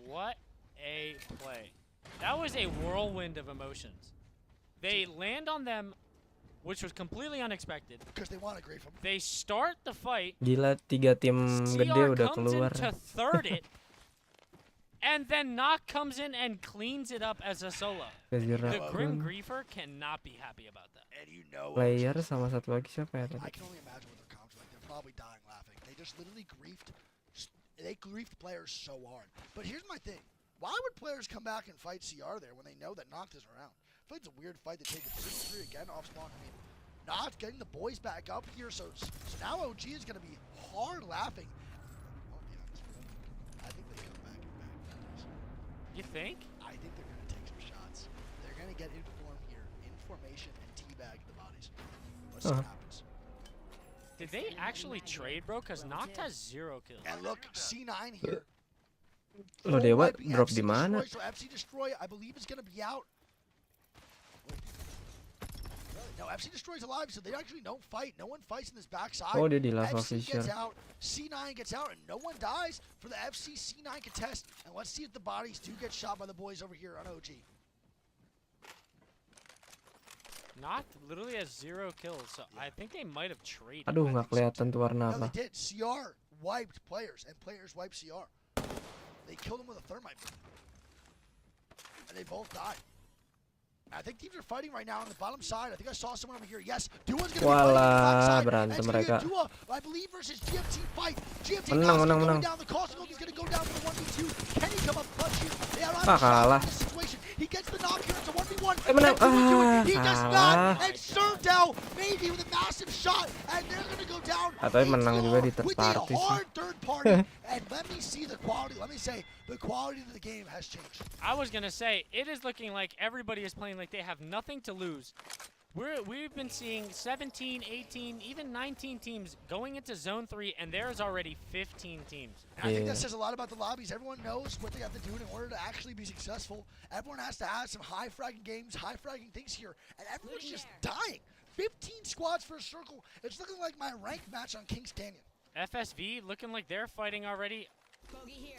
What a play. That was a whirlwind of emotions. They land on them, which was completely unexpected. Because they want to grief him. They start the fight. Gila, 3 tim gede CR udah comes keluar. in to third it, and then Nock comes in and cleans it up as a solo. Crazy The Grim Raccoon. Griefer cannot be happy about that. And you know Player sama satu lagi siapa ya I tadi? can only imagine what their comms are like. They're probably dying laughing. They just literally griefed. They griefed players so hard. But here's my thing. Why would players come back and fight CR there when they know that Noct is around? I feel like it's a weird fight to take a 3-3 again off spawn. I mean, Noct getting the boys back up here, so now OG is going to be hard laughing. Oh, yeah, I think they come back and back. You think? I think they're going to take some shots. They're going to get in form here, in formation, and teabag the bodies. Let's see what happens. Did they actually trade, bro? Because Noct has 0 kills. And look, C9 here. Lo Dewa Wiping drop FC di mana? Destroy, so FC Destroy, I believe, is going to be out. No, FC Destroy's alive, so they actually don't fight. No one fights in this backside. Oh, dia di lava FC fissure. gets out, C9 gets out, and no one dies for the FC C9 contest. And let's see if the bodies do get shot by the boys over here on OG. Noct literally has 0 kills, so I think they might have traded. Aduh, nggak kelihatan tuh warna No, apa. they did. CR wiped players, and players wiped CR. They killed him with a thermite. And they both died. I think teams are fighting right now on the bottom side. I think I saw someone over here. Yes, Dua's going to be fighting on the Walah, back side. berantem And it's gonna be a mereka. Dua, I believe, versus GMT fight. GMT Menang, now menang, going menang. down. The cost is going to go down for the 1v2. Can he come up clutch here? They are on Ah, the shot kalah. in this situation. He gets the knock here. It's a 1v1. Menang. Can Dua do it? Ah, He does kalah. not. And Servdell maybe with a massive shot. And they're going to go down. Tapi menang juga di third with party a sih. hard third party. And let me see the quality. Let me say, the quality of the game has changed. I was gonna say it is looking like everybody is playing like they have nothing to lose. We've been seeing 17, 18, even 19 teams going into Zone 3, and there's already 15 teams. And I think that Yeah. says a lot about the lobbies. Everyone knows what they have to do in order to actually be successful. Everyone has to have some high fragging games, high fragging things here, and everyone's just dying. 15 squads for a circle. It's looking like my ranked match on Kings Canyon. FSV looking like they're fighting already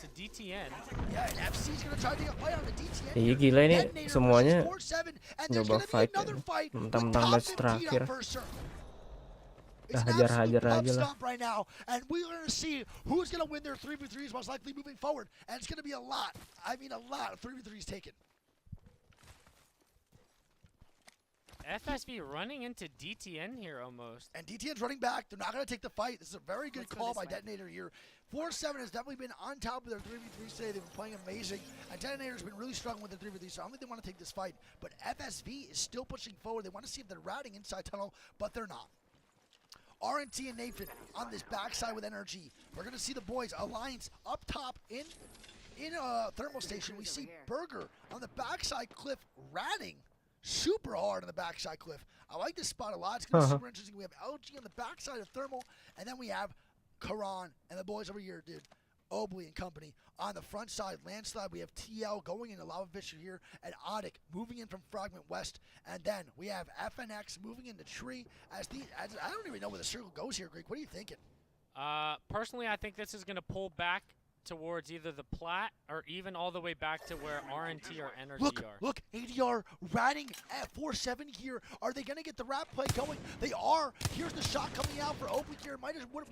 to DTN. Yeah, and FC's gonna try to take a fight on the DTN. Iya, here. gila ini Detonator semuanya versus 4-7, and there's nyoba gonna be fight ya. another fight with Mentang-mentang top match 15 terakhir. on first circle. It's Dah an hajar-hajar absolute aja lah. stomp right now, and we're gonna see who's gonna win their 3v3s most likely moving forward, and it's gonna be a lot. I mean, a lot of 3v3s taken. FSV running into DTN here almost. And DTN's running back. They're not going to take the fight. This is a very good call by Detonator here. 4-7 has definitely been on top of their 3v3s today. They've been playing amazing. And Detonator's been really struggling with the 3v3, so I don't think they want to take this fight. But FSV is still pushing forward. They want to see if they're routing inside tunnel, but they're not. RNT and Nathan on this backside with NRG. We're going to see the boys alliance up top in in a thermal station, we see Burger on the backside cliff ratting super hard on the backside cliff. I like this spot a lot. It's going to be super interesting. We have LG on the backside of thermal, and then we have Karan and the boys over here, dude. Obley and company. On the front side, landslide, we have TL going into Lava Fisher here, and Odik moving in from Fragment West. And then we have FNX moving into Tree. I don't even know where the circle goes here, Greg. What are you thinking? Personally, I think this is going to pull back towards either the plat or even all the way back to where RNT or Energy are. Look, ADR ratting at 4-7 here. Are they going to get the rat play going? They are. Here's the shot coming out for Oblique here.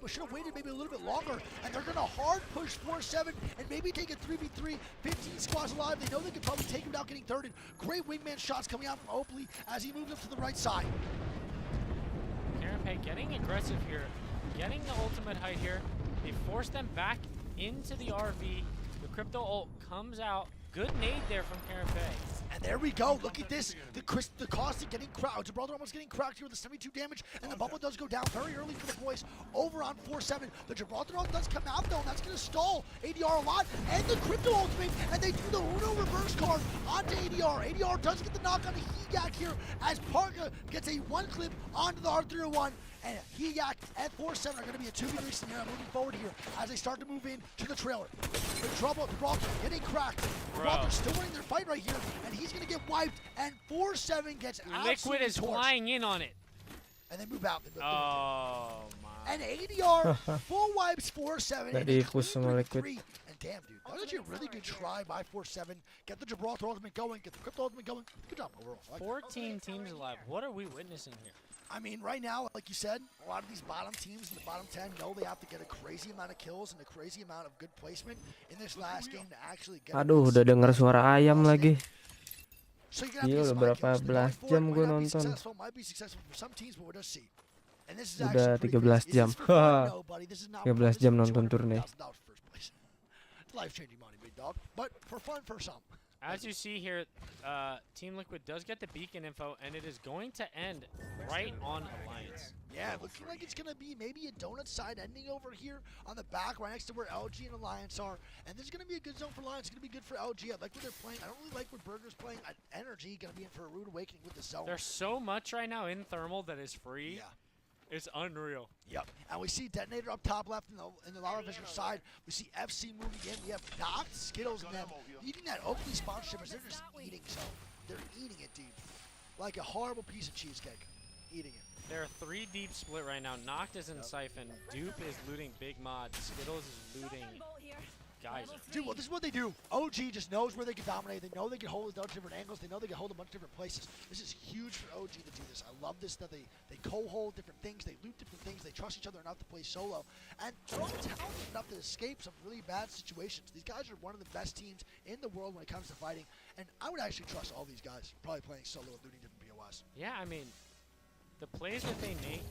Should have waited maybe a little bit longer. And they're going to hard push 4-7 and maybe take a 3v3. 15 squads alive. They know they could probably take him without getting thirded. Great wingman shots coming out from Oblique as he moves up to the right side. Karen getting aggressive here, getting the ultimate height here. They force them back into the RV. The crypto ult comes out. Good nade there from Karen. And there we go. Look at this. The cost of getting cracked. Gibraltar almost getting cracked here with the 72 damage. And the bubble does go down very early for the boys over on 4-7. The Gibraltar ult does come out though, and that's going to stall ADR a lot. And the crypto ultimate. And they do the Uno reverse card onto ADR. ADR does get the knock on a Heyak here as Parka gets a one clip onto the R301. And Heyak and 4-7 are going to be a 2v3 scenario moving forward here as they start to move in to the trailer. The trouble, Gibraltar getting cracked. Gibraltar still winning their fight right here, and he's going to get wiped. And 4-7 gets Liquid is torched. flying in on it. And they move out. Oh my. And ADR full wipes 4-7. Nggak dihapus sama Liquid. And damn, dude, that was actually a really good try by 4-7. Get the Gibraltar ultimate going, get the crypto ultimate going. Good job overall. 14 teams alive. What are we witnessing here? I mean, right now, like you said, a lot of these bottom teams in the bottom 10 know they have to get a crazy amount of kills and a crazy amount of good placement in this last game to actually get. Aduh, udah denger suara ayam lagi. So Gila, udah berapa belas jam gue nonton. Udah 13 jam. 13 jam nonton turne. Life-changing money, big dog. But for fun, for some. As you see here, Team Liquid does get the beacon info, and it is going to end right on Alliance. Yeah, looking like it's going to be maybe a donut side ending over here on the back, right next to where LG and Alliance are. And this is going to be a good zone for Alliance. It's going to be good for LG. I like where they're playing. I don't really like where Burger's playing. Energy going to be in for a rude awakening with the zone. There's so much right now in Thermal that is free. Yeah. It's unreal. Yep. And we see Detonator up top left in the Lava Fisher side. We see FC moving in. We have Knocked, Skittles, and them eating that Oakley sponsorship as they're just eating so. They're eating it, dude. Like a horrible piece of cheesecake. Eating it. They're 3 deep split right now. Knocked is in Siphon. Dupe is looting Big Mod. Skittles is looting Geyser. Dude, well, this is what they do. OG just knows where they can dominate. They know they can hold a bunch of different angles. They know they can hold a bunch of different places. This is huge for OG to do this. I love this that they co-hold different things. They loot different things. They trust each other enough to play solo. And they're all talented enough to escape some really bad situations. These guys are one of the best teams in the world when it comes to fighting. And I would actually trust all these guys probably playing solo and looting different POS. Yeah, I mean, the plays that they make,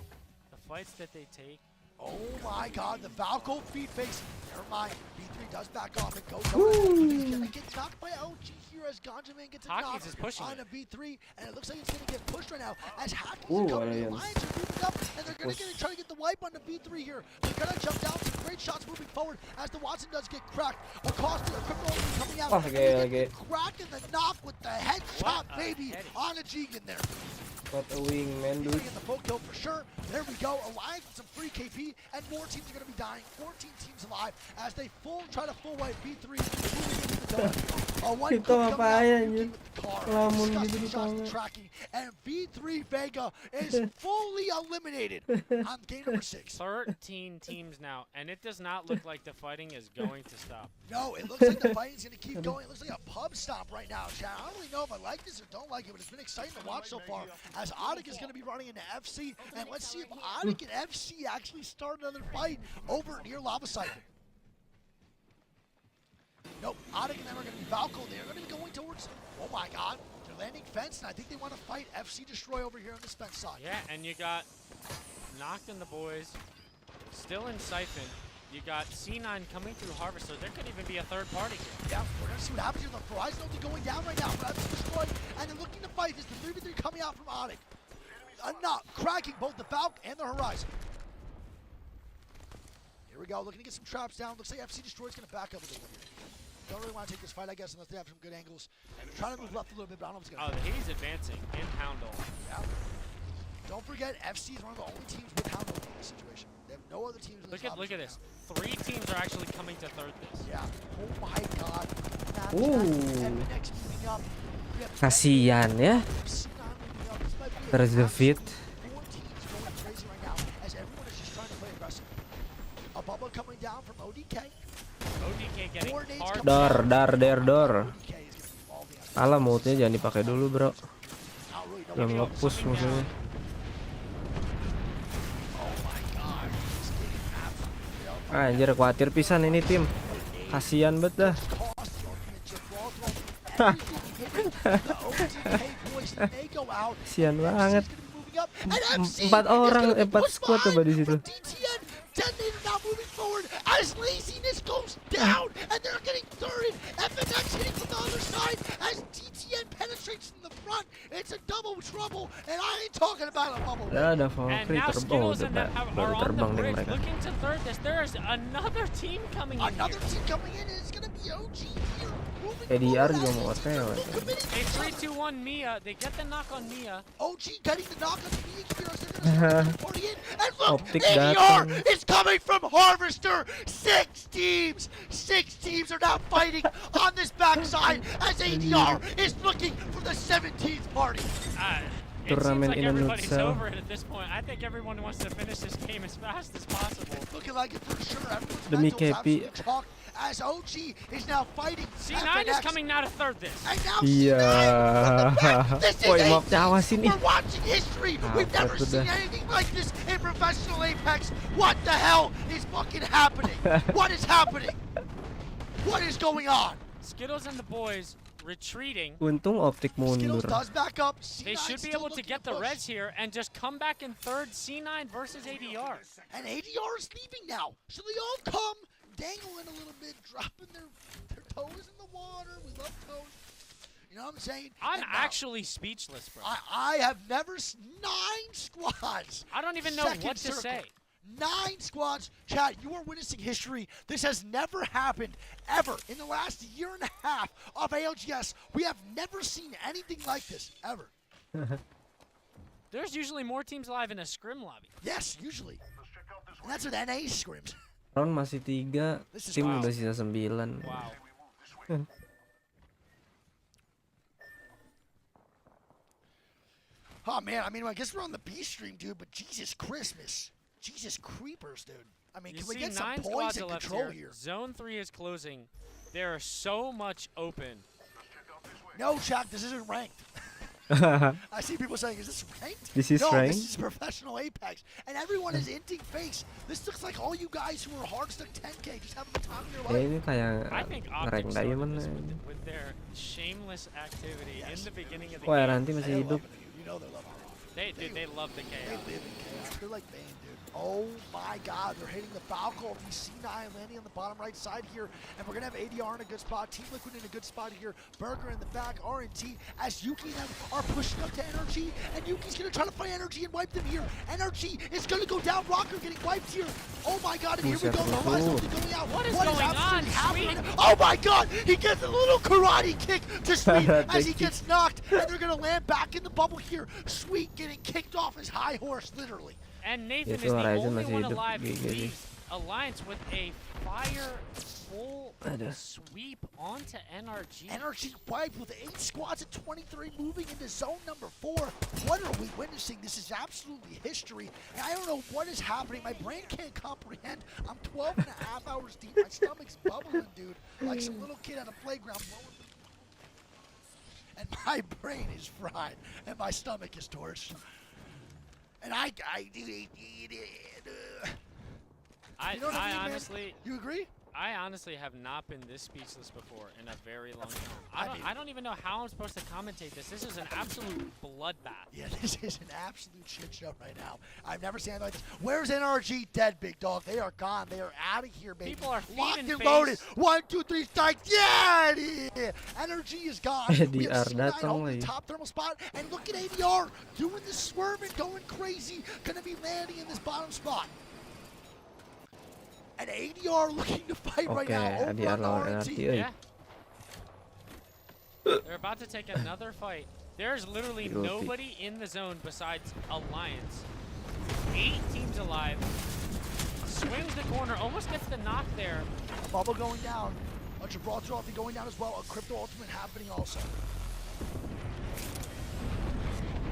the fights that they take. Oh my god, the Valko feed face. Never mind. B3 does back off and goes over. He's gonna get knocked by LG here as Ganjaman gets a knock on a B3, and it looks like it's gonna get pushed right now as Hackers and company Alliance are moving up, and they're gonna try to get the wipe on the B3 here. They're gonna jump down, some great shots moving forward as the Watson does get cracked. Acosta, crypto coming out. Crack in the knock with the headshot, baby, on a Jigen there. Got a wingman, dude. Get the full kill for sure. There we go. Alliance with some free KP, and more teams are going to be dying. 14 teams alive as they try to full wipe B3. Itu apa ya anjir? Lamun gitu di tangan. Tracking, and B3 Vega is fully eliminated on game number 6. 13 teams now, and it does not look like the fighting is going to stop. No, it looks like the fighting's going to keep going. It looks like a pub stop right now, Chad. I don't really know if I like this or don't like it, but it's been exciting to watch so far as Odik is going to be running into FC, and let's see if Odik and FC actually start another fight over near Lava Siphon. Nope, Odik and them are going to be Valko. They're going to be going towards, oh my god, they're landing fence, and I think they want to fight FC Destroy over here on this fence side. Yeah, and you got Knocked in the boys, still in Siphon. You got C9 coming through Harvest, so there could even be a third party here. Yeah, we're going to see what happens here. The Horizon ulti going down right now for FC Destroy, and they're looking to fight. This is the 3v3 coming out from Odik. Knock, cracking both the Valk and the Horizon. Here we go, looking to get some traps down. Looks like FC Destroy's going to back up a little bit. Don't really want to take this fight, I guess, unless they have some good angles. And they're trying to move left a little bit, but I don't know what's Oh, going to he's advancing in Houndle. Yeah. Don't forget, FC is one of the only teams with Houndle in this situation. They have no other teams in this Look at this. 3 teams are actually coming to third this. Yeah. Oh my god. Ooh. Kasihan ya. Terzevit. ODK getting hard. Dor. Alah, mode-nya jangan dipakai dulu, bro. Belum nge-push musuhnya. Anjir, khawatir pisan ini tim. Kasihan banget dah. Kasihan banget. 4 orang, 4 squad coba di situ. Detonator now moving forward as laziness goes down, and they're getting third. FNX hitting from the other side as DTN penetrates from the front. It's a double trouble, and I ain't talking about a bubble. Ya, ada And Valkyrie now terbang, Skittles and them baru are on terbang the nih bridge mereka. looking to third this. There's another team coming in Another here. team coming in, and it's gonna be OG here. Moving ADR forward juga as mau it's OTW. no committing A to 3-2-1 Mia. They get the knock on Mia. OG getting the knock on the media computers. They're gonna start the party in. And look, Optic ADR datang. is coming from Harvester. 6 teams are now fighting on this backside as ADR is looking for the 17th party. It seems Turnamen like in a everybody's nutshell. over it at this point. I think everyone wants to finish this game as fast as possible. Looking like it for sure. Everyone's Demi mental's Kepi. absolutely chalked as OG is now fighting C9 is FNX. coming now to third this. And now Iya. This is Woi, a maaf awasin nih. We're watching history. We've Apa never tuh seen dah? anything like this in professional Apex. What the hell is fucking happening? What is happening? What is going on? Skittles and the boys retreating. Untung Optic Skittles mundur. does back up. They C9 should be still able to looking get the push. reds here and just come back in third. C9 versus ADR. And ADR is leaving now. So they all come dangling a little bit, dropping their toes in the water. We love toes. You know what I'm saying? I'm And now, actually speechless, bro. I have never 9 squads. I don't even know Second what to circle. say. 9 squads. Chad, you are witnessing history. This has never happened ever in the last year and a half of ALGS. We have never seen anything like this ever. There's usually more teams live in a scrim lobby. Yes, usually. And that's what NA scrims. Round masih 3, This is tim wild. udah sisa 9. Wow. Oh man, I mean, I guess we're on the B stream, dude, but Jesus Christmas. Jesus creepers, dude. I mean, You can we see get some 9 poise squads and are left control here. here? Zone 3 is closing. There are so much open. No, Chuck, this isn't ranked. I see people saying, is this ranked? This is no, ranked? this is professional Apex. And everyone is inting face. This looks like all you guys who are hard stuck 10K just having the time of your Ya life. ini kayak I think nge-rank Optic started diamond this aja. with their shameless activity in the beginning of the Wah, game. nanti masih They're hidup. loving it. You know they're loving it. They love the They chaos. live in chaos. They're like Bane, dude. Oh my god, they're hitting the Falco of the C9 landing on the bottom right side here. And we're going to have ADR in a good spot, Team Liquid in a good spot here, Burger in the back, RNT, as Yuki and them are pushing up to Energy. And Yuki's going to try to fight Energy and wipe them here. Energy is going to go down, Rocker getting wiped here. Oh my god, and here we go, the Horizon going out. What is going on, absolutely happening? Sweet? Oh my god, he gets a little karate kick to Sweet as Thank he you. gets knocked. And they're going to land back in the bubble here. Sweet getting kicked off his high horse, literally. And Nathan Itu is the Horizon only masih one hidup, alive who GG sih. leads Alliance with a fire full Aduh. sweep onto NRG. Energy wiped with 8 squads at 23 moving into zone number 4. What are we witnessing? This is absolutely history. And I don't know what is happening. My brain can't comprehend. I'm 12 and a half hours deep. My stomach's bubbling, dude. Like some little kid at a playground blowing. And my brain is fried. And my stomach is torched. And you know what I mean, man? honestly, You agree? I honestly have not been this speechless before in a very long time. I mean- I don't even know how I'm supposed to commentate this. This is an absolute bloodbath. Yeah, this is an absolute shit show right now. I've never seen anything like this. Where's NRG dead, big dog? They are gone. They are out of here, baby. People are locked feeding and loaded. face. 1, 2, 3 strikes. Yeah, Energy is gone. We have ADR C9 datang holding the lagi. top thermal spot. And look at ADR doing the swerving, going crazy. Gonna be landing in this bottom spot. And ADR looking to fight right Oke, now over ADR on the lawan RNT. NRT, euy. Yeah, They're about to take another fight. There's literally Guilty. nobody in the zone besides Alliance. 8 teams alive. Swings the corner, almost gets the knock there. A bubble going down. A Gibraltar ulti going down as well. A crypto ultimate happening also.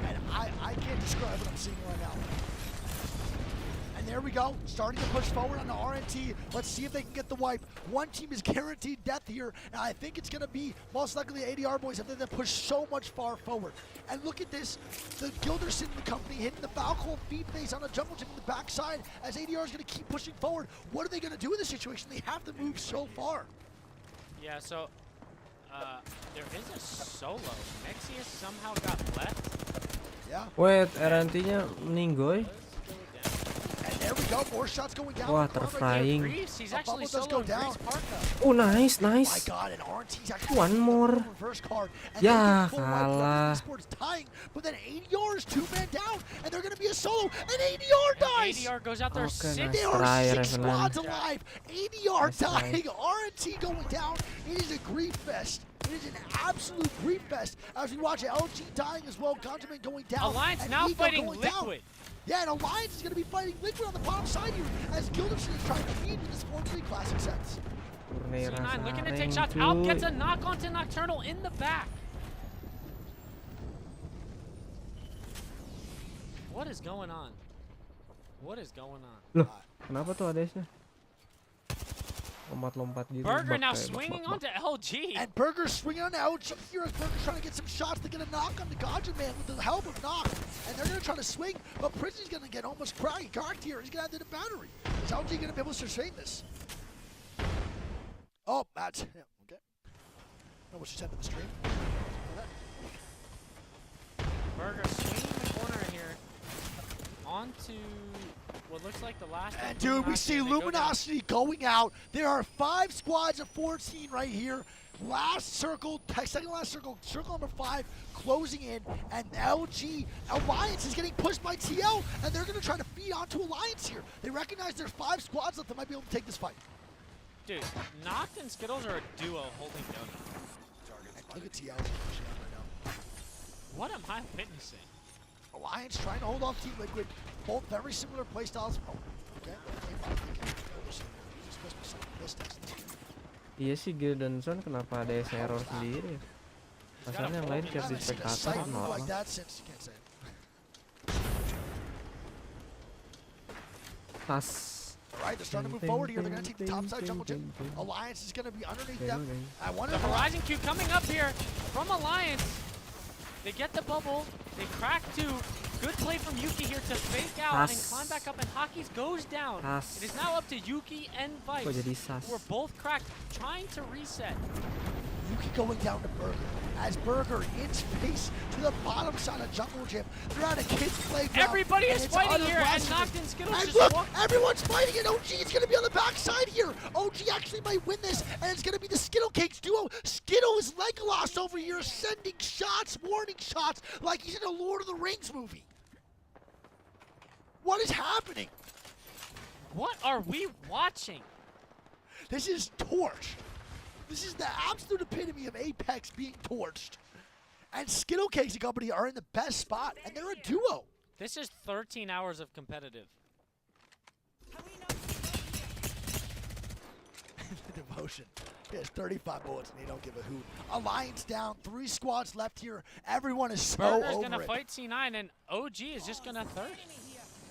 And I can't describe what I'm seeing right now. And there we go, starting to push forward on the RNT. Let's see if they can get the wipe. One team is guaranteed death here, and I think it's going to be most likely the ADR boys if they push so much far forward. And look at this, the Gilderson company hitting the Falcon feed face on a jungle gym in the backside as ADR is going to keep pushing forward. What are they going to do in this situation? They have to move so far. Yeah, so there is a solo. Nexius somehow got left. Yeah. Wait, RNT-nya meninggoy. And there we go, more shots going down. Wah, Right terfrying. Reese, he's A actually bubble does solo go down. Oh, nice, My nice. God, and RNT's actually One more. reverse card. And Ya, they get full wipe. kalah. This board's tying, but then ADR is 2-man down, and they're going to be a solo, and ADR dies. ADR goes out there Okay, 6. nice. There are try, 6 Revenant. squads alive. ADR Nice try. dying, RNT going down. It is a grief fest. It is an absolute grief fest. As we watch LG dying as well, Gunjamin going down. Alliance and now Ego fighting going down. Liquid. Yeah, and Alliance is going to be fighting Liquid on the bottom side here as Gilderson is trying to feed with his 4-3 classic sets. Murni C9 looking to rasa take shots. ring, Out gets cuy. a knock onto Nocturnal in the back. What is going on? What is going on? Loh, kenapa tuh ADS-nya? Lompat-lompat gitu. Burger bak now kayak swinging bak, bak, onto LG. And Burger's swinging on LG here as Burger's trying to get some shots to get a knock on the Gunjamin with the help of Knock. And they're going to try to swing, but Prince's going to get almost cracked here. He's going to have the battery. Is LG going to be able to sustain this? Oh, Matt. Yeah, okay. I know what she said in the stream. Burger swinging the corner here onto what looks like the last. And of dude, we Luminosity, see and they go down. Luminosity going out. There are 5 squads of 14 right here. Last circle, second last circle, circle number 5 closing in, and LG Alliance is getting pushed by TL, and they're gonna try to feed onto Alliance here. They recognize there's 5 squads left that might be able to take this fight. Dude, Noct and Skittles are a duo holding donut. And look at TL pushing out right now. What am I witnessing? Alliance trying to hold off Team Liquid, both very similar playstyles. Oh, okay. Iya sih, Gildenson kenapa ADS error sendiri ya? Pasalnya yang lain tiap di spectator normal. like that since you can't say it. Tas. Alright, they're starting to move forward here. They're going to take the top side jungle gym. Alliance is going to be underneath them. I wonder The if Horizon Q coming up here from Alliance. They get the bubble. They crack 2. Good play from Yuki here to fake out and climb back up, and Hockey's goes down. It is now up to Yuki and Vice, Kok jadi sas? who are both cracked, trying to reset. Yuki going down to Burger. As Burger inch pace to the bottom side of jungle gym. They're at a kid's playground. Everybody and is it's fighting here, and unprecedented. Noct and Skittles And just look, walk. everyone's fighting, and OG is going to be on the backside here. OG actually might win this, and it's going to be the Skittle Cakes duo. Skittle is Legolas over here, sending shots, warning shots, like he's in a Lord of the Rings movie. What is happening? What are we watching? This is torch. This is the absolute epitome of Apex being torched. And Skittle Cakes and company are in the best spot, and they're a duo. This is 13 hours of competitive. Devotion. He has 35 bullets, and they don't give a hoot. Alliance down, 3 squads left here. Everyone is so Burger's over gonna it. fight C9, and OG is just gonna 30.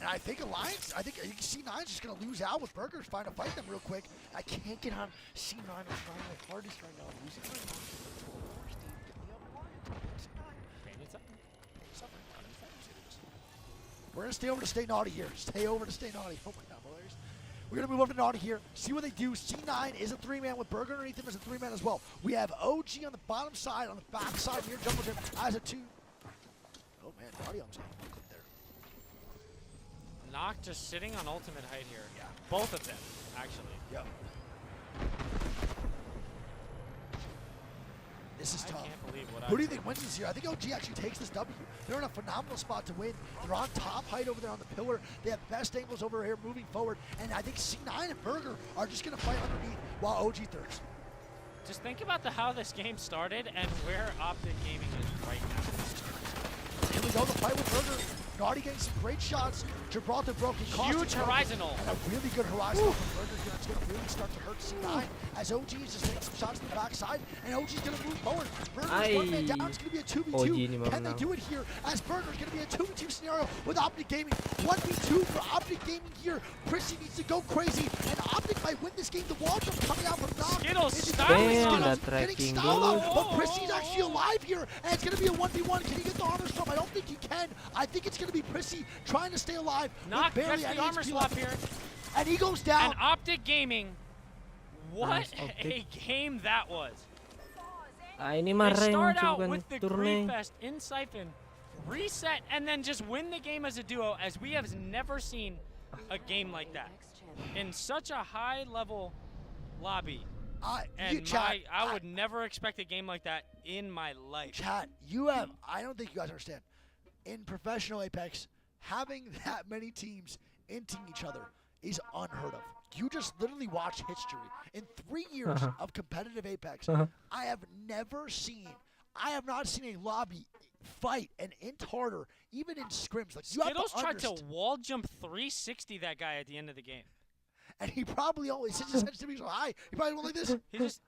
And I think Alliance, I think C9 is just going to lose out with Burgers trying to fight them real quick. I can't get on C9 or trying my hardest right now. I'm losing right now. We're going to stay over to Stay Naughty here. Stay over to Stay Naughty. Oh my God, boys. We're going to move over to Naughty here. See what they do. C9 is a 3-man with Burger underneath him as a 3-man as well. We have OG on the bottom side, on the back side near Jungle Gym as a 2. Oh man, Naughty almost got a clip there. Noct just sitting on ultimate height here. Yeah. Both of them, actually. Yep. This is I tough. can't believe what Who do you I'm think wins this here? I think OG actually takes this W. They're in a phenomenal spot to win. They're on top height over there on the pillar. They have best angles over here moving forward. And I think C9 and Burger are just going to fight underneath while OG thirds. Just think about how this game started and where Optic Gaming is right now. Here we go, the fight with Burger. Nardi getting some great shots. Gibraltar broken. Huge horizontal. And a really good horizontal from Burger here. It's going to really start to hurt C9 as OG is just hitting some shots to the backside. And OG's going to move forward. Burger's one man down. It's going to be a 2v2. Can they do it here? As Burger's going to be a 2v2 scenario with Optic Gaming. 1v2 for Optic Gaming here. Prissy needs to go crazy. And Optic might win this game. The wall jump coming out from Knock. Skittles Is it styling Damn, on him. that getting tracking styled good. out, but Prissy's actually alive here, and it's going to be a 1v1. Can he get the armor swap? I don't think he can. I think it's going to be Prissy trying to stay alive. with Knock barely gets any the armor HP swap left. here. And he goes down. And Optic Gaming, what Nice, a Optic. game that was. Ah, ini mah They start rank out bukan with the turning. Greedfest in Siphon, reset, and then just win the game as a duo, as we have never seen a game like that. In such a high-level lobby. And I would never expect a game like that in my life. Chat, I don't think you guys understand. In professional Apex, having that many teams inting each other is unheard of. You just literally watch history. In 3 years of competitive Apex, I have not seen a lobby fight and int harder, even in scrims. Like, you Skittles have tried to understand. wall jump 360 that guy at the end of the game. And he probably always, his sensitivity so high, he probably went like this. He just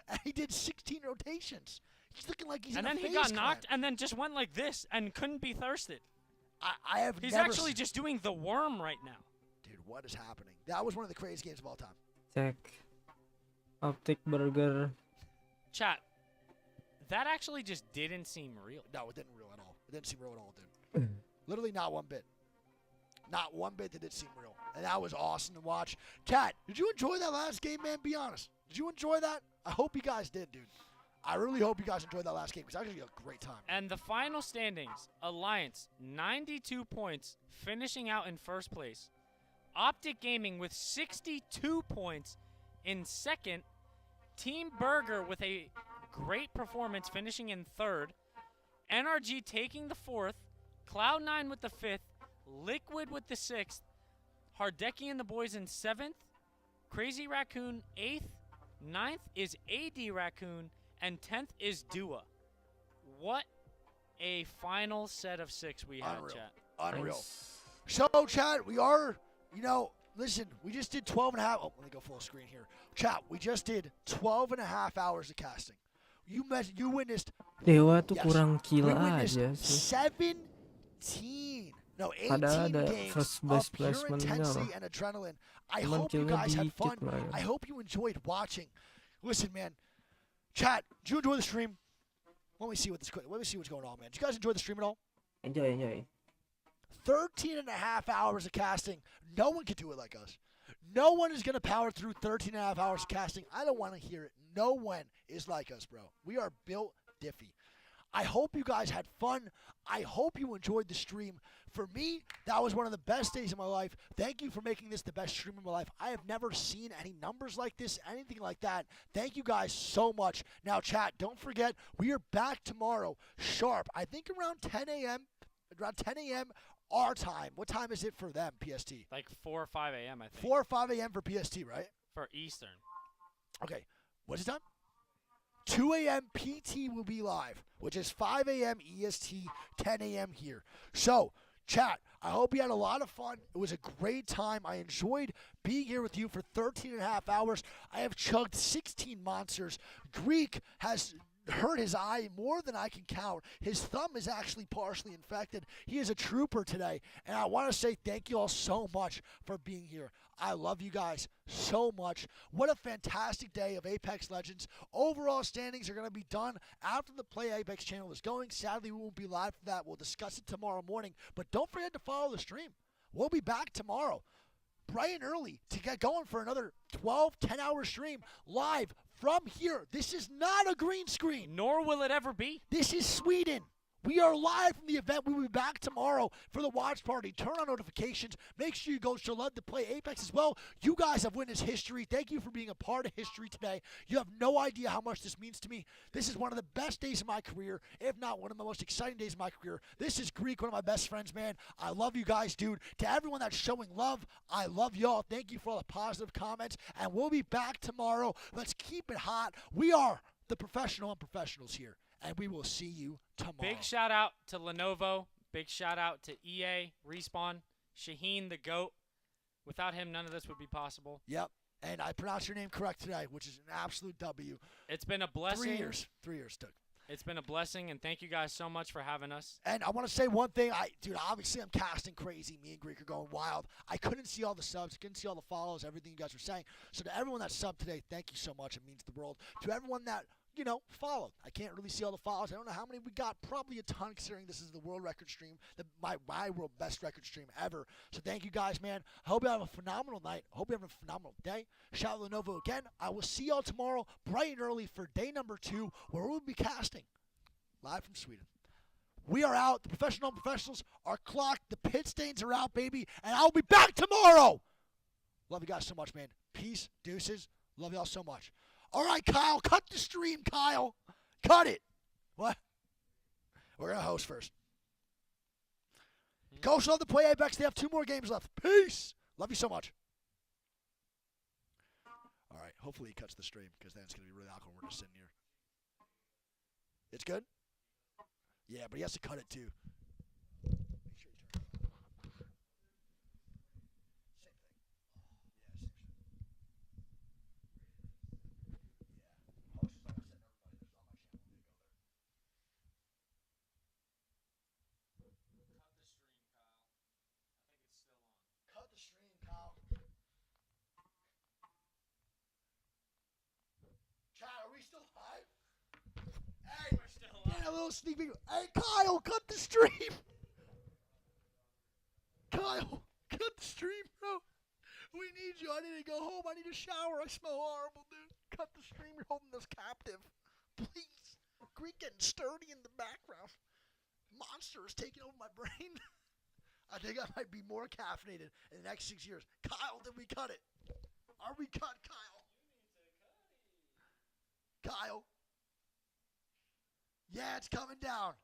And he did 16 rotations. He's looking like he's and in then a he got phase knocked climb. and then just went like this and couldn't be thirsted. I have He's never actually seen, just doing the worm right now. dude, what is happening? That was one of the craziest games of all time. Cek. Optic Burger. Chat, that actually just didn't seem real. No, it didn't real at all. It didn't seem real at all, dude. Literally not one bit. Not one bit did it seem real. And that was awesome to watch. Kat, did you enjoy that last game, man? Be honest. Did you enjoy that? I hope you guys did, dude. I really hope you guys enjoyed that last game. It was actually a great time. And the final standings, Alliance, 92 points, finishing out in first place. Optic Gaming with 62 points in second. Team Burger with a great performance, finishing in third. NRG taking the fourth. Cloud9 with the fifth. Liquid with the sixth. Hardecki and the boys in seventh. Crazy Raccoon eighth. Ninth is AD Raccoon. And 10th is Dua. What a final set of 6 we had, Unreal. chat. Unreal. So, chat, we are, listen, we just did 12 and a half. Oh, let me go full screen here. Chat, we just did 12 and a half hours of casting. You witnessed. Dewa tuh Yes. kurang We gila witnessed aja sih. 17. No, 18 Padahal ada games first of best pure placement-nya intensity loh. and adrenaline. I Cuman hope you killnya guys had fun. dikit mereka. I hope you enjoyed watching. Listen, man. Chat, did you enjoy the stream? Let me see what's going on, man. Did you guys enjoy the stream at all? Enjoy. 13 and a half hours of casting. No one can do it like us. No one is going to power through 13 and a half hours of casting. I don't want to hear it. No one is like us, bro. We are built diffy. I hope you guys had fun. I hope you enjoyed the stream. For me, that was one of the best days of my life. Thank you for making this the best stream of my life. I have never seen any numbers like this, anything like that. Thank you guys so much. Now, chat, don't forget, we are back tomorrow sharp. I think around 10 a.m. Around 10 a.m. our time. What time is it for them, PST? Like 4 or 5 a.m., I think. 4 or 5 a.m. for PST, right? For Eastern. Okay. What's the time? 2 a.m. PT will be live, which is 5 a.m. EST, 10 a.m. here. So, chat, I hope you had a lot of fun. It was a great time. I enjoyed being here with you for 13 and a half hours. I have chugged 16 monsters. Greek has hurt his eye more than I can count. His thumb is actually partially infected. He is a trooper today. And I want to say thank you all so much for being here. I love you guys so much. What a fantastic day of Apex Legends. Overall standings are going to be done after the Play Apex channel is going. Sadly, we won't be live for that. We'll discuss it tomorrow morning. But don't forget to follow the stream. We'll be back tomorrow, bright and early, to get going for another 12, 10-hour stream live from here. This is not a green screen. Nor will it ever be. This is Sweden. We are live from the event. We will be back tomorrow for the watch party. Turn on notifications. Make sure you go show love to Play Apex as well. You guys have witnessed history. Thank you for being a part of history today. You have no idea how much this means to me. This is one of the best days of my career, if not one of the most exciting days of my career. This is Greek, one of my best friends, man. I love you guys, dude. To everyone that's showing love, I love y'all. Thank you for all the positive comments. And we'll be back tomorrow. Let's keep it hot. We are the professional unprofessionals here. And we will see you tomorrow. Big shout out to Lenovo. Big shout out to EA, Respawn, Shaheen the GOAT. Without him, none of this would be possible. Yep. And I pronounced your name correct today, which is an absolute W. It's been a blessing. 3 years took. It's been a blessing, and thank you guys so much for having us. And I want to say one thing. Dude, obviously I'm casting crazy. Me and Greek are going wild. I couldn't see all the subs. Couldn't see all the follows, everything you guys were saying. So to everyone that subbed today, thank you so much. It means the world. To everyone that, followed. I can't really see all the follows. I don't know how many we got. Probably a ton, considering this is the world record stream, my world best record stream ever. So thank you guys, man. I hope you have a phenomenal night. I hope you have a phenomenal day. Shout out Lenovo again. I will see y'all tomorrow bright and early for day number 2, where we'll be casting live from Sweden. We are out. The professional professionals are clocked. The pit stains are out, baby. And I'll be back tomorrow. Love you guys so much, man. Peace. Deuces. Love y'all so much. All right, Kyle. Cut the stream, Kyle. Cut it. What? We're going to host first. Coach, love to Play Apex. They have 2 more games left. Peace. Love you so much. All right. Hopefully he cuts the stream, because then it's going to be really awkward when we're just sitting here. It's good? Yeah, but he has to cut it too. Make sure you turn it on. Same thing. Yeah, same shit. Yeah. Host is like I said, everybody that's on my channel, they go there. Cut the stream, Kyle. I think it's still on. Cut the stream, Kyle. Chat, are we still live? Hey, We're still get a on. little sneak peek. Hey, Kyle, cut the stream. Kyle, cut the stream, bro. We need you. I need to go home. I need a shower. I smell horrible, dude. Cut the stream. You're holding us captive. Please. Greek getting sturdy in the background. Monster is taking over my brain. I think I might be more caffeinated in the next 6 years. Kyle, did we cut it? Are we cut, Kyle? Kyle? Yeah, it's coming down.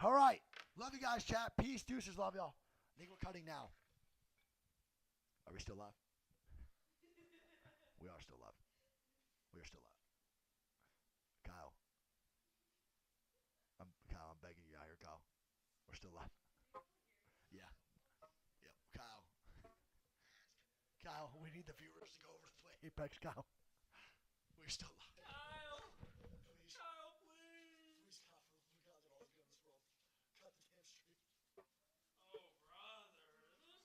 All right. Love you guys, chat. Peace, deuces. Love y'all. I think we're cutting now. Are we still live? We are still live. We are still live. Kyle. Kyle, I'm begging you out here, Kyle. We're still live. Yeah. Yep. Kyle. Kyle, we need the viewers to go over to Play Apex, Kyle. We're still live. Kyle! Please. Kyle, please! Please, Kyle. We got it all in this world. Cut the damn stream. Oh, brother. This guy's...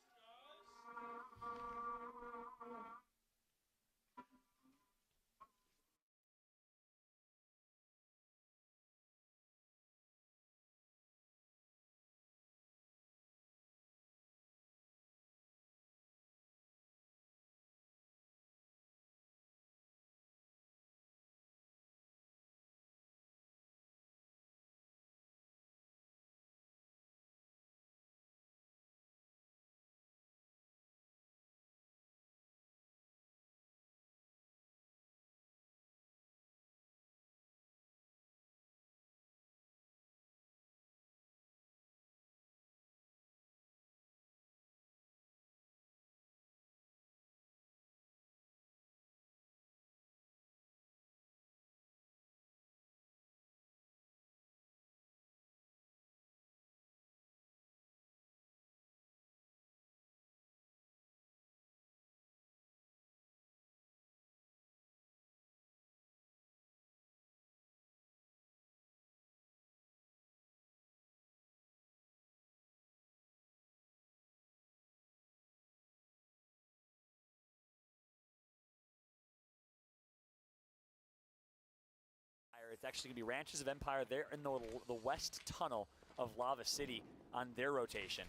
It's actually going to be Ranches of Empire. They're in the west tunnel of Lava City on their rotation.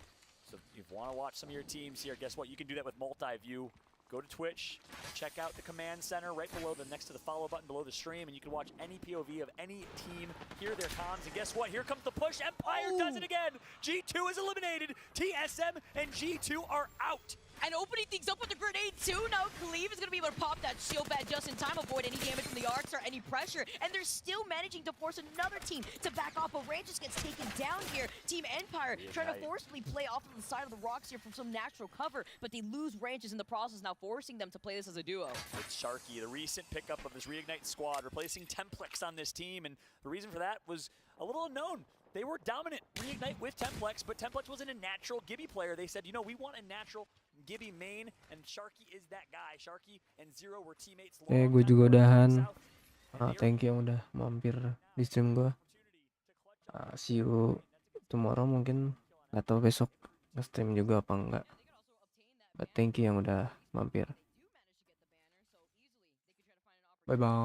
So if you want to watch some of your teams here, guess what? You can do that with multi-view. go to Twitch, check out the command center right below next to the follow button below the stream, and you can watch any POV of any team, hear their comms, and guess what? Here comes the push. Empire does it again. G2 is eliminated. TSM and G2 are out. And opening things up with the grenade too. Now Cleve is going to be able to pop that shield bad just in time, avoid any damage from the arcs or any pressure. And they're still managing to force another team to back off, but Ran just gets taken down here. Team Empire trying to forcibly play off of the side of the rocks here from some natural cover, but they lose Ranches in the process, now forcing them to play this as a duo. It's Sharky, the recent pickup of this Reignite squad, replacing Templex on this team, and the reason for that was a little unknown. They were dominant Reignite with Templex, but Templex wasn't a natural Gibby player. They said, you know, we want a natural Gibby main, and Sharky is that guy. Sharky and Zero were teammates. Gue juga udahan. Thank you yang udah mampir di stream gue. See you tomorrow mungkin. Gak tau besok nge-stream juga apa enggak. But thank you yang udah mampir. Bye bye.